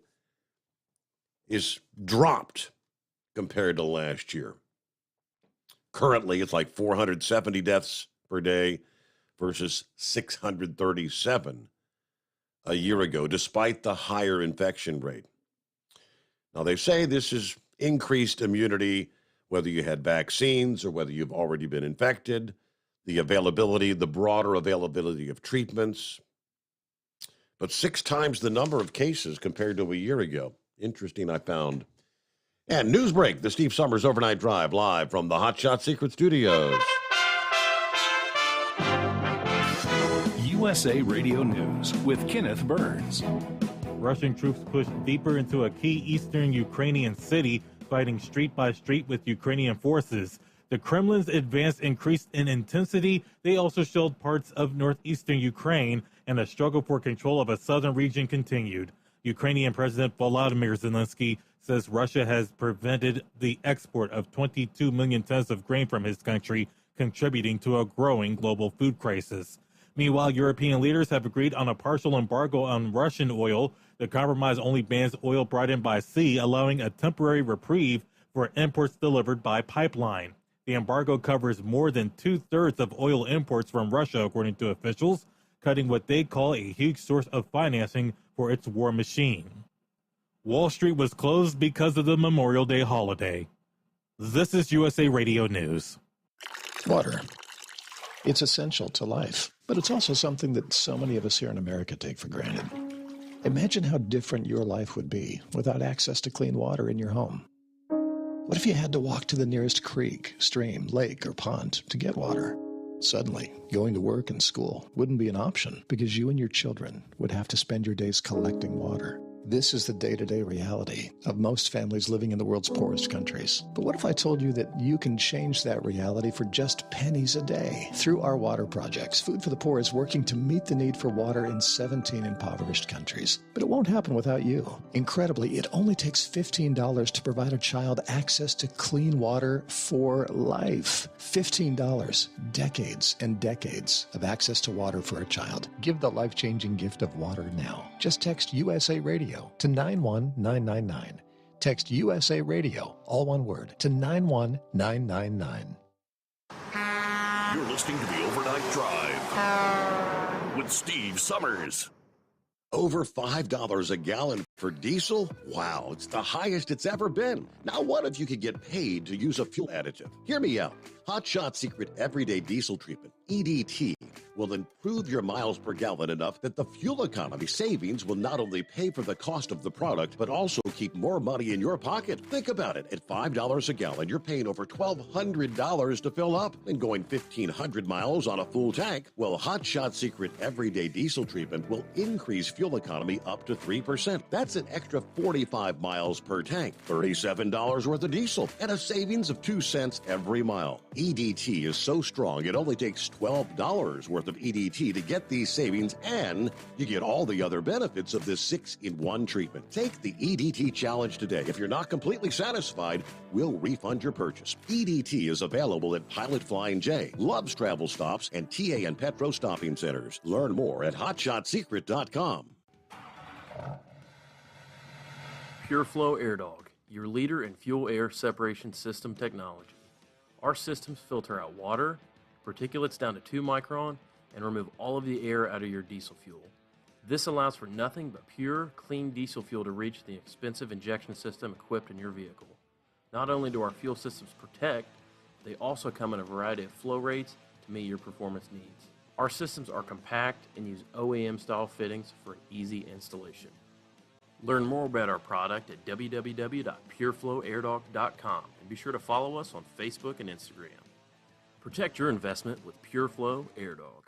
is dropped compared to last year. Currently, it's like 470 deaths per day versus 637 a year ago, despite the higher infection rate. Now, they say this is increased immunity, whether you had vaccines or whether you've already been infected, the broader availability of treatments, but 6 times the number of cases compared to a year ago. Interesting, I found. And news break, the Steve Sommers Overnight Drive, live from the Hot Shot Secret Studios. USA Radio News with Kenneth Burns. Russian troops pushed deeper into a key eastern Ukrainian city, fighting street by street with Ukrainian forces. The Kremlin's advance increased in intensity. They also shelled parts of northeastern Ukraine, and the struggle for control of a southern region continued. Ukrainian President Volodymyr Zelensky says Russia has prevented the export of 22 million tons of grain from his country, contributing to a growing global food crisis. Meanwhile, European leaders have agreed on a partial embargo on Russian oil. The compromise only bans oil brought in by sea, allowing a temporary reprieve for imports delivered by pipeline. The embargo covers more than two-thirds of oil imports from Russia, according to officials, cutting what they call a huge source of financing for its war machine. Wall Street was closed because of the Memorial Day holiday. This is USA Radio News. Water. It's essential to life, but it's also something that so many of us here in America take for granted. Imagine how different your life would be without access to clean water in your home. What if you had to walk to the nearest creek, stream, lake, or pond to get water? Suddenly, going to work and school wouldn't be an option because you and your children would have to spend your days collecting water. This is the day-to-day reality of most families living in the world's poorest countries. But what if I told you that you can change that reality for just pennies a day? Through our water projects, Food for the Poor is working to meet the need for water in 17 impoverished countries. But it won't happen without you. Incredibly, it only takes $15 to provide a child access to clean water for life. $15. Decades and decades of access to water for a child. Give the life-changing gift of water now. Just text USA Radio to 91999. Text USA Radio, all one word, to 91999. You're listening to the Overnight Drive with Steve Summers. Over $5 a gallon for diesel? Wow, it's the highest it's ever been. Now what if you could get paid to use a fuel additive? Hear me out. Hot Shot Secret Everyday Diesel Treatment, EDT, will improve your miles per gallon enough that the fuel economy savings will not only pay for the cost of the product, but also keep more money in your pocket. Think about it. At $5 a gallon, you're paying over $1,200 to fill up and going 1,500 miles on a full tank. Well, Hot Shot Secret Everyday Diesel Treatment will increase fuel economy up to 3%. That's an extra 45 miles per tank, $37 worth of diesel, and a savings of 2 cents every mile. EDT is so strong, it only takes $12 worth of EDT to get these savings, and you get all the other benefits of this 6-in-1 treatment. Take the EDT challenge today. If you're not completely satisfied, we'll refund your purchase. EDT is available at Pilot Flying J, Love's Travel Stops, and TA and Petro Stopping Centers. Learn more at hotshotsecret.com. PureFlow Air Dog, your leader in fuel air separation system technology. Our systems filter out water, particulates down to 2 micron, and remove all of the air out of your diesel fuel. This allows for nothing but pure, clean diesel fuel to reach the expensive injection system equipped in your vehicle. Not only do our fuel systems protect, they also come in a variety of flow rates to meet your performance needs. Our systems are compact and use OEM-style fittings for an easy installation. Learn more about our product at www.pureflowairdog.com and be sure to follow us on Facebook and Instagram. Protect your investment with PureFlow Air Dog.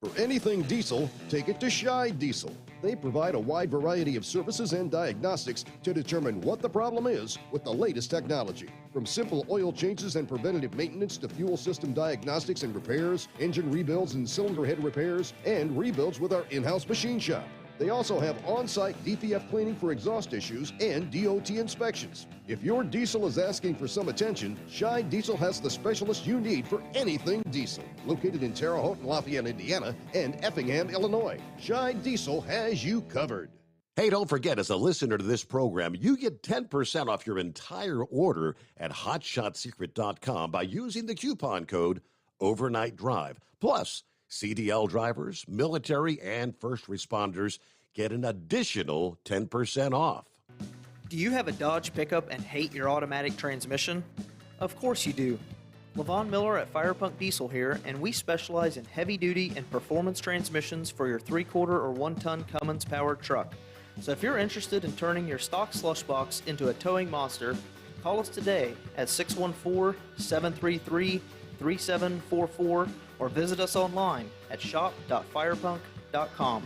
For anything diesel, take it to Shy Diesel. They provide a wide variety of services and diagnostics to determine what the problem is with the latest technology. From simple oil changes and preventative maintenance to fuel system diagnostics and repairs, engine rebuilds and cylinder head repairs, and rebuilds with our in-house machine shop. They also have on-site DPF cleaning for exhaust issues and DOT inspections. If your diesel is asking for some attention, Shy Diesel has the specialist you need for anything diesel. Located in Terre Haute, Lafayette, Indiana, and Effingham, Illinois, Shy Diesel has you covered. Hey, don't forget, as a listener to this program, you get 10% off your entire order at hotshotsecret.com by using the coupon code Overnight Drive. Plus, CDL drivers, military, and first responders get an additional 10% off. Do you have a Dodge pickup and hate your automatic transmission? Of course you do. LaVon Miller at Firepunk Diesel here, and we specialize in heavy-duty and performance transmissions for your 3/4 or 1-ton Cummins-powered truck. So if you're interested in turning your stock slush box into a towing monster, call us today at 614-733-3744 or visit us online at shop.firepunk.com.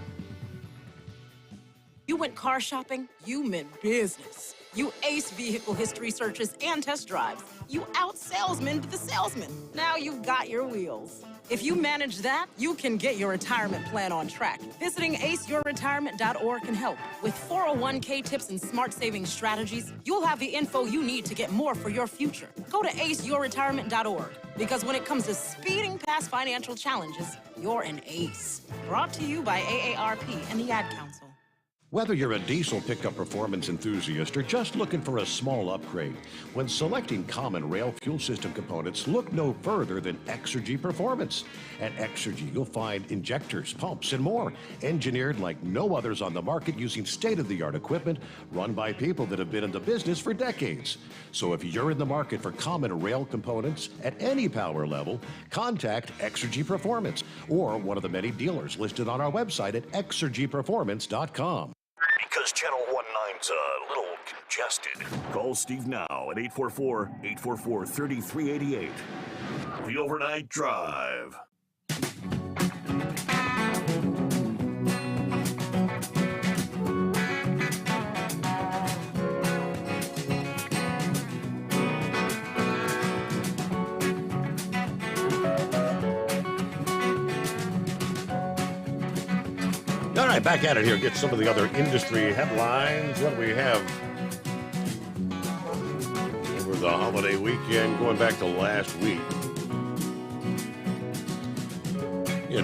You went car shopping, you meant business. You ace vehicle history searches and test drives. You out salesman to the salesman. Now you've got your wheels. If you manage that, you can get your retirement plan on track. Visiting aceyourretirement.org can help. With 401k tips and smart saving strategies, you'll have the info you need to get more for your future. Go to aceyourretirement.org, because when it comes to speeding past financial challenges, you're an ace. Brought to you by AARP and the Ad Council. Whether you're a diesel pickup performance enthusiast or just looking for a small upgrade, when selecting common rail fuel system components, look no further than Exergy Performance. At Exergy, you'll find injectors, pumps, and more, engineered like no others on the market using state-of-the-art equipment run by people that have been in the business for decades. So if you're in the market for common rail components at any power level, contact Exergy Performance or one of the many dealers listed on our website at exergyperformance.com. Because Channel 19's a little congested. Call Steve now at 844-844-3388. The Overnight Drive. All right, back at it here. Get some of the other industry headlines. What do we have? Over the holiday weekend, going back to last week.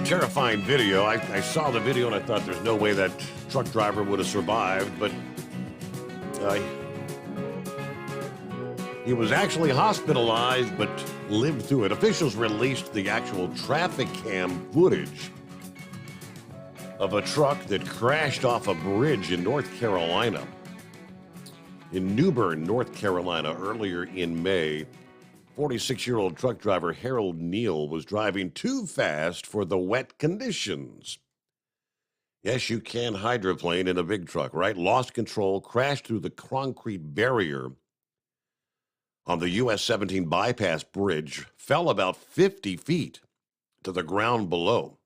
Terrifying video. I saw the video and I thought there's no way that truck driver would have survived, but he was actually hospitalized but lived through it. Officials released the actual traffic cam footage of a truck that crashed off a bridge in North Carolina. In New Bern, North Carolina, earlier in May, 46-year-old truck driver Harold Neal was driving too fast for the wet conditions. Yes, you can hydroplane in a big truck, right? Lost control, crashed through the concrete barrier on the US 17 bypass bridge, fell about 50 feet to the ground below.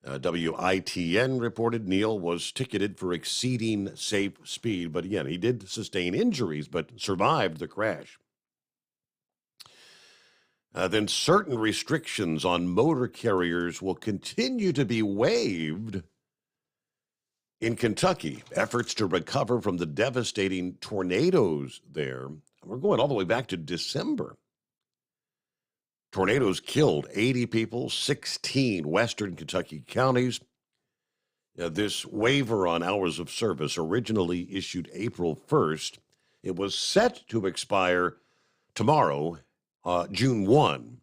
WITN reported Neal was ticketed for exceeding safe speed, but again, he did sustain injuries, but survived the crash. Then certain restrictions on motor carriers will continue to be waived in Kentucky. Efforts to recover from the devastating tornadoes there. We're going all the way back to December. Tornadoes killed 80 people, 16 western Kentucky counties. This waiver on hours of service, originally issued April 1st, it was set to expire tomorrow, June 1.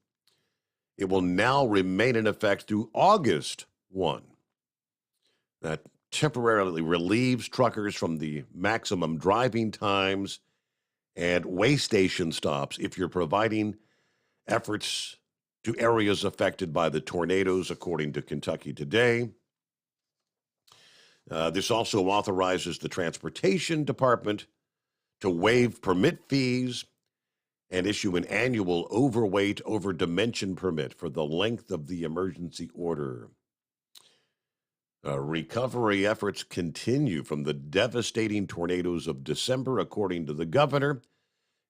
It will now remain in effect through August 1. That temporarily relieves truckers from the maximum driving times and way station stops if you're providing efforts to areas affected by the tornadoes, according to Kentucky Today. This also authorizes the Transportation Department to waive permit fees and issue an annual overweight, over-dimension permit for the length of the emergency order. Recovery efforts continue from the devastating tornadoes of December, according to the governor.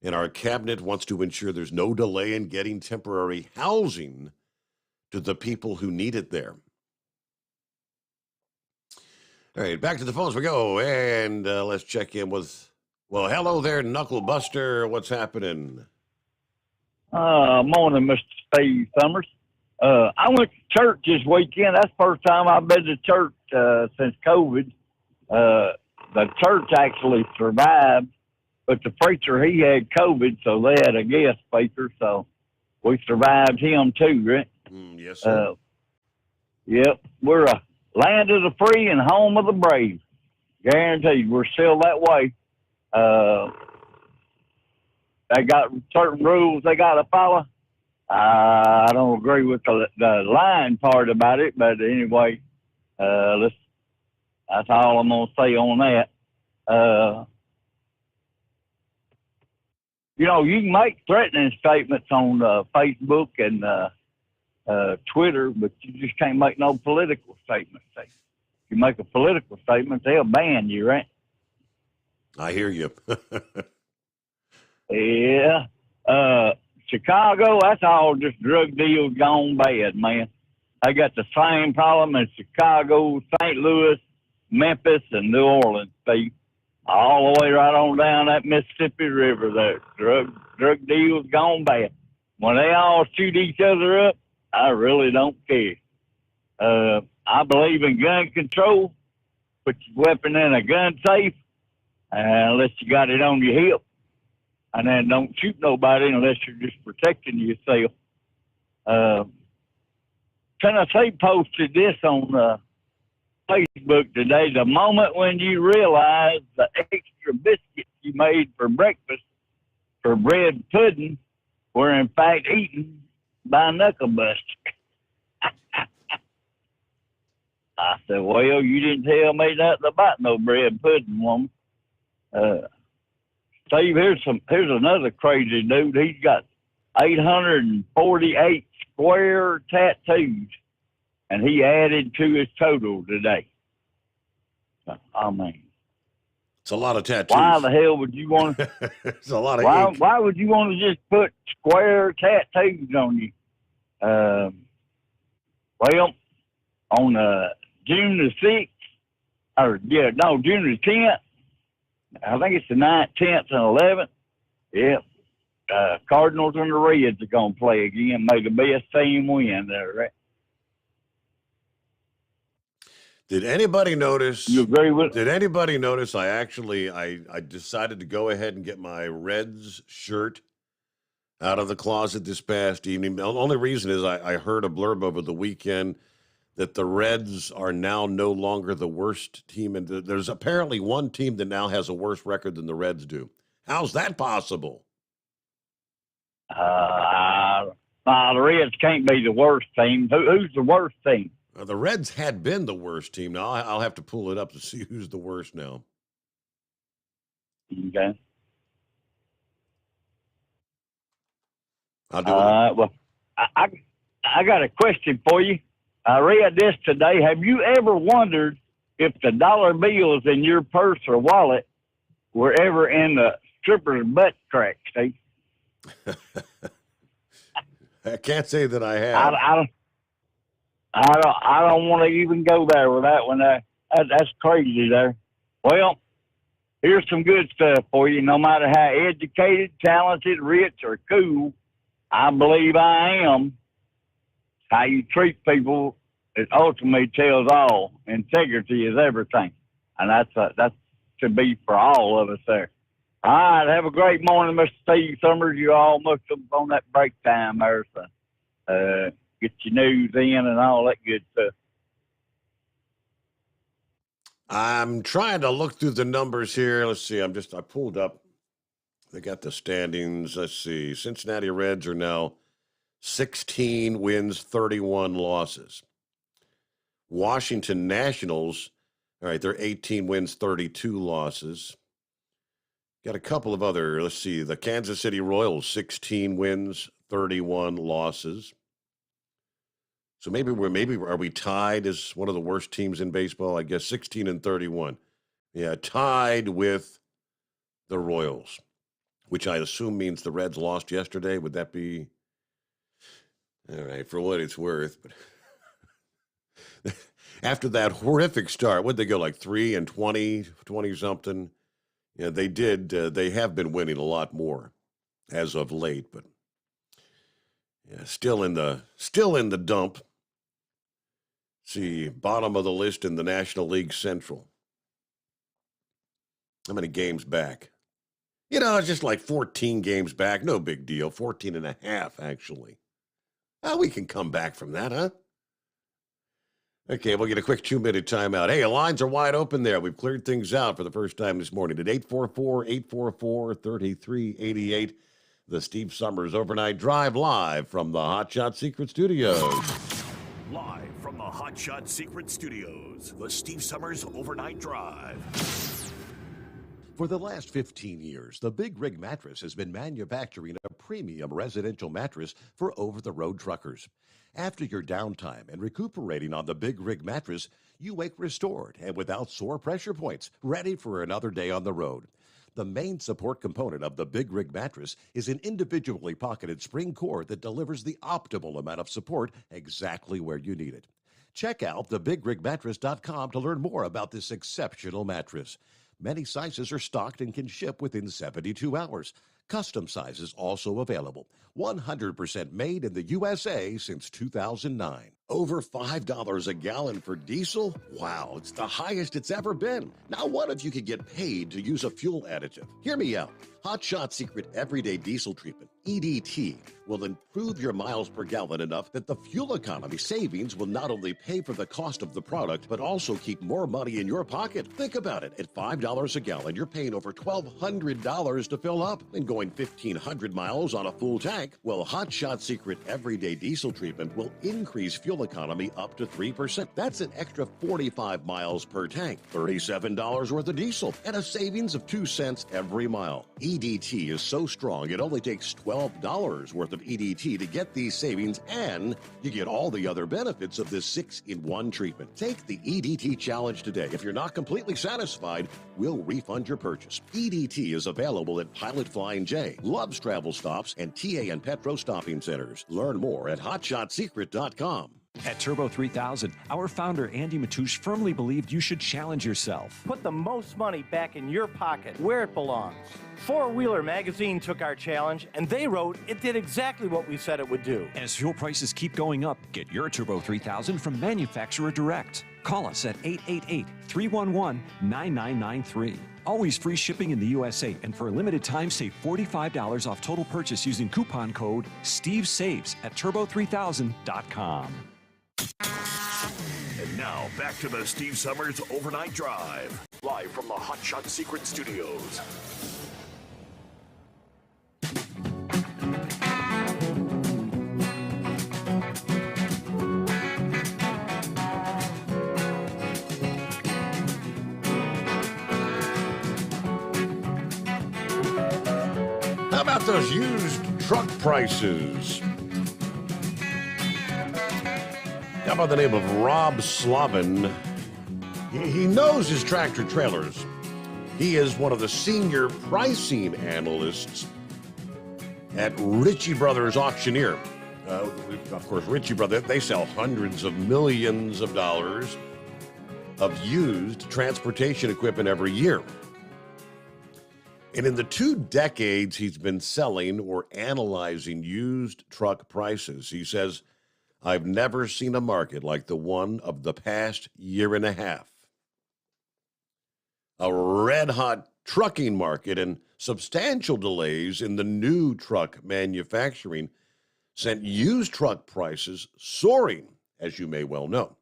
And our cabinet wants to ensure there's no delay in getting temporary housing to the people who need it there. All right, back to the phones we go, and let's check in with, well, hello there, Knuckle Buster. What's happening? Morning, Mr. Steve Summers. I went to church this weekend. That's the first time I've been to church since COVID. The church actually survived. But the preacher, he had COVID, so they had a guest speaker, so we survived him too, right? Yes, sir. Yep. We're a land of the free and home of the brave. Guaranteed. We're still that way. They got certain rules they got to follow. I don't agree with the line part about it, but anyway, that's all I'm going to say on that. You know, you can make threatening statements on Facebook and Twitter, but you just can't make no political statements. If you make a political statement, they'll ban you, right? I hear you. Yeah. Chicago, that's all just drug deals gone bad, man. They got the same problem in Chicago, St. Louis, Memphis, and New Orleans, Steve. All the way right on down that Mississippi River there. Drug deals gone bad. When they all shoot each other up, I really don't care. I believe in gun control. Put your weapon in a gun safe, unless you got it on your hip. And then don't shoot nobody unless you're just protecting yourself. Tennessee posted this on Facebook today. The moment when you realize the extra biscuits you made for breakfast for bread pudding were in fact eaten by knucklebuster. I said, well, you didn't tell me nothing about no bread pudding, woman. Steve, here's another crazy dude. He's got 848 square tattoos, and he added to his total today. I mean, it's a lot of tattoos. Why the hell would you want to? It's a lot of ink. Why would you want to just put square tattoos on you? Well, on June the 6th, June the 10th, I think it's the 9th, 10th, and 11th. Yep. Cardinals and the Reds are going to play again. May the best team win there, right? Did anybody notice? You agree with? Did anybody notice? I decided to go ahead and get my Reds shirt out of the closet this past evening. The only reason is I heard a blurb over the weekend that the Reds are now no longer the worst team, and there's apparently one team that now has a worse record than the Reds do. How's that possible? The Reds can't be the worst team. Who's the worst team? The Reds had been the worst team. Now I'll have to pull it up to see who's the worst now. Okay. I'll do it. Well, I got a question for you. I read this today. Have you ever wondered if the dollar bills in your purse or wallet were ever in the stripper's butt crack, Steve? I can't say that I have. I don't want to even go there with that one. That's crazy there. Well, here's some good stuff for you. No matter how educated, talented, rich, or cool I believe I am, how you treat people, it ultimately tells all. Integrity is everything. And that's to be for all of us there. All right, have a great morning, Mr. Steve Summers. You all must have on that break time there, so get your news in and all that good stuff. I'm trying to look through the numbers here. Let's see. I pulled up. They got the standings. Let's see. Cincinnati Reds are now 16 wins, 31 losses. Washington Nationals, all right, they're 18 wins, 32 losses. Got a couple of other, let's see, the Kansas City Royals, 16 wins, 31 losses. So maybe are we tied as one of the worst teams in baseball? I guess 16 and 31. Yeah, tied with the Royals, which I assume means the Reds lost yesterday. Would that be? All right, for what it's worth. But after that horrific start, what'd they go, like 3-20, 20-something? Yeah, they did. They have been winning a lot more as of late, but yeah, still in the dump. See, bottom of the list in the National League Central. How many games back? It's just like 14 games back. No big deal. 14 and a half, actually. We can come back from that, huh? Okay, we'll get a quick 2-minute timeout. Hey, lines are wide open there. We've cleared things out for the first time this morning at 844-844-3388. The Steve Summers Overnight Drive live from the Hot Shot Secret Studios. Live from the Hot Shot Secret Studios, the Steve Summers Overnight Drive. For the last 15 years, the Big Rig Mattress has been manufacturing a premium residential mattress for over-the-road truckers. After your downtime and recuperating on the Big Rig Mattress, you wake restored and without sore pressure points, ready for another day on the road. The main support component of the Big Rig mattress is an individually pocketed spring core that delivers the optimal amount of support exactly where you need it. Check out thebigrigmattress.com to learn more about this exceptional mattress. Many sizes are stocked and can ship within 72 hours. Custom sizes also available. 100% made in the USA since 2009. Over $5 a gallon for diesel? Wow, it's the highest it's ever been. Now what if you could get paid to use a fuel additive? Hear me out. Hot Shot Secret Everyday Diesel Treatment, EDT, will improve your miles per gallon enough that the fuel economy savings will not only pay for the cost of the product, but also keep more money in your pocket. Think about it. At $5 a gallon, you're paying over $1,200 to fill up and going 1,500 miles on a full tank. Well, Hot Shot Secret Everyday Diesel Treatment will increase fuel economy up to 3%. That's an extra 45 miles per tank, $37 worth of diesel, and a savings of 2 cents every mile. EDT is so strong, it only takes $12 worth of EDT to get these savings, and you get all the other benefits of this 6-in-1 treatment. Take the EDT challenge today. If you're not completely satisfied, we'll refund your purchase. EDT is available at Pilot Flying J, Love's Travel Stops, and TA and Petro Stopping Centers. Learn more at hotshotsecret.com. At Turbo 3000, our founder Andy Matouche firmly believed you should challenge yourself. Put the most money back in your pocket, where it belongs. Four Wheeler magazine took our challenge, and they wrote it did exactly what we said it would do. As fuel prices keep going up, get your Turbo 3000 from manufacturer direct. Call us at 888-311-9993. Always free shipping in the USA, and for a limited time, save $45 off total purchase using coupon code STEVESAVES at turbo3000.com. And now, back to the Steve Summers Overnight Drive, live from the Hot Shot Secret Studios. How about those used truck prices? How about the name of Rob Slavin? He knows his tractor trailers. He is one of the senior pricing analysts at Ritchie Brothers Auctioneer. Of course, Ritchie Brothers, they sell hundreds of millions of dollars of used transportation equipment every year. And in the 2 decades he's been selling or analyzing used truck prices, he says, I've never seen a market like the one of the past year and a half. A red-hot trucking market and substantial delays in the new truck manufacturing sent used truck prices soaring, as you may well know.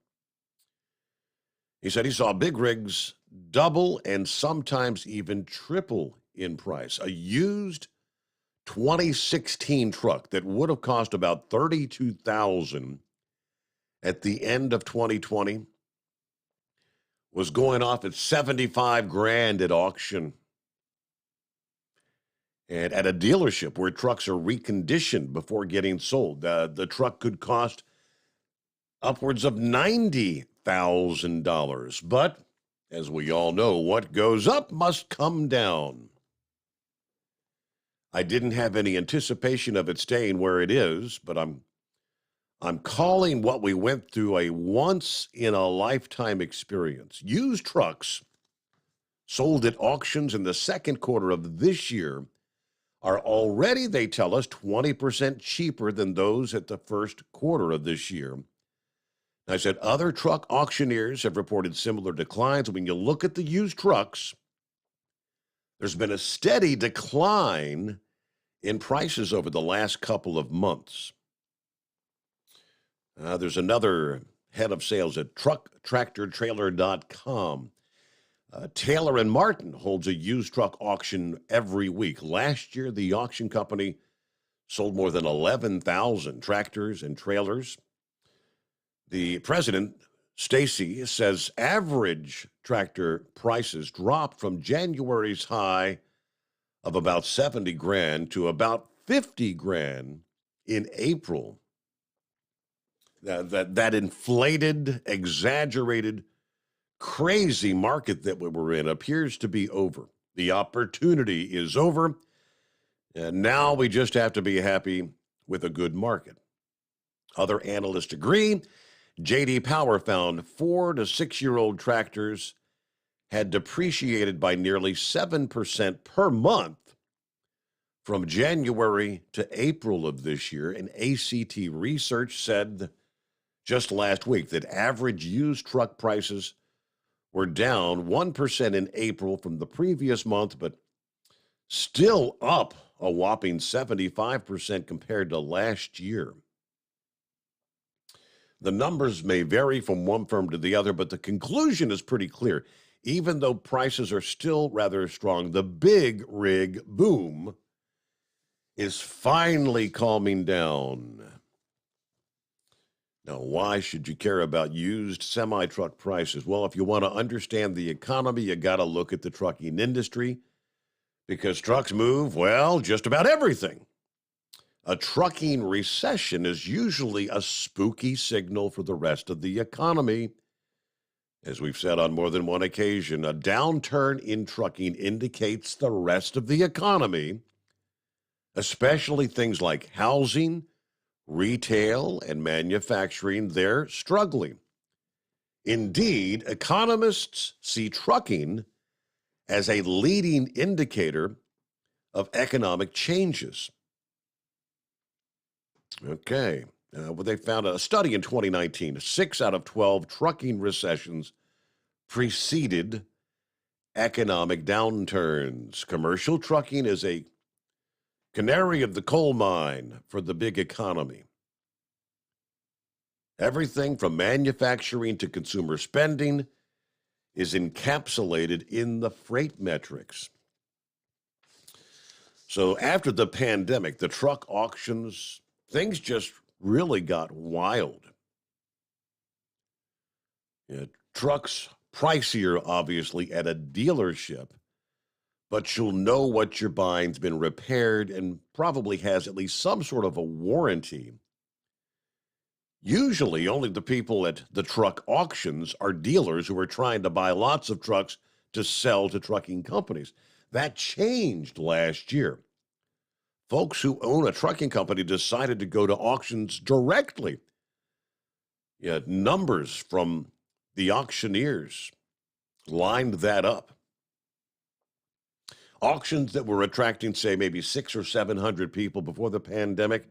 He said he saw big rigs double and sometimes even triple in price. A used 2016 truck that would have cost about $32,000 at the end of 2020 was going off at $75,000 at auction. And at a dealership where trucks are reconditioned before getting sold, the truck could cost upwards of $90,000. But as we all know, what goes up must come down. I didn't have any anticipation of it staying where it is, but I'm calling what we went through a once-in-a-lifetime experience. Used trucks sold at auctions in the second quarter of this year are already, they tell us, 20% cheaper than those at the first quarter of this year. I said other truck auctioneers have reported similar declines. When you look at the used trucks, there's been a steady decline in prices over the last couple of months. There's another head of sales at trucktractortrailer.com. Taylor & Martin holds a used truck auction every week. Last year, the auction company sold more than 11,000 tractors and trailers. The president, Stacy, says average tractor prices dropped from January's high of about $70,000 to about $50,000 in April. That inflated, exaggerated, crazy market that we were in appears to be over. The opportunity is over, and now we just have to be happy with a good market. Other analysts agree. J.D. Power found 4 to 6-year-old tractors had depreciated by nearly 7% per month from January to April of this year. And ACT Research said just last week that average used truck prices were down 1% in April from the previous month, but still up a whopping 75% compared to last year. The numbers may vary from one firm to the other, but the conclusion is pretty clear. Even though prices are still rather strong, the big rig boom is finally calming down. Now, why should you care about used semi-truck prices? Well, if you want to understand the economy, you got to look at the trucking industry, because trucks move, well, just about everything. A trucking recession is usually a spooky signal for the rest of the economy. As we've said on more than one occasion, a downturn in trucking indicates the rest of the economy, especially things like housing, retail, and manufacturing, they're struggling. Indeed, economists see trucking as a leading indicator of economic changes. Okay. Well, they found a study in 2019. 6 out of 12 trucking recessions preceded economic downturns. Commercial trucking is a canary of the coal mine for the big economy. Everything from manufacturing to consumer spending is encapsulated in the freight metrics. So after the pandemic, the truck auctions, things just really got wild. Yeah, trucks pricier, obviously, at a dealership, but you'll know what you're buying's been repaired and probably has at least some sort of a warranty. Usually, only the people at the truck auctions are dealers who are trying to buy lots of trucks to sell to trucking companies. That changed last year. Folks who own a trucking company decided to go to auctions directly. Yeah, numbers from the auctioneers lined that up. Auctions that were attracting, say, maybe 600 or 700 people before the pandemic,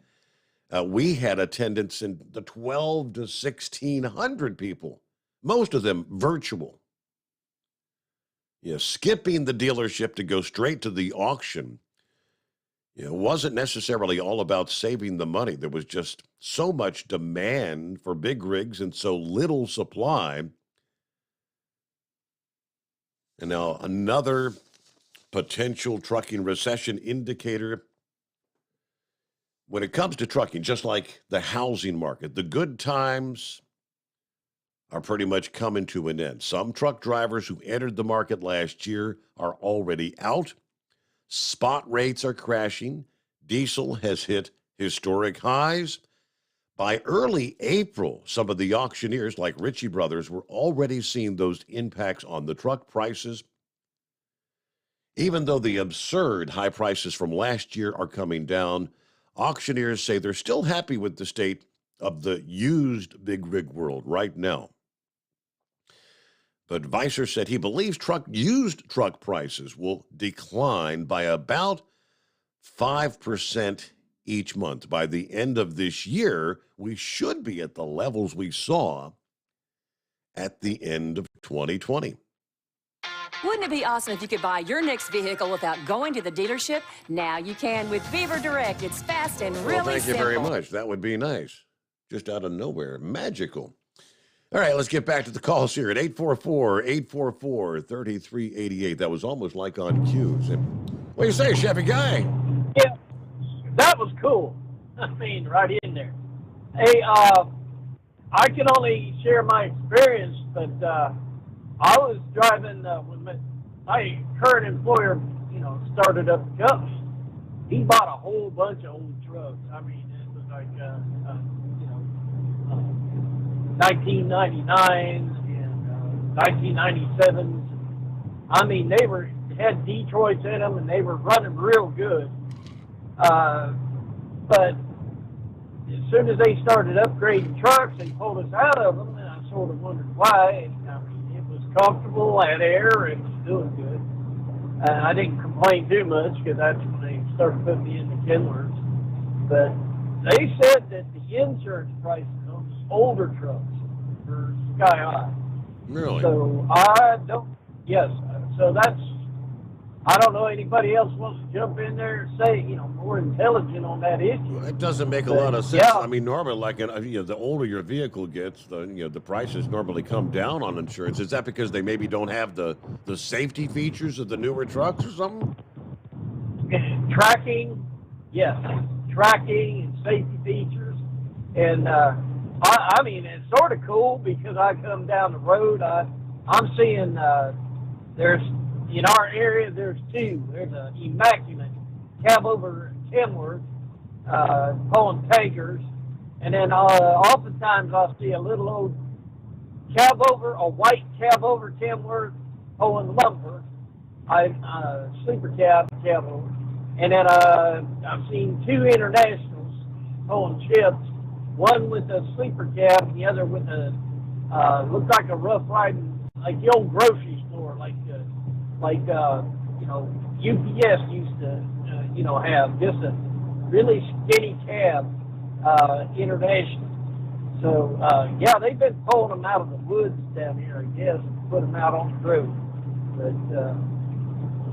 we had attendance in the 12 to 1,600 people, most of them virtual. Yeah, skipping the dealership to go straight to the auction, it wasn't necessarily all about saving the money. There was just so much demand for big rigs and so little supply. And now another potential trucking recession indicator. When it comes to trucking, just like the housing market, the good times are pretty much coming to an end. Some truck drivers who entered the market last year are already out. Spot rates are crashing. Diesel has hit historic highs. By early April, some of the auctioneers, like Ritchie Brothers, were already seeing those impacts on the truck prices. Even though the absurd high prices from last year are coming down, auctioneers say they're still happy with the state of the used big rig world right now. But Visor said he believes used truck prices will decline by about 5% each month. By the end of this year, we should be at the levels we saw at the end of 2020. Wouldn't it be awesome if you could buy your next vehicle without going to the dealership? Now you can with Beaver Direct. It's fast and really simple. Thank you very much. That would be nice. Just out of nowhere. Magical. All right, let's get back to the calls here at 844-844-3388. That was almost like on cue. What do you say, Chevy Guy? Yeah, that was cool. I mean, right in there. Hey, I can only share my experience, but I was driving when my current employer, started up the company. He bought a whole bunch of old trucks. I mean, it was like 1999s and 1997s. I mean, they were had Detroits in them, and they were running real good. But as soon as they started upgrading trucks, they pulled us out of them, and I sort of wondered why. I mean, it was comfortable, had air, it was doing good. I didn't complain too much because that's when they started putting me in the Kindlers. But they said that the insurance prices on the older trucks were sky high. Really? So I don't. Yes. So that's. I don't know anybody else wants to jump in there and say, more intelligent on that issue. It doesn't make a lot of sense. Yeah. I mean, normally, like, the older your vehicle gets, the prices normally come down on insurance. Is that because they maybe don't have the safety features of the newer trucks or something? Tracking, yes. Tracking and safety features. And, I mean, it's sort of cool because I come down the road, I'm seeing, there's, in our area, there's two. There's an immaculate cab over Kenworth, pulling tankers. And then oftentimes I'll see a little old a white cab over Kenworth pulling lumber, sleeper cab over. And then I've seen two internationals pulling chips, one with a sleeper cab and the other with a, looks like a rough riding, like the old grocery store, like UPS used to, have just a really skinny cab, international. So, yeah, they've been pulling them out of the woods down here, I guess, and put them out on the road. But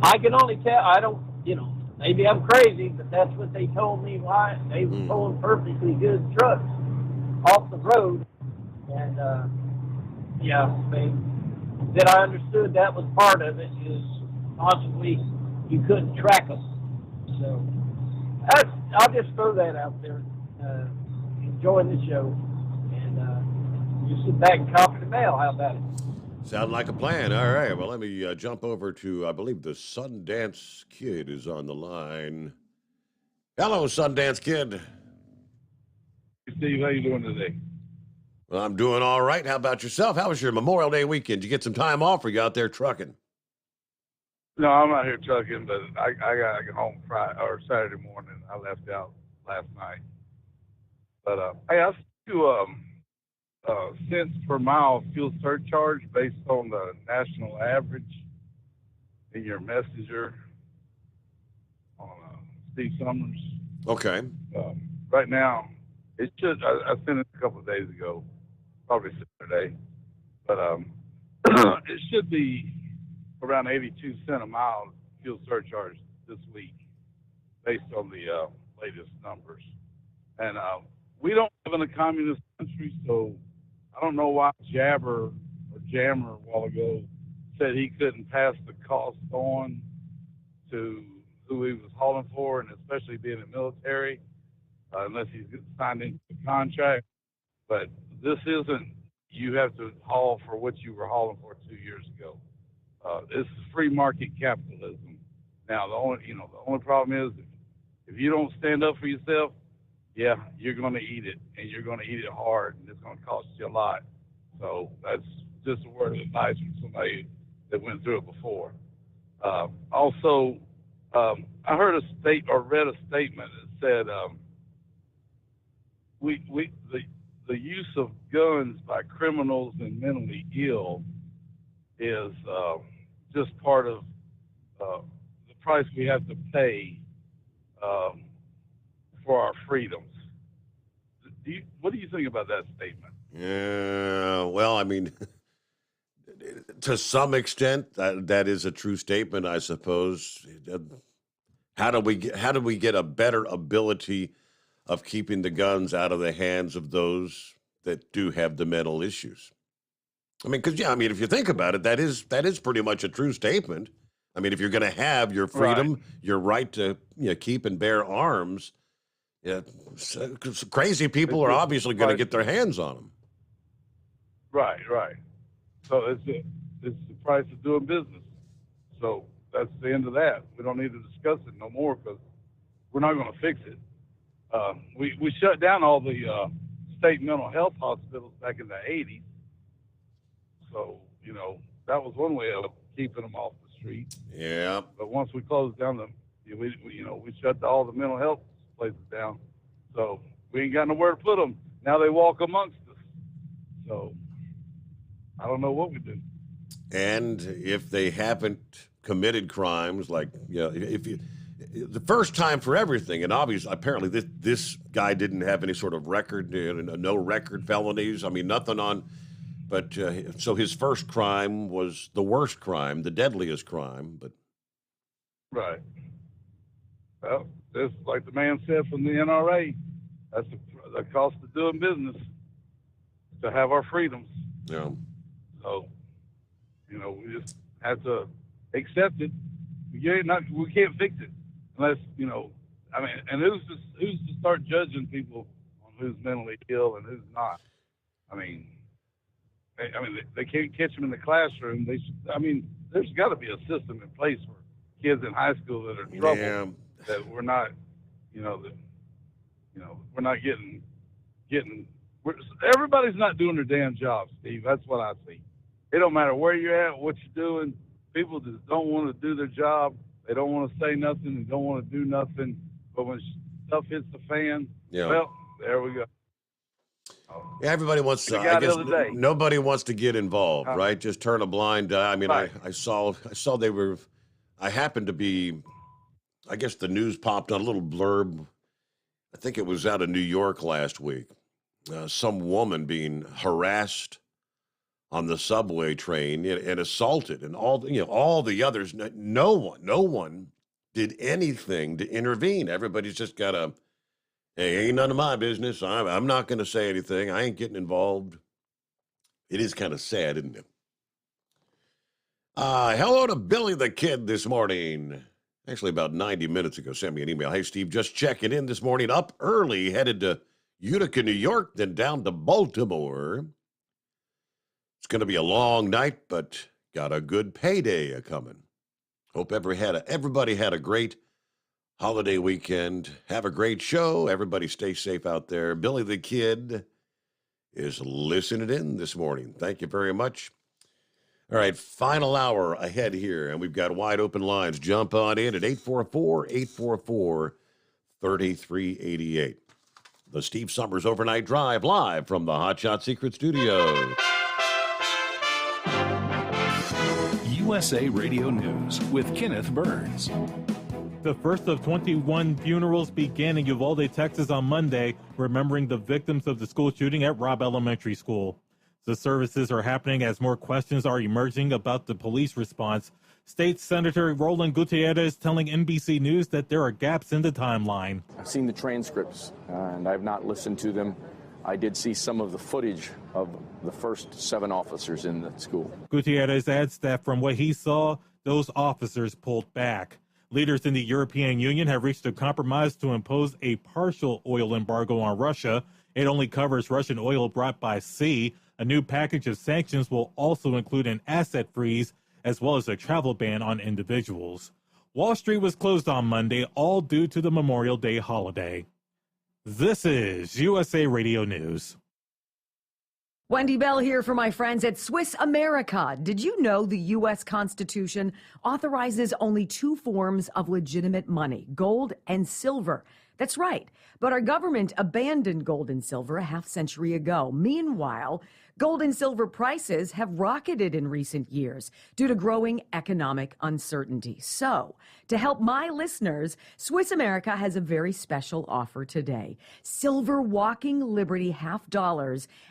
I can only tell, I don't, maybe I'm crazy, but that's what they told me why they were pulling perfectly good trucks off the road. And, yeah, that I understood that was part of it, is possibly you couldn't track them. So I'll just throw that out there. Enjoying the show, and you sit back and copy the mail. How about it? Sound like a plan. All right. Well, let me jump over to, I believe the Sundance Kid is on the line. Hello, Sundance Kid. Steve, how you doing today? Well, I'm doing all right. How about yourself? How was your Memorial Day weekend? Did you get some time off, or you out there trucking? No, I'm out here trucking, but I got home Friday or Saturday morning. I left out last night. But I asked you cents per mile fuel surcharge based on the national average in your messenger on Steve Sommers. Okay. Right now, it should. I sent it a couple of days ago, probably Saturday, but it should be around 82 cents a mile fuel surcharge this week, based on the latest numbers. And we don't live in a communist country, so I don't know why Jammer a while ago said he couldn't pass the cost on to who he was hauling for, and especially being in the military, unless he's signed into a contract. But this isn't, you have to haul for what you were hauling for 2 years ago. This is free market capitalism. Now, the only problem is if you don't stand up for yourself, yeah, you're going to eat it, and you're going to eat it hard, and it's going to cost you a lot. So that's just a word of advice from somebody that went through it before. Also, I heard read a statement that said the use of guns by criminals and mentally ill is just part of the price we have to pay for our freedoms. What do you think about that statement? Yeah, well, I mean, to some extent, that is a true statement, I suppose. How do we get a better ability of keeping the guns out of the hands of those that do have the mental issues? I mean, because if you think about it, that is pretty much a true statement. I mean, if you're going to have your freedom, your right to keep and bear arms, crazy people are obviously going to get their hands on them. Right. So it's the price of doing business. So that's the end of that. We don't need to discuss it no more because we're not going to fix it. We shut down all the state mental health hospitals back in the 80s. So, that was one way of keeping them off the street. Yeah. But once we closed down we shut all the mental health places down. So we ain't got nowhere to put them. Now they walk amongst us. So I don't know what we do. And if they haven't committed crimes, like, if you, the first time for everything, and obviously, apparently this guy didn't have any sort of record, no record felonies. I mean, nothing on, but so his first crime was the worst crime, the deadliest crime, but. Right. Well, this, like the man said from the NRA, that's the cost of doing business, to have our freedoms. Yeah. So, we just have to accept it. We can't fix it unless, and who's to start judging people on who's mentally ill and who's not? They can't catch them in the classroom. There's got to be a system in place for kids in high school that are in trouble that we're not, we're not getting. Everybody's not doing their damn job, Steve. That's what I see. It don't matter where you're at, what you're doing. People just don't want to do their job. They don't want to say nothing and don't want to do nothing. But when stuff hits the fan, well, there we go. Yeah, everybody wants to. I guess nobody wants to get involved, right? Just turn a blind eye. I mean, right. I saw they were. I happened to be. I guess the news popped on a little blurb. I think it was out of New York last week. Some woman being harassed on the subway train and assaulted, and all the others. No one did anything to intervene. Everybody's just got a, hey, ain't none of my business. I'm not going to say anything. I ain't getting involved. It is kind of sad, isn't it? Hello to Billy the Kid this morning. Actually, about 90 minutes ago, sent me an email. Hey, Steve, just checking in this morning. Up early, headed to Utica, New York, then down to Baltimore. It's going to be a long night, but got a good payday a-coming. Hope everybody had a great holiday weekend. Have a great show. Everybody stay safe out there. Billy the Kid is listening in this morning. Thank you very much. All right, final hour ahead here, and we've got wide open lines. Jump on in at 844-844-3388. The Steve Sommers Overnight Drive, live from the Hot Shot Secret Studio. USA Radio News with Kenneth Burns. The first of 21 funerals began in Uvalde, Texas on Monday, remembering the victims of the school shooting at Robb Elementary School. The services are happening as more questions are emerging about the police response. State Senator Roland Gutierrez telling NBC News that there are gaps in the timeline. I've seen the transcripts, and I've not listened to them. I did see some of the footage of the first 7 officers in the school. Gutierrez adds that from what he saw, those officers pulled back. Leaders in the European Union have reached a compromise to impose a partial oil embargo on Russia. It only covers Russian oil brought by sea. A new package of sanctions will also include an asset freeze as well as a travel ban on individuals. Wall Street was closed on Monday, all due to the Memorial Day holiday. This is USA Radio News. Wendy Bell here for my friends at Swiss America. Did you know the U.S. Constitution authorizes only 2 forms of legitimate money, gold and silver? That's right. But our government abandoned gold and silver a half-century ago. Meanwhile, gold and silver prices have rocketed in recent years due to growing economic uncertainty. So, to help my listeners, Swiss America has a very special offer today. Silver Walking Liberty $half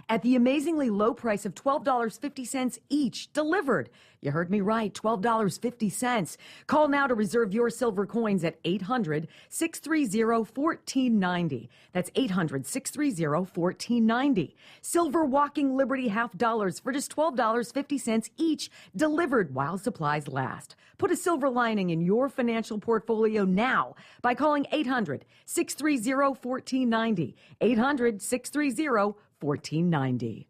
at the amazingly low price of $12.50 each, delivered. You heard me right, $12.50. Call now to reserve your silver coins at 800-630-1490. That's 800-630-1490. Silver Walking Liberty $half for just $12.50 each, delivered while supplies last. Put a silver lining in your financial portfolio now by calling 800-630-1490. 800-630-1490.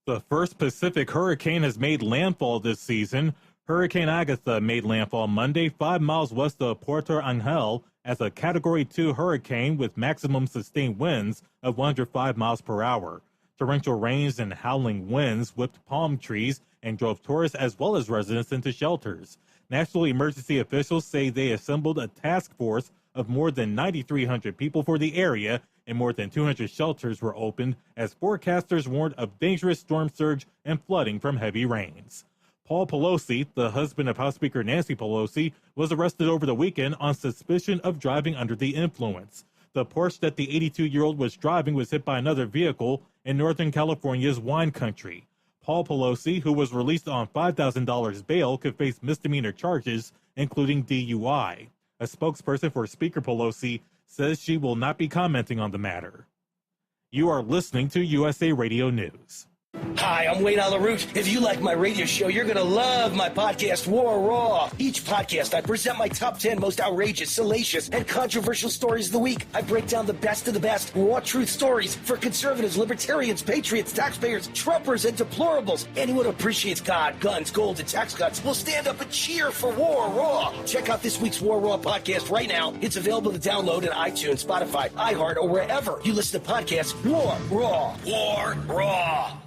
The first Pacific hurricane has made landfall this season. Hurricane Agatha made landfall Monday 5 miles west of Puerto Angel as a Category 2 hurricane with maximum sustained winds of 105 miles per hour. Torrential rains and howling winds whipped palm trees and drove tourists as well as residents into shelters. National emergency officials say they assembled a task force of more than 9,300 people for the area, and more than 200 shelters were opened as forecasters warned of dangerous storm surge and flooding from heavy rains. Paul Pelosi, the husband of House Speaker Nancy Pelosi, was arrested over the weekend on suspicion of driving under the influence. The Porsche that the 82-year-old was driving was hit by another vehicle in Northern California's wine country. Paul Pelosi, who was released on $5,000 bail, could face misdemeanor charges, including DUI. A spokesperson for Speaker Pelosi says she will not be commenting on the matter. You are listening to USA Radio News. Hi, I'm Wayne LaRoute. If you like my radio show, you're going to love my podcast, War Raw. Each podcast, I present my top 10 most outrageous, salacious, and controversial stories of the week. I break down the best of the best raw truth stories for conservatives, libertarians, patriots, taxpayers, Trumpers, and deplorables. Anyone who appreciates God, guns, gold, and tax cuts will stand up and cheer for War Raw. Check out this week's War Raw podcast right now. It's available to download on iTunes, Spotify, iHeart, or wherever you listen to podcasts. War Raw. War Raw.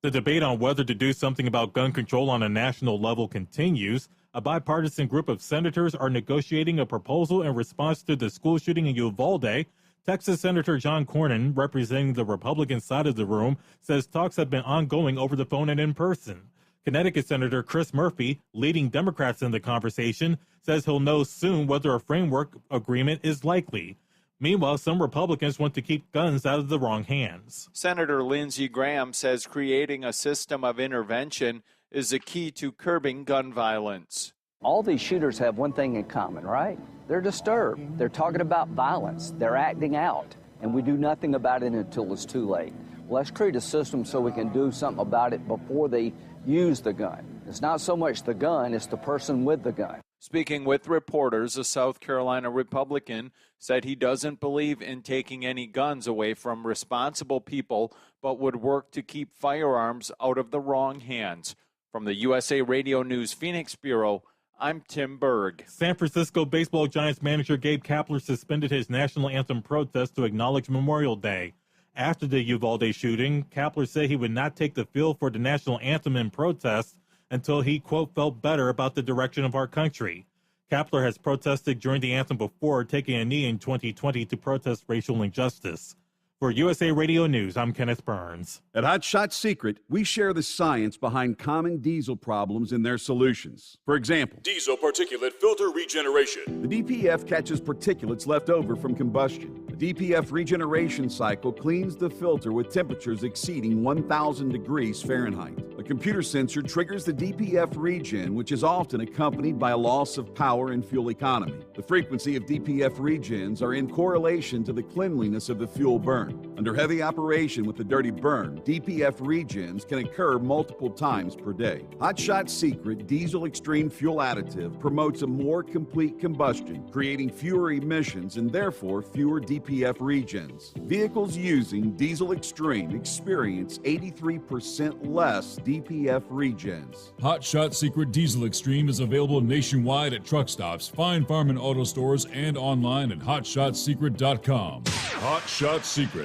The debate on whether to do something about gun control on a national level continues. A bipartisan group of senators are negotiating a proposal in response to the school shooting in Uvalde. Texas Senator John Cornyn, representing the Republican side of the room, says talks have been ongoing over the phone and in person. Connecticut Senator Chris Murphy, leading Democrats in the conversation, says he'll know soon whether a framework agreement is likely. Meanwhile, some Republicans want to keep guns out of the wrong hands. Senator Lindsey Graham says creating a system of intervention is the key to curbing gun violence. All these shooters have one thing in common, right? They're disturbed. They're talking about violence. They're acting out. And we do nothing about it until it's too late. Well, let's create a system so we can do something about it before they use the gun. It's not so much the gun, it's the person with the gun. Speaking with reporters, a South Carolina Republican said he doesn't believe in taking any guns away from responsible people, but would work to keep firearms out of the wrong hands. From the USA Radio News Phoenix Bureau, I'm Tim Berg. San Francisco baseball Giants manager Gabe Kapler suspended his national anthem protest to acknowledge Memorial Day. After the Uvalde shooting, Kapler said he would not take the field for the national anthem in protest until he, quote, felt better about the direction of our country. Kapler has protested during the anthem before, taking a knee in 2020 to protest racial injustice. For USA Radio News, I'm Kenneth Burns. At Hot Shot Secret, we share the science behind common diesel problems and their solutions. For example, Diesel particulate filter regeneration. the DPF catches particulates left over from combustion. The DPF regeneration cycle cleans the filter with temperatures exceeding 1,000 degrees Fahrenheit. A computer sensor triggers the DPF regen, which is often accompanied by a loss of power and fuel economy. The frequency of DPF regens are in correlation to the cleanliness of the fuel burn. Under heavy operation with the dirty burn, DPF regens can occur multiple times per day. Hot Shot Secret Diesel Extreme Fuel Additive promotes a more complete combustion, creating fewer emissions and therefore fewer DPF regens. Vehicles using Diesel Extreme experience 83% less DPF regens. Hot Shot Secret Diesel Extreme is available nationwide at truck stops, fine farm and auto stores, and online at hotshotsecret.com. Hot Shot Secret,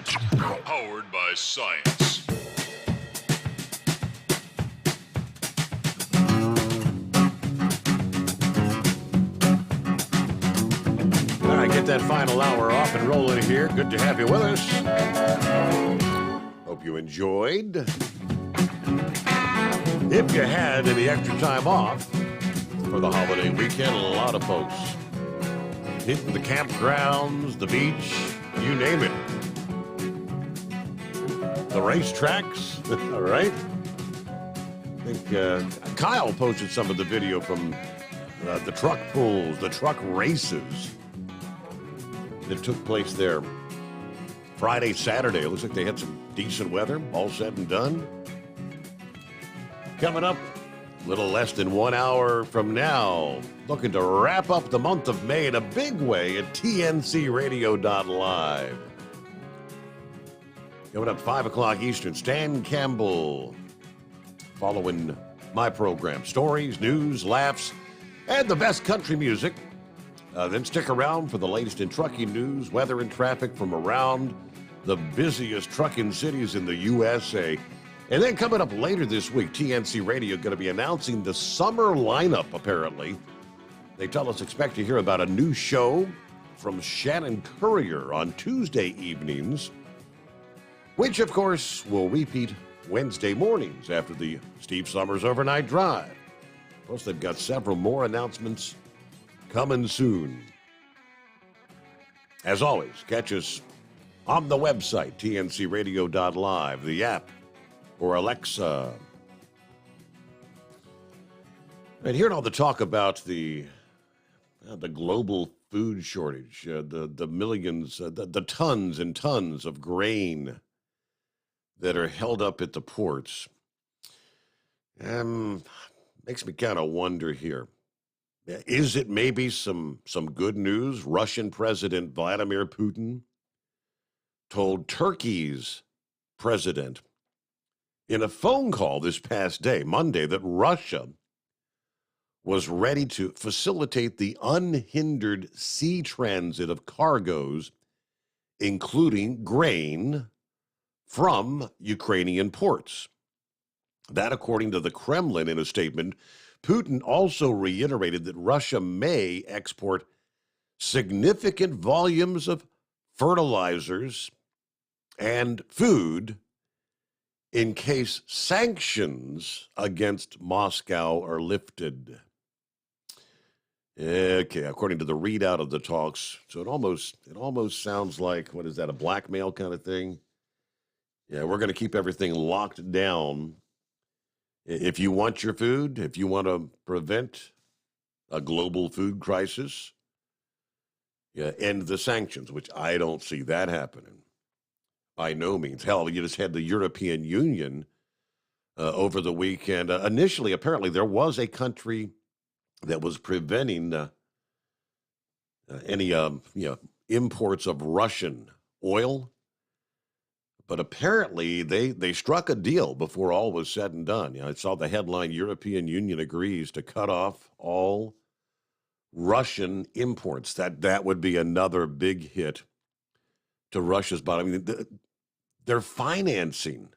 powered by science. All right, get that final hour off and rolling here. Good to have you with us. Hope you enjoyed. If you had any extra time off for the holiday weekend, a lot of folks hitting the campgrounds, the beach, you name it. The racetracks, all right? I think Kyle posted some of the video from the truck pulls, the truck races that took place there Friday, Saturday. It looks like they had some decent weather, all said and done. Coming up a little less than 1 hour from now, looking to wrap up the month of May in a big way at tncradio.live. Coming up 5 o'clock Eastern, Stan Campbell following my program. Stories, news, laughs, and the best country music. Then stick around for the latest in trucking news, weather, and traffic from around the busiest trucking cities in the USA. And then coming up later this week, TNC Radio going to be announcing the summer lineup, apparently. They tell us expect to hear about a new show from Shannon Courier on Tuesday evenings, which, of course, will repeat Wednesday mornings after the Steve Summers Overnight Drive. Plus, they've got several more announcements coming soon. As always, catch us on the website, tncradio.live, the app, or Alexa. And hearing all the talk about the global food shortage, the millions, the tons and tons of grain that are held up at the ports, makes me kind of wonder here. Is it maybe some good news? Russian President Vladimir Putin told Turkey's president in a phone call this past day, Monday, that Russia was ready to facilitate the unhindered sea transit of cargoes, including grain, from Ukrainian ports. That, according to the Kremlin in a statement. Putin also reiterated that Russia may export significant volumes of fertilizers and food in case sanctions against Moscow are lifted. Okay, according to the readout of the talks, so it almost sounds like, what is that, a blackmail kind of thing? Yeah, we're going to keep everything locked down. If you want your food, if you want to prevent a global food crisis, end the sanctions, which I don't see that happening by no means. Hell, you just had the European Union over the weekend. Initially, apparently, there was a country that was preventing any imports of Russian oil. But apparently, they struck a deal before all was said and done. I saw the headline, European Union agrees to cut off all Russian imports. That would be another big hit to Russia's bottom. I mean, they're financing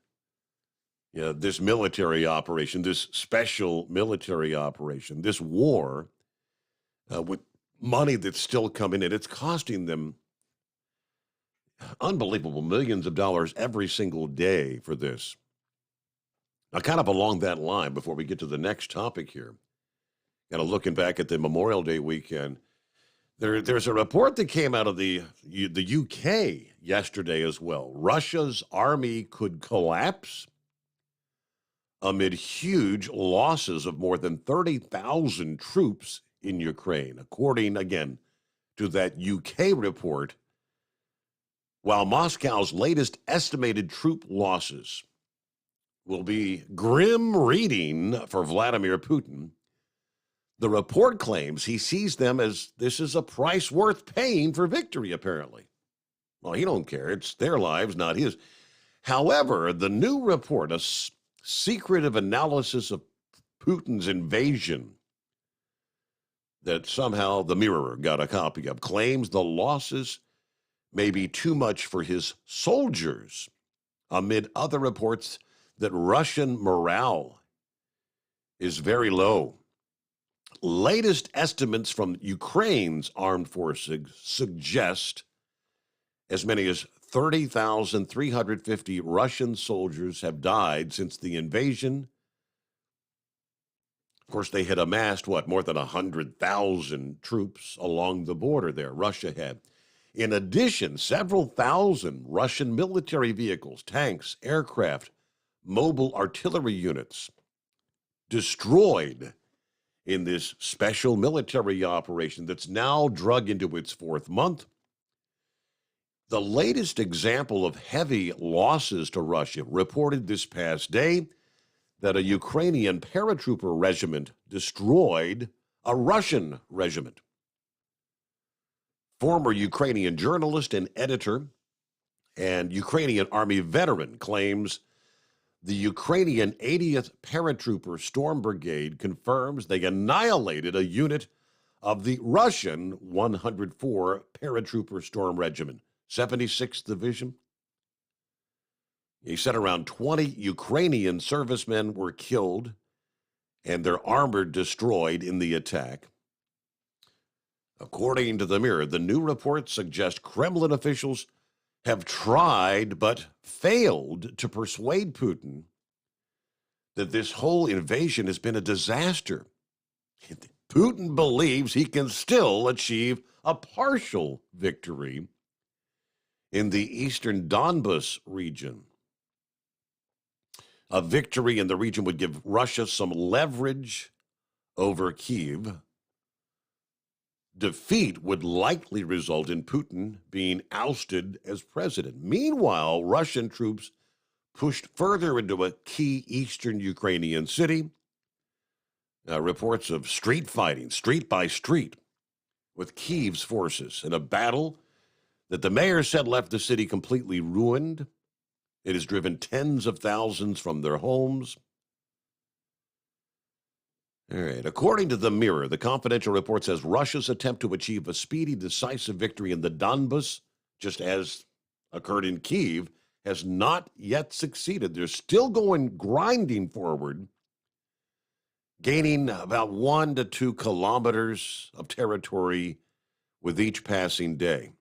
this military operation, this special military operation, this war with money that's still coming in. It's costing them unbelievable millions of dollars every single day for this. Now, kind of along that line, before we get to the next topic here, kind of looking back at the Memorial Day weekend, there's a report that came out of the UK yesterday as well. Russia's army could collapse amid huge losses of more than 30,000 troops in Ukraine, according, again, to that UK report. While Moscow's latest estimated troop losses will be grim reading for Vladimir Putin, the report claims he sees them as this is a price worth paying for victory, apparently. Well, he don't care. It's their lives, not his. However, the new report, a secretive analysis of Putin's invasion that somehow the Mirror got a copy of, claims the losses may be too much for his soldiers, amid other reports that Russian morale is very low. Latest estimates from Ukraine's armed forces suggest as many as 30,350 Russian soldiers have died since the invasion. Of course, they had amassed, more than 100,000 troops along the border there, Russia had. In addition, several thousand Russian military vehicles, tanks, aircraft, mobile artillery units destroyed in this special military operation that's now drug into its fourth month. The latest example of heavy losses to Russia reported this past day that a Ukrainian paratrooper regiment destroyed a Russian regiment. Former Ukrainian journalist and editor and Ukrainian Army veteran claims the Ukrainian 80th Paratrooper Storm Brigade confirms they annihilated a unit of the Russian 104 Paratrooper Storm Regiment, 76th Division. He said around 20 Ukrainian servicemen were killed and their armor destroyed in the attack. According to the Mirror, the new report suggests Kremlin officials have tried but failed to persuade Putin that this whole invasion has been a disaster. Putin believes he can still achieve a partial victory in the eastern Donbas region. A victory in the region would give Russia some leverage over Kyiv. Defeat would likely result in Putin being ousted as president. Meanwhile, Russian troops pushed further into a key eastern Ukrainian city. Reports of street fighting, street by street, with Kyiv's forces in a battle that the mayor said left the city completely ruined. It has driven tens of thousands from their homes. All right. According to the Mirror, the confidential report says Russia's attempt to achieve a speedy, decisive victory in the Donbas, just as occurred in Kyiv, has not yet succeeded. They're still grinding forward, gaining about 1 to 2 kilometers of territory with each passing day.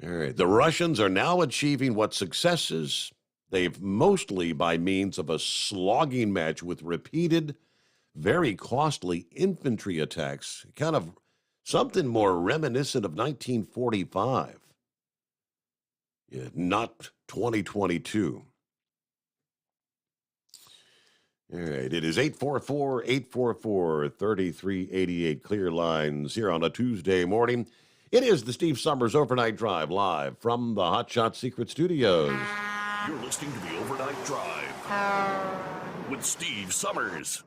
All right. The Russians are now achieving what successes they've mostly by means of a slogging match with repeated, very costly infantry attacks, kind of something more reminiscent of 1945, not 2022. All right, it is 844-844-3388, clear lines here on a Tuesday morning. It is the Steve Summers Overnight Drive, live from the Hot Shot Secret Studios. You're listening to the Overnight Drive with Steve Summers.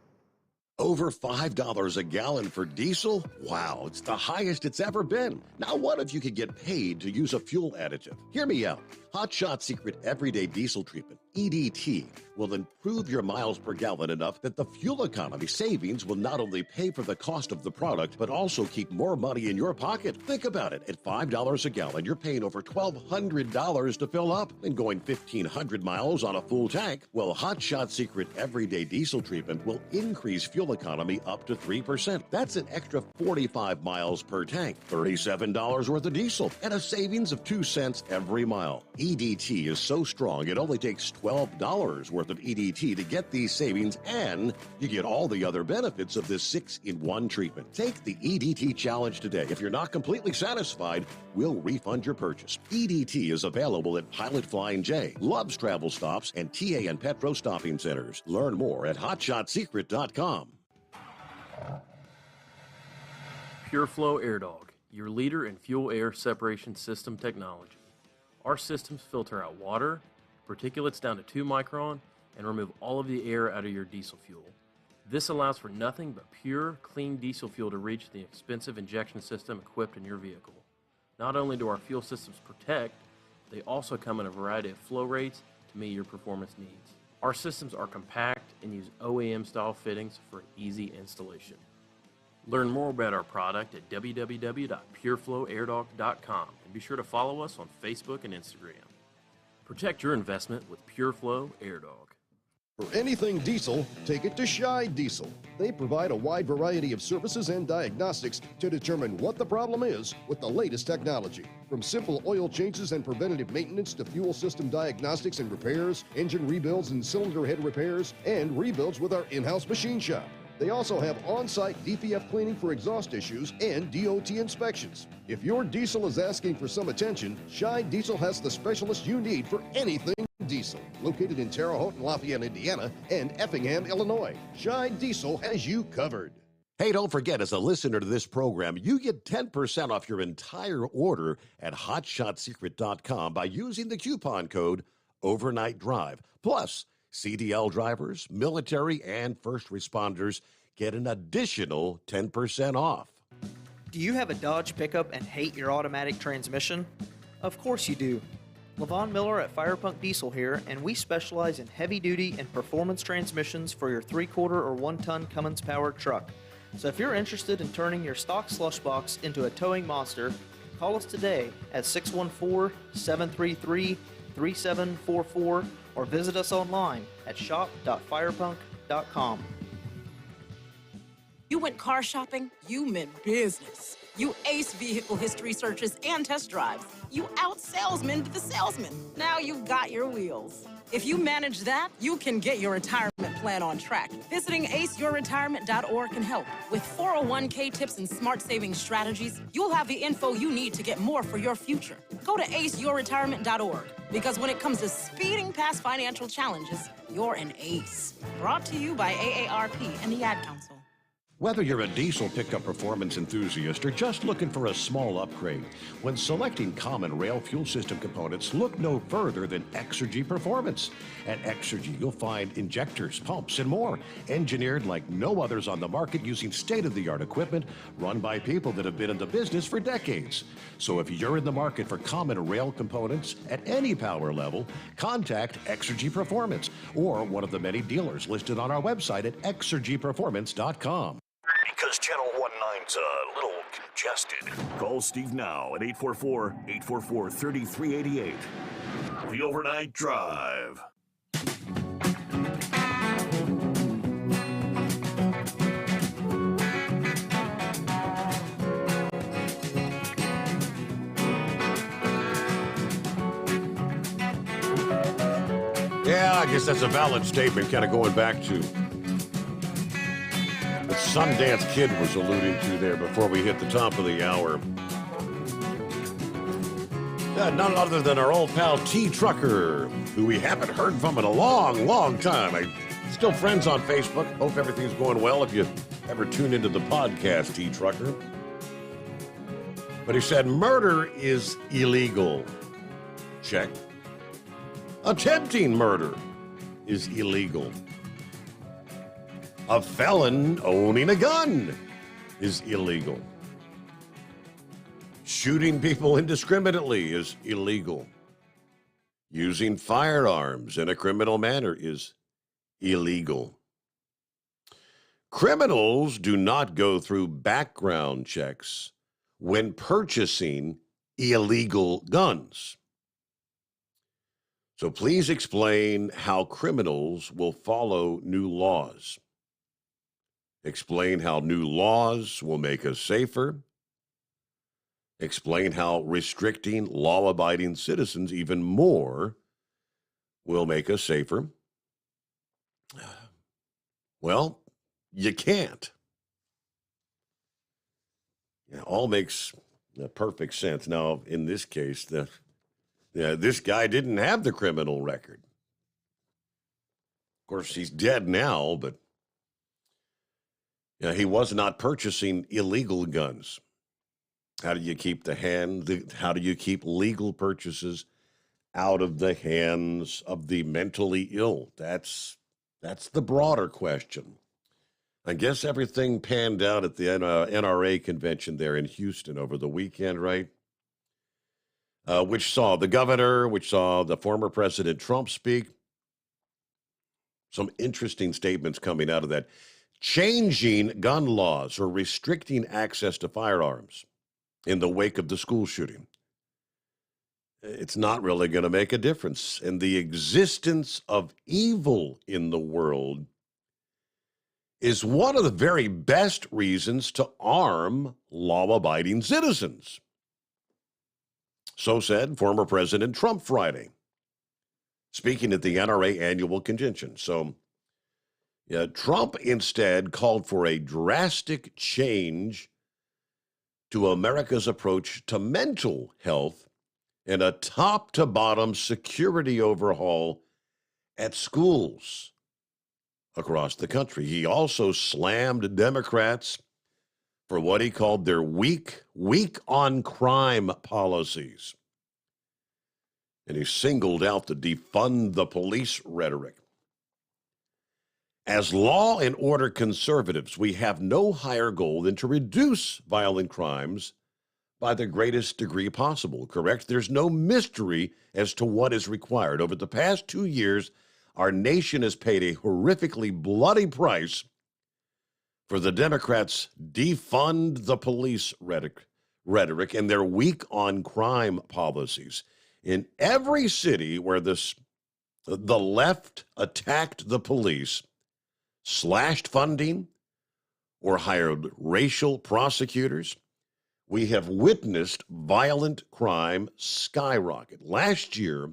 Over $5 a gallon for diesel? Wow, it's the highest it's ever been. Now, what if you could get paid to use a fuel additive? Hear me out. Hot Shot Secret Everyday Diesel Treatment, EDT, will improve your miles per gallon enough that the fuel economy savings will not only pay for the cost of the product, but also keep more money in your pocket. Think about it. At $5 a gallon, you're paying over $1,200 to fill up and going 1,500 miles on a full tank. Well, Hot Shot Secret Everyday Diesel Treatment will increase fuel economy up to 3%. That's an extra 45 miles per tank, $37 worth of diesel, and a savings of 2 cents every mile. EDT is so strong, it only takes $12 worth of EDT to get these savings, and you get all the other benefits of this 6-in-1 treatment. Take the EDT challenge today. If you're not completely satisfied, we'll refund your purchase. EDT is available at Pilot Flying J, Love's Travel Stops, and TA and Petro Stopping Centers. Learn more at hotshotsecret.com. PureFlow Air Dog, your leader in fuel air separation system technology. Our systems filter out water, particulates down to 2 micron, and remove all of the air out of your diesel fuel. This allows for nothing but pure, clean diesel fuel to reach the expensive injection system equipped in your vehicle. Not only do our fuel systems protect, they also come in a variety of flow rates to meet your performance needs. Our systems are compact and use OEM-style fittings for easy installation. Learn more about our product at www.pureflowairdog.com and be sure to follow us on Facebook and Instagram. Protect your investment with PureFlow Air Dog. For anything diesel, take it to Shy Diesel. They provide a wide variety of services and diagnostics to determine what the problem is with the latest technology. From simple oil changes and preventative maintenance to fuel system diagnostics and repairs, engine rebuilds and cylinder head repairs, and rebuilds with our in-house machine shop. They also have on-site DPF cleaning for exhaust issues and DOT inspections. If your diesel is asking for some attention, Shy Diesel has the specialist you need for anything diesel. Located in Terre Haute and Lafayette, Indiana, and Effingham, Illinois, Shy Diesel has you covered. Hey, don't forget, as a listener to this program, you get 10% off your entire order at hotshotsecret.com by using the coupon code Overnight Drive. Plus, CDL drivers, military, and first responders get an additional 10% off. Do you have a Dodge pickup and hate your automatic transmission? Of course you do. Levon Miller at Firepunk Diesel here, and we specialize in heavy-duty and performance transmissions for your 3/4 or 1-ton Cummins-powered truck. So if you're interested in turning your stock slush box into a towing monster, Call us today at 614-733-3744 or visit us online at shop.firepunk.com. You went car shopping, you meant business. You ace vehicle history searches and test drives. You out-salesmaned the salesman. Now you've got your wheels. If you manage that, you can get your retirement plan on track. Visiting aceyourretirement.org can help. With 401k tips and smart saving strategies, you'll have the info you need to get more for your future. Go to aceyourretirement.org, because when it comes to speeding past financial challenges, you're an ace. Brought to you by AARP and the Ad Council. Whether you're a diesel pickup performance enthusiast or just looking for a small upgrade, when selecting common rail fuel system components, look no further than Exergy Performance. At Exergy, you'll find injectors, pumps, and more, engineered like no others on the market using state-of-the-art equipment run by people that have been in the business for decades. So if you're in the market for common rail components at any power level, contact Exergy Performance or one of the many dealers listed on our website at exergyperformance.com. Because Channel 19's a little congested. Call Steve now at 844-844-3388. The Overnight Drive. Yeah, I guess that's a valid statement, kind of going back to the Sundance Kid was alluding to there before we hit the top of the hour. None other than our old pal T Trucker, who we haven't heard from in a long, long time. Still friends on Facebook. Hope everything's going well if you ever tune into the podcast, T Trucker. But he said murder is illegal. Check. Attempting murder is illegal. A felon owning a gun is illegal. Shooting people indiscriminately is illegal. Using firearms in a criminal manner is illegal. Criminals do not go through background checks when purchasing illegal guns. So please explain how criminals will follow new laws. Explain how new laws will make us safer. Explain how restricting law-abiding citizens even more will make us safer. Well, you can't. It all makes perfect sense. Now, in this case, this guy didn't have the criminal record. Of course, he's dead now, but he was not purchasing illegal guns. How do you keep how do you keep legal purchases out of the hands of the mentally ill? That's the broader question. I guess everything panned out at the NRA convention there in Houston over the weekend, right? Which saw the governor, which saw the former President Trump speak. Some interesting statements coming out of that. Changing gun laws or restricting access to firearms in the wake of the school shooting. It's not really going to make a difference. And the existence of evil in the world is one of the very best reasons to arm law-abiding citizens. So said former President Trump Friday, speaking at the NRA annual convention. So Trump instead called for a drastic change to America's approach to mental health and a top-to-bottom security overhaul at schools across the country. He also slammed Democrats for what he called their weak on crime policies. And he singled out the defund the police rhetoric. As law and order conservatives, we have no higher goal than to reduce violent crimes by the greatest degree possible, correct? There's no mystery as to what is required. Over the past 2 years, our nation has paid a horrifically bloody price for the Democrats' defund the police rhetoric and their weak on crime policies. In every city where the left attacked the police, slashed funding, or hired racial prosecutors, we have witnessed violent crime skyrocket. Last year,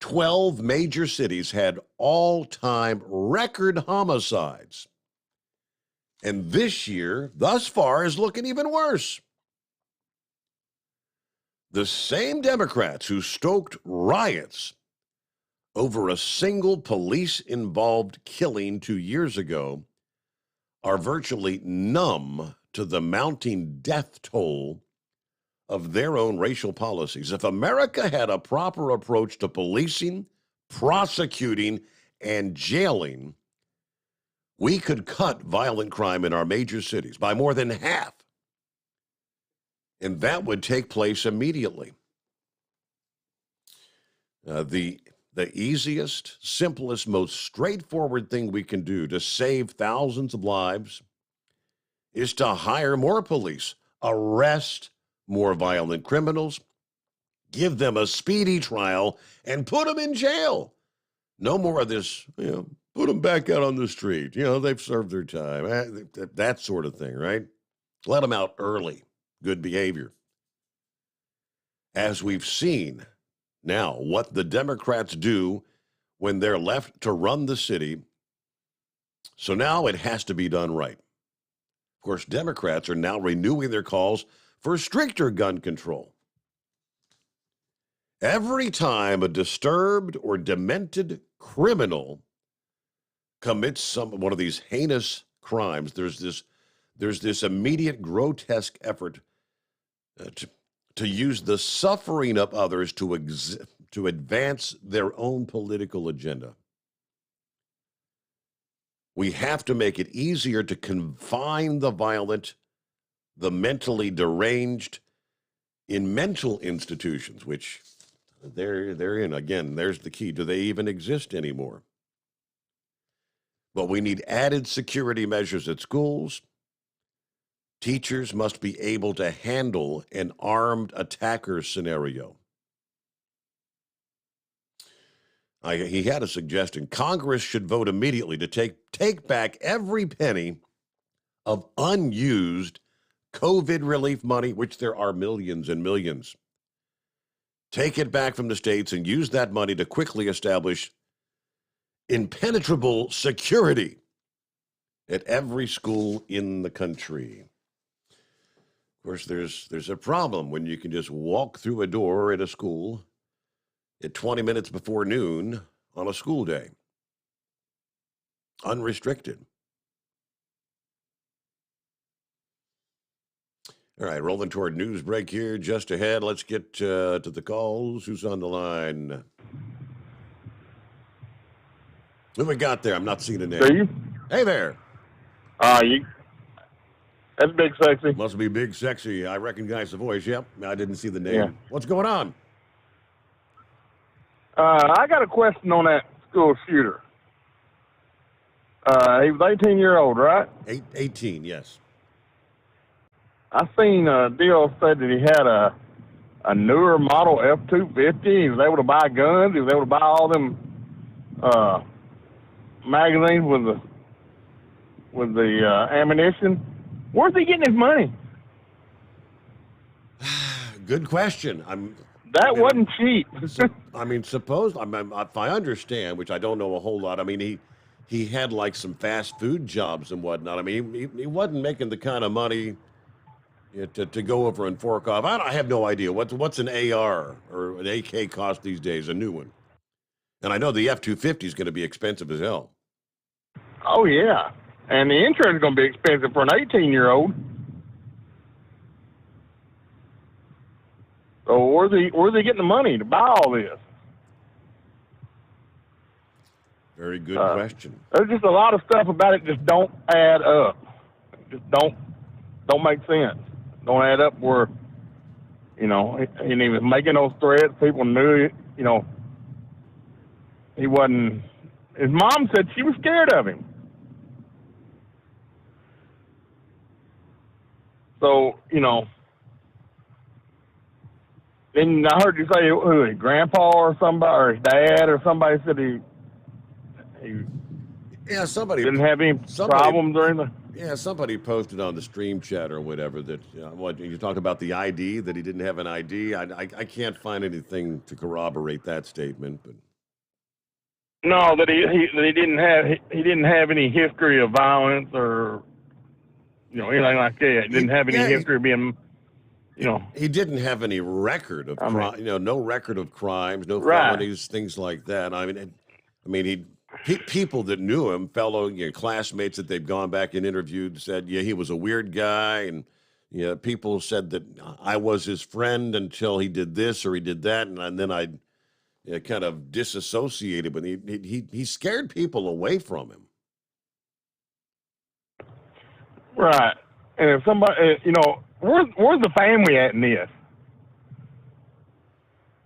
12 major cities had all-time record homicides. And this year, thus far, is looking even worse. The same Democrats who stoked riots over a single police-involved killing 2 years ago are virtually numb to the mounting death toll of their own racial policies. If America had a proper approach to policing, prosecuting, and jailing, we could cut violent crime in our major cities by more than half. And that would take place immediately. The easiest, simplest, most straightforward thing we can do to save thousands of lives is to hire more police, arrest more violent criminals, give them a speedy trial, and put them in jail. No more of this, put them back out on the street. They've served their time. That sort of thing, right? Let them out early. Good behavior. As we've seen now, what the Democrats do when they're left to run the city. So now it has to be done right. Of course, Democrats are now renewing their calls for stricter gun control. Every time a disturbed or demented criminal commits one of these heinous crimes, there's this immediate grotesque effort to use the suffering of others to advance their own political agenda. We have to make it easier to confine the violent, the mentally deranged in mental institutions, which they're in. Again, there's the key. Do they even exist anymore? But we need added security measures at schools. Teachers must be able to handle an armed attacker scenario. He had a suggestion. Congress should vote immediately to take back every penny of unused COVID relief money, which there are millions and millions. Take it back from the states and use that money to quickly establish impenetrable security at every school in the country. Of course, there's a problem when you can just walk through a door at a school at 20 minutes before noon on a school day. Unrestricted. All right, rolling toward news break here just ahead. Let's get to the calls. Who's on the line? Who we got there? I'm not seeing a name. Steve? Hey there. That's Big Sexy. Must be Big Sexy. I recognize the voice. Yep. I didn't see the name. Yeah. What's going on? I got a question on that school shooter. He was 18-year-old, right? 18, yes. I seen a deal said that he had a newer model F-250. He was able to buy guns. He was able to buy all them magazines with the ammunition. Where's he getting his money? Good question. That wasn't cheap. If I understand, which I don't know a whole lot. I mean, he had like some fast food jobs and whatnot. I mean, he wasn't making the kind of money to go over and fork off. I have no idea what's an AR or an AK cost these days, a new one. And I know the F-250 is going to be expensive as hell. Oh yeah, and the insurance is going to be expensive for an 18-year-old. So where's he getting the money to buy all this? Very good question. There's just a lot of stuff about it just don't add up. Just don't make sense. Don't add up where, and he was making those threats. People knew, he wasn't. His mom said she was scared of him. So, then I heard you say who, his grandpa or somebody, or his dad or somebody said he somebody didn't have any problems or anything. Yeah, somebody posted on the stream chat or whatever that what you talked about the ID, that he didn't have an ID. I can't find anything to corroborate that statement, but No, that he didn't have any history of violence or anything like that. He didn't have any history of being he didn't have any record of crime. No record of crimes, no Right. felonies, things like that. People that knew him, fellow classmates that they've gone back and interviewed, said, he was a weird guy, and people said that I was his friend until he did this or he did that, and then I kind of disassociated. But he scared people away from him. Right. And if somebody, where's the family at in this?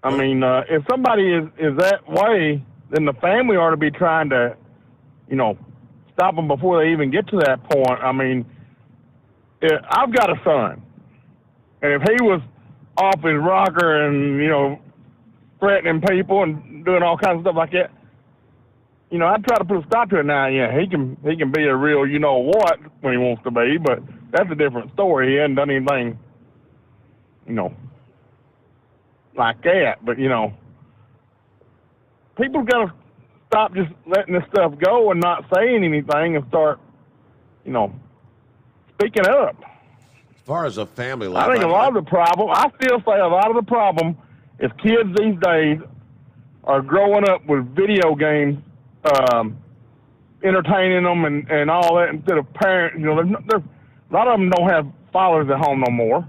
I mean, if somebody is that way, then the family ought to be trying to, stop them before they even get to that point. I mean, I've got a son, and if he was off his rocker and, threatening people and doing all kinds of stuff like that, I'd try to put a stop to it now. Yeah, he can be a real what when he wants to be, but that's a different story. He hasn't done anything, like that. But, people got to stop just letting this stuff go and not saying anything and start, speaking up. As far as a family life, I think I still say a lot of the problem is kids these days are growing up with video games, entertaining them and all that instead of parents. There's a lot of them don't have fathers at home no more.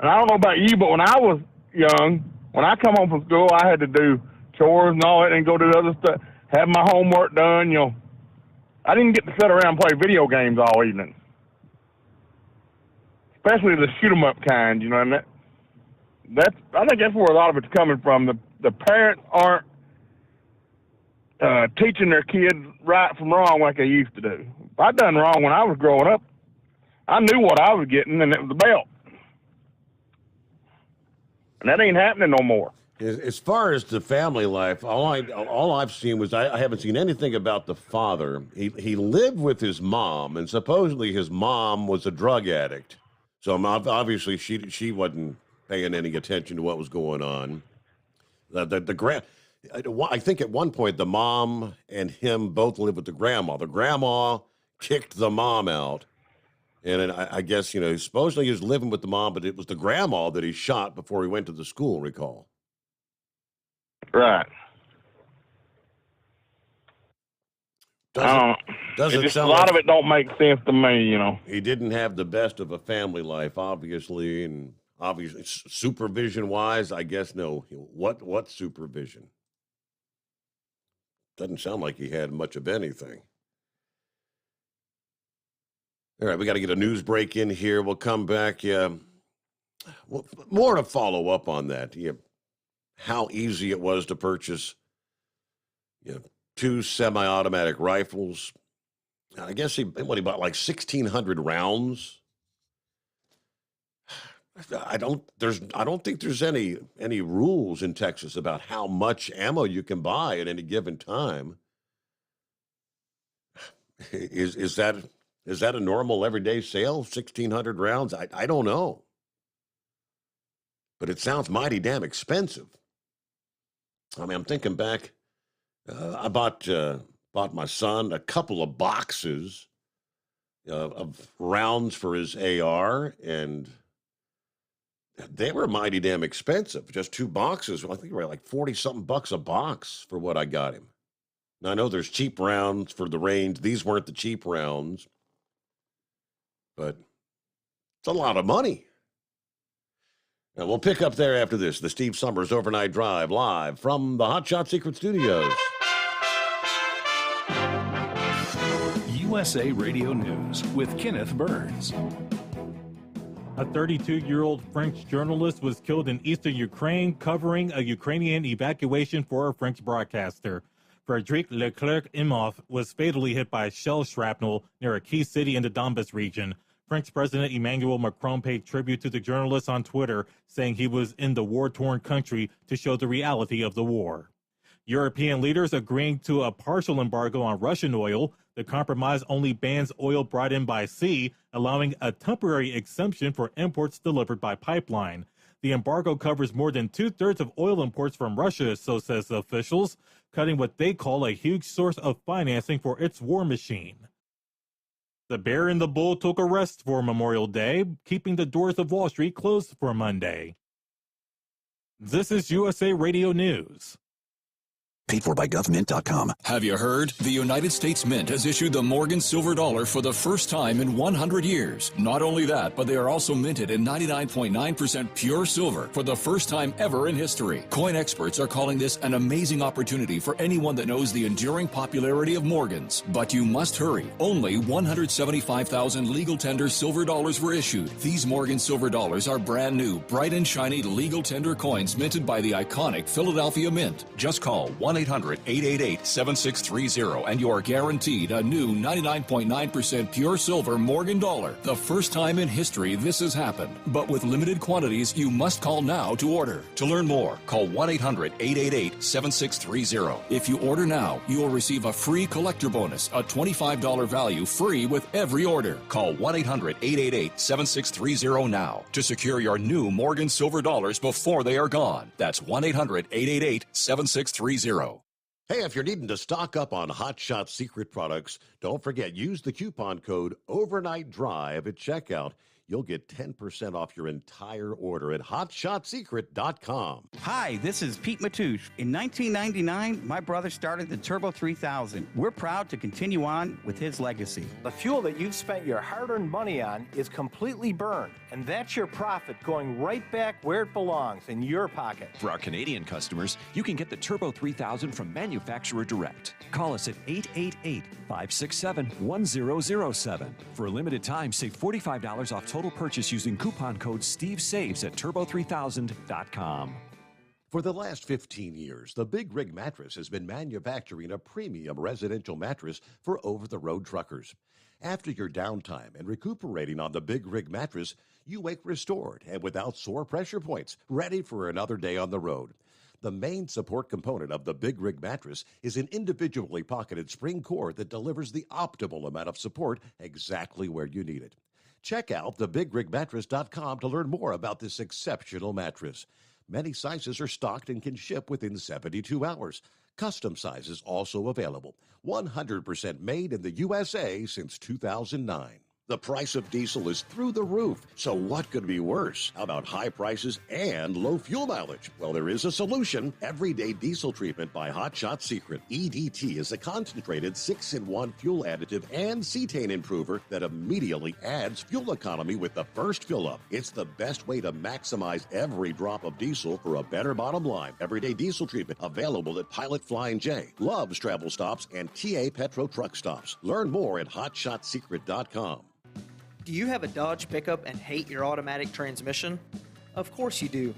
And I don't know about you, but when I was young, when I come home from school, I had to do chores and all that and go do other stuff, have my homework done. I didn't get to sit around and play video games all evening, especially the shoot 'em up kind. And I think that's where a lot of it's coming from. The parents aren't teaching their kids right from wrong like they used to do. If I done wrong when I was growing up, I knew what I was getting, and it was a belt. And that ain't happening no more. As far as the family life, all I've seen was I haven't seen anything about the father. He lived with his mom, and supposedly his mom was a drug addict. So obviously she wasn't paying any attention to what was going on. I think at one point the mom and him both lived with the grandma. The grandma kicked the mom out. And I guess, supposedly he was living with the mom, but it was the grandma that he shot before he went to the school, recall. Right. Doesn't a lot of it don't make sense to me, He didn't have the best of a family life, obviously, and obviously supervision-wise, I guess no. What supervision? Doesn't sound like he had much of anything. All right, we got to get a news break in here. We'll come back. More to follow up on that. How easy it was to purchase 2 semi-automatic rifles. I guess he bought like 1,600 rounds. I don't think there's any rules in Texas about how much ammo you can buy at any given time. Is that a normal everyday sale? 1,600 rounds? I don't know. But it sounds mighty damn expensive. I mean, I'm thinking back. I bought my son a couple of boxes of rounds for his AR, and they were mighty damn expensive. Just 2 boxes. I think they were like 40-something bucks a box for what I got him. Now, I know there's cheap rounds for the range. These weren't the cheap rounds, but it's a lot of money. And we'll pick up there after this. The Steve Sommers Overnight Drive, live from the Hot Shot Secret Studios. USA Radio News with Kenneth Burns. A 32-year-old French journalist was killed in eastern Ukraine covering a Ukrainian evacuation for a French broadcaster. Frédéric Leclerc-Imhoff was fatally hit by shell shrapnel near a key city in the Donbas region. French President Emmanuel Macron paid tribute to the journalist on Twitter, saying he was in the war-torn country to show the reality of the war. European leaders agreeing to a partial embargo on Russian oil. The compromise only bans oil brought in by sea, allowing a temporary exemption for imports delivered by pipeline. The embargo covers more than two-thirds of oil imports from Russia, so says the officials, cutting what they call a huge source of financing for its war machine. The Bear and the Bull took a rest for Memorial Day, keeping the doors of Wall Street closed for Monday. This is USA Radio News. Paid for by GovMint.com. Have you heard? The United States Mint has issued the Morgan Silver Dollar for the first time in 100 years. Not only that, but they are also minted in 99.9% pure silver for the first time ever in history. Coin experts are calling this an amazing opportunity for anyone that knows the enduring popularity of Morgans. But you must hurry. Only 175,000 legal tender silver dollars were issued. These Morgan Silver Dollars are brand new, bright and shiny legal tender coins minted by the iconic Philadelphia Mint. Just call 1-800-888-7630 and you are guaranteed a new 99.9% pure silver Morgan dollar. The first time in history this has happened. But with limited quantities, you must call now to order. To learn more, call 1-800-888-7630. If you order now, you will receive a free collector bonus, a $25 value free with every order. Call 1-800-888-7630 now to secure your new Morgan Silver Dollars before they are gone. That's 1-800-888-7630. Hey, if you're needing to stock up on Hot Shot Secret products, don't forget, use the coupon code Overnight Drive at checkout. You'll get 10% off your entire order at hotshotsecret.com. Hi, this is Pete Matouche. In 1999, my brother started the Turbo 3000. We're proud to continue on with his legacy. The fuel that you've spent your hard-earned money on is completely burned, and that's your profit going right back where it belongs, in your pocket. For our Canadian customers, you can get the Turbo 3000 from manufacturer direct. Call us at 888-567-1007. For a limited time, save $45 off total purchase using coupon code SteveSaves at turbo3000.com. For the last 15 years, the Big Rig Mattress has been manufacturing a premium residential mattress for over-the-road truckers. After your downtime and recuperating on the Big Rig Mattress, you wake restored and without sore pressure points, ready for another day on the road. The main support component of the Big Rig Mattress is an individually pocketed spring core that delivers the optimal amount of support exactly where you need it. Check out thebigrigmattress.com to learn more about this exceptional mattress. Many sizes are stocked and can ship within 72 hours. Custom sizes also available. 100% made in the USA since 2009. The price of diesel is through the roof, so what could be worse? How about high prices and low fuel mileage? Well, there is a solution. Everyday Diesel Treatment by Hot Shot Secret. EDT is a concentrated 6-in-1 fuel additive and cetane improver that immediately adds fuel economy with the first fill-up. It's the best way to maximize every drop of diesel for a better bottom line. Everyday Diesel Treatment, available at Pilot Flying J, Love's Travel Stops, and TA Petro Truck Stops. Learn more at hotshotsecret.com. Do you have a Dodge pickup and hate your automatic transmission? Of course you do.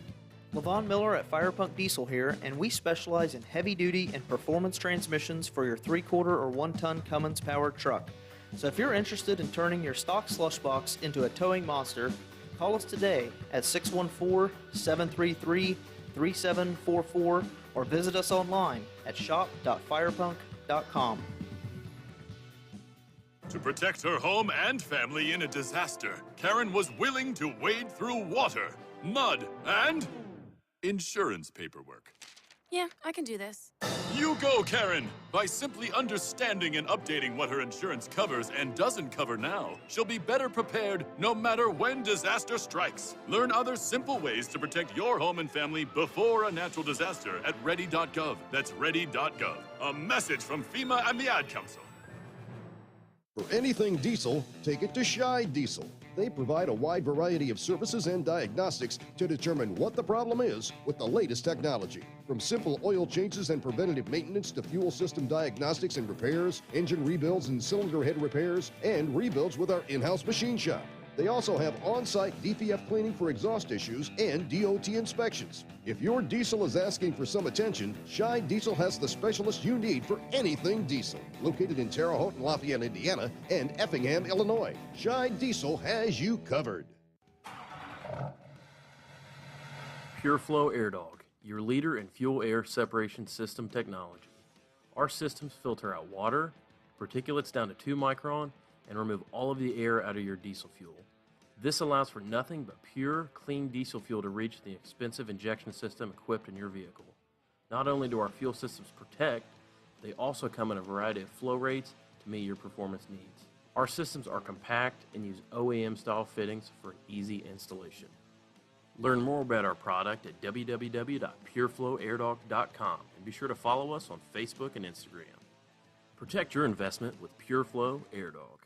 Levon Miller at Firepunk Diesel here, and we specialize in heavy-duty and performance transmissions for your 3-quarter or 1-ton Cummins-powered truck. So if you're interested in turning your stock slush box into a towing monster, call us today at 614-733-3744 or visit us online at shop.firepunk.com. To protect her home and family in a disaster, Karen was willing to wade through water, mud, and insurance paperwork. Yeah, I can do this. You go, Karen! By simply understanding and updating what her insurance covers and doesn't cover now, she'll be better prepared no matter when disaster strikes. Learn other simple ways to protect your home and family before a natural disaster at ready.gov. That's ready.gov. A message from FEMA and the Ad Council. For anything diesel, take it to Scheid Diesel. They provide a wide variety of services and diagnostics to determine what the problem is with the latest technology. From simple oil changes and preventative maintenance to fuel system diagnostics and repairs, engine rebuilds and cylinder head repairs, and rebuilds with our in-house machine shop. They also have on-site DPF cleaning for exhaust issues and DOT inspections. If your diesel is asking for some attention, Shy Diesel has the specialist you need for anything diesel. Located in Terre Haute and Lafayette, Indiana, and Effingham, Illinois, Shy Diesel has you covered. PureFlow Air Dog, your leader in fuel air separation system technology. Our systems filter out water, particulates down to 2 micron, and remove all of the air out of your diesel fuel. This allows for nothing but pure, clean diesel fuel to reach the expensive injection system equipped in your vehicle. Not only do our fuel systems protect, they also come in a variety of flow rates to meet your performance needs. Our systems are compact and use OEM-style fittings for an easy installation. Learn more about our product at www.pureflowairdog.com and be sure to follow us on Facebook and Instagram. Protect your investment with PureFlow Air Dog.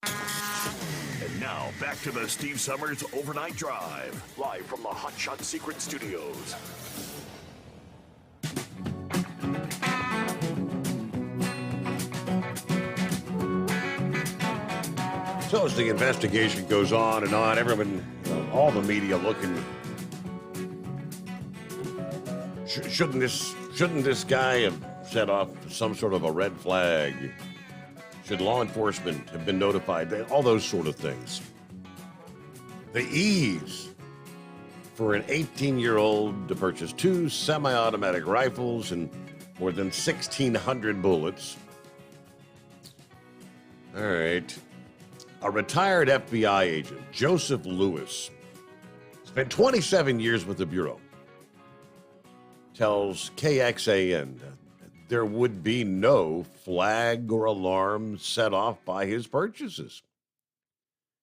And now, back to the Steve Summers Overnight Drive, live from the Hot Shot Secret Studios. So as the investigation goes on, everyone, all the media looking. Shouldn't this guy have set off some sort of a red flag? Should law enforcement have been notified? All those sort of things. The ease for an 18-year-old to purchase 2 semi-automatic rifles and more than 1,600 bullets. All right. A retired FBI agent, Joseph Lewis, spent 27 years with the Bureau, tells KXAN there would be no flag or alarm set off by his purchases.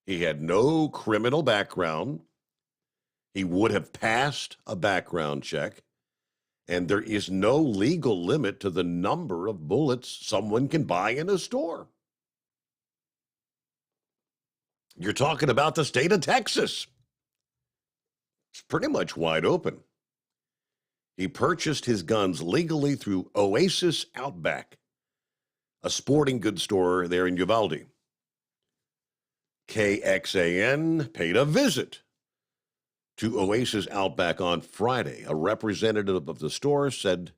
He had no criminal background. He would have passed a background check. And there is no legal limit to the number of bullets someone can buy in a store. You're talking about the state of Texas. It's pretty much wide open. He purchased his guns legally through Oasis Outback, a sporting goods store there in Uvalde. KXAN paid a visit to Oasis Outback on Friday. A representative of the store said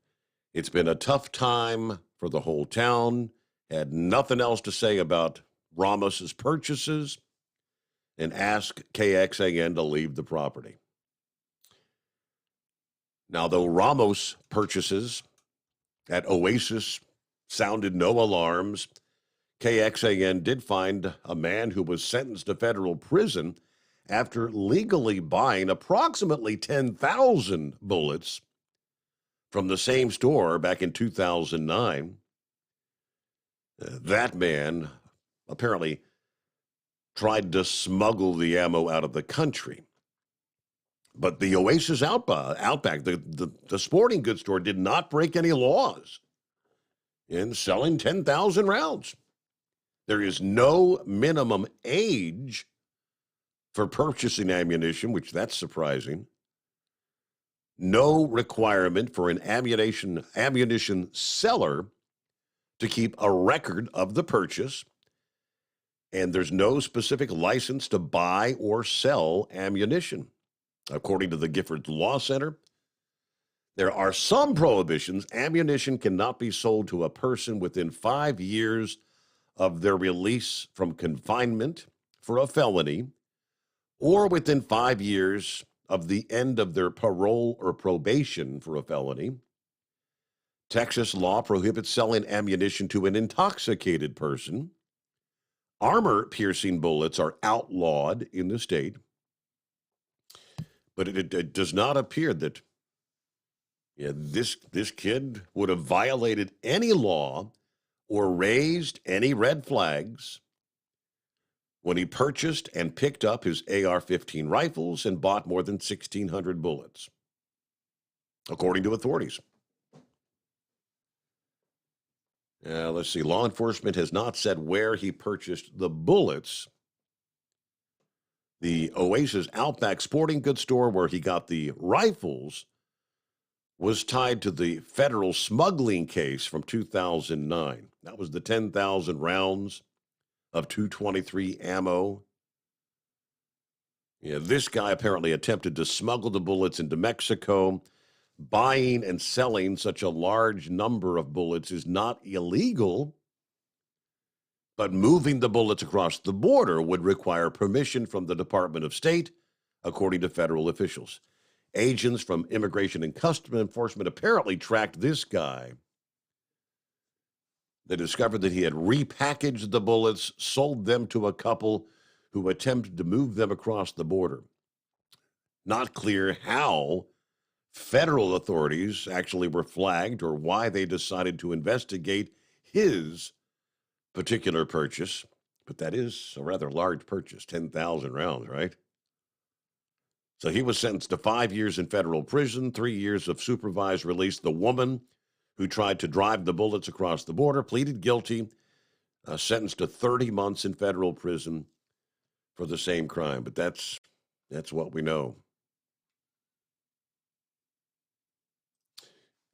it's been a tough time for the whole town, had nothing else to say about Ramos's purchases, and asked KXAN to leave the property. Now, though Ramos' purchases at Oasis sounded no alarms, KXAN did find a man who was sentenced to federal prison after legally buying approximately 10,000 bullets from the same store back in 2009. That man apparently tried to smuggle the ammo out of the country. But the Oasis Outback, the sporting goods store, did not break any laws in selling 10,000 rounds. There is no minimum age for purchasing ammunition, which that's surprising. No requirement for an ammunition seller to keep a record of the purchase. And there's no specific license to buy or sell ammunition. According to the Gifford Law Center, there are some prohibitions. Ammunition cannot be sold to a person within 5 years of their release from confinement for a felony, or within 5 years of the end of their parole or probation for a felony. Texas law prohibits selling ammunition to an intoxicated person. Armor-piercing bullets are outlawed in the state. But it does not appear that this kid would have violated any law or raised any red flags when he purchased and picked up his AR-15 rifles and bought more than 1,600 bullets, according to authorities. Let's see. Law enforcement has not said where he purchased the bullets. The Oasis Outback sporting goods store where he got the rifles was tied to the federal smuggling case from 2009. That was the 10,000 rounds of .223 ammo Yeah, this guy apparently attempted to smuggle the bullets into Mexico. Buying and selling such a large number of bullets is not illegal, but moving the bullets across the border would require permission from the Department of State, according to federal officials. Agents from Immigration and Customs Enforcement apparently tracked this guy. They discovered that he had repackaged the bullets, sold them to a couple who attempted to move them across the border. Not clear how federal authorities actually were flagged or why they decided to investigate his particular purchase, but that is a rather large purchase, 10,000 rounds, right? So he was sentenced to 5 years in federal prison, 3 years of supervised release. The woman who tried to drive the bullets across the border pleaded guilty, sentenced to 30 months in federal prison for the same crime. But that's what we know.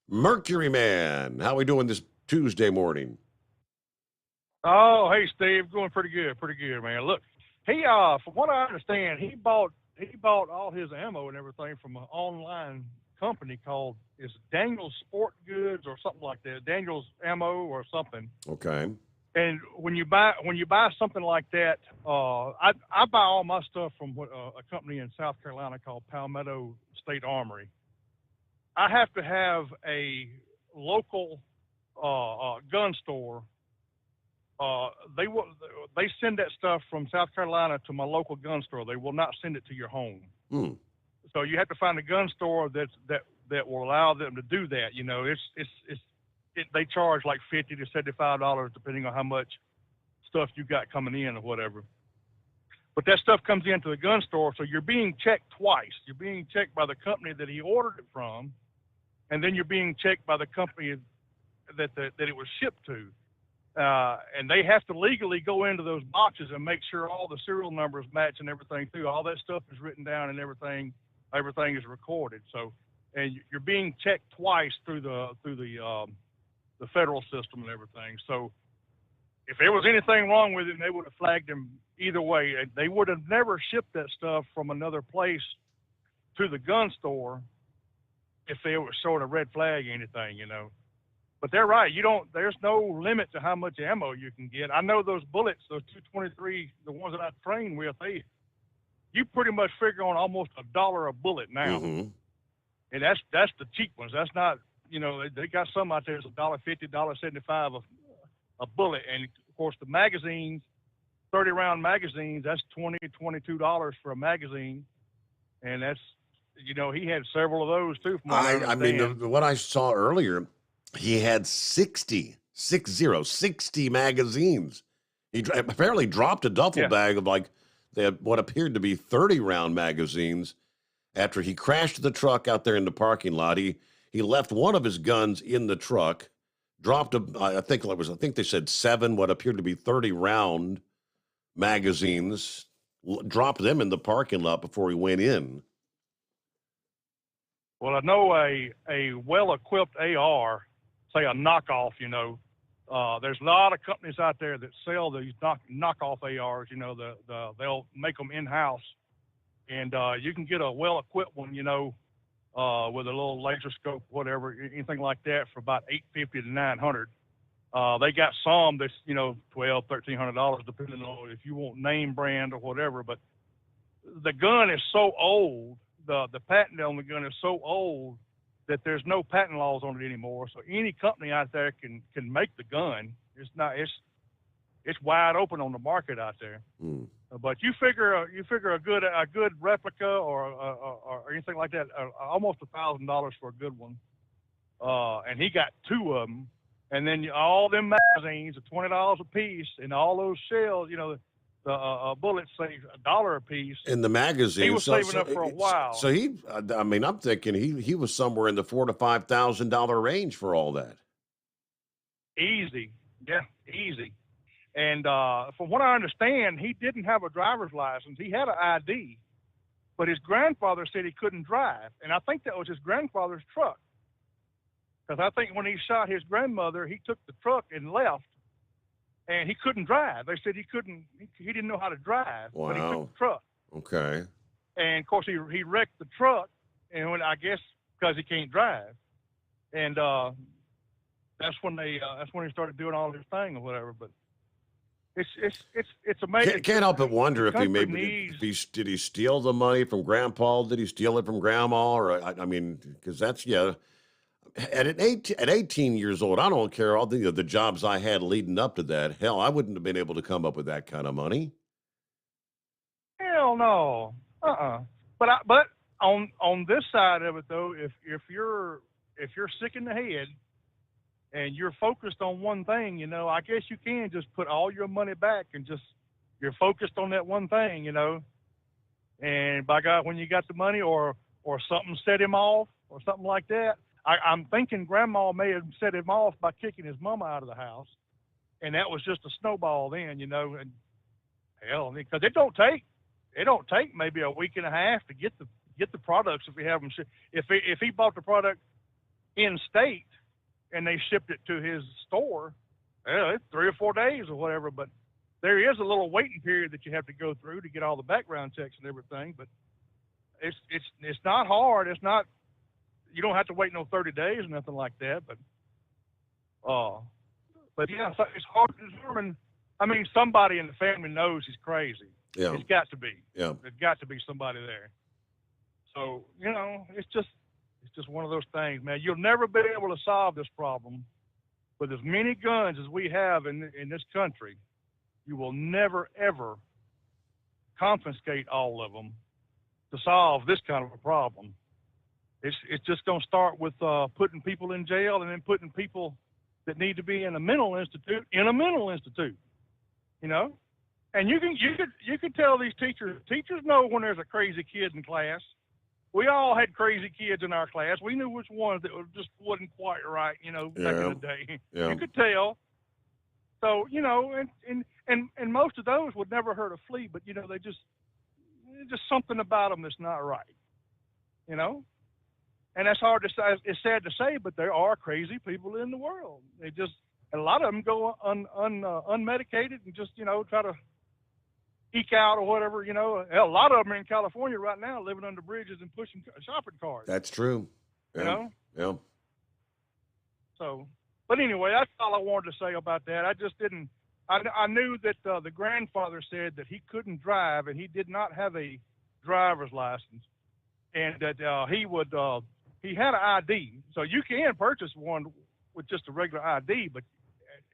Mercury Man, how we doing this Tuesday morning? Oh, hey Steve, going pretty good, man. Look, he from what I understand, he bought all his ammo and everything from an online company called Daniel's Sport Goods or something like that, Daniel's Ammo or something. Okay. And when you buy something like that, I buy all my stuff from a company in South Carolina called Palmetto State Armory. I have to have a local gun store. They send that stuff from South Carolina to my local gun store. They will not send it to your home. So you have to find a gun store that will allow them to do that. You know, they charge like $50 to $75 depending on how much stuff you got coming in or whatever. But that stuff comes into the gun store, so you're being checked twice. You're being checked by the company that he ordered it from, and then you're being checked by the company that it was shipped to. And they have to legally go into those boxes and make sure all the serial numbers match and everything too. All that stuff is written down and everything is recorded. So, and you're being checked twice through the federal system and everything. So, if there was anything wrong with it, they would have flagged him either way. They would have never shipped that stuff from another place to the gun store if they were showing a red flag or anything, you know. But they're right. There's no limit to how much ammo you can get. I know those bullets, those 223, the ones that I train with, you pretty much figure on almost $1 a bullet now. Mm-hmm. And that's the cheap ones. That's not, you know, they got some out there that's $1.50, $1.75 a bullet. And of course the magazines, 30-round magazines, that's $20, $22 for a magazine. And that's, you know, he had several of those too. From what I mean, what I saw earlier, he had 60 magazines. He apparently dropped a duffel bag of what appeared to be 30-round magazines after he crashed the truck out there in the parking lot. He left one of his guns in the truck, dropped I think they said 7 what appeared to be 30-round magazines, dropped them in the parking lot before he went in. Well, I know a well-equipped AR, say a knockoff, you know, there's a lot of companies out there that sell these knockoff ARs, you know, they'll make them in-house. And you can get a well-equipped one, you know, with a little laser scope, whatever, anything like that for about $850 to $900. They got some that's, you know, $1,200, $1,300, depending on if you want name brand or whatever. But the gun is so old, the patent on the gun is so old that there's no patent laws on it anymore. So any company out there can make the gun. It's wide open on the market out there. But you figure a good replica or anything like that, almost $1,000 for a good one. And he got 2 of them. And then all them magazines are $20 a piece, and all those shells, you know, the bullets say $1 a piece. In the magazine, he was saving up for a while. So I'm thinking he was somewhere in the $4,000 to $5,000 range for all that. Easy, yeah, easy. And from what I understand, he didn't have a driver's license. He had an ID, but his grandfather said he couldn't drive, and I think that was his grandfather's truck. Because I think when he shot his grandmother, he took the truck and left. And he couldn't drive. They said he didn't know how to drive, Wow. but he took the truck. Okay. And of course, he wrecked the truck, and I guess because he can't drive, and that's when he started doing all this thing or whatever. But it's amazing. Can't help but wonder if he country maybe did he steal the money from Grandpa? Did he steal it from Grandma? Or I mean, because that's At 18 years old, I don't care all the jobs I had leading up to that. Hell, I wouldn't have been able to come up with that kind of money. Hell no. But on this side of it though, if you're sick in the head and you're focused on one thing, you know, I guess you can just put all your money back and just you're focused on that one thing, you know. And by God, when you got the money or something set him off or something like that, I'm thinking Grandma may have set him off by kicking his mama out of the house, and that was just a snowball then, you know. And hell, because it don't take maybe a week and a half to get the products if we have them. If he bought the product in state and they shipped it to his store, it's 3 or 4 days or whatever. But there is a little waiting period that you have to go through to get all the background checks and everything. But it's not hard. It's not. You don't have to wait no 30 days or nothing like that, but yeah, so it's hard to determine. I mean, somebody in the family knows he's crazy. Yeah. It's got to be. Yeah. There's got to be somebody there. So, you know, it's just one of those things, man. You'll never be able to solve this problem with as many guns as we have in this country. You will never, ever confiscate all of them to solve this kind of a problem. It's just going to start with putting people in jail and then putting people that need to be in a mental institute in a mental institute, you know. And you could tell these teachers know when there's a crazy kid in class. We all had crazy kids in our class. We knew which ones that just wasn't quite right, you know, back in the day. Yeah. You could tell. So, you know, and most of those would never hurt a flea, but you know, just something about them that's not right, you know. And that's hard to say. It's sad to say, but there are crazy people in the world. And a lot of them go unmedicated and just, you know, try to eke out or whatever, you know. A lot of them are in California right now living under bridges and pushing shopping carts. That's true. Yeah. You know? Yeah. So, but anyway, that's all I wanted to say about that. I just didn't, I knew that the grandfather said that he couldn't drive and he did not have a driver's license, and that he had an ID. So you can purchase one with just a regular ID,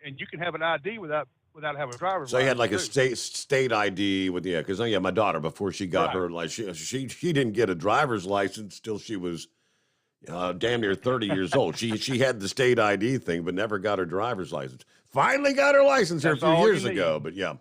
and you can have an ID without having a driver's license. So he had like a state ID with because my daughter, before she got her, like she didn't get a driver's license till she was damn near 30 years old. She had the state ID thing, but never got her driver's license. Finally got her license here a few years ago, but yeah.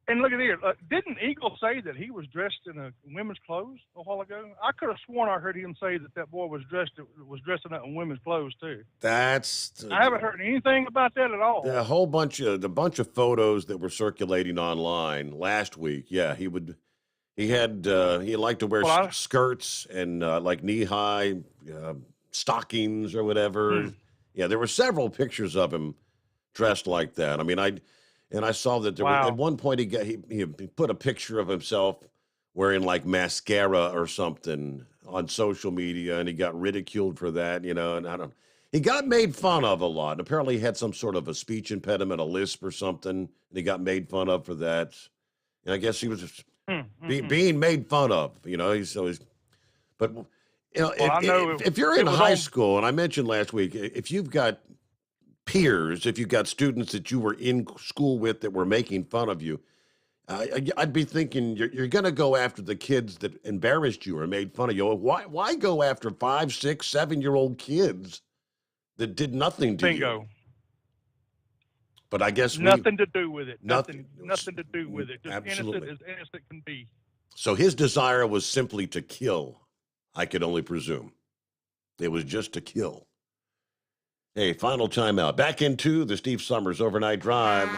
And look at here. Didn't Eagle say that he was dressed in women's clothes a while ago? I could have sworn I heard him say that boy was dressing up in women's clothes too. I haven't heard anything about that at all. The bunch of photos that were circulating online last week. Yeah, he liked to wear skirts and like knee-high stockings or whatever. Yeah, there were several pictures of him dressed like that. I mean, I saw that at one point he put a picture of himself wearing like mascara or something on social media, and he got ridiculed for that, you know. And he got made fun of a lot. Apparently, he had some sort of a speech impediment, a lisp or something, and he got made fun of for that. And I guess he was just being made fun of, you know. But you know, if you're in high school, and I mentioned last week, if you've got peers, if you've got students that you were in school with that were making fun of you, I'd be thinking you're going to go after the kids that embarrassed you or made fun of you. Why go after 5, 6, 7-year-old kids that did nothing to you? But I guess nothing to do with it. Nothing to do with it. Just absolutely. Innocent as innocent can be. So his desire was simply to kill. I could only presume it was just to kill. Hey, final timeout. Back into the Steve Sommers Overnight Drive.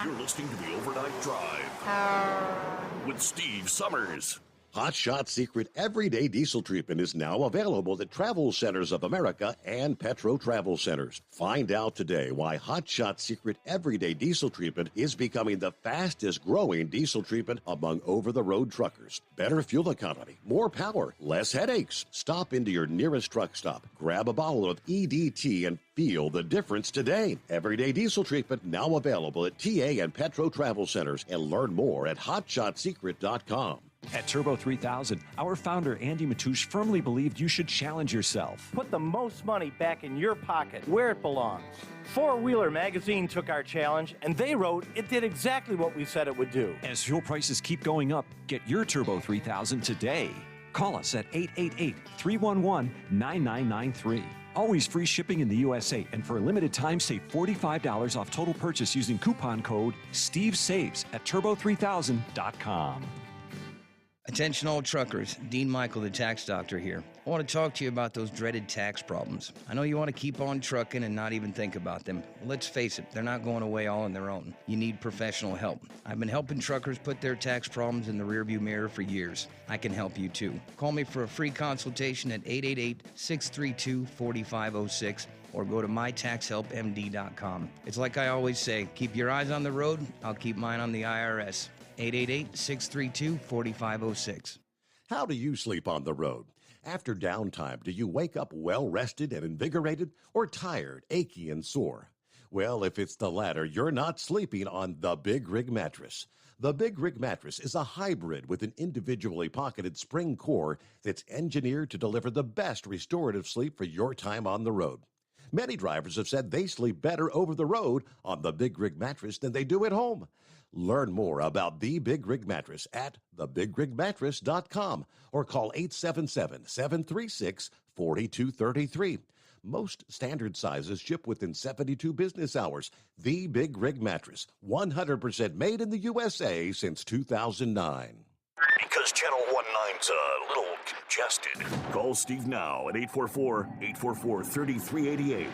You're listening to the Overnight Drive with Steve Sommers. Hot Shot Secret Everyday Diesel Treatment is now available at Travel Centers of America and Petro Travel Centers. Find out today why Hot Shot Secret Everyday Diesel Treatment is becoming the fastest growing diesel treatment among over-the-road truckers. Better fuel economy, more power, less headaches. Stop into your nearest truck stop, grab a bottle of EDT, and feel the difference today. Everyday Diesel Treatment now available at TA and Petro Travel Centers, and learn more at hotshotsecret.com. At Turbo 3000, our founder Andy Matoush firmly believed you should challenge yourself. Put the most money back in your pocket, where it belongs. Four Wheeler magazine took our challenge, and they wrote it did exactly what we said it would do. As fuel prices keep going up, get your Turbo 3000 today. Call us at 888-311-9993. Always free shipping in the USA, and for a limited time, save $45 off total purchase using coupon code STEVESAVES at turbo3000.com. Attention all truckers, Dean Michael, the tax doctor here. I want to talk to you about those dreaded tax problems. I know you want to keep on trucking and not even think about them. Well, let's face it, they're not going away all on their own. You need professional help. I've been helping truckers put their tax problems in the rearview mirror for years. I can help you too. Call me for a free consultation at 888-632-4506 or go to mytaxhelpmd.com. It's like I always say, keep your eyes on the road, I'll keep mine on the IRS. 888-632-4506. How do you sleep on the road? After downtime, do you wake up well-rested and invigorated, or tired, achy, and sore? Well, if it's the latter, you're not sleeping on the Big Rig Mattress. The Big Rig Mattress is a hybrid with an individually pocketed spring core that's engineered to deliver the best restorative sleep for your time on the road. Many drivers have said they sleep better over the road on the Big Rig Mattress than they do at home. Learn more about the Big Rig Mattress at thebigrigmattress.com or call 877-736-4233. Most standard sizes ship within 72 business hours. The Big Rig Mattress, 100% made in the USA since 2009. Because Channel 19's a little congested. Call Steve now at 844-844-3388.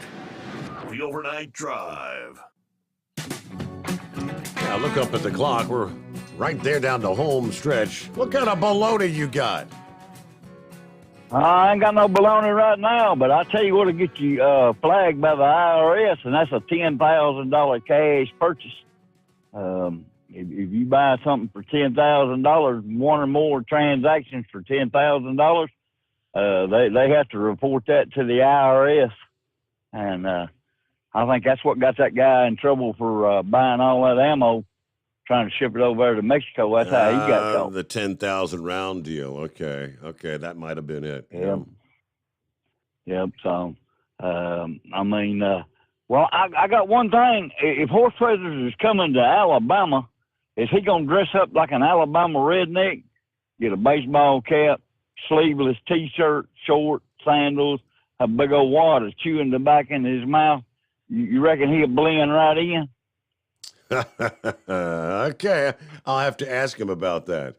The Overnight Drive. Now look up at the clock. We're right there down the home stretch. What kind of baloney you got? I ain't got no baloney right now, but I tell you what'll get you flagged by the IRS, and that's a $10,000 cash purchase. If you buy something for $10,000, one or more transactions for $10,000, they have to report that to the IRS, and I think that's what got that guy in trouble for buying all that ammo, trying to ship it over there to Mexico. That's how he got caught. The 10,000 round deal. Okay, that might have been it. Yep. So, I got one thing. If Horse Predators is coming to Alabama, is he going to dress up like an Alabama redneck, get a baseball cap, sleeveless T-shirt, short, sandals, a big old wad of chewing tobacco in his mouth? You reckon he'll blend right in? Okay, I'll have to ask him about that.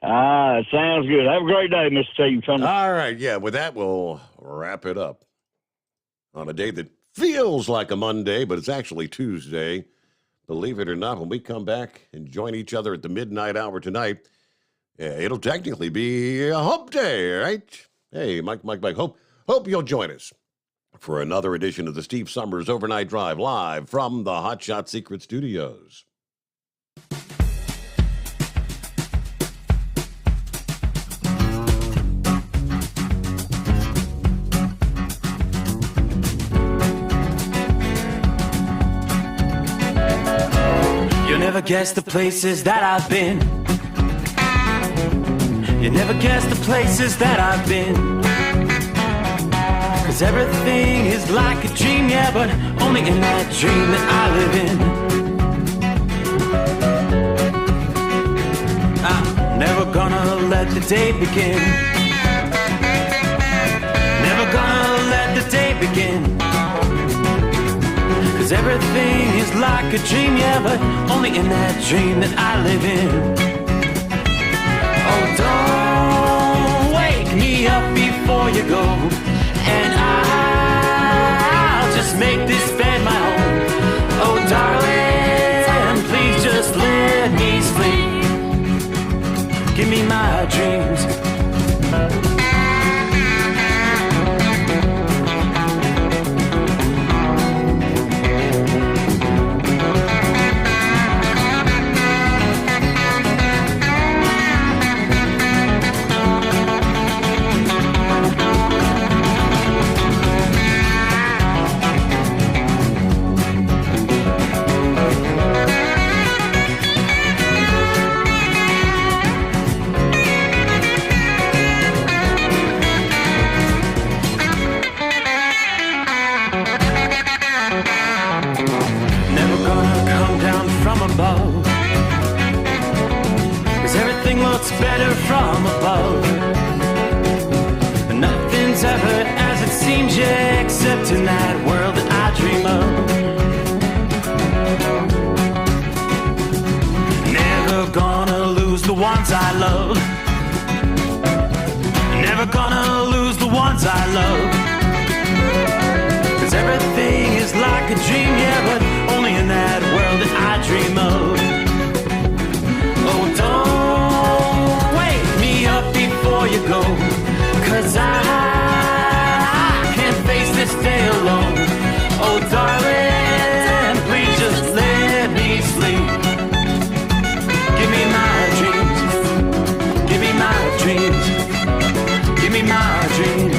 Sounds good. Have a great day, Mr. Steve. All right, yeah, with that, we'll wrap it up. On a day that feels like a Monday, but it's actually Tuesday. Believe it or not, when we come back and join each other at the midnight hour tonight, it'll technically be a hump day, right? Hey, Mike, hope you'll join us for another edition of the Steve Summers Overnight Drive, live from the Hot Shot Secret Studios. You'll never guess the places that I've been. You never guess the places that I've been. 'Cause everything is like a dream, yeah, but only in that dream that I live in. I'm never gonna let the day begin. Never gonna let the day begin. 'Cause everything is like a dream, yeah, but only in that dream that I live in. Oh, don't wake me up before you go, and I'll just make this bed my home. Oh, darling, please just let me sleep. Give above. 'Cause everything looks better from above. Nothing's ever as it seems, yeah, except in that world that I dream of. Never gonna lose the ones I love. Never gonna lose the ones I love. 'Cause everything is like a dream, yeah, but only in that world that I dream of. Oh, don't wake me up before you go, 'cause I can't face this day alone. Oh, darling, please just let me sleep. Give me my dreams. Give me my dreams. Give me my dreams.